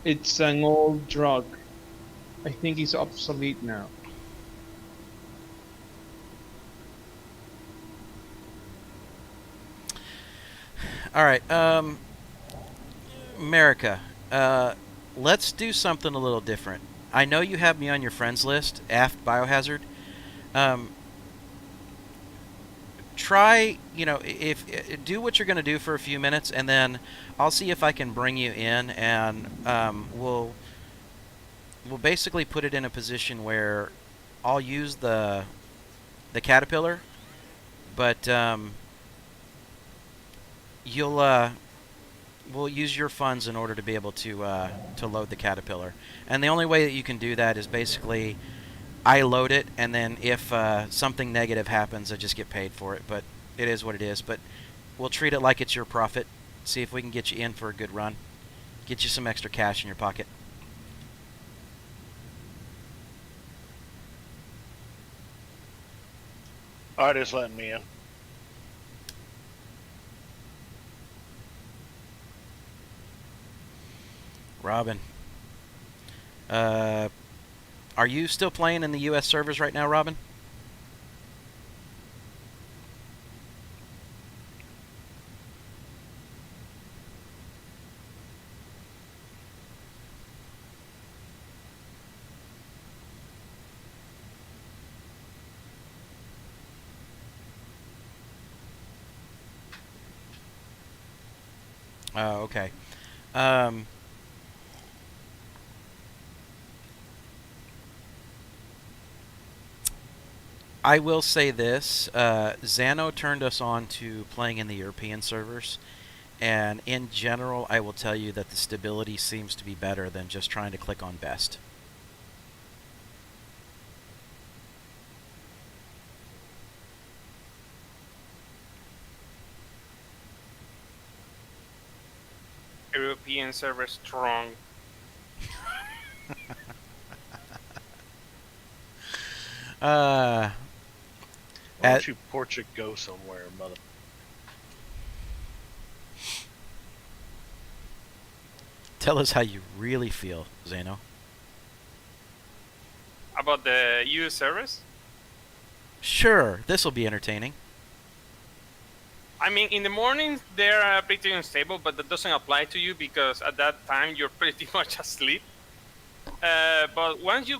It's an old drug. I think it's obsolete now. All right, America, let's do something a little different. I know you have me on your friends list, Aftbiohazard. Try, if do what you're going to do for a few minutes, and then I'll see if I can bring you in, and we'll basically put it in a position where I'll use the caterpillar, but we'll use your funds in order to be able to load the caterpillar. And the only way that you can do that is basically I load it, and then if something negative happens, I just get paid for it. But it is what it is. But we'll treat it like it's your profit. See if we can get you in for a good run. Get you some extra cash in your pocket. Alright, it's letting me in. Robin, are you still playing in the U.S. servers right now, Robin? Oh, okay. I will say this, Xano turned us on to playing in the European servers, and in general, I will tell you that the stability seems to be better than just trying to click on best. European server strong. Why don't you porch it go somewhere, mother? Tell us how you really feel, Xano. About the US service? Sure, this will be entertaining. I mean, in the mornings they're pretty unstable, but that doesn't apply to you because at that time you're pretty much asleep. But once you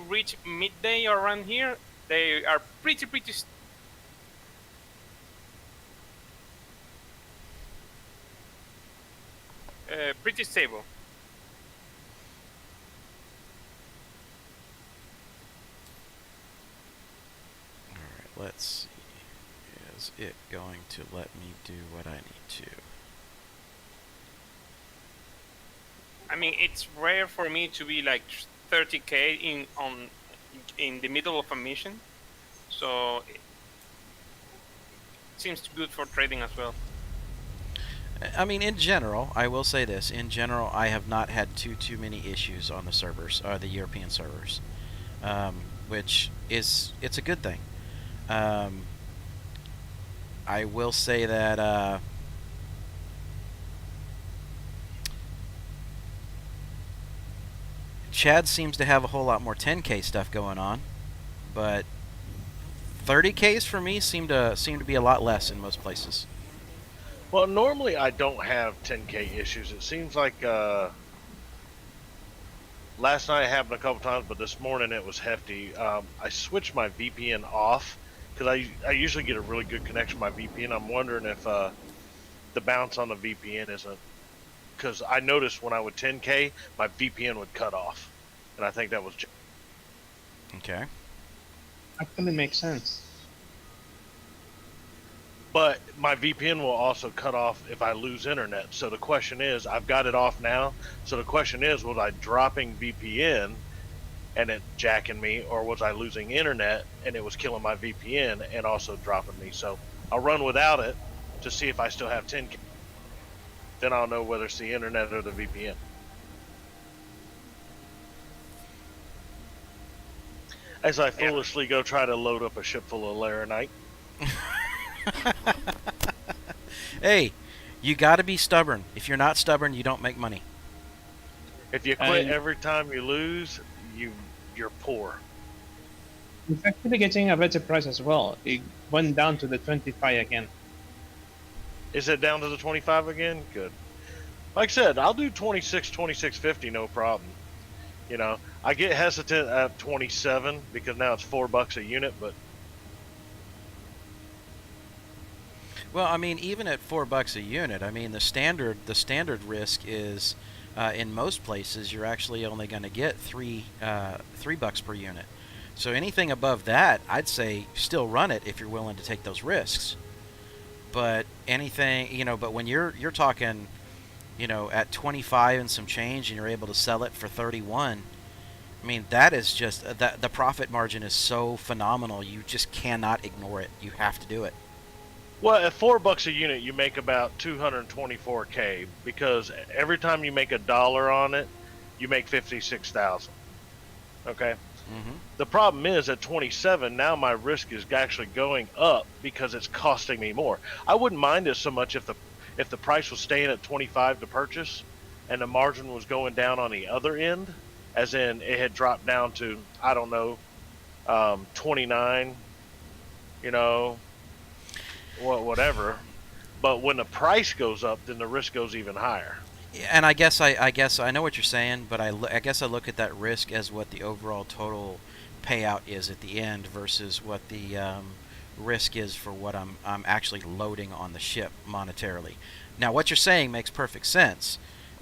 reach midday around here, they are pretty stable. Alright, let's see. Is it going to let me do what I need to? I mean, it's rare for me to be like 30K in the middle of a mission, so it seems good for trading as well. I mean, in general, I will say this. In general, I have not had too many issues on the servers, the European servers, which it's a good thing. I will say that Chad seems to have a whole lot more 10K stuff going on, but 30Ks for me seem to be a lot less in most places. Well, normally I don't have 10K issues. It seems like last night it happened a couple times, but this morning it was hefty. I switched my VPN off because I usually get a really good connection with my VPN. I'm wondering if the bounce on the VPN isn't, because I noticed when I would 10K, my VPN would cut off, and I think that was. Okay. Actually makes sense. But my VPN will also cut off if I lose internet. So the question is, I've got it off now. So the question is, was I dropping VPN and it jacking me, or was I losing internet and it was killing my VPN and also dropping me? So I'll run without it to see if I still have 10K. Then I'll know whether it's the internet or the VPN. As I foolishly go try to load up a ship full of Laranite. Hey, you got to be stubborn. If you're not stubborn, you don't make money. If you quit every time you lose, you're poor. It's actually getting a better price as well. It went down to the 25 again. Is it down to the 25 again? Good. Like I said, I'll do 26, 26.50, no problem. You know, I get hesitant at 27 because now it's $4 a unit, but. Well, I mean, even at $4 a unit, I mean the standard risk is, in most places, you're actually only going to get $3 per unit. So anything above that, I'd say still run it if you're willing to take those risks. But anything, you know, but when you're talking, you know, at 25 and some change, and you're able to sell it for 31, I mean, that is just the profit margin is so phenomenal. You just cannot ignore it. You have to do it. Well, at $4 a unit, you make about 224K because every time you make $1 on it, you make 56,000. Okay. Mm-hmm. The problem is at 27, now my risk is actually going up because it's costing me more. I wouldn't mind it so much if the price was staying at 25 to purchase, and the margin was going down on the other end, as in it had dropped down to, I don't know, 29. You know. Whatever, but when the price goes up, then the risk goes even higher. And I guess I know what you're saying, but I guess I look at that risk as what the overall total payout is at the end versus what the risk is for what I'm actually loading on the ship monetarily. Now, what you're saying makes perfect sense,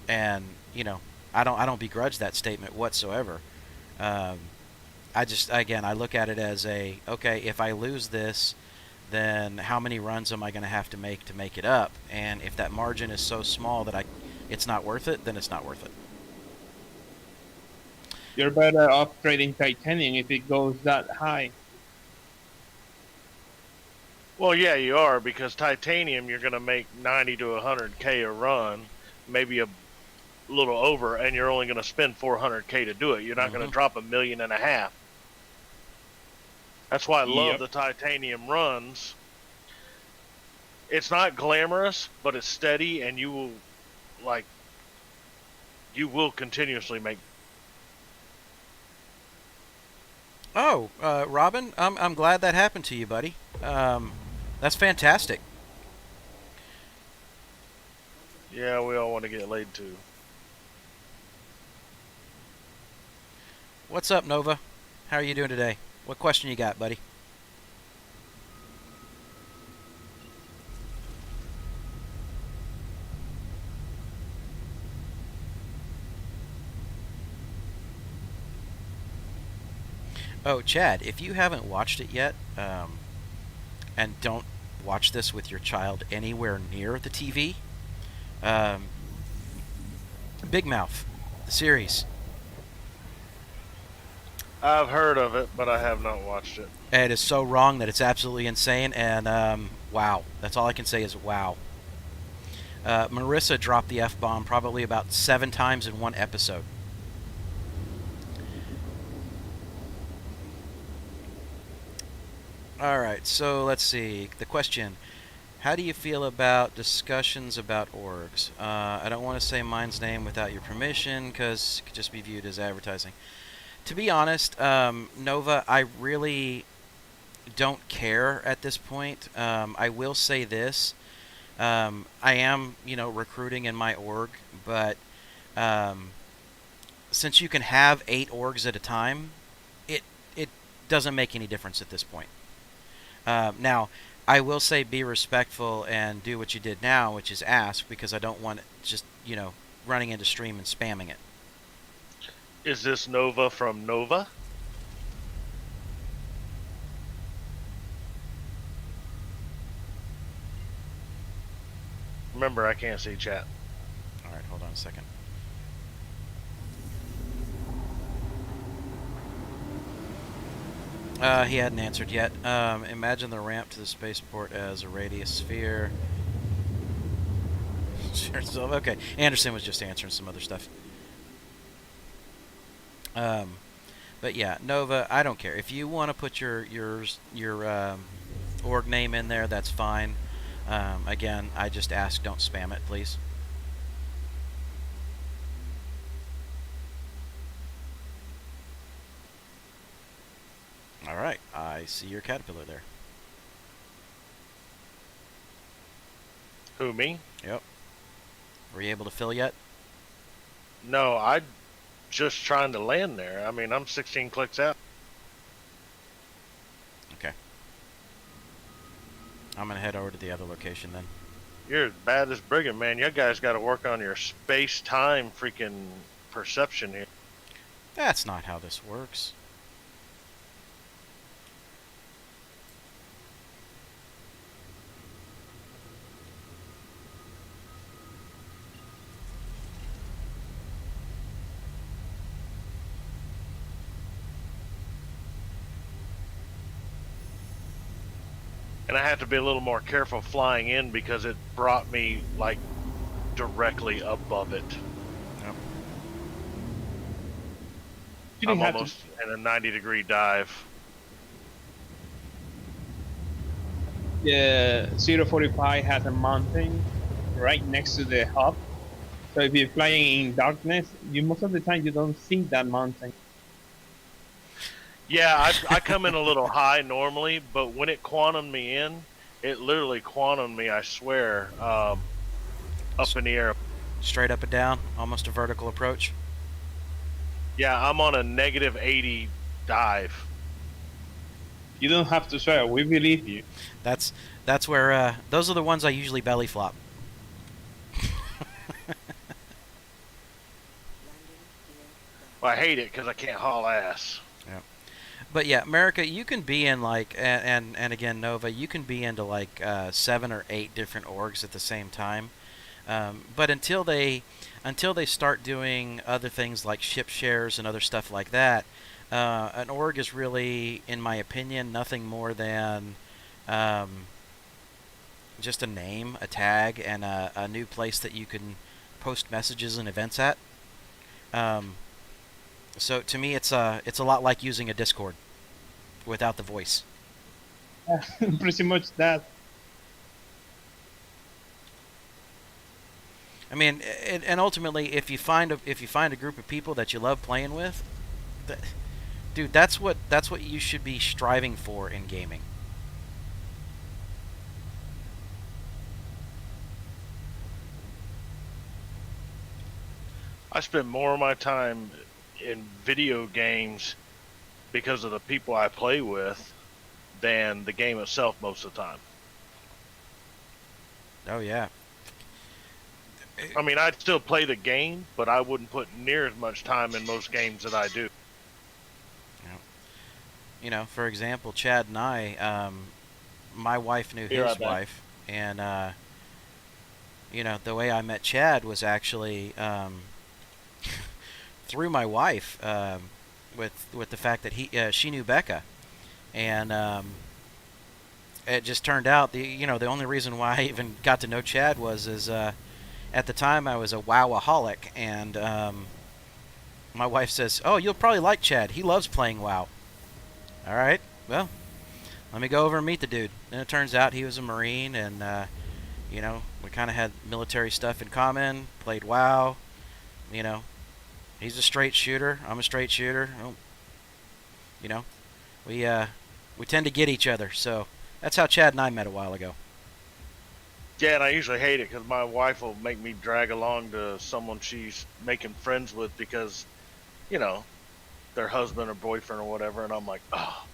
and you know I don't begrudge that statement whatsoever. I look at it as okay, if I lose this, then how many runs am I going to have to make it up? And if that margin is so small that it's not worth it, then it's not worth it. You're better off trading titanium if it goes that high. Well, yeah, you are, because titanium, you're going to make 90 to 100K a run, maybe a little over, and you're only going to spend 400K to do it. You're not going to drop $1.5 million. That's why I love the titanium runs. It's not glamorous, but it's steady, and you will continuously make. Oh, Robin, I'm glad that happened to you, buddy. That's fantastic. Yeah, we all want to get laid too. What's up, Nova? How are you doing today? What question you got, buddy? Oh, Chad, if you haven't watched it yet, and don't watch this with your child anywhere near the TV, Big Mouth, the series. I've heard of it, but I have not watched it. It is so wrong that it's absolutely insane, and wow. That's all I can say is wow. Marissa dropped the F-bomb probably about 7 times in one episode. Alright, so let's see. The question. How do you feel about discussions about orgs? I don't want to say mine's name without your permission, because it could just be viewed as advertising. To be honest, Nova, I really don't care at this point. I will say this. I am, recruiting in my org, but um, since you can have 8 orgs at a time, it doesn't make any difference at this point. Now, I will say be respectful and do what you did now, which is ask, because I don't want it just, running into stream and spamming it. Is this Nova from Nova? Remember, I can't see chat. All right, hold on a second. He hadn't answered yet. Imagine the ramp to the spaceport as a radius sphere. Okay, Anderson was just answering some other stuff. But yeah, Nova, I don't care. If you want to put your org name in there, that's fine. Again, I just ask don't spam it, please. All right, I see your caterpillar there. Who, me? Yep. Were you able to fill yet? No, I just trying to land there. I mean, I'm 16 clicks out. Okay. I'm gonna head over to the other location then. You're as bad as Brigand, man. You guys got to work on your space-time freaking perception here. That's not how this works. And I had to be a little more careful flying in because it brought me, like, directly above it. Yep. You didn't I'm have almost in a 90-degree dive. The 045 has a mountain right next to the hub. So if you're flying in darkness, most of the time you don't see that mountain. Yeah, I come in a little high normally, but when it quantumed me in, it literally quantumed me, I swear, up in the air. Straight up and down, almost a vertical approach. Yeah, I'm on a negative 80 dive. You don't have to swear. We believe you. That's where those are the ones I usually belly flop. Well, I hate it because I can't haul ass. But yeah, America, you can be in like, and again, Nova, you can be into like 7 or 8 different orgs at the same time. But until they start doing other things like ship shares and other stuff like that, an org is really, in my opinion, nothing more than just a name, a tag, and a new place that you can post messages and events at. So to me, it's a lot like using a Discord without the voice. Pretty much that. I mean, and ultimately, if you find a group of people that you love playing with, dude, that's what you should be striving for in gaming. I spend more of my time in video games because of the people I play with than the game itself most of the time. Oh yeah. I mean, I'd still play the game, but I wouldn't put near as much time in most games that I do. You know, for example, Chad and I, my wife knew his wife, and the way I met Chad was actually through my wife, with the fact that she knew Becca, and it just turned out the only reason why I even got to know Chad was at the time I was a WoWaholic, and my wife says, "Oh, you'll probably like Chad. He loves playing WoW." All right, well, let me go over and meet the dude. And it turns out he was a Marine, and we kind of had military stuff in common. Played WoW, he's a straight shooter. I'm a straight shooter. We We tend to get each other, so that's how Chad and I met a while ago. Yeah, and I usually hate it because my wife will make me drag along to someone she's making friends with because, you know, their husband or boyfriend or whatever, and I'm like, oh,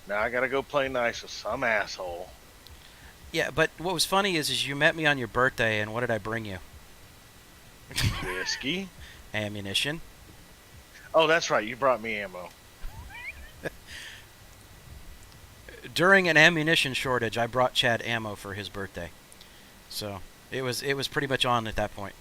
now I gotta go play nice with some asshole. Yeah, but what was funny is you met me on your birthday, and what did I bring you? Whiskey. Ammunition. Oh, that's right. You brought me ammo. During an ammunition shortage, I brought Chad ammo for his birthday. So it was pretty much on at that point.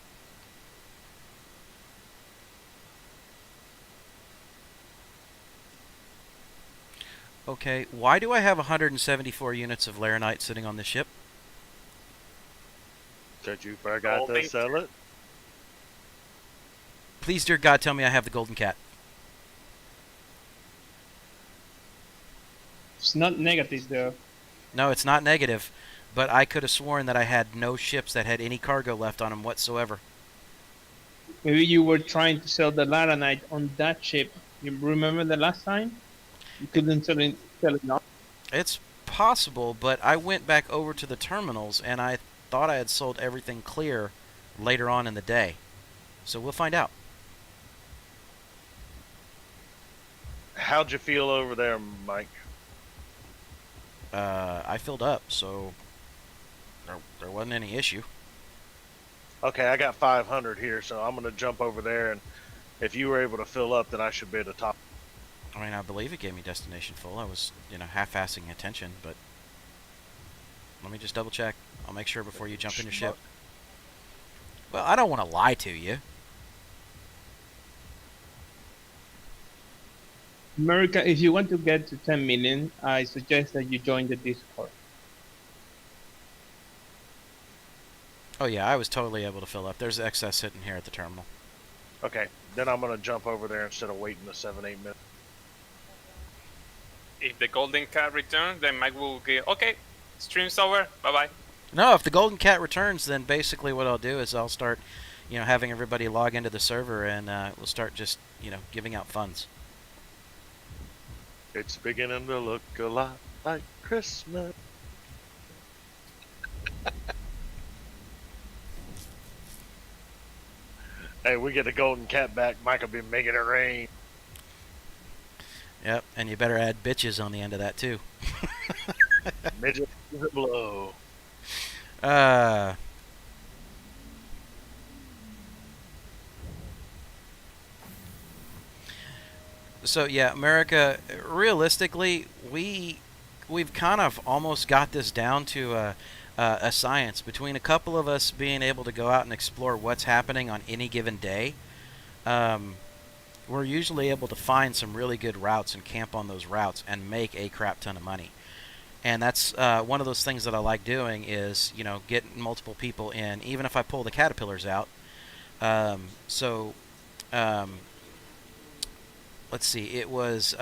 Okay, why do I have 174 units of Laranite sitting on the ship? Did you forgot to sell it? Please, dear God, tell me I have the golden cat. It's not negative though. No, it's not negative, but I could have sworn that I had no ships that had any cargo left on them whatsoever. Maybe you were trying to sell the Laranite on that ship. You remember the last time? You couldn't sell it now. It's possible, but I went back over to the terminals and I thought I had sold everything clear later on in the day. So we'll find out. How'd you feel over there, Mike? I filled up, so there wasn't any issue. Okay, I got 500 here, so I'm gonna jump over there, and if you were able to fill up, then I should be at the top. I mean, I believe it gave me destination full. I was, half-assing attention, but let me just double check. I'll make sure before you jump in your ship. Well, I don't want to lie to you. America, if you want to get to 10 million, I suggest that you join the Discord. Oh yeah, I was totally able to fill up. There's excess sitting here at the terminal. Okay, then I'm gonna jump over there instead of waiting the 7-8 minutes. If the golden cat returns, then Mike will get, okay, stream's over, bye-bye. No, if the golden cat returns, then basically what I'll do is I'll start, having everybody log into the server, and we'll start just, giving out funds. It's beginning to look a lot like Christmas. Hey, we get the golden cat back, Mike will be making it rain. Yep, and you better add bitches on the end of that too. Midget is a blow. So yeah, America, realistically, we've kind of almost got this down to a science. Between a couple of us being able to go out and explore what's happening on any given day, we're usually able to find some really good routes and camp on those routes and make a crap ton of money. And that's one of those things that I like doing is, getting multiple people in, even if I pull the caterpillars out. Let's see, it was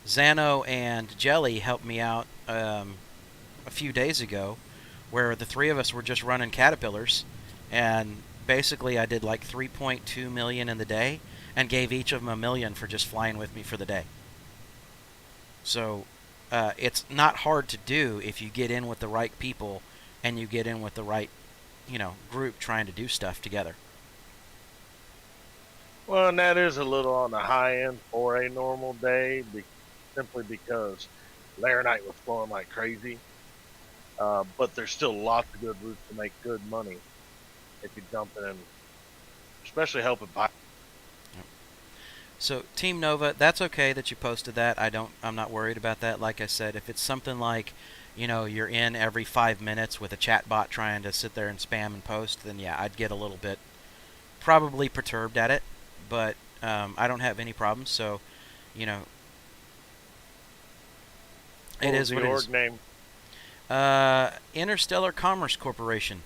Xano and Jelly helped me out a few days ago, where the three of us were just running caterpillars, and basically I did like 3.2 million in the day, and gave each of them $1 million for just flying with me for the day. So it's not hard to do if you get in with the right people, and you get in with the right, group trying to do stuff together. Well, and that is a little on the high end for a normal day, simply because Laranite was flowing like crazy. But there's still lots of good routes to make good money if you jump in, especially helping pilots. So Team Nova, that's okay that you posted that. I'm not worried about that. Like I said, if it's something like, you're in every 5 minutes with a chat bot trying to sit there and spam and post, then yeah, I'd get a little bit probably perturbed at it. But I don't have any problems, so, it is what it is. What was the org name? Interstellar Commerce Corporation.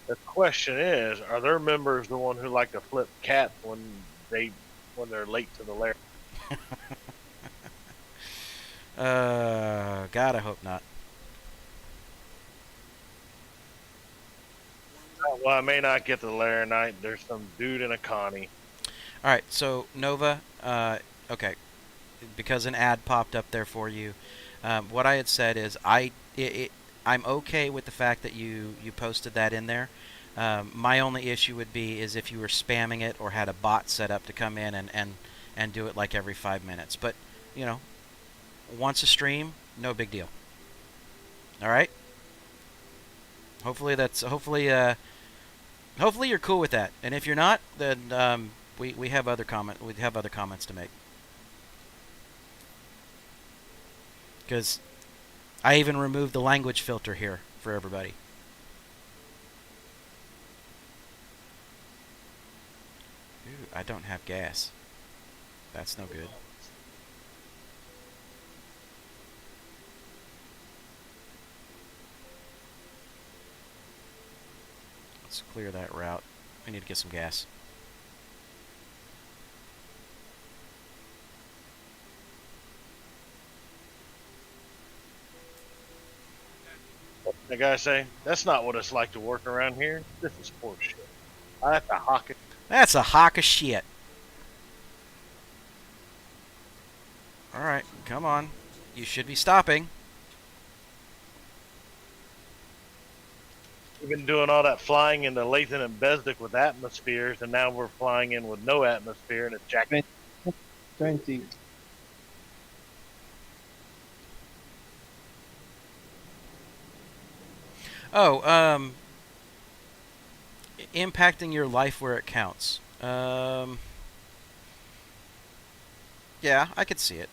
The question is, are their members the one who like to flip cats when they're late to the lair? God, I hope not. Well, I may not get to the lair night. There's some dude in a Connie. All right, so Nova, okay, because an ad popped up there for you. What I had said is I'm okay with the fact that you posted that in there. My only issue would be is if you were spamming it or had a bot set up to come in and do it like every 5 minutes. But you know, once a stream, no big deal. All right. Hopefully hopefully you're cool with that. And if you're not, then we have other comments to make. Because I even removed the language filter here for everybody. Ooh, I don't have gas. That's no good. Let's clear that route. We need to get some gas. The guy say, "That's not what it's like to work around here. This is horse shit. I have to hawk it." That's a hawk of shit. Alright, come on. You should be stopping. We've been doing all that flying into Lathan and Besdick with atmospheres, and now we're flying in with no atmosphere and it's jacket. 20. Oh, impacting your life where it counts. Yeah, I could see it.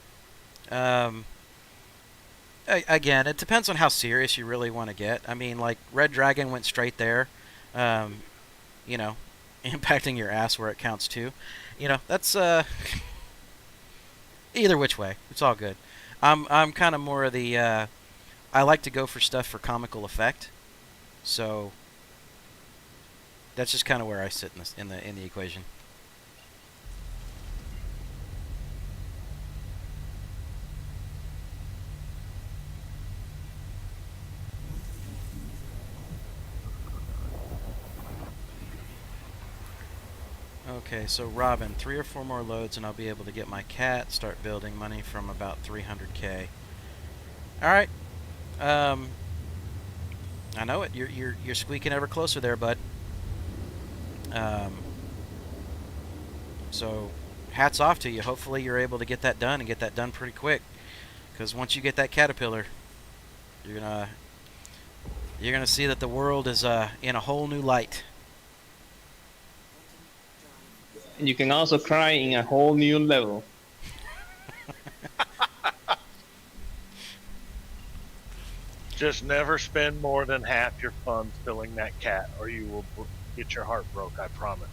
Again, it depends on how serious you really want to get. I mean, like, Red Dragon went straight there. You know, impacting your ass where it counts too. You know, that's either which way, it's all good. I'm kind of more of the I like to go for stuff for comical effect. So that's just kind of where I sit in the equation. Okay, so Robin, 3 or 4 more loads and I'll be able to get my cat, start building money from about 300k. All right. I know it. You're squeaking ever closer there, bud. So hats off to you. Hopefully you're able to get that done and get that done pretty quick. Because once you get that caterpillar, you're gonna see that the world is in a whole new light. And you can also cry in a whole new level. Just never spend more than half your funds filling that cat, or you will get your heart broke. I promise.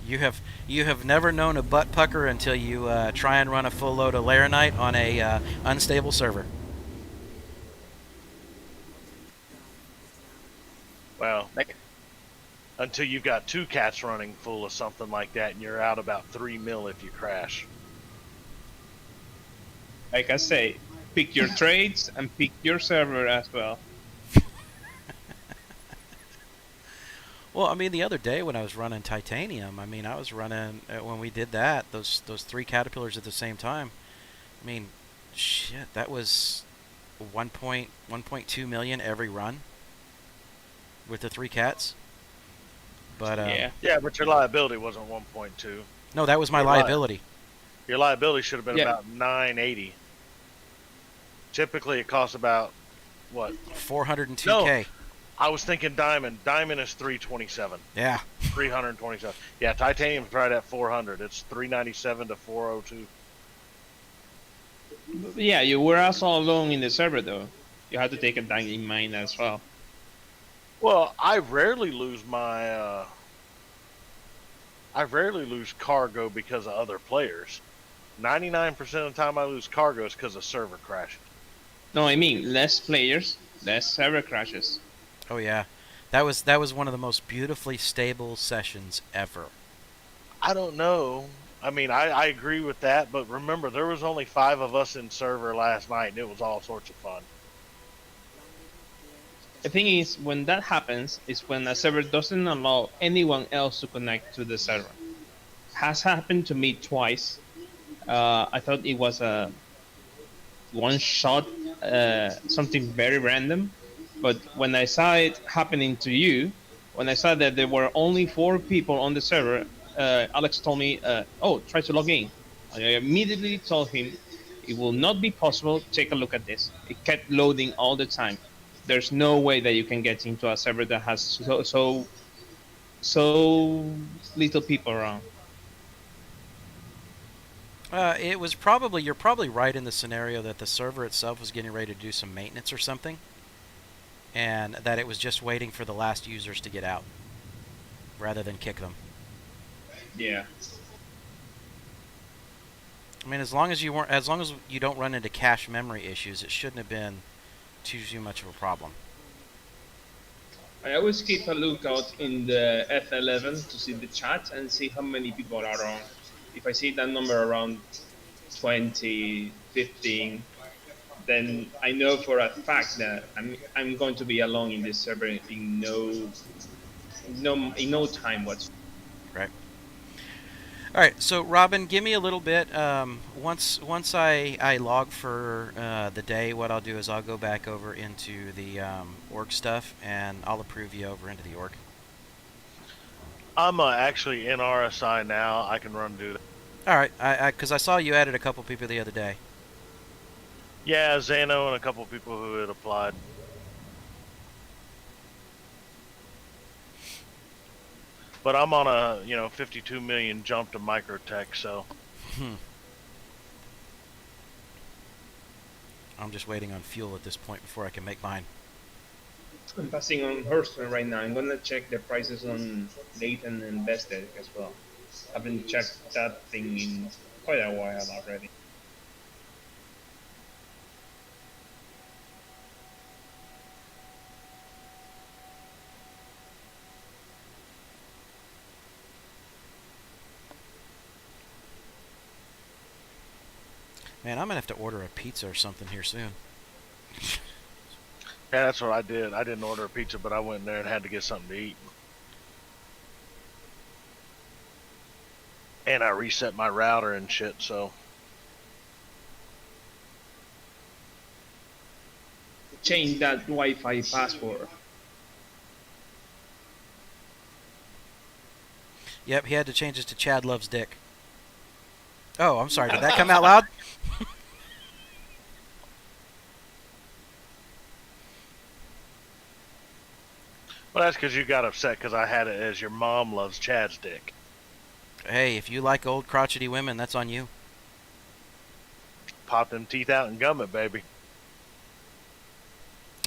You have never known a butt pucker until you try and run a full load of Laranite on a unstable server. Well, until you've got 2 cats running full of something like that, and you're out about 3 mil if you crash. Like I say, pick your trades and pick your server as well. Well, I mean, the other day when I was running Titanium, I mean, I was running when we did that those 3 caterpillars at the same time. I mean, shit, that was 1.2 million every run with the 3 cats. But yeah, but your liability wasn't 1.2. No, that was my liability. Your liability should have been about 980. Typically, it costs about what? 402k. No, I was thinking diamond. Diamond is 327. Yeah. 327. Yeah, titanium's right at 400. It's 397 to 402. Yeah, you were also alone in the server though. You had to take that in mind as well. Well, I rarely lose my. I rarely lose cargo because of other players. 99% of the time I lose cargo is because of server crashes. No, I mean less players, less server crashes. Oh yeah, that was one of the most beautifully stable sessions ever. I don't know. I mean, I agree with that, but remember, there was only 5 of us in server last night, and it was all sorts of fun. The thing is, when that happens, is when a server doesn't allow anyone else to connect to the server. Has happened to me twice. I thought it was a one shot, something very random, but when I saw it happening to you, when I saw that there were only 4 people on the server, Alex told me, "Oh, try to log in." I immediately told him, "It will not be possible. Take a look at this." It kept loading all the time. There's no way that you can get into a server that has so little people around. It was probably, you're probably right in the scenario that the server itself was getting ready to do some maintenance or something, and that it was just waiting for the last users to get out, rather than kick them. Yeah. I mean, as long as you don't run into cache memory issues, it shouldn't have been too much of a problem. I always keep a lookout in the F11 to see the chat and see how many people are on. If I see that number around 20, 15, then I know for a fact that I'm going to be alone in this server in no time whatsoever. Right. All right. So Robin, give me a little bit. Once I log for the day, what I'll do is I'll go back over into the org stuff, and I'll approve you over into the org. I'm actually in RSI now. I can run and do that. All right. Because I saw you added a couple people the other day. Yeah, Zano and a couple people who had applied. But I'm on a 52 million jump to microtech, so. I'm just waiting on fuel at this point before I can make mine. I'm passing on Hearthstone right now. I'm gonna check the prices on Nathan and Bested as well. I haven't checked that thing in quite a while already. Man, I'm gonna have to order a pizza or something here soon. Yeah, that's what I did. I didn't order a pizza, but I went in there and had to get something to eat. And I reset my router and shit, so. Change that Wi-Fi password. Yep, he had to change it to Chad Loves Dick. Oh, I'm sorry. Did that come out loud? Well, that's because you got upset because I had it as your mom loves Chad's dick. Hey, if you like old crotchety women, that's on you. Pop them teeth out and gum it, baby.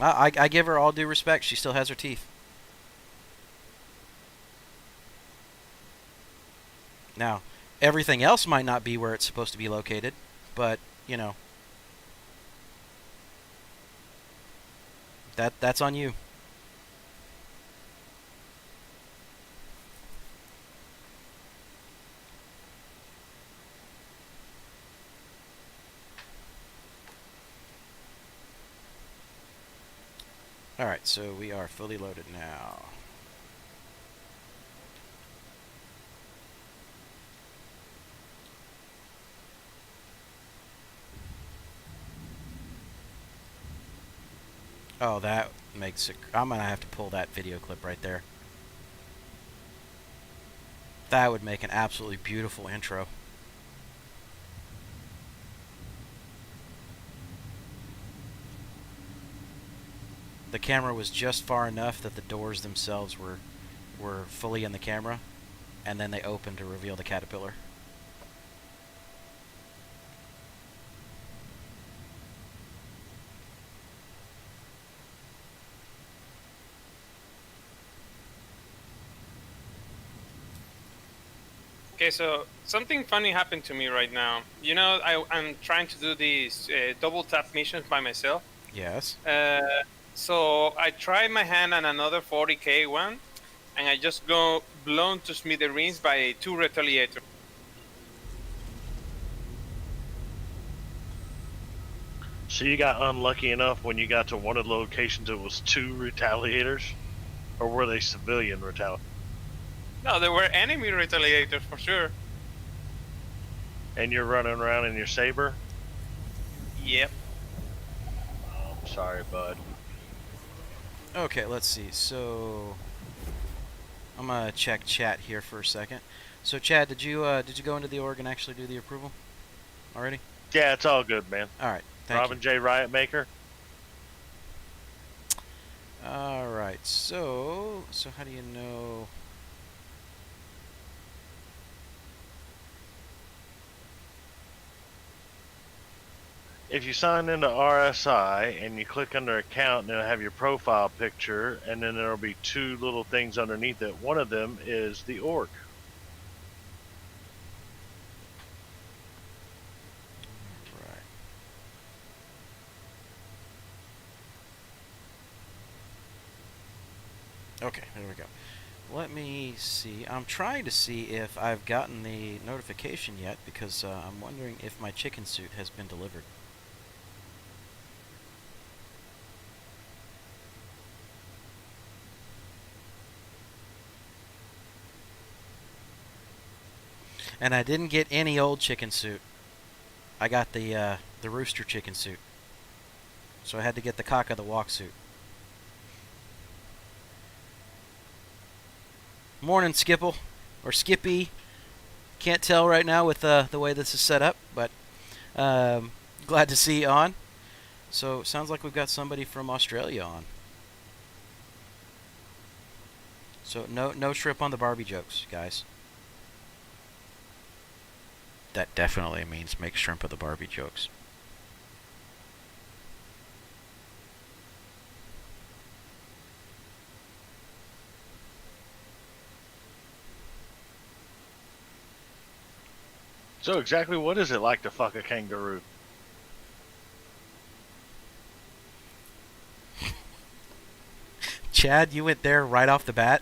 I give her all due respect. She still has her teeth. Now, everything else might not be where it's supposed to be located, but, you know, that's on you. Alright, so we are fully loaded now. Oh, that makes it... I'm going to have to pull that video clip right there. That would make an absolutely beautiful intro. The camera was just far enough that the doors themselves were fully in the camera, and then they opened to reveal the caterpillar. Okay, so something funny happened to me right now. You know, I'm trying to do these double tap missions by myself. Yes. So I tried my hand on another 40k one, and I just go blown to smithereens by 2 retaliators. So you got unlucky enough when you got to one of the locations it was 2 retaliators? Or were they civilian retaliators? No, there were enemy retaliators for sure. And you're running around in your saber? Yep. Oh, I'm sorry, bud. Okay, let's see. So I'm gonna check chat here for a second. So Chad, did you go into the org and actually do the approval already? Yeah, it's all good, man. All right, thank Robin J. Riot Maker. you. All right, so how do you know? If you sign into RSI and you click under account, and it'll have your profile picture, and then there'll be 2 little things underneath it. One of them is the org. Right. Okay, there we go. Let me see. I'm trying to see if I've gotten the notification yet because I'm wondering if my chicken suit has been delivered. And I didn't get any old chicken suit. I got the rooster chicken suit. So I had to get the cock of the walk suit. Morning, Skipple. Or Skippy. Can't tell right now with the way this is set up, but glad to see you on. So sounds like we've got somebody from Australia on. So no shrimp on the Barbie jokes, guys. That definitely means make shrimp of the Barbie jokes. So exactly what is it like to fuck a kangaroo? Chad, you went there right off the bat?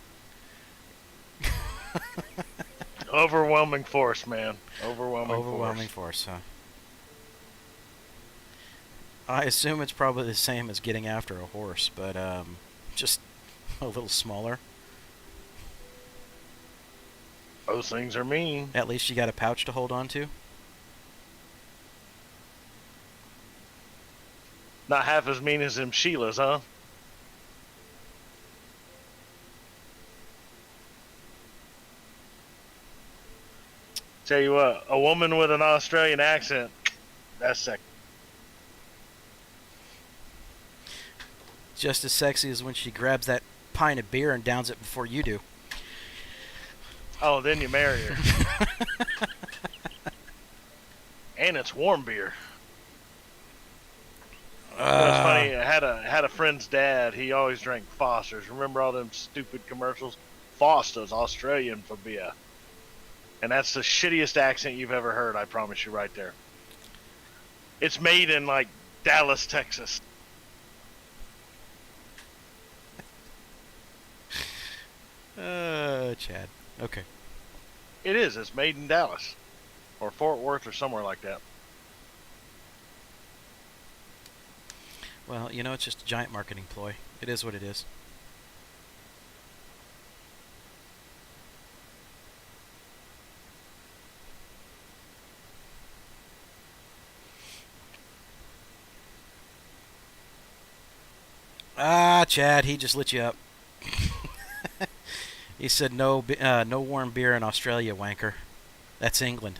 Overwhelming force, man. Overwhelming force, huh? I assume it's probably the same as getting after a horse, but just a little smaller. Those things are mean. At least you got a pouch to hold on to. Not half as mean as them Sheilas, huh? Tell you what, a woman with an Australian accent, that's sexy. Just as sexy as when she grabs that pint of beer and downs it before you do. Oh, then you marry her. And it's warm beer. It's funny. I had a friend's dad. He always drank Foster's. Remember all them stupid commercials? Foster's Australian for beer. And that's the shittiest accent you've ever heard, I promise you right there. It's made in, like, Dallas, Texas. Chad. Okay. It is. It's made in Dallas. Or Fort Worth or somewhere like that. Well, you know, it's just a giant marketing ploy. It is what it is. Ah, Chad, he just lit you up. He said no warm beer in Australia, wanker. That's England.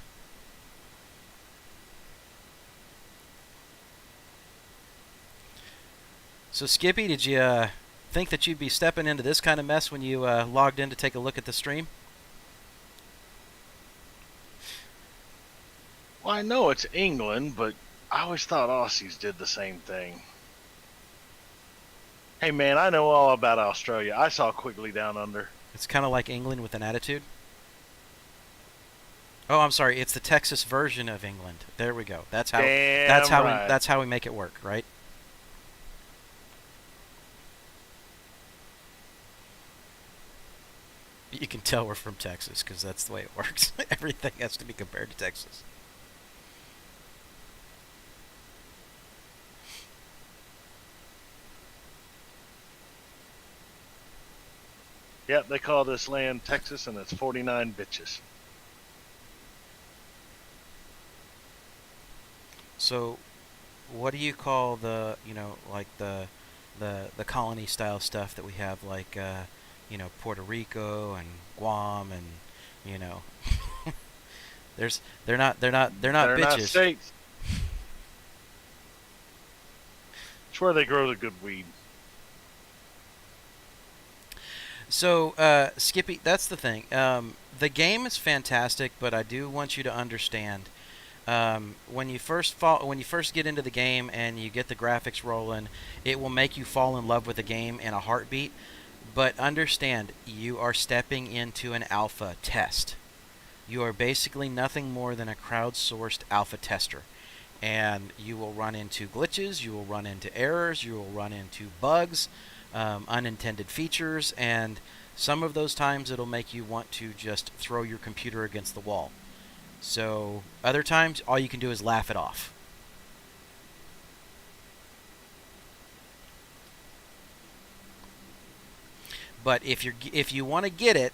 So, Skippy, did you think that you'd be stepping into this kind of mess when you logged in to take a look at the stream? Well, I know it's England, but I always thought Aussies did the same thing. Hey, man, I know all about Australia. I saw Quigley Down Under. It's kind of like England with an attitude. Oh, I'm sorry. It's the Texas version of England. There we go. That's how. That's how we make it work, right? You can tell we're from Texas because that's the way it works. Everything has to be compared to Texas. Yep, they call this land Texas, and it's 49 bitches. So, what do you call the, like the colony style stuff that we have, like, Puerto Rico and Guam, and, they're not They're bitches. not states. It's where they grow the good weed. So, Skippy, that's the thing. The game is fantastic, but I do want you to understand, when you first get into the game and you get the graphics rolling, it will make you fall in love with the game in a heartbeat. But understand, you are stepping into an alpha test. You are basically nothing more than a crowdsourced alpha tester. And you will run into glitches, you will run into errors, you will run into bugs, unintended features, and some of those times it'll make you want to just throw your computer against the wall. So other times, all you can do is laugh it off. But if you want to get it,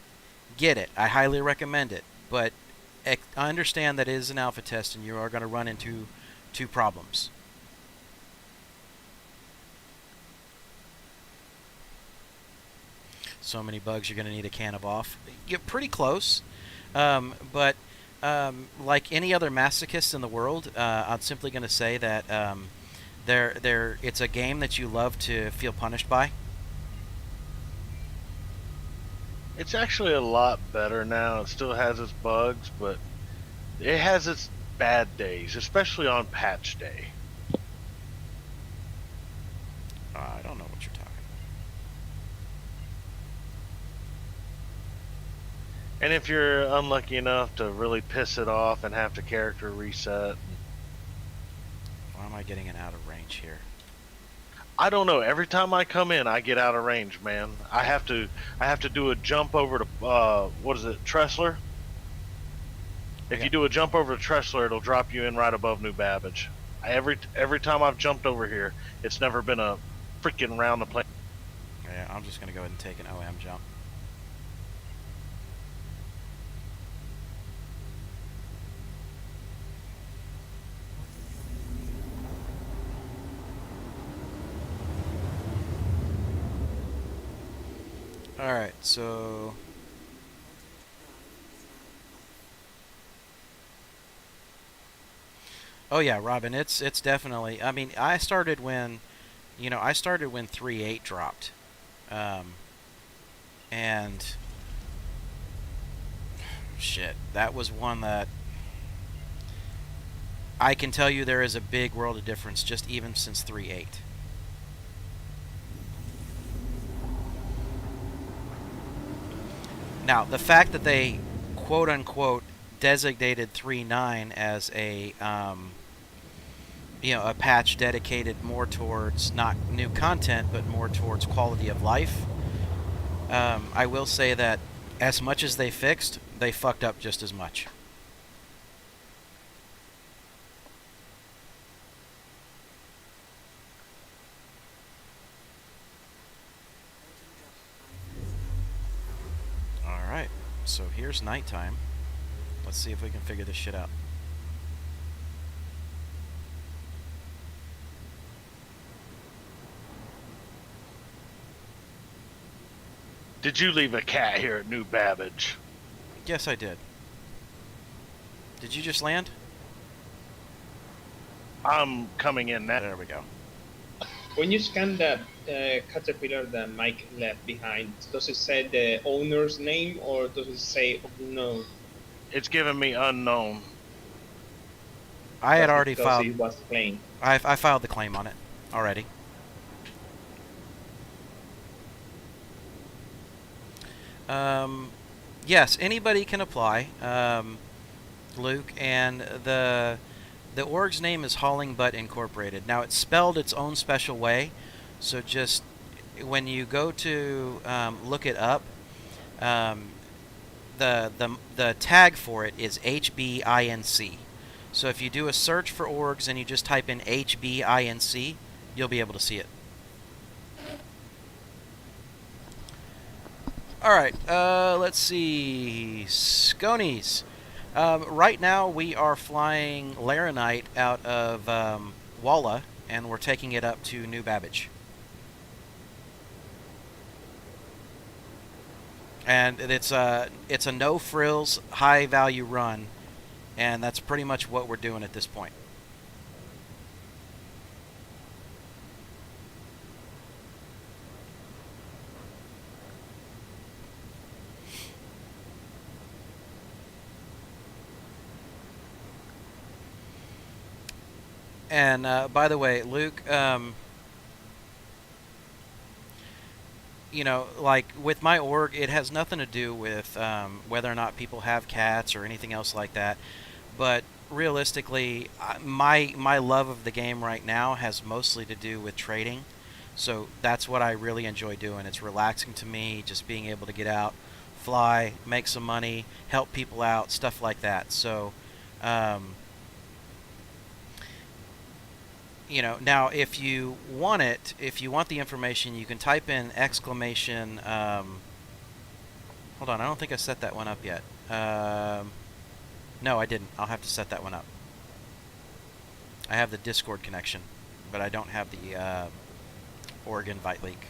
get it. I highly recommend it. But I understand that it is an alpha test, and you are going to run into two problems. So many bugs, you're going to need a can of off. You're pretty close, but like any other masochist in the world, I'm simply going to say that it's a game that you love to feel punished by. It's actually a lot better now. It still has its bugs, but it has its bad days, especially on patch day. I don't know what you're talking about. And if you're unlucky enough to really piss it off and have to character reset. Why am I getting an out of range here? I don't know. Every time I come in, I get out of range, man. I have to do a jump over to what is it, Tressler? If you do a jump over to Tressler, it'll drop you in right above New Babbage. Every time I've jumped over here, it's never been a freaking round the plane. Yeah, I'm just gonna go ahead and take an OM jump. Alright, so oh yeah, Robin, it's definitely, I mean, I started when 3.8 dropped. And shit, that was one that I can tell you there is a big world of difference just even since 3.8. Now, the fact that they quote-unquote designated 3.9 as a a patch dedicated more towards not new content but more towards quality of life, I will say that as much as they fixed, they fucked up just as much. Alright, so here's nighttime. Let's see if we can figure this shit out. Did you leave a cat here at New Babbage? Yes, I did. Did you just land? I'm coming in now. There we go. When you scan that caterpillar that Mike left behind, does it say the owner's name or does it say unknown? It's giving me unknown. I had already Because filed. it was plain. I filed the claim on it already. Yes, anybody can apply, Luke, and the org's name is Hauling Butt Incorporated. Now, it's spelled its own special way, so just when you go to look it up, the tag for it is HBINC. So if you do a search for orgs and you just type in HBINC, you'll be able to see it. All right. Let's see. Sconies. Right now we are flying Laranite out of Walla, and we're taking it up to New Babbage. And it's a no frills, high value run, and that's pretty much what we're doing at this point. And by the way, Luke, you know, like with my org, it has nothing to do with whether or not people have cats or anything else like that. But realistically, my love of the game right now has mostly to do with trading. So that's what I really enjoy doing. It's relaxing to me, just being able to get out, fly, make some money, help people out, stuff like that. So, you know, now if you want it, if you want the information, you can type in exclamation. Hold on, I don't think I set that one up yet. No, I didn't. I'll have to set that one up. I have the Discord connection, but I don't have the org invite link.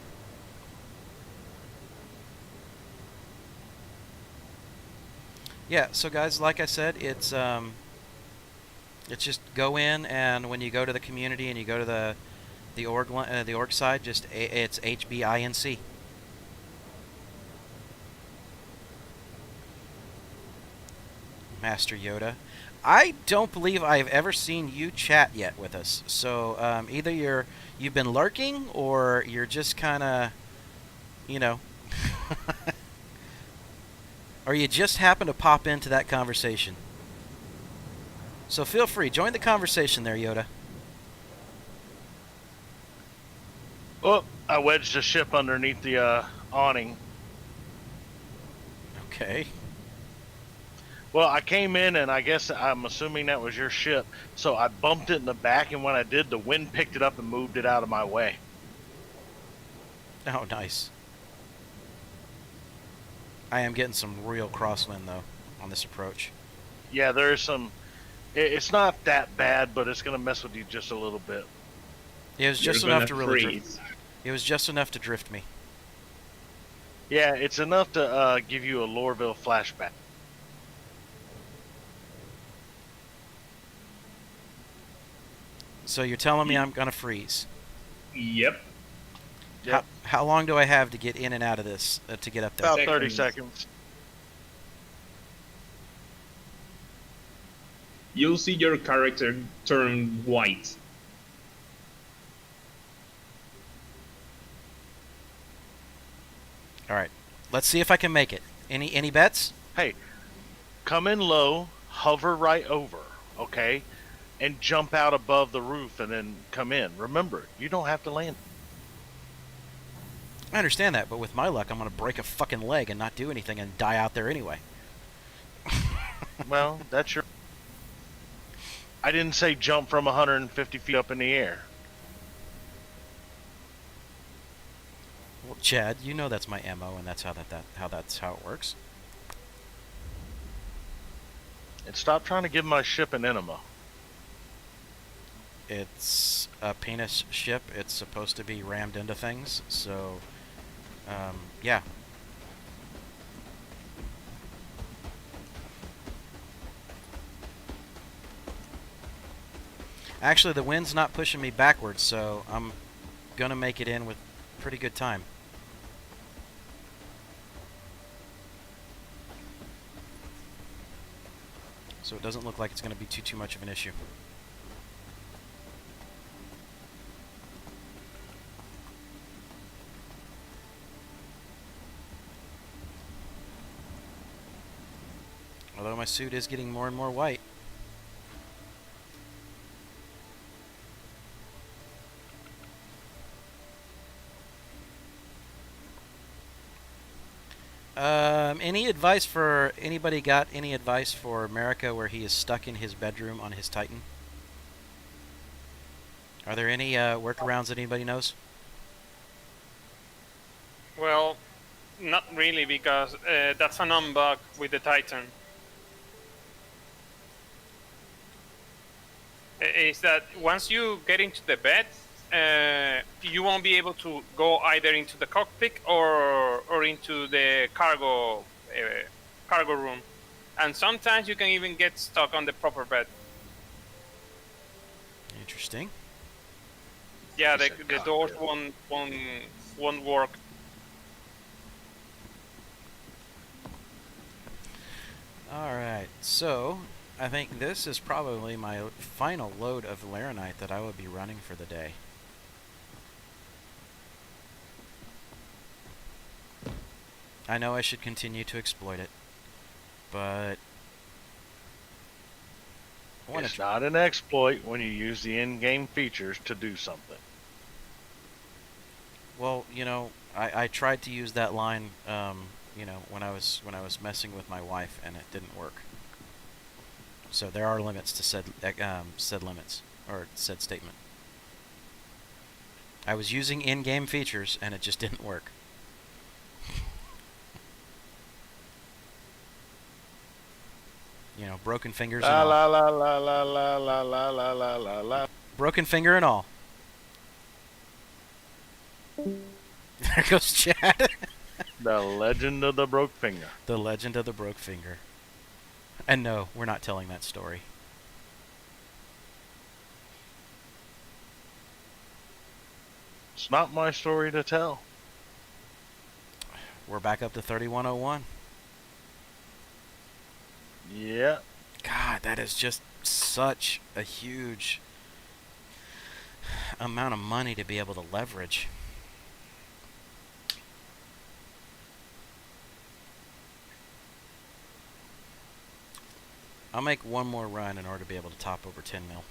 Yeah, so guys, like I said, it's just go in, and when you go to the community and you go to the org side, just it's HBINC. Master Yoda. I don't believe I've ever seen you chat yet with us. So either you've been lurking, or you're just kind of, you know, or you just happen to pop into that conversation. So feel free, join the conversation there, Yoda. Oh, I wedged a ship underneath the awning. Okay. Well, I came in, and I guess I'm assuming that was your ship. So I bumped it in the back, and when I did, the wind picked it up and moved it out of my way. Oh, nice. I am getting some real crosswind, though, on this approach. Yeah, there's some... It's not that bad, but it's going to mess with you just a little bit. It was just enough to really drift. It was just enough to drift me. Yeah, it's enough to give you a Lorville flashback. So you're telling me I'm going to freeze? Yep. How long do I have to get in and out of this, to get up there? About 30 seconds. You'll see your character turn white. All right. Let's see if I can make it. Any bets? Hey, come in low, hover right over, okay? And jump out above the roof and then come in. Remember, you don't have to land. I understand that, but with my luck, I'm going to break a fucking leg and not do anything and die out there anyway. Well, that's your... I didn't say jump from 150 feet up in the air. Well, Chad, you know that's my MO, and that's how it works. And stop trying to give my ship an enema. It's a penis ship. It's supposed to be rammed into things, so yeah. Actually, the wind's not pushing me backwards, so I'm gonna make it in with pretty good time. So it doesn't look like it's gonna be too much of an issue. Although my suit is getting more and more white. Any advice for anybody? Got any advice for America where he is stuck in his bedroom on his Titan? Are there any workarounds that anybody knows? Well, not really, because that's an unbug with the Titan. Is that once you get into the bed, you won't be able to go either into the cockpit or into the cargo room, and sometimes you can even get stuck on the proper bed. Interesting. Yeah, You the said doors cockpit. won't work. Alright, so I think this is probably my final load of Laranite that I will be running for the day. I know I should continue to exploit it, but It's not an exploit when you use the in-game features to do something. well, you know, I tried to use that line, you know, when I was messing with my wife, and it didn't work. So there are limits to said limits or said statement. I was using in-game features, and it just didn't work. You know, broken fingers and La all. la la la la la la la la la la la. Broken finger and all. There goes Chad. The legend of the broke finger. The legend of the broke finger. And no, we're not telling that story. It's not my story to tell. We're back up to 3101. Yeah. God, that is just such a huge amount of money to be able to leverage. I'll make one more run in order to be able to top over 10 mil.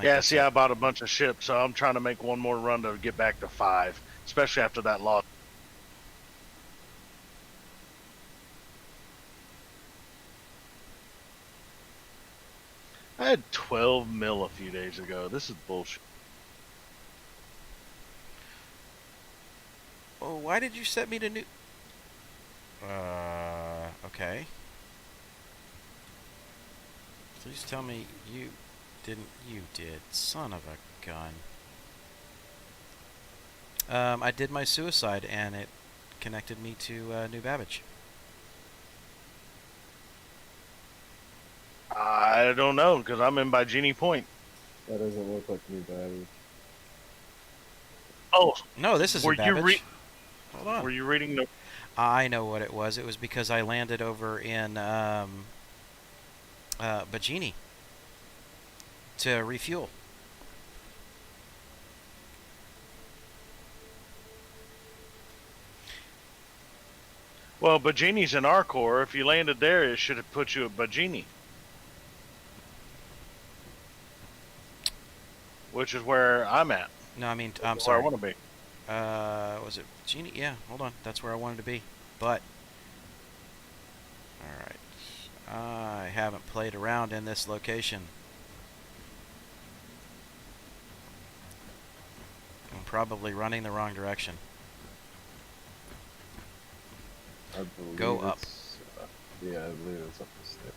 Yeah, see, I bought a bunch of ships, so I'm trying to make one more run to get back to 5, especially after that loss. I had 12 mil a few days ago. This is bullshit. Oh, why did you set me to new... okay. Please tell me you didn't... You did. Son of a gun. I did my suicide, and it connected me to New Babbage. I don't know, because I'm in by Genie Point. That doesn't look like new batteries. Oh, No, this isn't were you Babbage. Hold on. Were you reading the... I know what it was. It was because I landed over in Bajini to refuel. Well, Bajini's in our core. If you landed there, it should have put you at Bajini. Which is where I'm at. No, I mean, I'm Where sorry. I want to be. Was it Genie? Yeah, hold on. That's where I wanted to be. But, alright. I haven't played around in this location. I'm probably running the wrong direction. I believe Go up. Yeah, I believe it's up the stairs.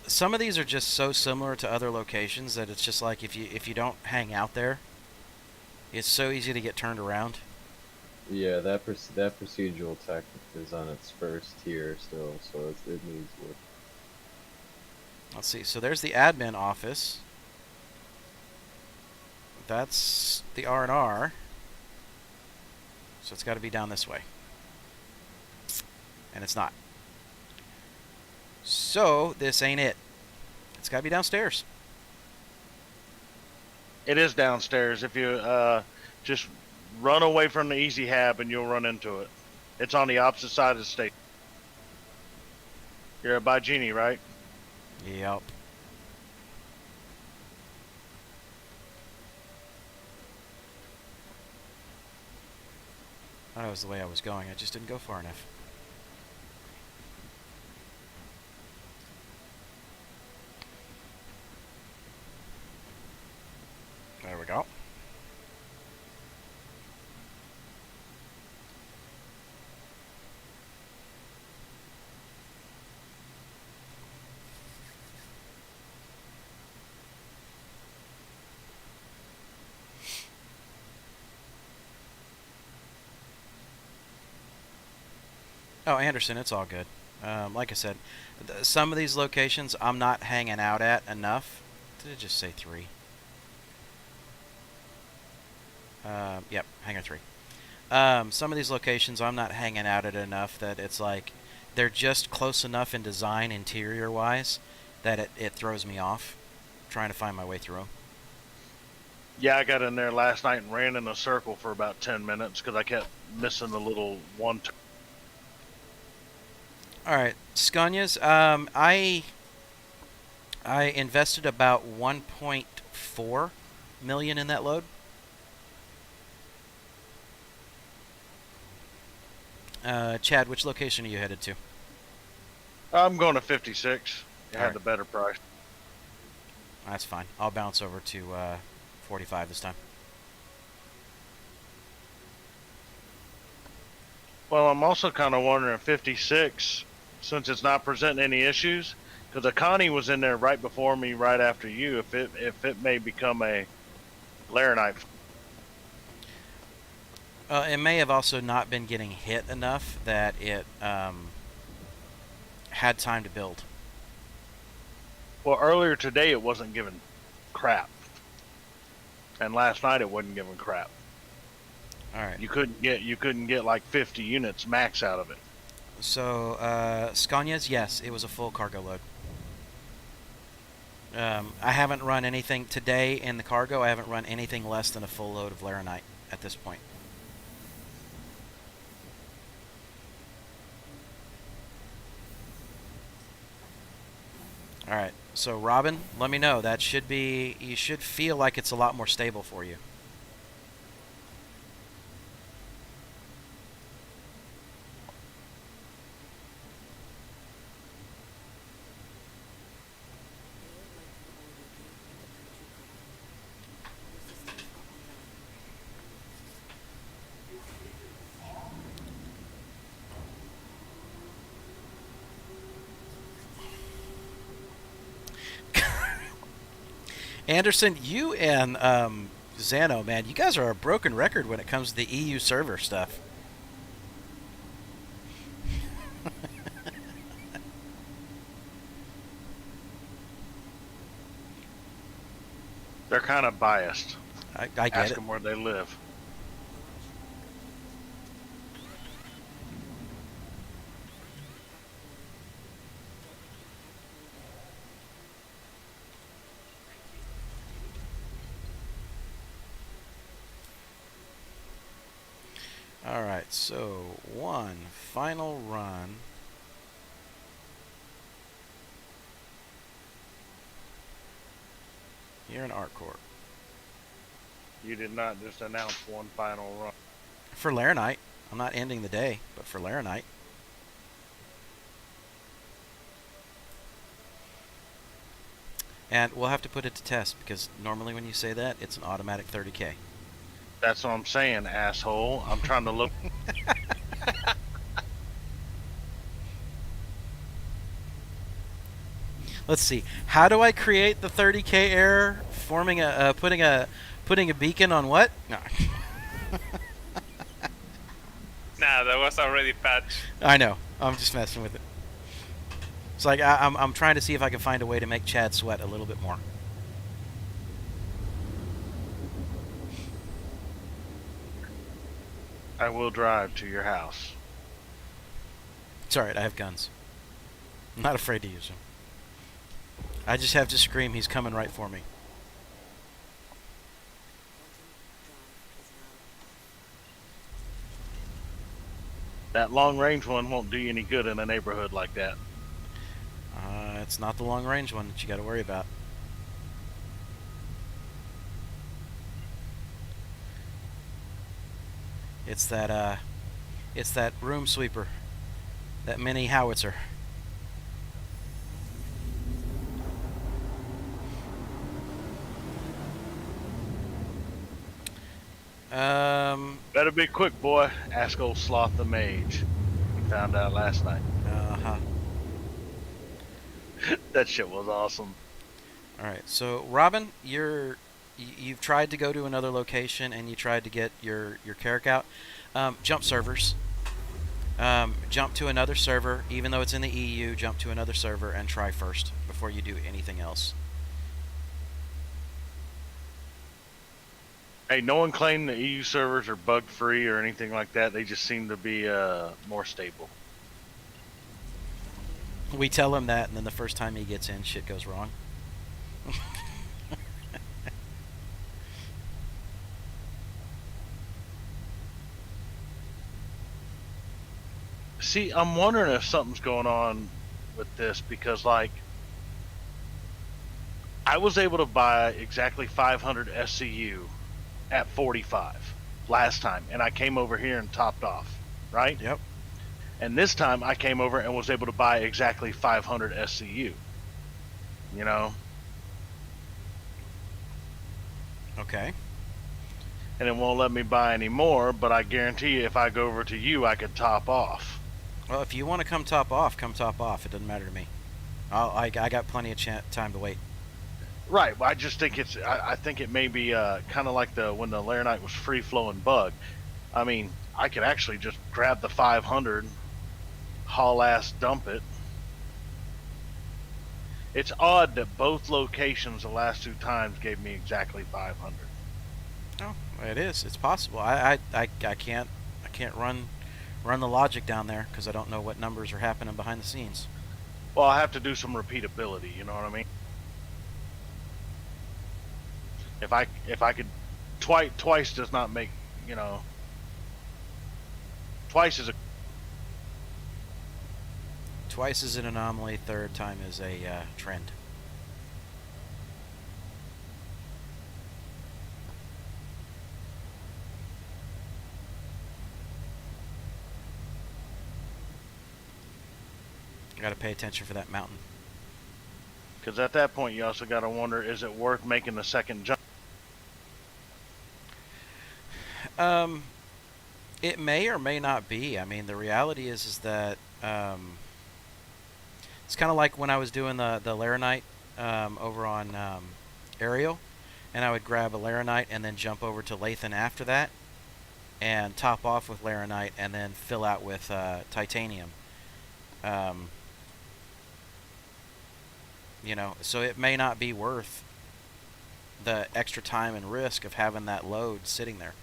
Some of these are just so similar to other locations that it's just like if you don't hang out there, it's so easy to get turned around. Yeah, that procedural tech is on its first tier still, so it needs work. Let's see. So there's the admin office. That's the R&R. So it's got to be down this way. And it's not. So this ain't it. It's got to be downstairs. It is downstairs. If you just run away from the easy hab and you'll run into it. It's on the opposite side of the station. You're at by Genie, right? Yep. That was the way I was going. I just didn't go far enough. There we go. Oh, Anderson, it's all good. Like I said, some of these locations I'm not hanging out at enough. Did it just say 3? Yep, hangar 3. Some of these locations I'm not hanging out at enough that it's like they're just close enough in design interior-wise that it throws me off trying to find my way through them. Yeah, I got in there last night and ran in a circle for about 10 minutes because I kept missing the little one. All right, Scanias. I invested about 1.4 million in that load. Chad, which location are you headed to? I'm going to 56. It All had right. the better price. That's fine. I'll bounce over to 45 this time. Well, I'm also kind of wondering 56, since it's not presenting any issues, because Akani was in there right before me, right after you. If it may become a Laranite. It may have also not been getting hit enough that it had time to build. Well, earlier today it wasn't giving crap, and last night it wasn't giving crap. All right. You couldn't get like 50 units max out of it. So Scanias, yes, it was a full cargo load. I haven't run anything today in the cargo. I haven't run anything less than a full load of Laranite at this point. All right. So Robin, let me know. That should be. You should feel like it's a lot more stable for you. Anderson, you and Xano, man, you guys are a broken record when it comes to the EU server stuff. They're kind of biased. I get Ask it. them where they live. All right, so one final run. Here in ArtCorp. You did not just announce one final run. For Laranite. I'm not ending the day, but for Laranite. And we'll have to put it to test because normally when you say that, it's an automatic 30K. That's what I'm saying, asshole. I'm trying to look. Let's see. How do I create the 30K error? Forming a putting a beacon on what? No. Nah, that was already patched. I know. I'm just messing with it. It's like I'm trying to see if I can find a way to make Chad sweat a little bit more. I will drive to your house. It's alright, I have guns. I'm not afraid to use them. I just have to scream, he's coming right for me. That long range one won't do you any good in a neighborhood like that. It's not the long range one that you gotta worry about. It's that room sweeper. That mini howitzer. Better be quick, boy. Ask old Sloth the Mage. He found out last night. Uh-huh. That shit was awesome. Alright, so Robin, you've tried to go to another location and you tried to get your Carrick out. Jump servers. Jump to another server, even though it's in the EU. Jump to another server and try first before you do anything else. Hey, no one claimed the EU servers are bug free or anything like that. They just seem to be more stable. We tell him that, and then the first time he gets in, shit goes wrong. See, I'm wondering if something's going on with this because, like, I was able to buy exactly 500 SCU at 45 last time, and I came over here and topped off, right? Yep. And this time I came over and was able to buy exactly 500 SCU. You know? Okay. And it won't let me buy any more, but I guarantee you if I go over to you, I could top off. Well, if you want to come top off, come top off. It doesn't matter to me. I got plenty of time to wait. Right. Well, I just think I think it may be kind of like when the Laranite was free flowing bug. I mean, I could actually just grab the 500, haul ass dump it. It's odd that both locations the last 2 times gave me exactly 500. Oh, it is. It's possible. I can't run the logic down there because I don't know what numbers are happening behind the scenes. Well, I have to do some repeatability. You know what I mean? If I could, twice does not make, you know. Twice is an anomaly. Third time is a trend. I gotta pay attention for that mountain. Because at that point, you also got to wonder: is it worth making the second jump? It may or may not be. I mean, the reality is that it's kind of like when I was doing the Laranite over on Ariel, and I would grab a Laranite and then jump over to Lathan after that, and top off with Laranite and then fill out with titanium. You know, so it may not be worth the extra time and risk of having that load sitting there.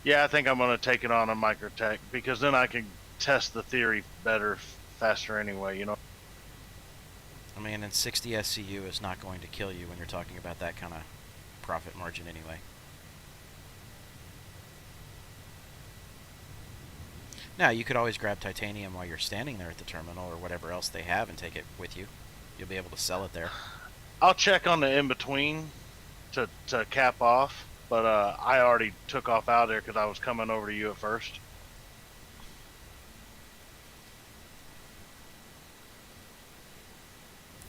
Yeah, I think I'm going to take it on a Microtech because then I can test the theory better, faster anyway, you know. I mean, and 60 SCU is not going to kill you when you're talking about that kind of profit margin anyway. Now, you could always grab titanium while you're standing there at the terminal or whatever else they have and take it with you. You'll be able to sell it there. I'll check on the in-between to cap off, but I already took off out of there because I was coming over to you at first.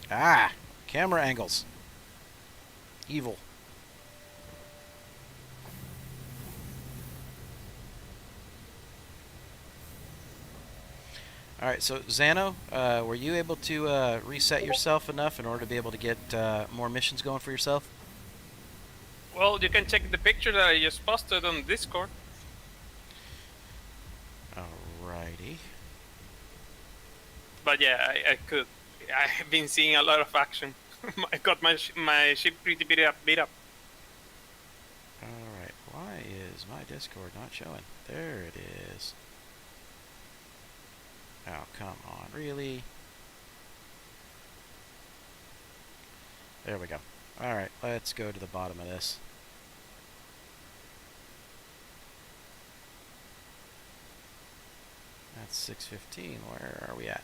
Ah! Camera angles. Evil. Alright, so Xano, were you able to reset yourself enough in order to be able to get more missions going for yourself? Well, you can check the picture that I just posted on Discord. Alrighty. But yeah, I could. I've been seeing a lot of action. I got my ship pretty beat up. Alright, why is my Discord not showing? There it is. Oh, come on, really? There we go. Alright, let's go to the bottom of this. That's 6:15. Where are we at?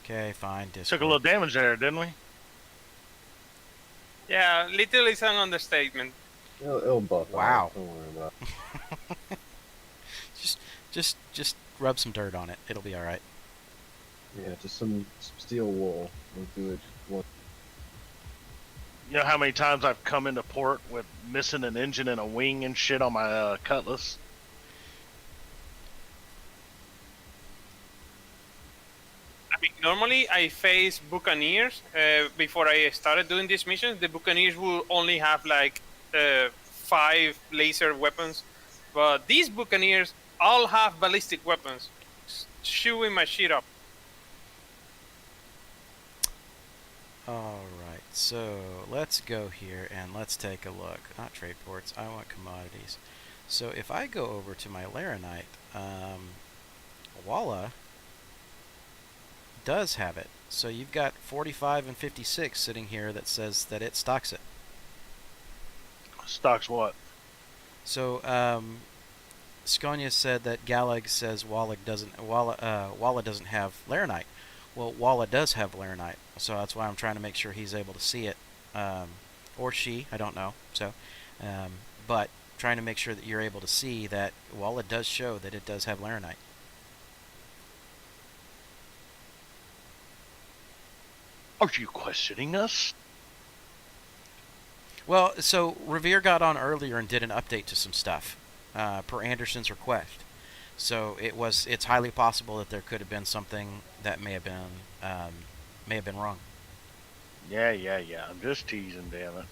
Okay, fine. Discord. Took a little damage there, didn't we? Yeah, little is an understatement. It'll buff out. Wow. Don't worry about it. Just rub some dirt on it. It'll be all right. Yeah, just some steel wool. We'll do it once. You know how many times I've come into port with missing an engine and a wing and shit on my Cutlass? I mean, normally I face Buccaneers before I started doing these missions. The Buccaneers will only have like 5 laser weapons, but these Buccaneers all have ballistic weapons, shooting my shit up. Alright, so let's go here and let's take a look. Not trade ports, I want commodities. So if I go over to my Laranite, Walla does have it. So you've got 45 and 56 sitting here that says that it stocks it. Stocks what? So Skonia said that Galag says Walla doesn't have Laranite. Well, Walla does have Laranite, so that's why I'm trying to make sure he's able to see it, or she, I don't know. So, but trying to make sure that you're able to see that Walla does show that it does have Laranite. Are you questioning us? Well, so Revere got on earlier and did an update to some stuff, per Anderson's request. So it's highly possible that there could have been something that may have been wrong. Yeah. I'm just teasing, damn it.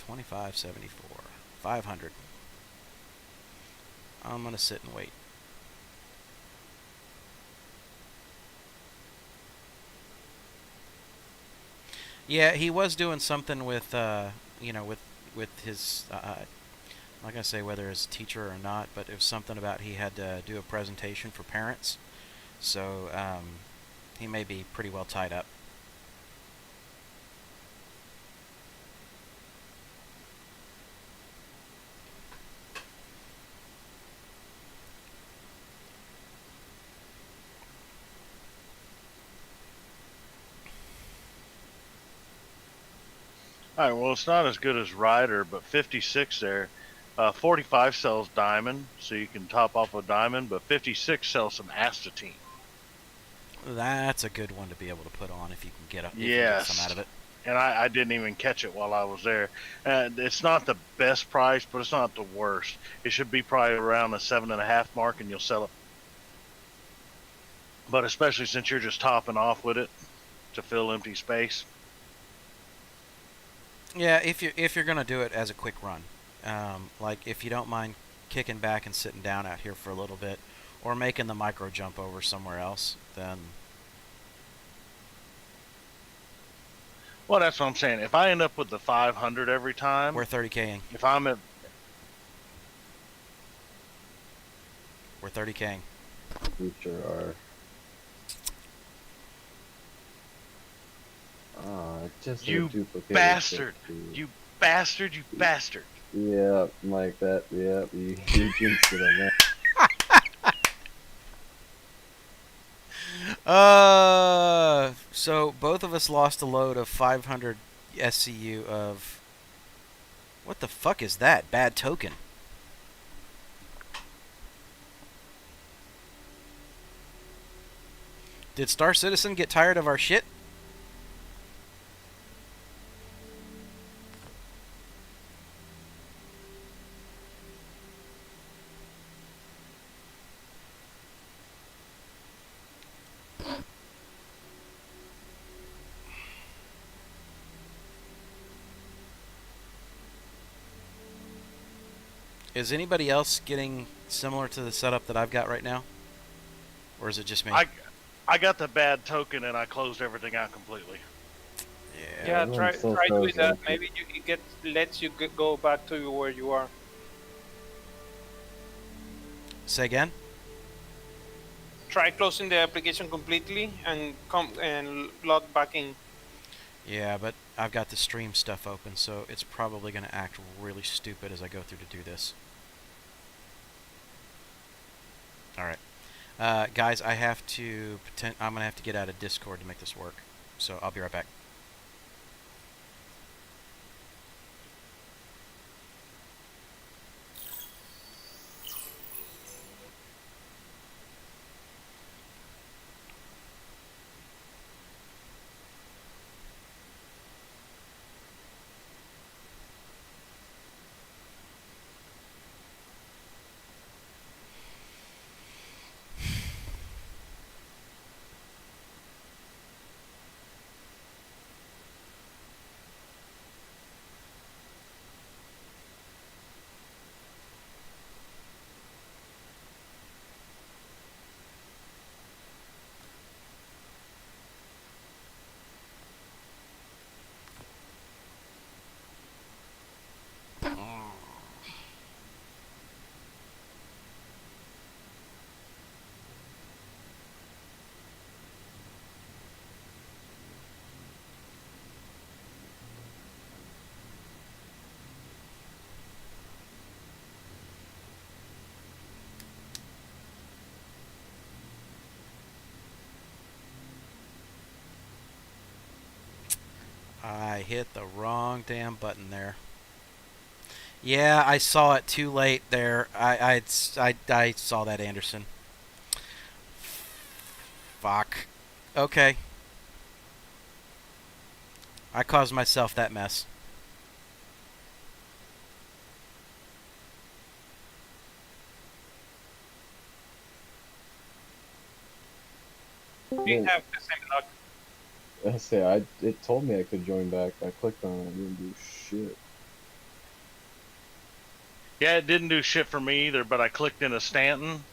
$25.74, 500. I'm gonna sit and wait. Yeah, he was doing something with, with his. I'm not gonna say whether it's a teacher or not, but it was something about he had to do a presentation for parents. So he may be pretty well tied up. Alright, well, it's not as good as Ryder, but 56 there. 45 sells diamond, so you can top off a diamond, but 56 sells some astatine. That's a good one to be able to put on if you can get if Yes. you get some out of it. And I didn't even catch it while I was there. It's not the best price, but it's not the worst. It should be probably around the 7.5 mark, and you'll sell it. But especially since you're just topping off with it to fill empty space. Yeah, if you're gonna do it as a quick run, like if you don't mind kicking back and sitting down out here for a little bit, or making the micro jump over somewhere else, then. Well, that's what I'm saying. If I end up with the 500 every time, We're 30K'ing. if I'm at, We're 30K'ing. We sure are. Just a you duplicated bastard, 60. you bastard, you bastard. Yeah, like that. Yeah, you jinxed it on that. So both of us lost a load of 500 SCU of. What the fuck is that? Bad token. Did Star Citizen get tired of our shit? Is anybody else getting similar to the setup that I've got right now? Or is it just me? I got the bad token and I closed everything out completely. Yeah, I'm try so doing that. frozen. Maybe it lets you go back to where you are. Say again? Try closing the application completely and come and log back in. Yeah, but I've got the stream stuff open, so it's probably going to act really stupid as I go through to do this. Alright. Guys, I'm going to have to get out of Discord to make this work. So I'll be right back. I hit the wrong damn button there. Yeah, I saw it too late there. I saw that, Anderson. Fuck. Okay. I caused myself that mess. We have the same luck. I say it told me I could join back. I clicked on it. It didn't do shit. Yeah, it didn't do shit for me either, but I clicked into Stanton,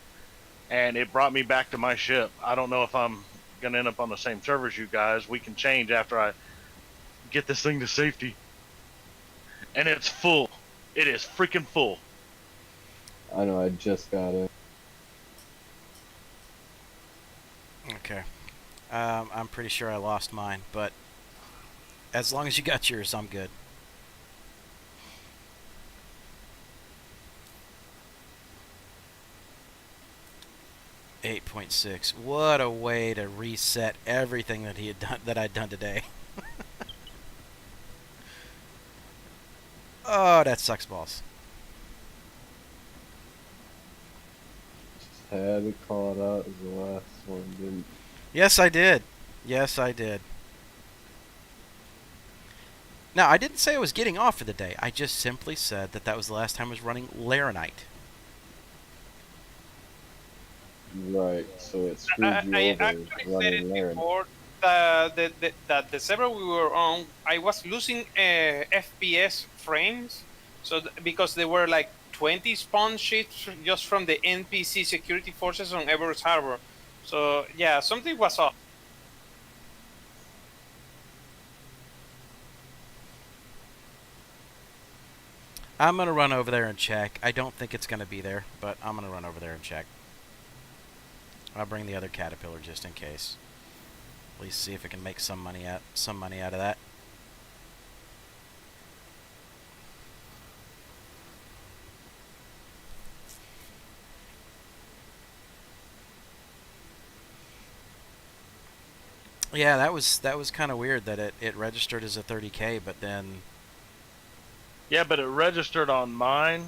and it brought me back to my ship. I don't know if I'm going to end up on the same server as you guys. We can change after I get this thing to safety. And it's full. It is freaking full. I know, I just got it. Okay. I'm pretty sure I lost mine, but as long as you got yours, I'm good. .6. What a way to reset everything that he had done, that I'd done today. Oh, that sucks balls. Just had to call it out as the last one, didn't. Yes, I did. Yes, I did. Now, I didn't say I was getting off for the day. I just simply said that that was the last time I was running Laranite. Right, so it screwed I you over actually said running it Laranite. before that the server we were on, I was losing FPS frames, so because there were like 20 spawn ships just from the NPC security forces on Everest Harbor. So yeah, something was off. I'm going to run over there and check. I don't think it's going to be there, but I'm going to run over there and check. I'll bring the other caterpillar just in case. At least see if I can make some money out of that. Yeah, that was kind of weird that it registered as a 30K, but then Yeah, but it registered on mine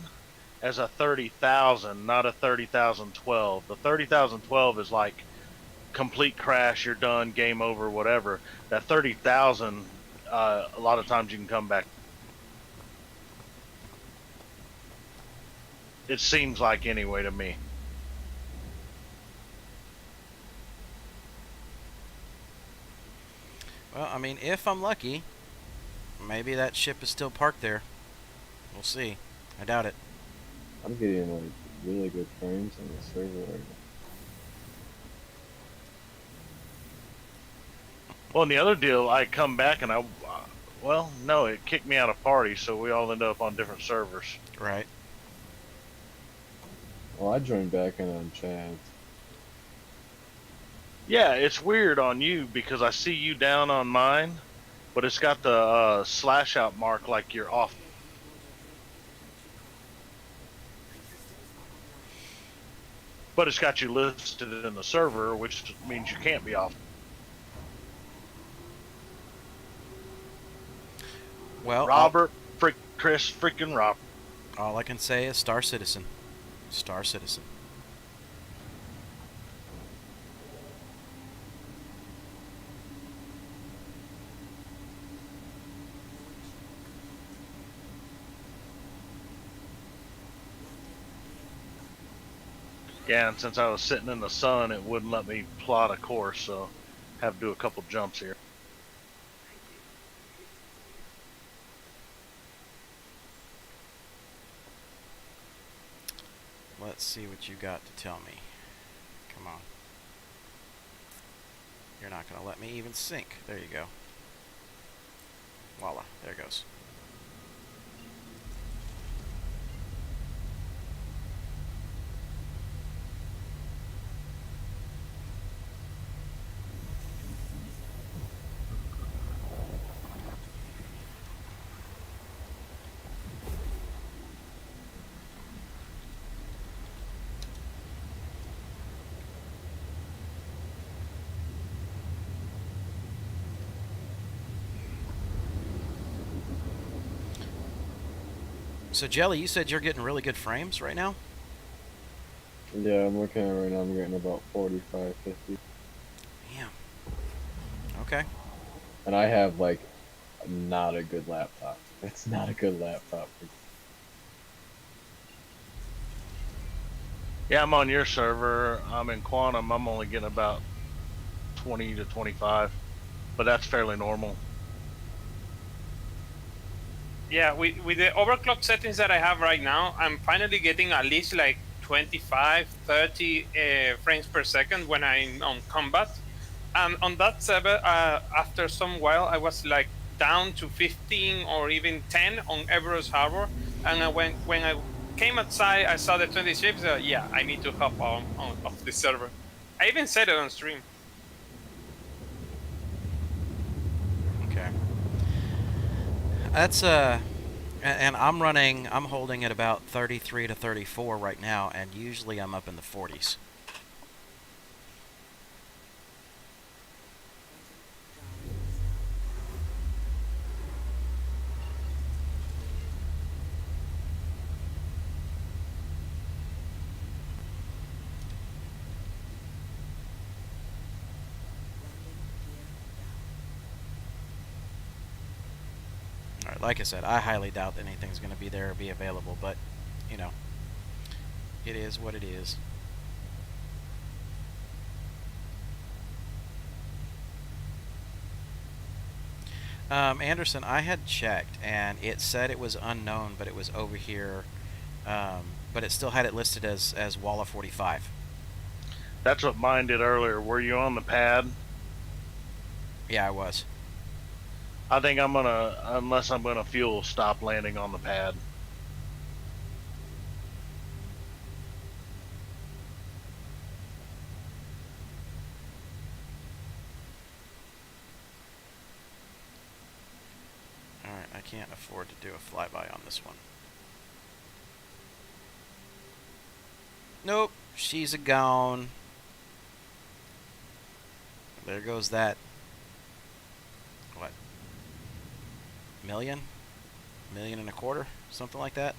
as a 30,000, not a 30,012. The 30,012 is like complete crash, you're done, game over, whatever. That 30,000, a lot of times you can come back. It seems like anyway to me. well, I mean, if I'm lucky, maybe that ship is still parked there. We'll see. I doubt it. I'm getting like really good frames on the server right now. Well, and the other deal, I come back and well, no, it kicked me out of party, so we all end up on different servers. Right. Well, I joined back in on Chad's. Yeah, it's weird on you because I see you down on mine, but it's got the slash out mark like you're off. But it's got you listed in the server, which means you can't be off. Well, Robert, Chris, freaking Robert. all I can say is Star Citizen. Star Citizen. Yeah, and since I was sitting in the sun, it wouldn't let me plot a course, so have to do a couple jumps here. Let's see what you got to tell me. Come on. You're not going to let me even sink. There you go. Voila. There it goes. So Jelly, you said you're getting really good frames right now? Yeah, I'm looking at it right now. I'm getting about 45, 50. Damn. Okay. And I have like not a good laptop. It's not a good laptop. Yeah, I'm on your server. I'm in Quantum. I'm only getting about 20 to 25, but that's fairly normal. Yeah, with the overclock settings that I have right now, I'm finally getting at least like 25, 30 frames per second when I'm on combat. And on that server, after some while, I was like down to 15 or even 10 on Everest Harbor. And when I came outside, I saw the 20 ships. Yeah, I need to hop on off the server. I even said it on stream. Okay. That's and I'm holding at about 33 to 34 right now, and usually I'm up in the 40s. Alright, like I said, I highly doubt that anything's going to be there or be available, but, you know, it is what it is. Anderson, I had checked, and it said it was unknown, but it was over here, but it still had it listed as Walla 45. That's what mine did earlier. Were you on the pad? Yeah, I was. I think I'm gonna, unless I'm gonna fuel, stop landing on the pad. Alright, I can't afford to do a flyby on this one. Nope, she's a gone. There goes that, what, million and a quarter, something like that.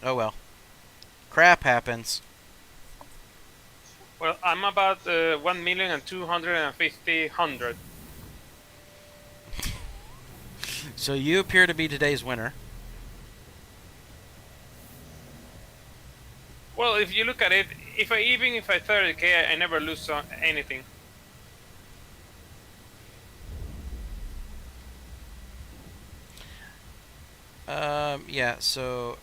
Oh well, crap happens. Well, I'm about 1,250,000. So you appear to be today's winner. Well, if you look at it, even if I 30k, I never lose anything. Yeah. So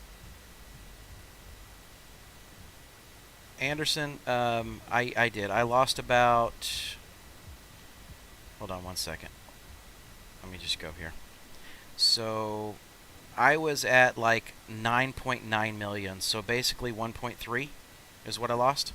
Anderson, I did. I lost about. Hold on one second. Let me just go here. So I was at like 9.9 million. So basically 1.3 is what I lost.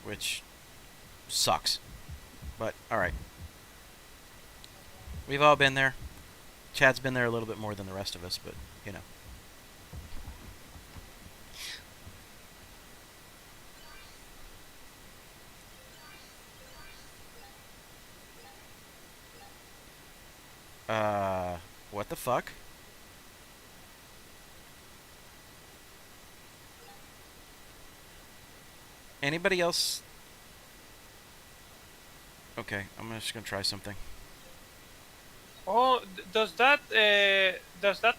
Which sucks. But alright. We've all been there. Chad's been there a little bit more than the rest of us, but, you know. What the fuck? Anybody else? Okay, I'm just gonna try something. Oh, does that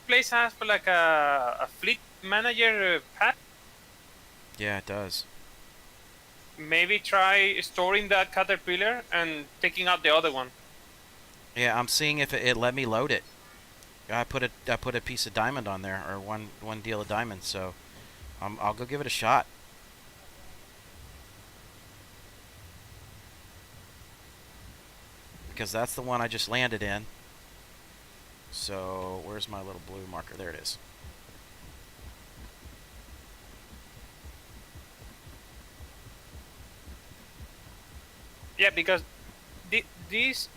place have like a fleet manager pad? Yeah, it does. Maybe try storing that caterpillar and taking out the other one. Yeah, I'm seeing if it let me load it. I put a piece of diamond on there, or one deal of diamond. So I'll go give it a shot. Because that's the one I just landed in. So where's my little blue marker? There it is. Yeah, because this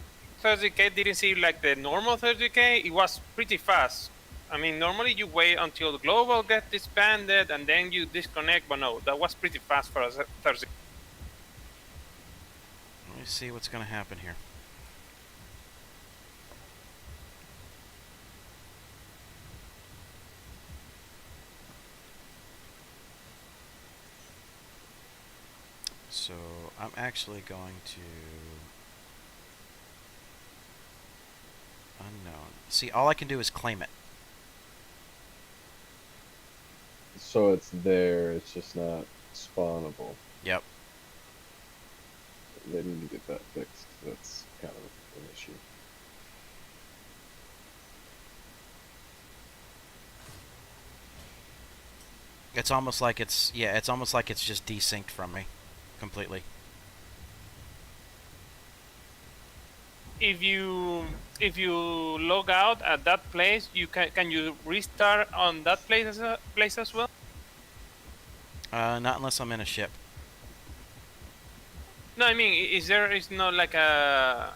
30k didn't seem like the normal 30k. It was pretty fast. I mean, normally you wait until the global gets disbanded and then you disconnect, but no, that was pretty fast for a 30. Let me see what's going to happen here. So I'm actually going to unknown. See, all I can do is claim it. So it's there, it's just not spawnable. Yep. They need to get that fixed. That's kind of an issue. It's almost like it's just desynced from me completely. If you log out at that place, you can you restart on that place as well? Not unless I'm in a ship. No, I mean, is not like a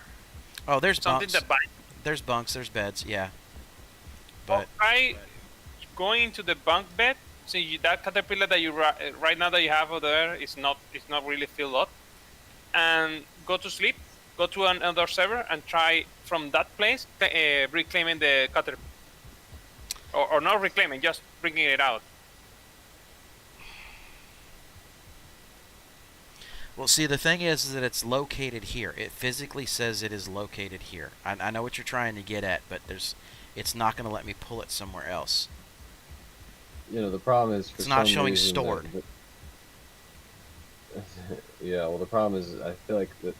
Oh, there's something bunks. that binds? There's bunks. There's beds. Yeah. Well, But try going into the bunk bed. So that caterpillar that you right now that you have over there is not really filled up, and go to sleep. Go to another server and try from that place reclaiming the caterpillar, or not reclaiming, just bringing it out. well, see, the thing is that it's located here. It physically says it is located here. I know what you're trying to get at, but it's not going to let me pull it somewhere else. You know, the problem is it's not showing reason stored. Yeah, well, the problem is I feel like that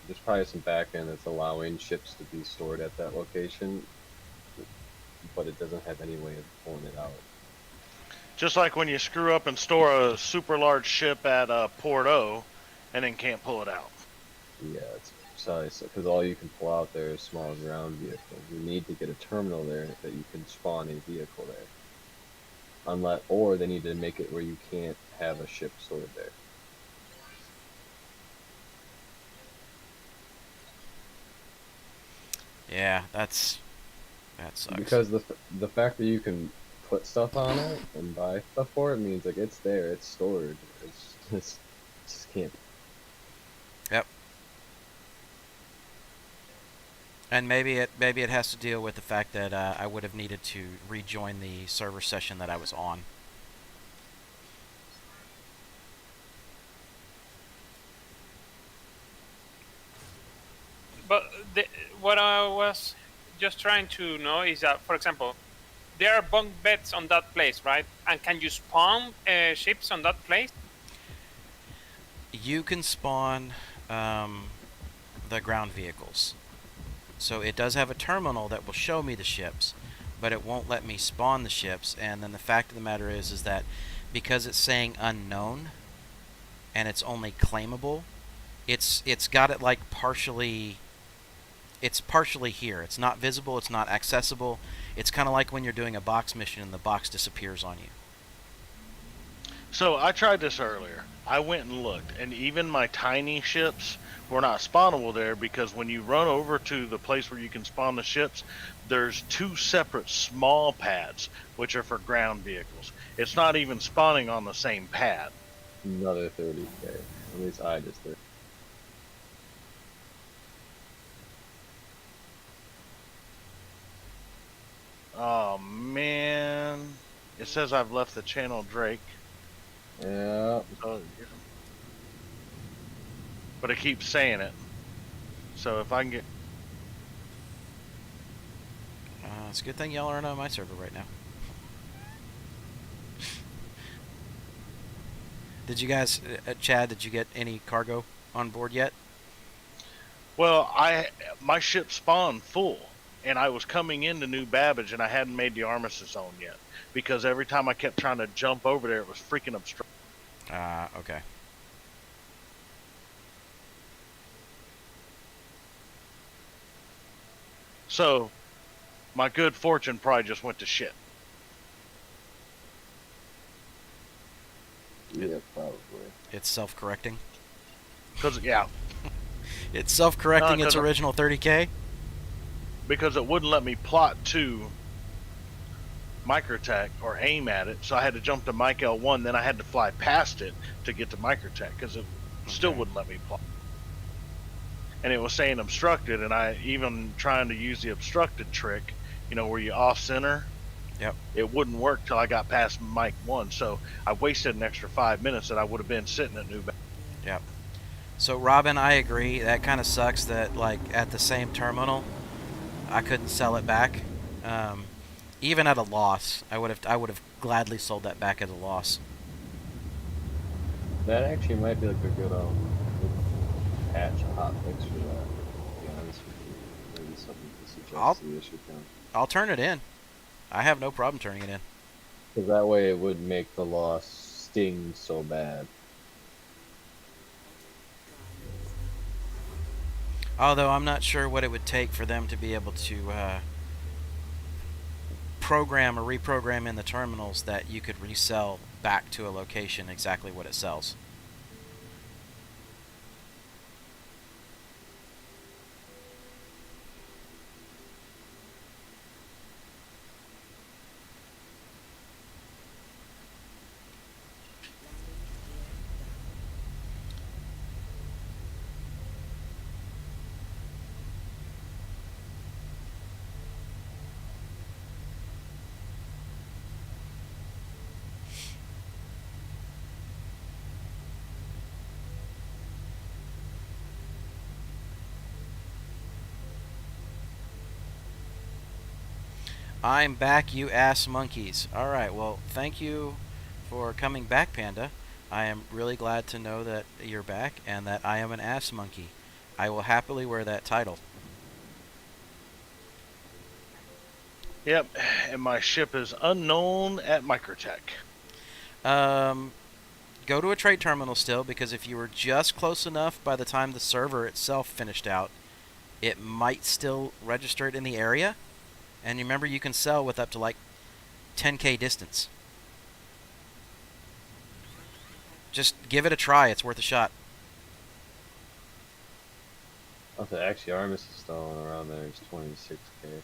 there's probably some backend that's allowing ships to be stored at that location, but it doesn't have any way of pulling it out. Just like when you screw up and store a super large ship at Port O, and then can't pull it out. Yeah, it's precisely because all you can pull out there is small ground vehicles. You need to get a terminal there that you can spawn a vehicle there. Or they need to make it where you can't have a ship stored there. Yeah, that sucks. Because the fact that you can put stuff on it and buy stuff for it means like it's there, it's stored. It's just can't. Yep. And maybe it has to deal with the fact that I would have needed to rejoin the server session that I was on. But what I was just trying to know is that, for example, there are bunk beds on that place, right? And can you spawn ships on that place? You can spawn the ground vehicles. So it does have a terminal that will show me the ships, but it won't let me spawn the ships. And then the fact of the matter is that because it's saying unknown and it's only claimable, it's got it like partially. It's partially here. It's not visible. It's not accessible. It's kind of like when you're doing a box mission and the box disappears on you. So I tried this earlier. I went and looked, and even my tiny ships were not spawnable there because when you run over to the place where you can spawn the ships, there's two separate small pads, which are for ground vehicles. It's not even spawning on the same pad. Another 30k. At least I just did. Oh man, it says I've left the channel, Drake. Yeah. But it keeps saying it. So if I can get... It's a good thing y'all aren't on my server right now. Did you guys, Chad, did you get any cargo on board yet? Well, my ship spawned full, and I was coming into New Babbage, and I hadn't made the armistice zone yet. Because every time I kept trying to jump over there, it was freaking obstructed. Okay. So, my good fortune probably just went to shit. Yeah, probably. It's self-correcting. Because, yeah. It's self-correcting No, its 'cause original 30K? because it wouldn't let me plot to Microtech or aim at it, so I had to jump to Mike L1. Then I had to fly past it to get to Microtech because it still Okay. wouldn't let me plot. And it was saying obstructed, and I even trying to use the obstructed trick, where you off center. Yep. It wouldn't work till I got past Mike 1, so I wasted an extra 5 minutes that I would have been sitting at New Balance. Yep. So Robin, I agree. That kind of sucks that like at the same terminal, I couldn't sell it back. Even at a loss, I would have gladly sold that back at a loss. That actually might be like a good patch, a hot fix for that. To be honest with you, maybe something to suggest to the issue count. I'll turn it in. I have no problem turning it in. Because that way it would make the loss sting so bad. Although I'm not sure what it would take for them to be able to program or reprogram in the terminals that you could resell back to a location exactly what it sells. I'm back, you ass monkeys. Alright, well, thank you for coming back, Panda. I am really glad to know that you're back and that I am an ass monkey. I will happily wear that title. Yep, and my ship is unknown at Microtech. Go to a trade terminal still, because if you were just close enough by the time the server itself finished out, it might still register it in the area. And remember, you can sell with up to like 10K distance. Just give it a try. It's worth a shot. Okay, actually, Armis is stalling around there. He's 26K.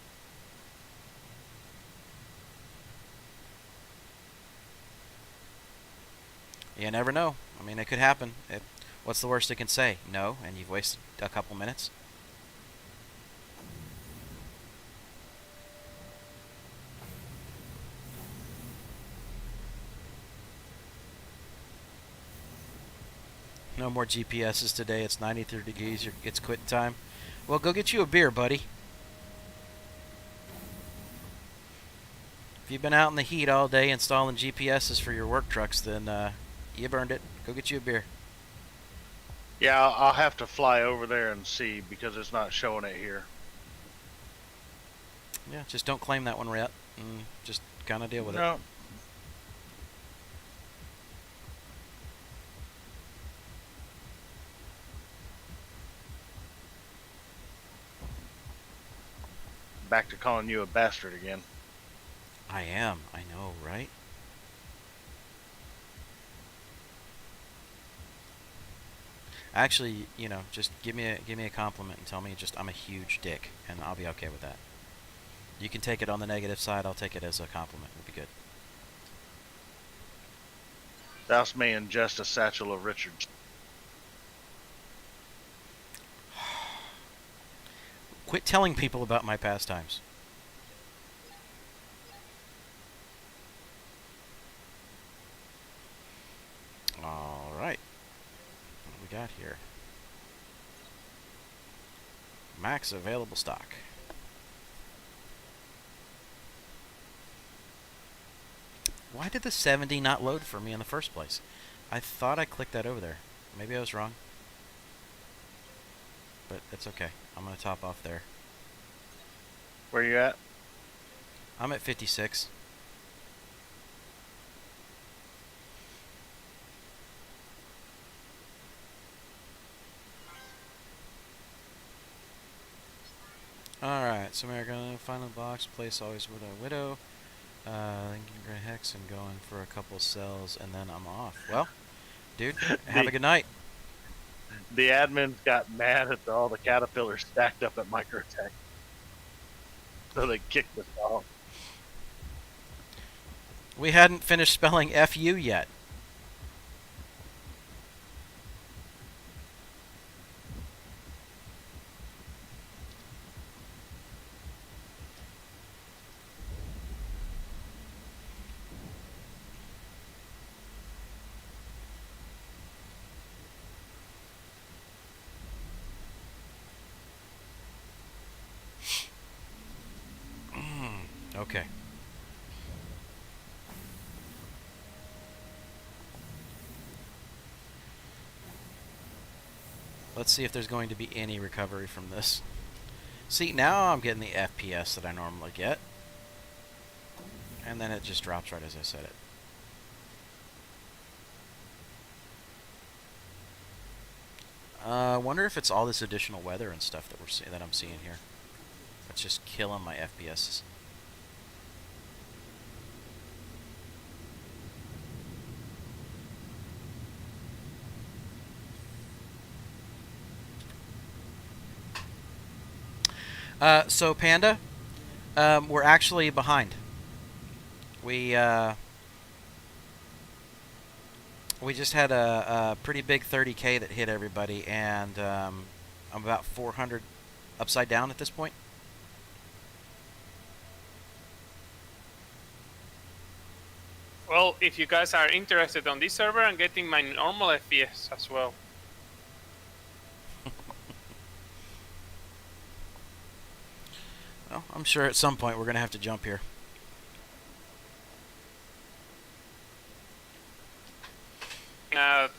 You never know. I mean, it could happen. What's the worst it can say? No, and you've wasted a couple minutes. No more GPSs today. It's 93 degrees. It's quitting time. Well, go get you a beer, buddy. If you've been out in the heat all day installing GPSs for your work trucks, then you've earned it. Go get you a beer. Yeah, I'll have to fly over there and see because it's not showing it here. Yeah, just don't claim that one yet. Just kind of deal with it. No. Back to calling you a bastard again. I am. I know, right? Actually, just give me a compliment and tell me I'm a huge dick, and I'll be okay with that. You can take it on the negative side. I'll take it as a compliment. It'll be good. That's me and just a satchel of Richards. Quit telling people about my pastimes. Alright. What do we got here? Max available stock. Why did the 70 not load for me in the first place? I thought I clicked that over there. Maybe I was wrong. But it's okay. I'm going to top off there. Where you at? I'm at 56. Alright, so we're going to final box, place always widow. Lincoln Hex and going for a couple cells, and then I'm off. Well, dude, have a good night. The admins got mad at all the caterpillars stacked up at Microtech, so they kicked us off. We hadn't finished spelling FU yet. Okay. Let's see if there's going to be any recovery from this. See, now I'm getting the FPS that I normally get. And then it just drops right as I said it. I wonder if it's all this additional weather and stuff that I'm seeing here. It's just killing my FPS. So Panda, we're actually behind. We just had a pretty big 30K that hit everybody, and I'm about 400 upside down at this point. Well, if you guys are interested on this server, I'm getting my normal FPS as well. Well, I'm sure at some point we're going to have to jump here. At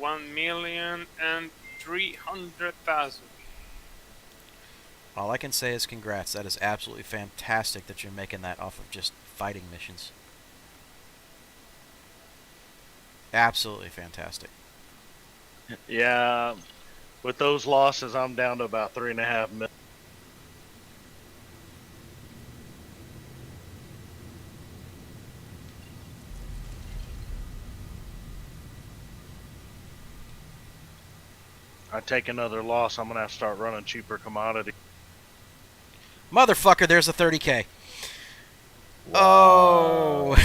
1,300,000. All I can say is congrats. That is absolutely fantastic that you're making that off of just fighting missions. Absolutely fantastic. Yeah, with those losses, I'm down to about 3.5 million. I take another loss, I'm gonna have to start running cheaper commodity. Motherfucker, there's a 30K. Wow. Oh.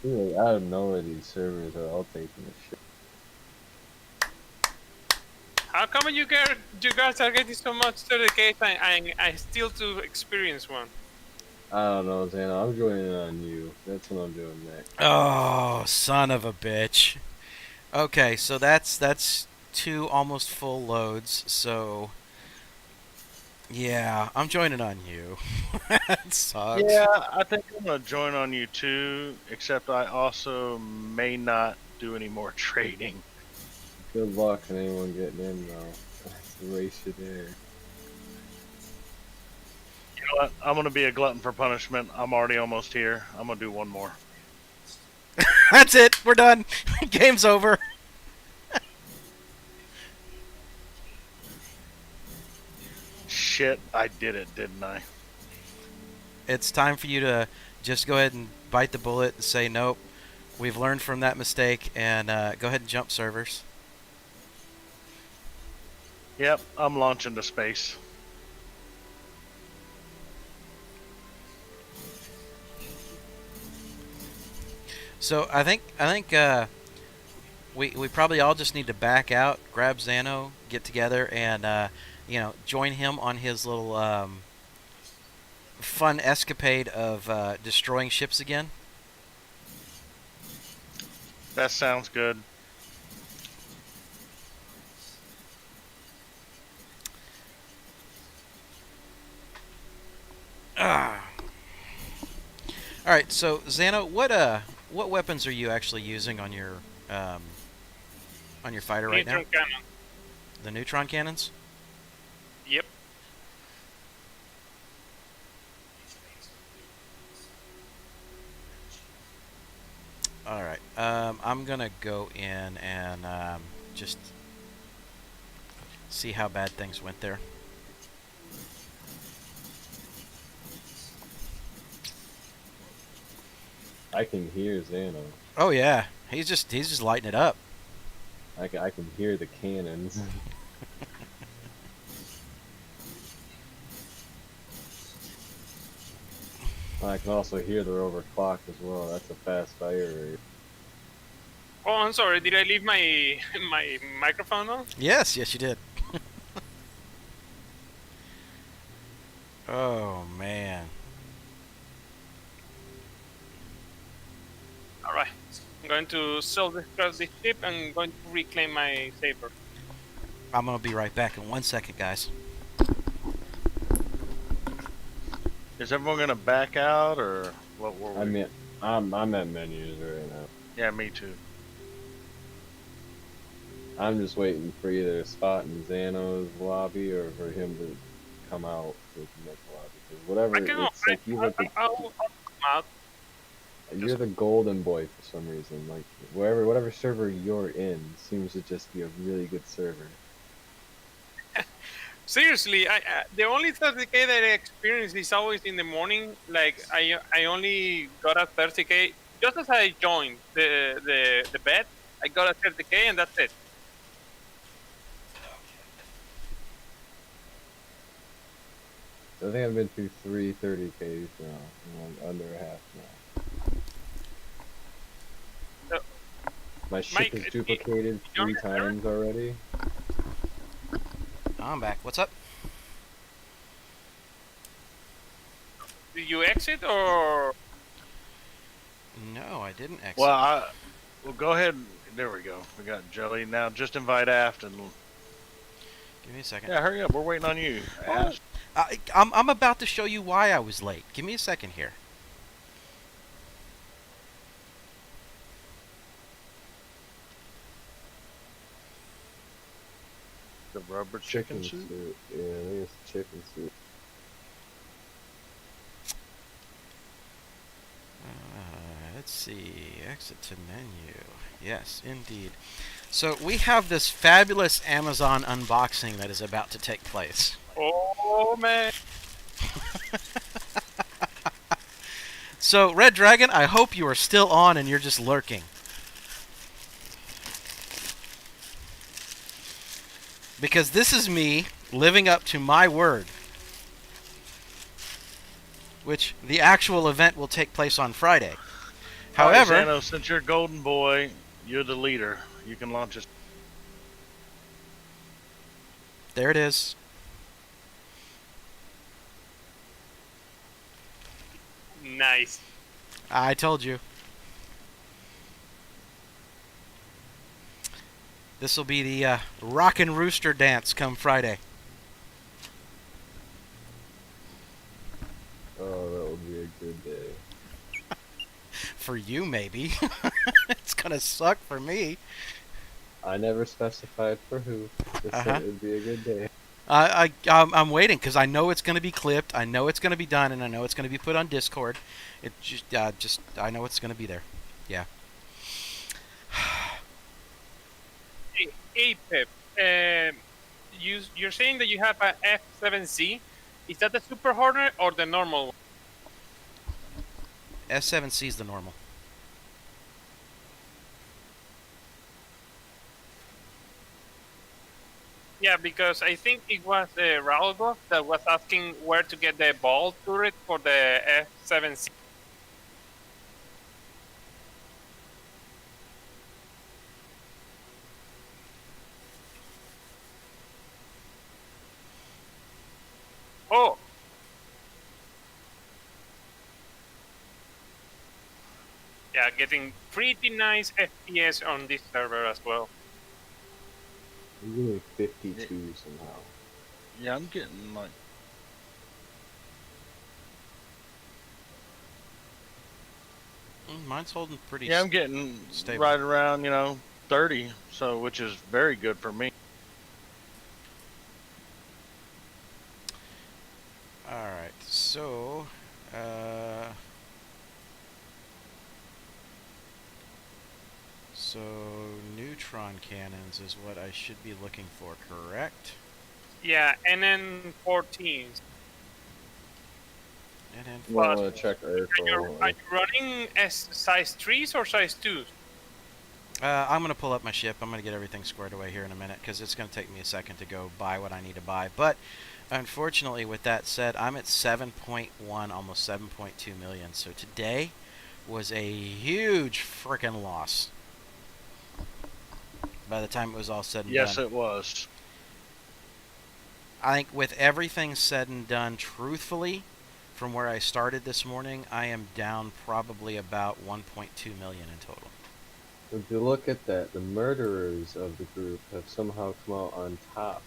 Really, out of nowhere, these servers are all taking a shit. How come you guys are getting so much 30K and I still to experience one? I don't know, Xana. I'm joining on you. That's what I'm doing next. Oh, son of a bitch. Okay, so that's 2 almost full loads, so yeah, I'm joining on you. That sucks. Yeah, I think I'm gonna join on you too, except I also may not do any more trading. Good luck on anyone getting in, though. That's the race you there. You know what? I'm gonna be a glutton for punishment. I'm already almost here. I'm gonna do one more. That's it. We're done. Game's over. Shit, I did it, didn't I? It's time for you to just go ahead and bite the bullet and say, nope, we've learned from that mistake, and go ahead and jump servers. Yep, I'm launching to space. So I think we probably all just need to back out, grab Xano, get together, and join him on his little fun escapade of destroying ships again. That sounds good. Ah. All right, so Xano, what weapons are you actually using on your fighter right now? Neutron cannon. The neutron cannons? Yep. All right. I'm gonna go in and just see how bad things went there. I can hear Xano. Oh yeah, he's just lighting it up. I can hear the cannons. I can also hear they're overclocked as well. That's a fast fire rate. Oh, I'm sorry. Did I leave my my microphone on? Yes, yes, you did. Oh man. All right. I'm going to self-destruct this ship and going to reclaim my saber. I'm gonna be right back in 1 second, guys. Is everyone gonna back out or what were we? I mean, I'm at menus right now. Yeah, me too. I'm just waiting for either a spot in Xano's lobby or for him to come out so we can make the lobby. Because whatever, I can. it's like I'll come out. you're the golden boy for some reason. Like whatever server you're in seems to just be a really good server. Seriously, the only 30k that I experience is always in the morning. Like I only got a 30k just as I joined the bed. I got a 30k and that's it. I think I've been through 3 30Ks now. I'm under a half now. My ship is duplicated 3 times already. I'm back. What's up? Did you exit or? No, I didn't exit. Well, go ahead. There we go. We got Jelly now. Just invite Aft and. Give me a second. Yeah, hurry up. We're waiting on you. Aft. I'm about to show you why I was late. Give me a second here. The rubber chicken suit. Yeah, I think it's chicken suit. Let's see. Exit to menu. Yes, indeed. So we have this fabulous Amazon unboxing that is about to take place. Oh man! So Red Dragon, I hope you are still on and you're just lurking. Because this is me living up to my word. Which the actual event will take place on Friday. However, right, Xano, since you're golden boy, you're the leader. You can launch us. There it is. Nice. I told you. This will be the Rockin' Rooster dance come Friday. Oh, that will be a good day. For you, maybe. It's gonna suck for me. I never specified for who. Just said it would be a good day. I'm waiting because I know it's going to be clipped. I know it's going to be done, and I know it's going to be put on Discord. It just I know it's going to be there. Yeah. Hey Pep, you're saying that you have a F7C. Is that the Super Hornet or the normal one? S7C is the normal. Yeah, because I think it was Raulgo that was asking where to get the ball turret for the F7C. Oh! Yeah, getting pretty nice FPS on this server as well. I'm getting 52 somehow. Yeah, I'm getting like. Mine's holding pretty. Yeah, I'm getting stable. right around 30, so which is very good for me. All right, so. So neutron cannons is what I should be looking for, correct? Yeah, NN14s. And then Well, I Plus, want to check are you Urkel. running size 3s or size 2s? I'm going to pull up my ship. I'm going to get everything squared away here in a minute because it's going to take me a second to go buy what I need to buy. But unfortunately, with that said, I'm at 7.1, almost 7.2 million. So today was a huge freaking loss. By the time it was all said and Yes, done. it was. I think with everything said and done, truthfully, from where I started this morning, I am down probably about 1.2 million in total. If you look at that, the murderers of the group have somehow come out on top.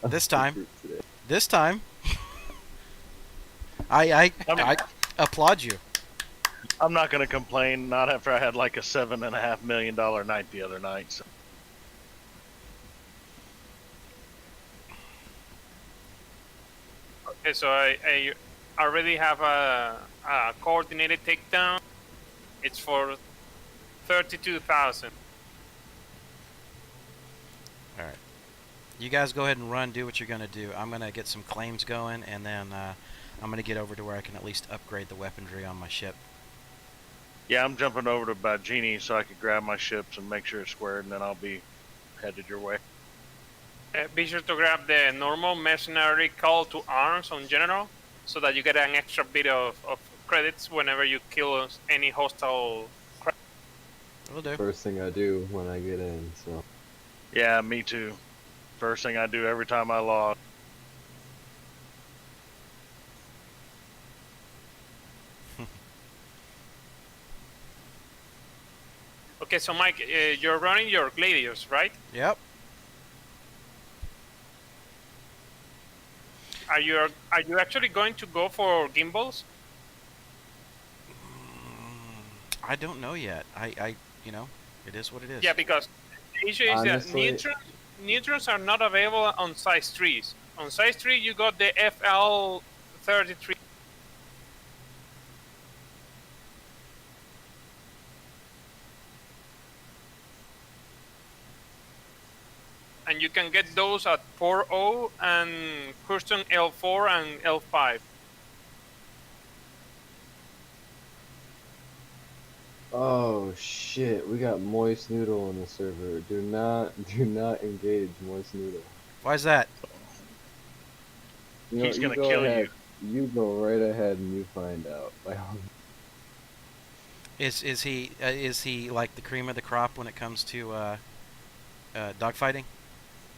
Of This the time. group today. This time, I applaud you. I'm not going to complain. Not after I had like a $7.5 million night the other night. So. Okay, so I already have a coordinated takedown. It's for 32,000. All right. You guys go ahead and run, do what you're going to do. I'm going to get some claims going, and then I'm going to get over to where I can at least upgrade the weaponry on my ship. Yeah, I'm jumping over to Bajini so I can grab my ships and make sure it's squared, and then I'll be headed your way. Be sure to grab the normal mercenary call to arms on general, so that you get an extra bit of credits whenever you kill any hostile. Will do. First thing I do when I get in, so. Yeah, me too. First thing I do every time I log. Okay, so Mike, you're running your Gladius, right? Yep. Are you actually going to go for gimbals? I don't know yet. You know, it is what it is. Yeah, because the issue is Honestly, that neutrons are not available on size 3s. On size 3, you got the FL33. And you can get those at 4.0 and Houston L4 and L5. Oh shit, we got Moist Noodle on the server. Do not engage Moist Noodle. Why is that? You know, He's you gonna go kill ahead, you. You go right ahead and you find out. By all means. Is he like the cream of the crop when it comes to dogfighting?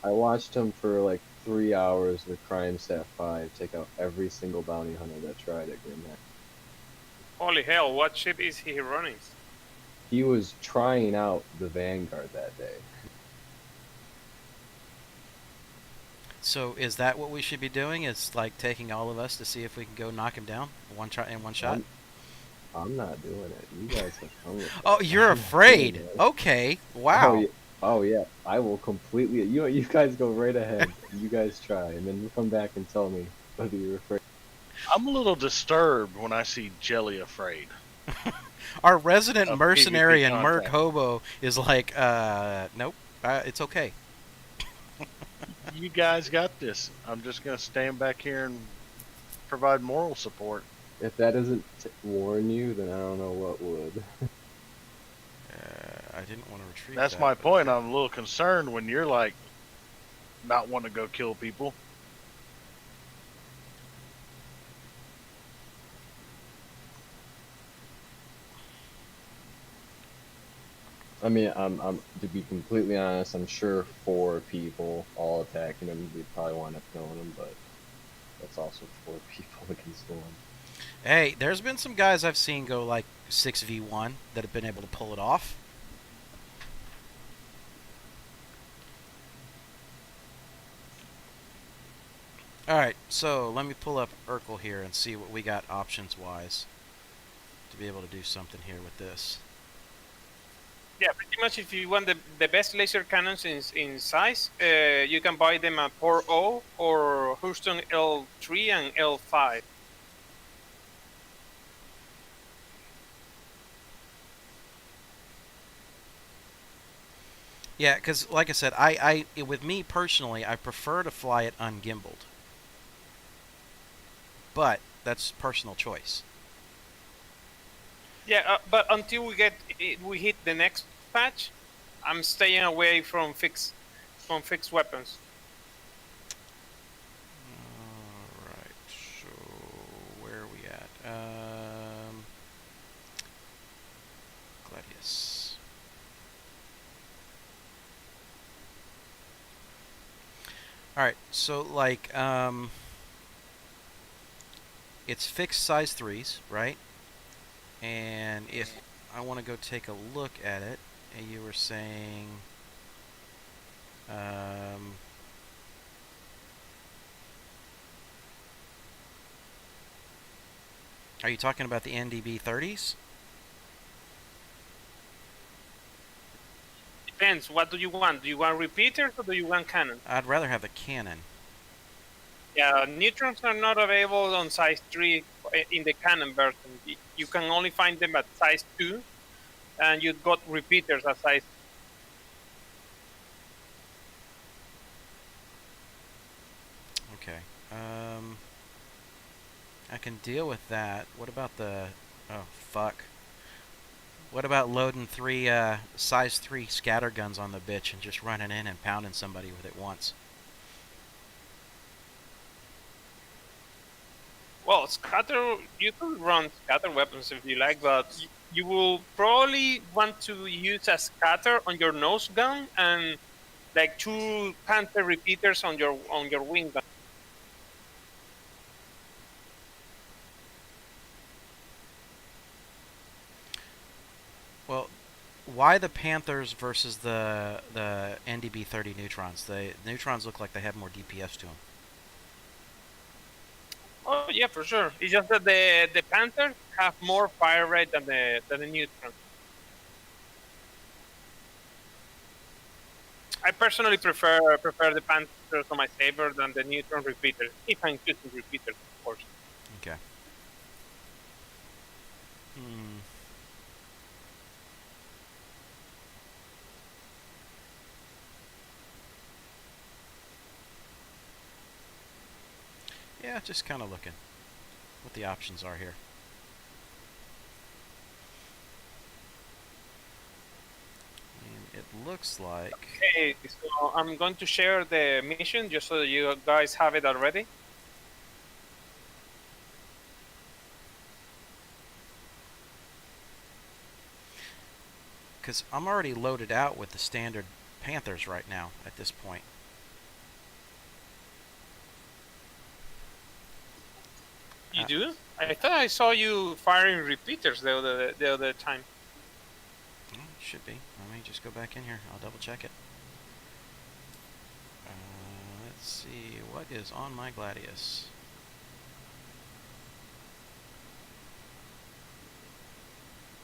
I watched him for like 3 hours with Crime Stat 5 take out every single bounty hunter that tried at Grimhead. Holy hell, what ship is he running? He was trying out the Vanguard that day. So is that what we should be doing? Is like taking all of us to see if we can go knock him down in one shot? I'm not doing it. You guys have fun with it. Oh, you're afraid. Okay. Wow. Oh yeah. I will completely. You guys go right ahead. You guys try, and then you come back and tell me whether you're afraid. I'm a little disturbed when I see Jelly afraid. Our resident Of mercenary PvP and Merc contact. Hobo is like, nope, it's okay. You guys got this. I'm just gonna stand back here and provide moral support. If that doesn't warn you, then I don't know what would. I didn't want to retreat. That's my point. I'm a little concerned when you're like not wanting to go kill people. I mean, I'm to be completely honest, I'm sure 4 people all attacking him, we probably wind up killing him, but that's also 4 people against 1. Hey, there's been some guys I've seen go like 6v1 that have been able to pull it off. Alright, so let me pull up Urkel here and see what we got options-wise to be able to do something here with this. Yeah, pretty much if you want the best laser cannons in size, you can buy them at 4.0 or Houston L3 and L5. Yeah, because like I said, I with me personally, I prefer to fly it ungimbaled. But that's personal choice. Yeah, but until we hit the next patch, I'm staying away from fixed weapons. Alright, so where are we at? Gladius. Alright, so like, it's fixed size 3s, right? And if I want to go take a look at it, and you were saying, are you talking about the NDB 30s? Depends. What do you want? Do you want repeaters or do you want cannon? I'd rather have the cannon. Yeah, neutrons are not available on size 3 in the cannon version. You can only find them at size 2, and you've got repeaters at size. Okay. I can deal with that. What about the... Oh, fuck. What about loading 3 size 3 scatter guns on the bitch and just running in and pounding somebody with it once? Well, scatter. You can run scatter weapons if you like, but you will probably want to use a scatter on your nose gun and like 2 Panther repeaters on your wing gun. Well, why the Panthers versus the NDB 30 neutrons? The neutrons look like they have more DPS to them. Oh yeah, for sure. It's just that the Panthers have more fire rate than the neutron. I personally prefer the Panthers on my saber than the neutron repeaters. If I'm choosing repeaters, of course. Okay. Hmm. Yeah, just kind of looking what the options are here. And it looks like... Okay, so I'm going to share the mission just so you guys have it already. Because I'm already loaded out with the standard Panthers right now at this point. You do? I thought I saw you firing repeaters the other time. Well, it should be. Let me just go back in here. I'll double check it. Let's see. What is on my Gladius?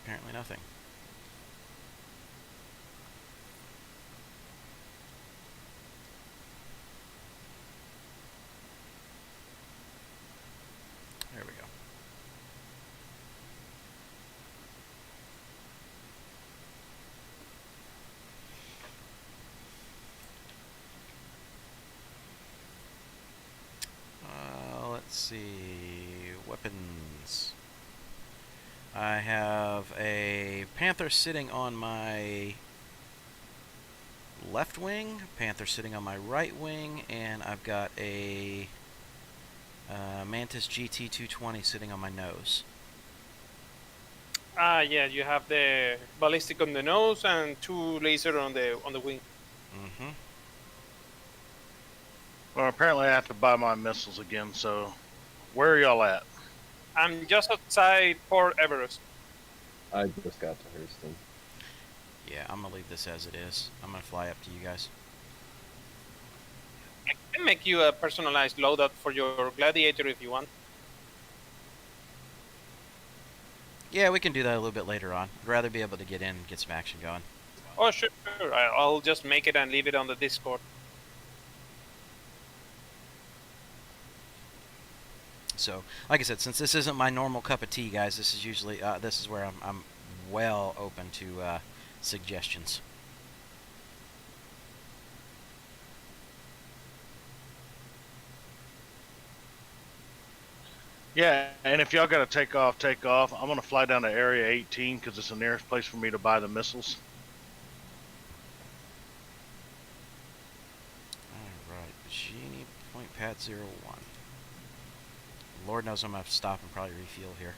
Apparently nothing. There we go. Let's see. Weapons. I have a Panther sitting on my left wing, Panther sitting on my right wing, and I've got a Mantis GT220 sitting on my nose. Yeah, you have the ballistic on the nose and 2 laser on the wing. Mm-hmm. Well, apparently I have to buy my missiles again, so where are y'all at? I'm just outside Port Everest. I just got to Hurston. Yeah, I'm gonna leave this as it is. I'm gonna fly up to you guys. I can make you a personalized loadout for your Gladiator if you want. Yeah, we can do that a little bit later on. I'd rather be able to get in and get some action going. Oh, sure. I'll just make it and leave it on the Discord. So, like I said, since this isn't my normal cup of tea, guys, this is usually this is where I'm well open to suggestions. Yeah, and if y'all gotta take off, take off. I'm gonna fly down to Area 18 because it's the nearest place for me to buy the missiles. Alright, Genie Point Pad 01. Lord knows I'm gonna have to stop and probably refuel here.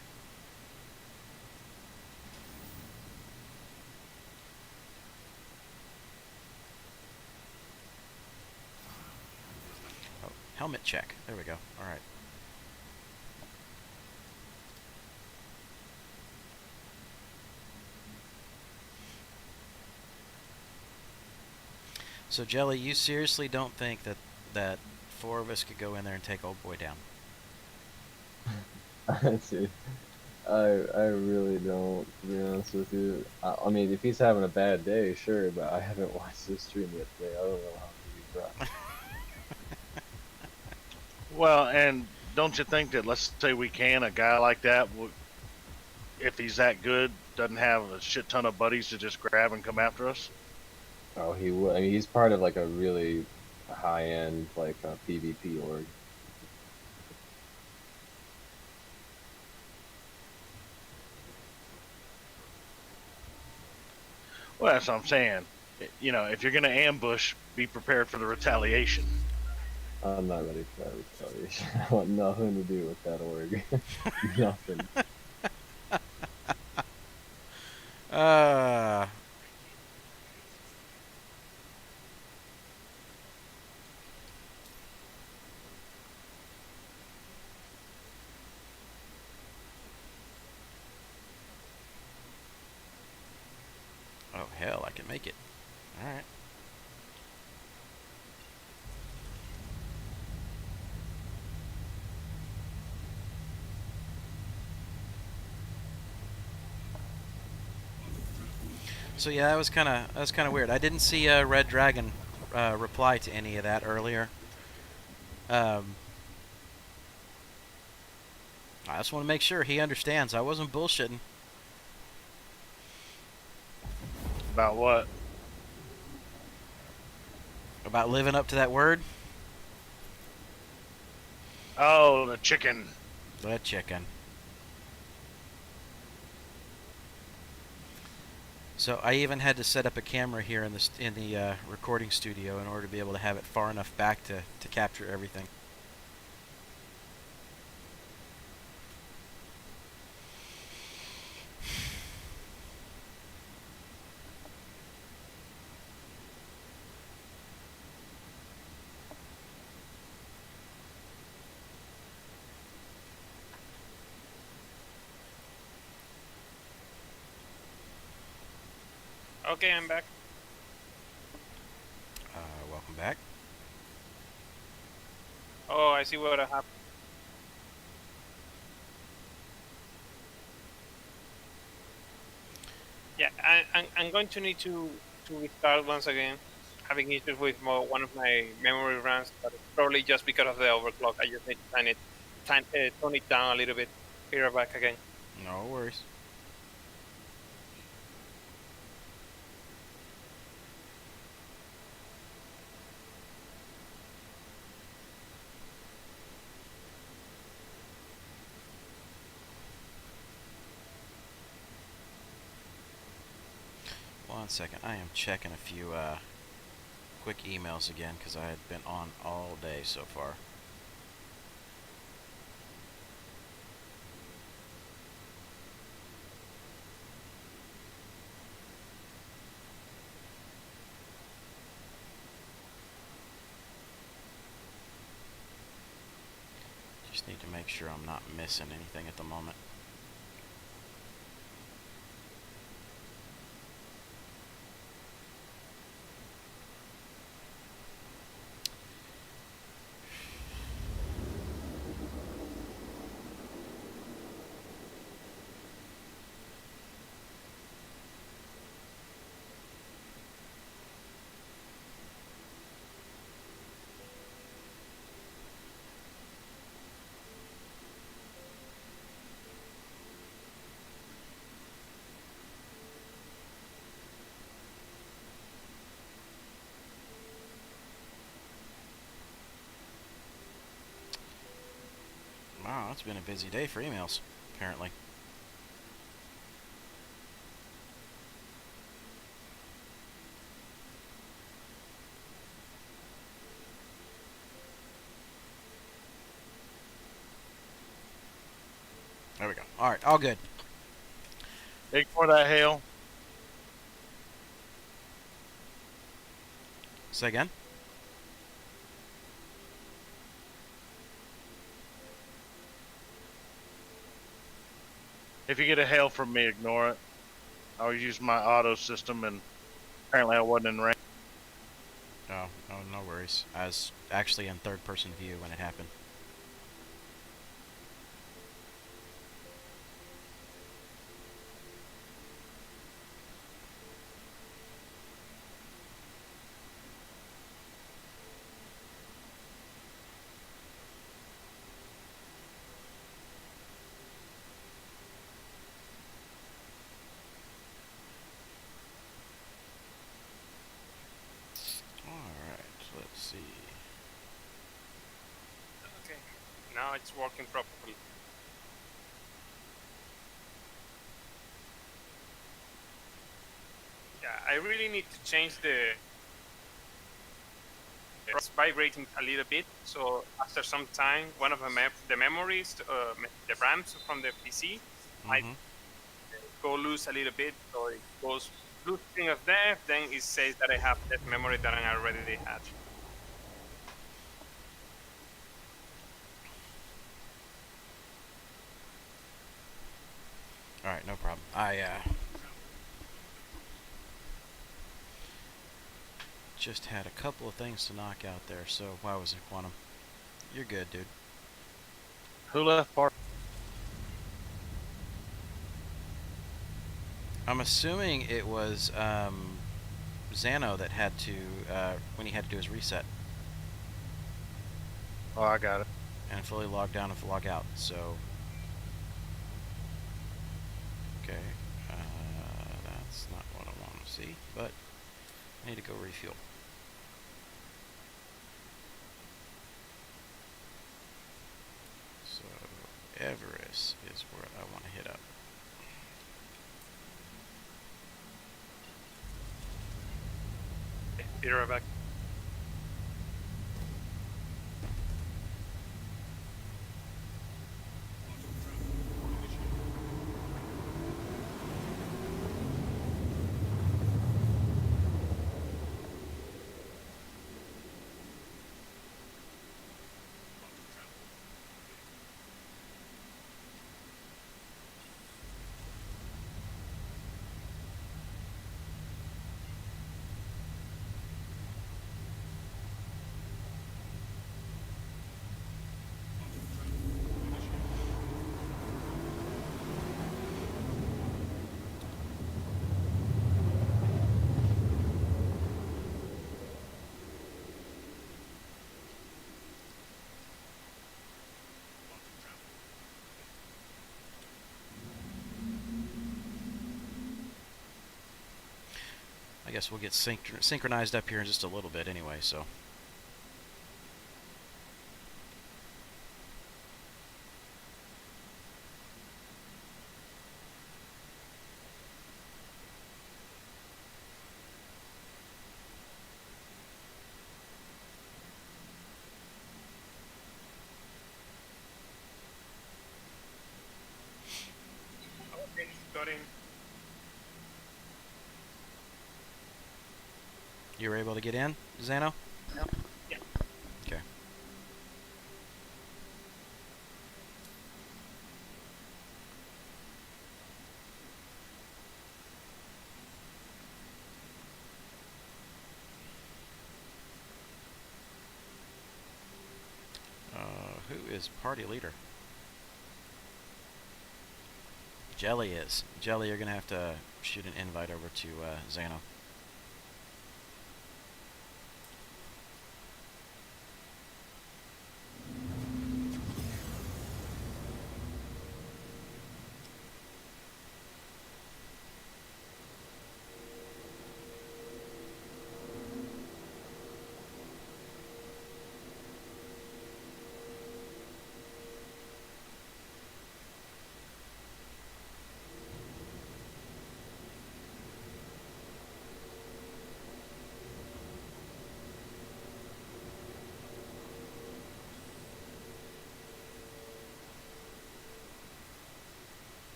Oh, helmet check. There we go. Alright. So, Jelly, you seriously don't think that 4 of us could go in there and take old boy down? Dude, I really don't, to be honest with you. I mean, if he's having a bad day, sure, but I haven't watched this stream yet today. I don't know how to be rough. Well, and don't you think that, let's say we can, a guy like that, if he's that good, doesn't have a shit ton of buddies to just grab and come after us? Oh, he would. I mean, he's part of like a really high-end like PvP org. Well, that's what I'm saying. You know, if you're gonna ambush, be prepared for the retaliation. I'm not ready for that retaliation. I want nothing to do with that org. Nothing. Oh, hell, I can make it. Alright. So yeah, that was kind of weird. I didn't see Red Dragon reply to any of that earlier. I just want to make sure he understands. I wasn't bullshitting. About what? About living up to that word? Oh, the chicken. The chicken. So I even had to set up a camera here in the recording studio in order to be able to have it far enough back to capture everything. Okay, I'm back. Welcome back. Oh, I see what happened. Yeah, I'm going to need to restart once again. Having issues with one of my memory runs, but it's probably just because of the overclock. I just need to tone it down a little bit. Be right back again. No worries. One second, I am checking a few quick emails again because I had been on all day so far. Just need to make sure I'm not missing anything at the moment. Wow, it's been a busy day for emails, apparently. There we go. Alright, all good. Ignore that hail. Say again? If you get a hail from me, ignore it. I was using my auto system, and apparently I wasn't in range. Oh, no worries. I was actually in third-person view when it happened. Alright, let's see. Okay, now it's working properly. Yeah, I really need to change the it's vibrating a little bit. So after some time, one of the memories, the RAMs from the PC, might go loose a little bit. So it goes losing of that. Then it says that I have that memory that I already had. Alright, no problem. I just had a couple of things to knock out there, so why was it Quantum? You're good, dude. Who left part? I'm assuming it was Xano that had to when he had to do his reset Oh, I got it. and fully log down and log out. So okay, that's not what I want to see, but I need to go refuel. So Everest is where I want to hit up. Be right back. I guess we'll get synchronized up here in just a little bit anyway, so. Okay, got in. You were able to get in, Xano? Yeah. Okay. Who is party leader? Jelly is. Jelly, you're gonna have to shoot an invite over to Xano.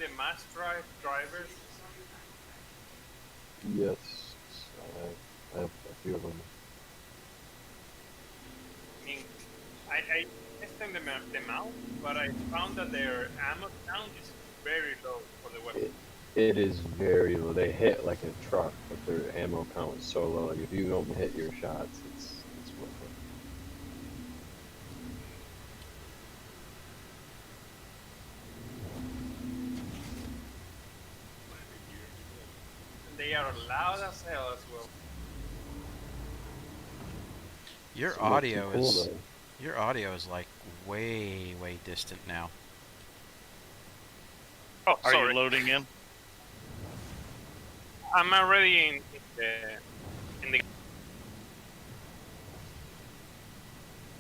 the mass drivers? Yes, I have a few of them. I mean, I tested them out, but I found that their ammo count is very low for the weapon. It is very low. They hit like a truck, but their ammo count is so low. Like if you don't hit your shots, it's worth it. And they are loud as hell as well. Your It's not too audio cool, is though. your audio is like way distant now. Oh, Are sorry. you loading in? I'm already in the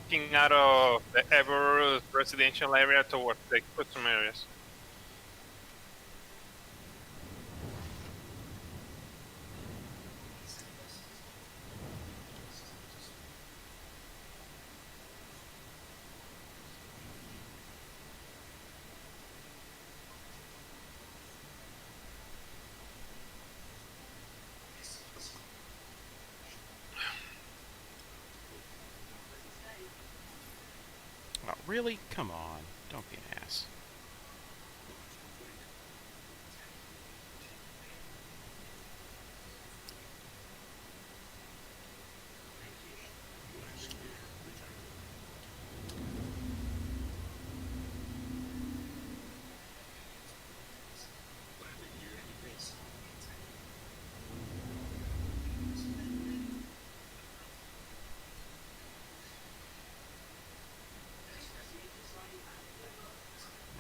looking out of the ever residential area towards the custom areas. Oh, really? Come on. Don't be an ass.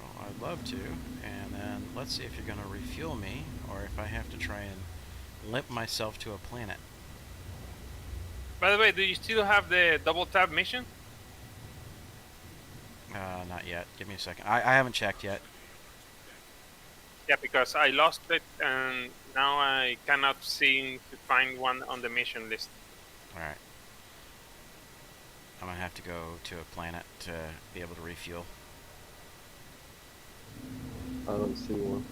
Well, I'd love to. And then let's see if you're going to refuel me, or if I have to try and limp myself to a planet. By the way, do you still have the double tap mission? Not yet. Give me a second. I haven't checked yet. Yeah, because I lost it and now I cannot seem to find one on the mission list. Alright. I'm going to have to go to a planet to be able to refuel. I don't see one.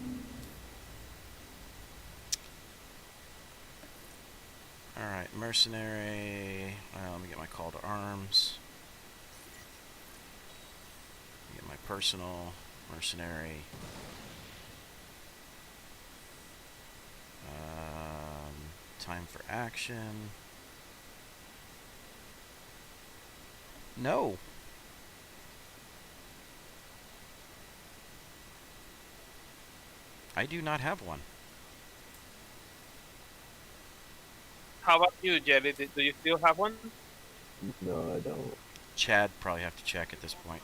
Alright, mercenary. Let me get my call to arms. Get my personal mercenary. Time for action. No. I do not have one. How about you, Jelly? Do you still have one? No, I don't. Chad probably have to check at this point.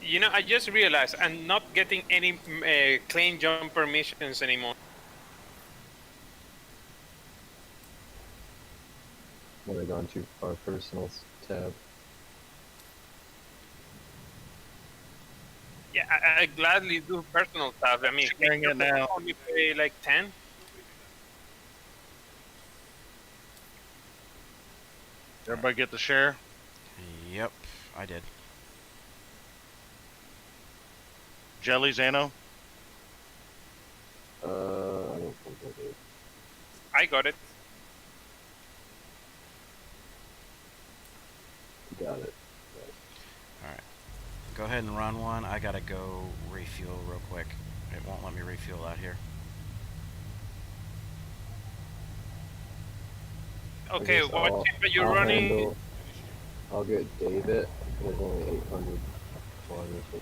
You know, I just realized I'm not getting any claim jumper missions anymore. Might have gone too far. Personals tab. Yeah, I gladly do personal stuff. I mean, Sharing it now. only pay like 10. Everybody get the share? Yep, I did. Jelly, Zano? I don't think I did. I got it. Got it. Alright. Go ahead and run one. I gotta go refuel real quick. It won't let me refuel out here. Okay, I guess what ship are you I'll running? handle- I'll get David. There's only 800 kilometers.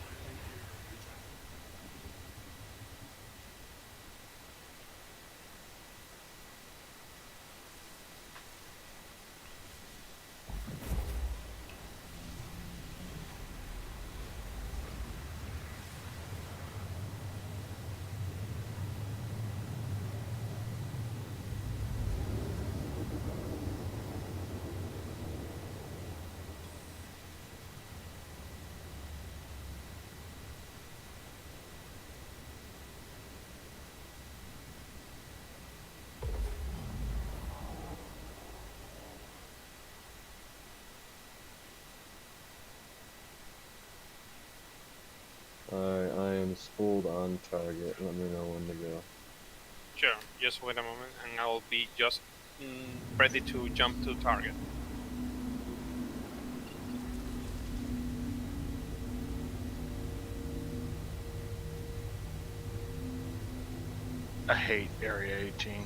Alright, I am spooled on target. Let me know when to go. Sure, just wait a moment and I'll be just ready to jump to target. I hate Area 18.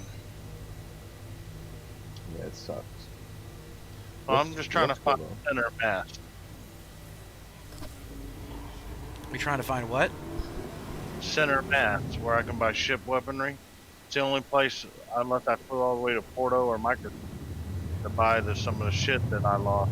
Yeah, it sucks. Well, I'm just trying to Looks cool, find center mast. We trying to find what? Center mast, where I can buy ship weaponry. It's the only place, unless I flew all the way to Porto or Micro to buy some of the shit that I lost.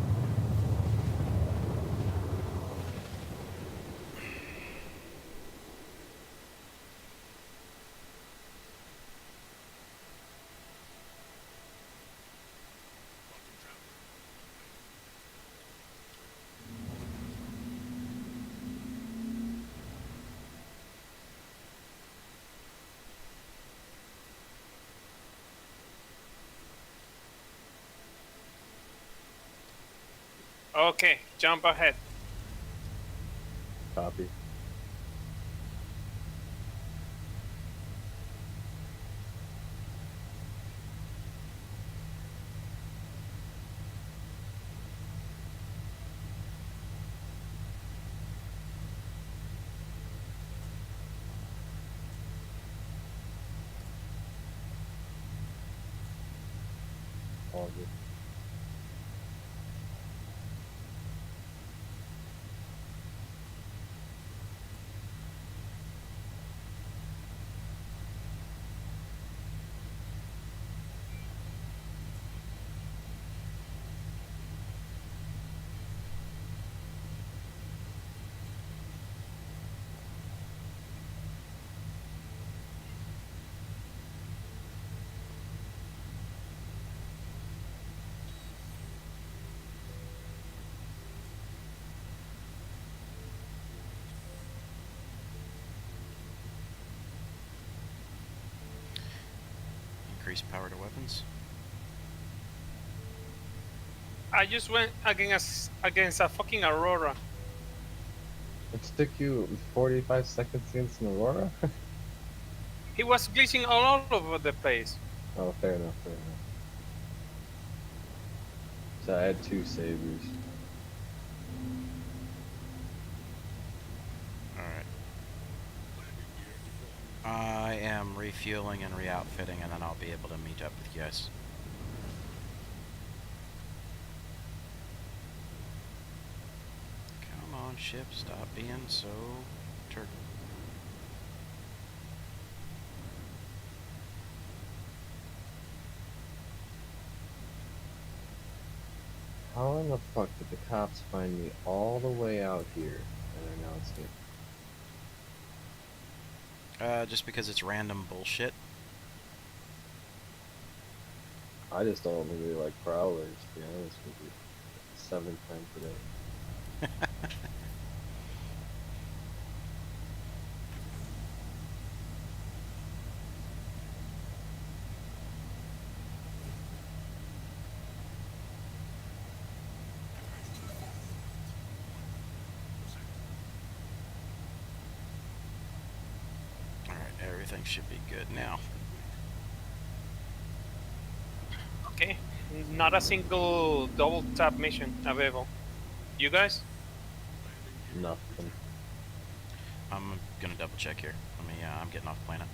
Okay, jump ahead. Copy. All good. Increase power to weapons. I just went against a fucking Aurora. It took you 45 seconds against an Aurora? He was glitching all over the place. Oh, fair enough, fair enough. So I had 2 sabers. Alright. I am refueling and re-outfitting, and then I'll be able to meet up with you guys. Come on, ship, stop being so turtle. How in the fuck did the cops find me all the way out here and announce it? Just because it's random bullshit. I just don't really like prowlers, to be honest with you. 7th time today. Alright, everything should be good now. Okay, not a single double tap mission available. You guys? Nothing. I'm gonna double check here. Let me, I'm getting off planet.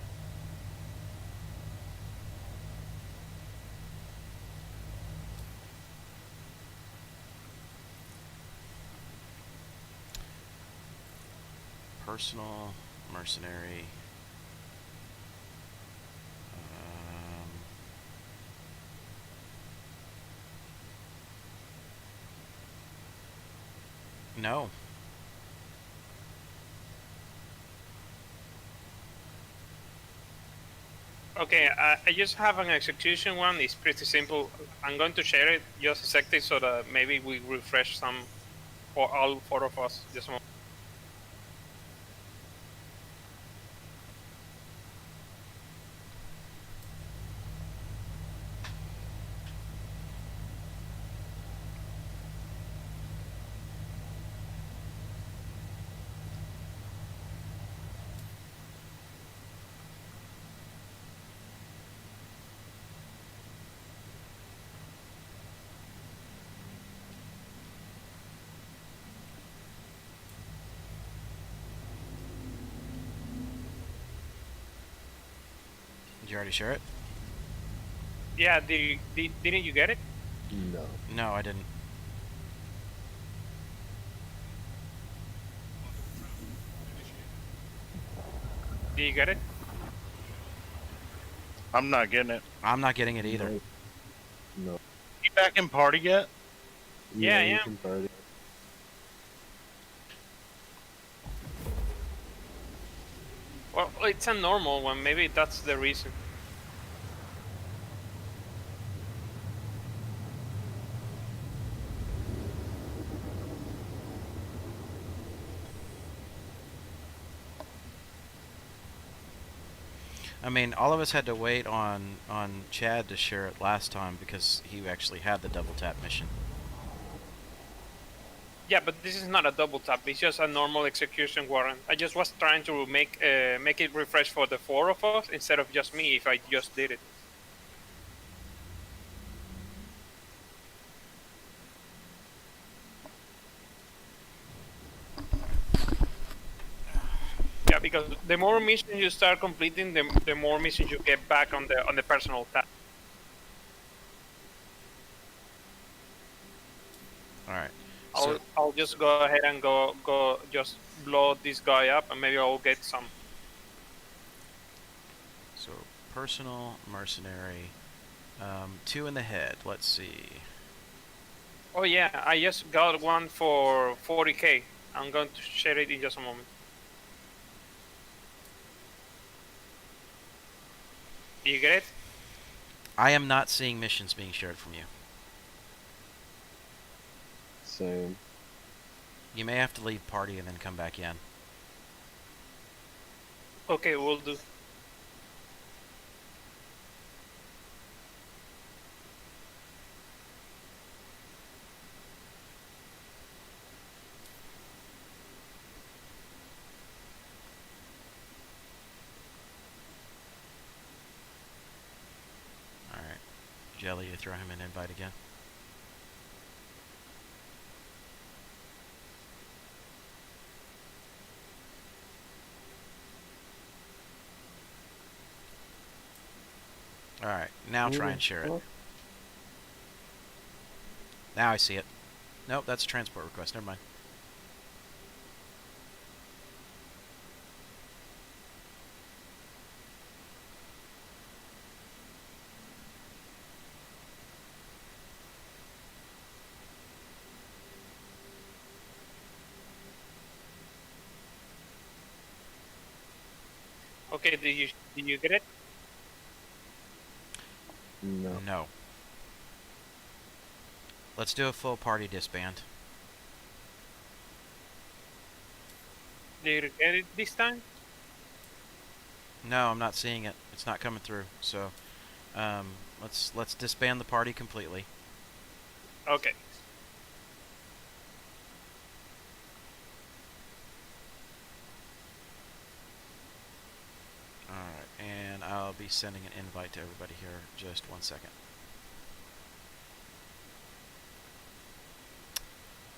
Personal, mercenary. No. Okay, I just have an execution one. It's pretty simple. I'm going to share it just a second so that maybe we refresh some for all 4 of us. Just a moment. Did you already share it? Yeah, didn't you get it? No. No, I didn't. Did you get it? I'm not getting it. I'm not getting it either. No. No. You back in party yet? Yeah, you yeah. can party. Well, it's a normal one. Maybe that's the reason. I mean, all of us had to wait on Chad to share it last time because he actually had the double tap mission. Yeah, but this is not a double tap. It's just a normal execution warrant. I just was trying to make it refresh for the 4 of us instead of just me if I just did it. Yeah, because the more missions you start completing, the more missions you get back on the personal tab. All right. I'll just go ahead and go just blow this guy up, and maybe I'll get some. So personal mercenary, 2 in the head. Let's see. Oh yeah, I just got one for 40k. I'm going to share it in just a moment. Do you get it? I am not seeing missions being shared from you. Same. You may have to leave party and then come back in. Okay, we'll do. All right. Jelly, you throw him an invite again. All right, now try and share it. Now I see it. Nope, that's a transport request. Never mind. Okay, did you get it? No. No. Let's do a full party disband. Did you get it this time? No, I'm not seeing it. It's not coming through. So, let's disband the party completely. Okay. Alright, and I'll be sending an invite to everybody here. Just 1 second.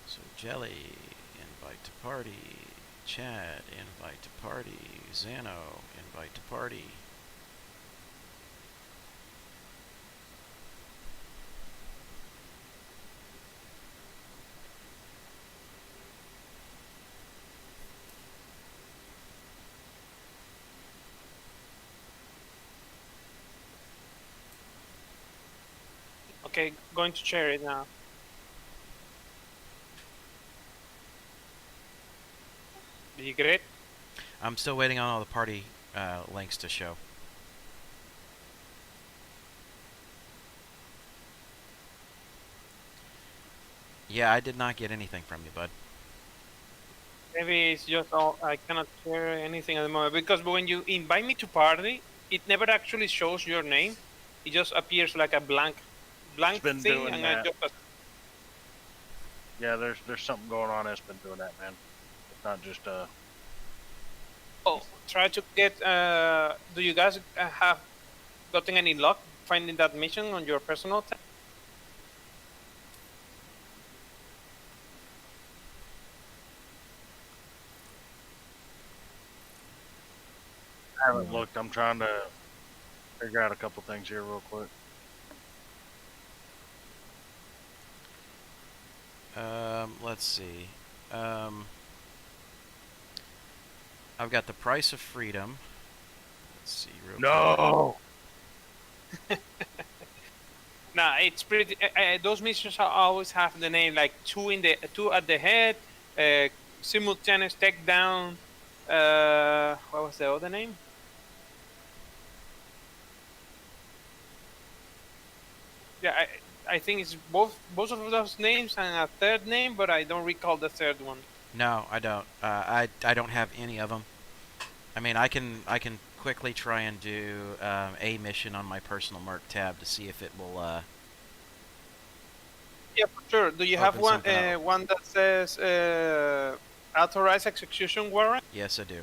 So, Jelly, invite to party. Chad, invite to party. Xano, invite to party. Okay, going to share it now. Did you get it? I'm still waiting on all the party links to show. Yeah, I did not get anything from you, bud. Maybe it's just I cannot share anything at the moment because when you invite me to party, it never actually shows your name. It just appears like a blank It's been thing, doing and that. I just Yeah, there's something going on that's been doing that, man. It's not just try to get. Do you guys have gotten any luck finding that mission on your personal tab? I haven't looked. I'm trying to figure out a couple things here real quick. Let's see. I've got the price of freedom. Let's see real quick. No. Nah, it's pretty. Those missions always have the name like two at the head, simultaneous takedown. What was the other name? Yeah, I think it's both of those names and a third name, but I don't recall the third one. No, I don't. I don't have any of them. I mean, I can quickly try and do a mission on my personal Merc tab to see if it will. Yeah, for sure. Do you have Open one something up. one that says authorized execution warrant? Yes, I do.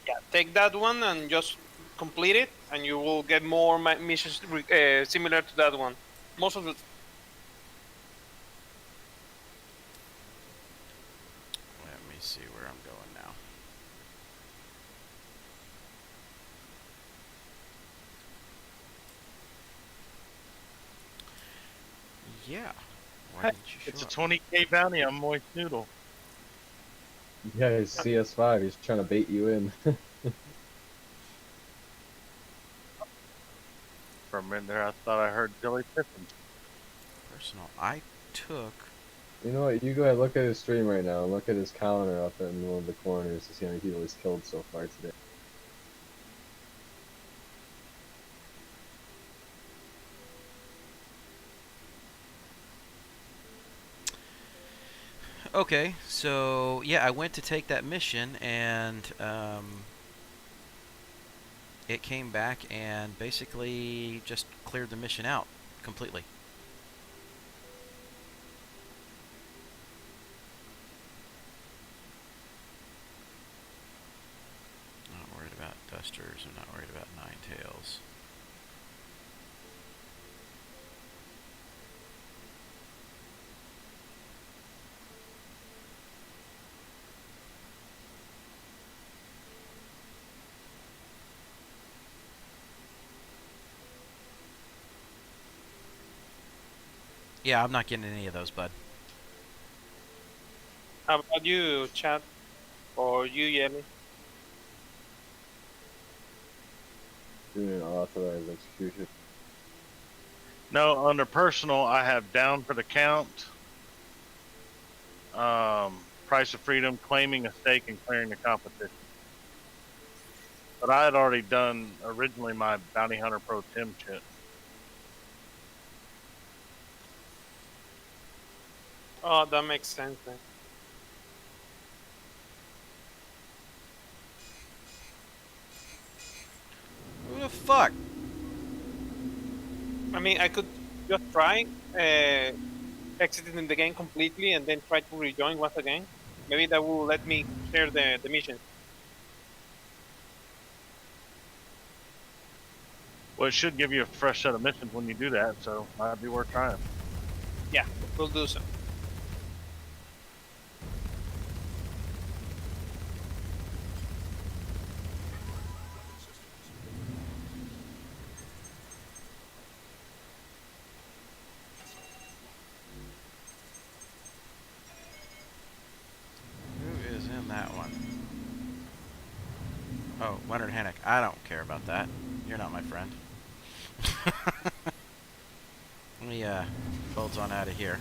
Yeah, take that one and just complete it, and you will get more missions similar to that one. Most of the Let me see where I'm going now. Yeah. Why didn't you It's show a up? 20K bounty on Moist Noodle. Yeah, he's CS5. He's trying to bait you in. For a minute there, I thought I heard Billy Pippin. Personal. I took. You know what? You go ahead, look at his stream right now, and look at his counter up in one of the corners to see how many people he's killed so far today. Okay, so yeah, I went to take that mission and it came back and basically just cleared the mission out completely. Not worried about dusters. I'm not worried about ninetails. Yeah, I'm not getting any of those, bud. How about you, Chad, or you, Yemi? Doing an authorized execution. No, under personal, I have down for the count. Price of freedom, claiming a stake, and clearing the competition. But I had already done originally my Bounty Hunter Pro Tim shit. Oh, that makes sense then. Who the fuck? I mean, I could just try exiting the game completely and then try to rejoin once again. Maybe that will let me share the mission. Well, it should give you a fresh set of missions when you do that, so might be worth trying. Yeah, we'll do so. Who is in that one? Oh, Leonard Hennick. I don't care about that. You're not my friend. Let me bolt on out of here.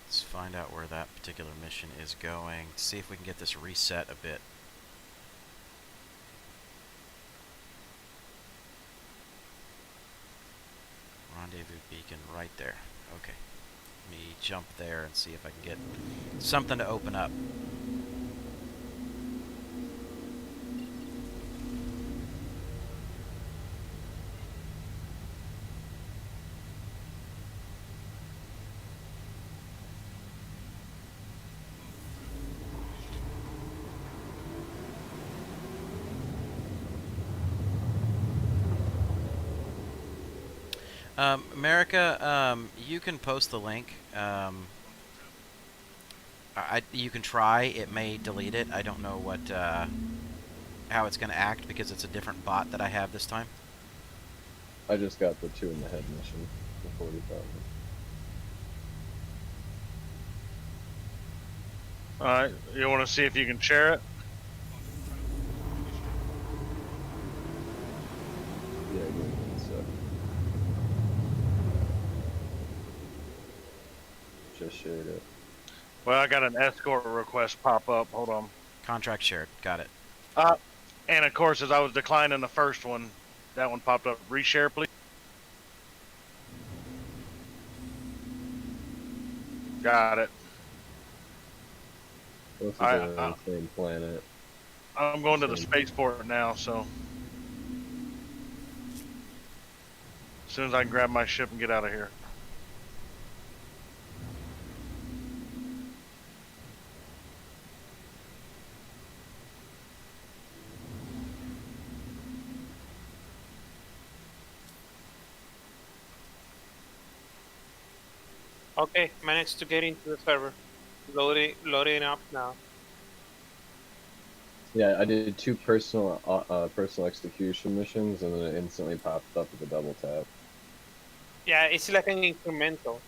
Let's find out where that particular mission is going. See if we can get this reset a bit. Rendezvous beacon right there. Okay. Let me jump there and see if I can get something to open up. America, you can post the link. You can try. It may delete it. I don't know what how it's going to act because it's a different bot that I have this time. I just got the 2 in the head mission for 40,000. Alright, you want to see if you can share it? Yeah, give me 1 sec. Just shared it. Well, I got an escort request pop up. Hold on. Contract shared. Got it. And of course, as I was declining the first one, that one popped up. Reshare, please. Got it. Both of them are on the same planet. I'm going to the spaceport now, so as soon as I can grab my ship and get out of here. Okay, managed to get into the server. Loading up now. Yeah, I did 2 personal execution missions, and then it instantly popped up with a double tap. Yeah, it's like an incremental.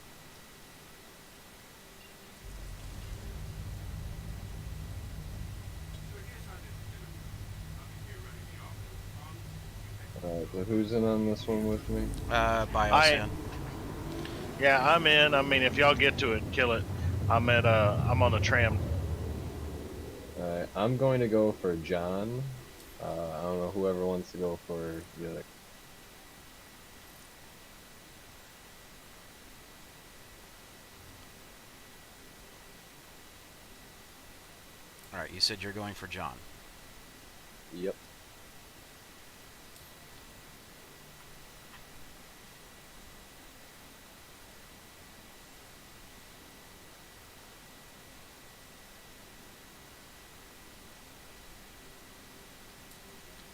Alright, so who's in on this one with me? Bios. Yeah, I'm in. I mean, if y'all get to it, kill it. I'm on the tram. Alright, I'm going to go for John. I don't know, whoever wants to go for the other. Alright, you said you're going for John. Yep.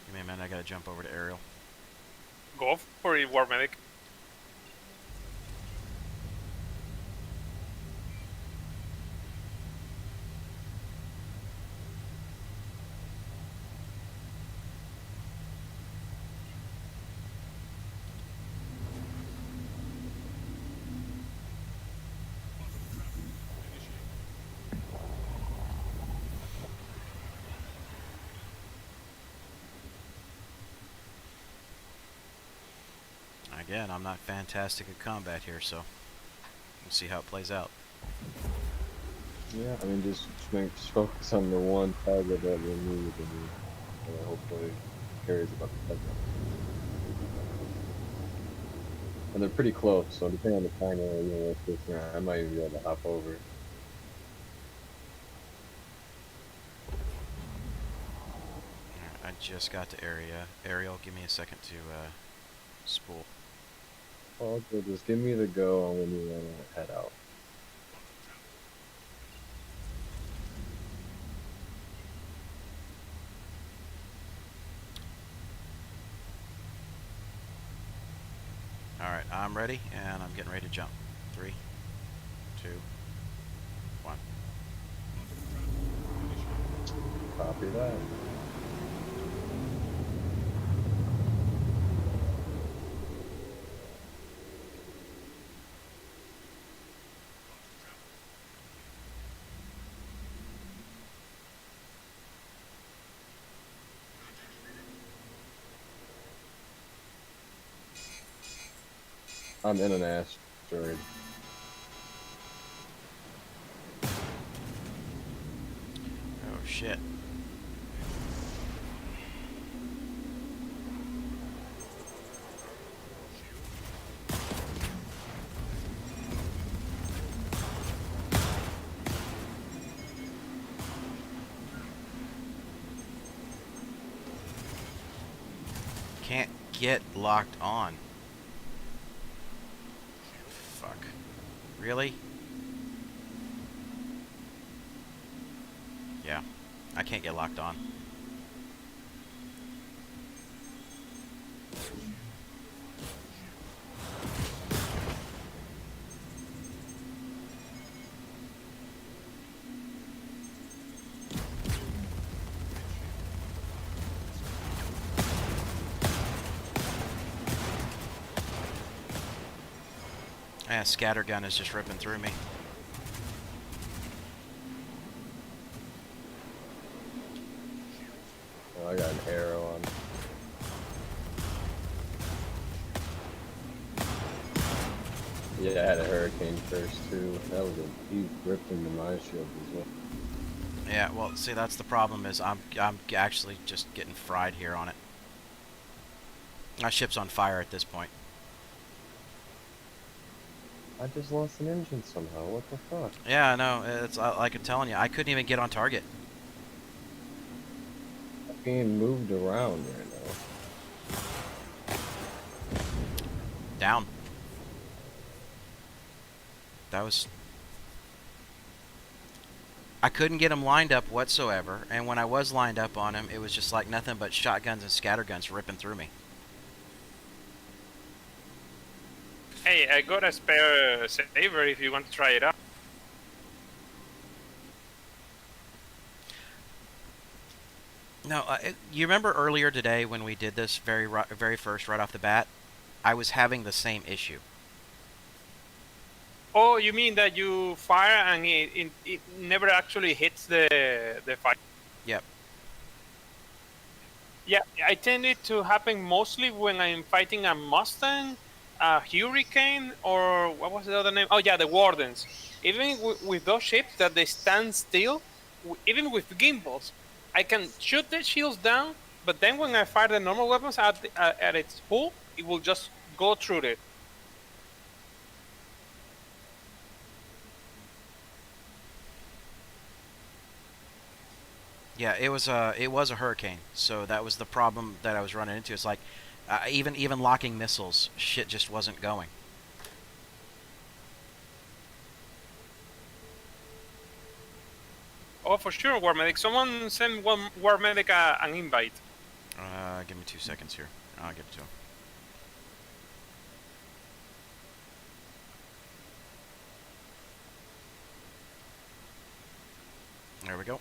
Give me a minute, I gotta jump over to Ariel. Go for it, War Medic. Again, I'm not fantastic at combat here, so we'll see how it plays out. Yeah, I mean, just focus on the one target that we need, and hopefully carries about the head. And they're pretty close, so depending on the timer, I might even be able to hop over. I just got to Ariel, give me a second to spool. Oh, good. Just give me the go when you want to head out. Alright, I'm ready, and I'm getting ready to jump. 3, 2, 1. Copy that. I'm in an asteroid. Oh shit. Can't get locked on. Fuck. Really? Yeah. I can't get locked on. Yeah, scattergun is just ripping through me. Oh, I got an arrow on. Yeah, I had a hurricane first too. That was he ripped into my shield as well. Yeah, well, see, that's the problem is I'm actually just getting fried here on it. My ship's on fire at this point. I just lost an engine somehow. What the fuck? Yeah, I know. It's like I'm telling you, I couldn't even get on target. I'm being moved around right now. Down. That was... I couldn't get him lined up whatsoever, and when I was lined up on him, it was just like nothing but shotguns and scatterguns ripping through me. Hey, I got a spare saver if you want to try it out. No, you remember earlier today when we did this very first right off the bat? I was having the same issue. Oh, you mean that you fire and it never actually hits the fire? Yep. Yeah, I tended to happen mostly when I'm fighting a Mustang, a Hurricane, or what was the other name? Oh yeah, the Wardens. Even with those ships that they stand still, even with gimbals, I can shoot the shields down, but then when I fire the normal weapons at its full, it will just go through it. Yeah, it was a hurricane, so that was the problem that I was running into. It's like even locking missiles, shit just wasn't going. Oh, for sure, War Medic. Someone send War Medic an invite. Give me 2 seconds here. I'll give it to him. There we go.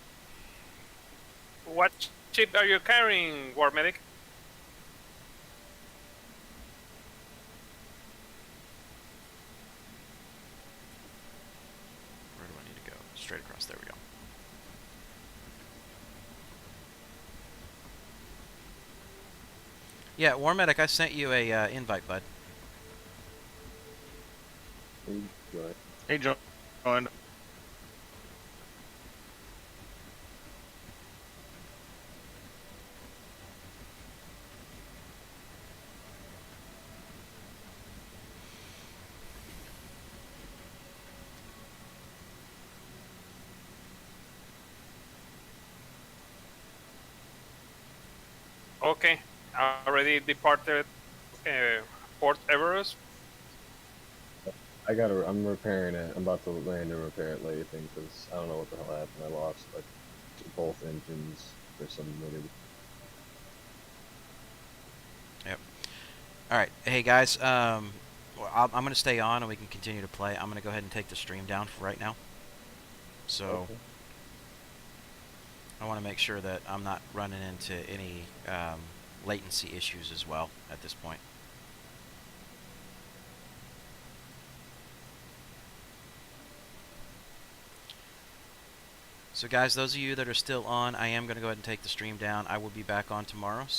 What ship are you carrying, War Medic? Where do I need to go? Straight across. There we go. Yeah, War Medic, I sent you a invite, bud. Hey, John. Okay, already departed Port Everest. I'm repairing it. I'm about to land and repair it later, because I don't know what the hell happened. I lost like both engines for some weird. Yep. All right. Hey guys, well, I'm going to stay on and we can continue to play. I'm going to go ahead and take the stream down for right now. So Okay. I want to make sure that I'm not running into any latency issues as well at this point. So guys, those of you that are still on, I am going to go ahead and take the stream down. I will be back on tomorrow. So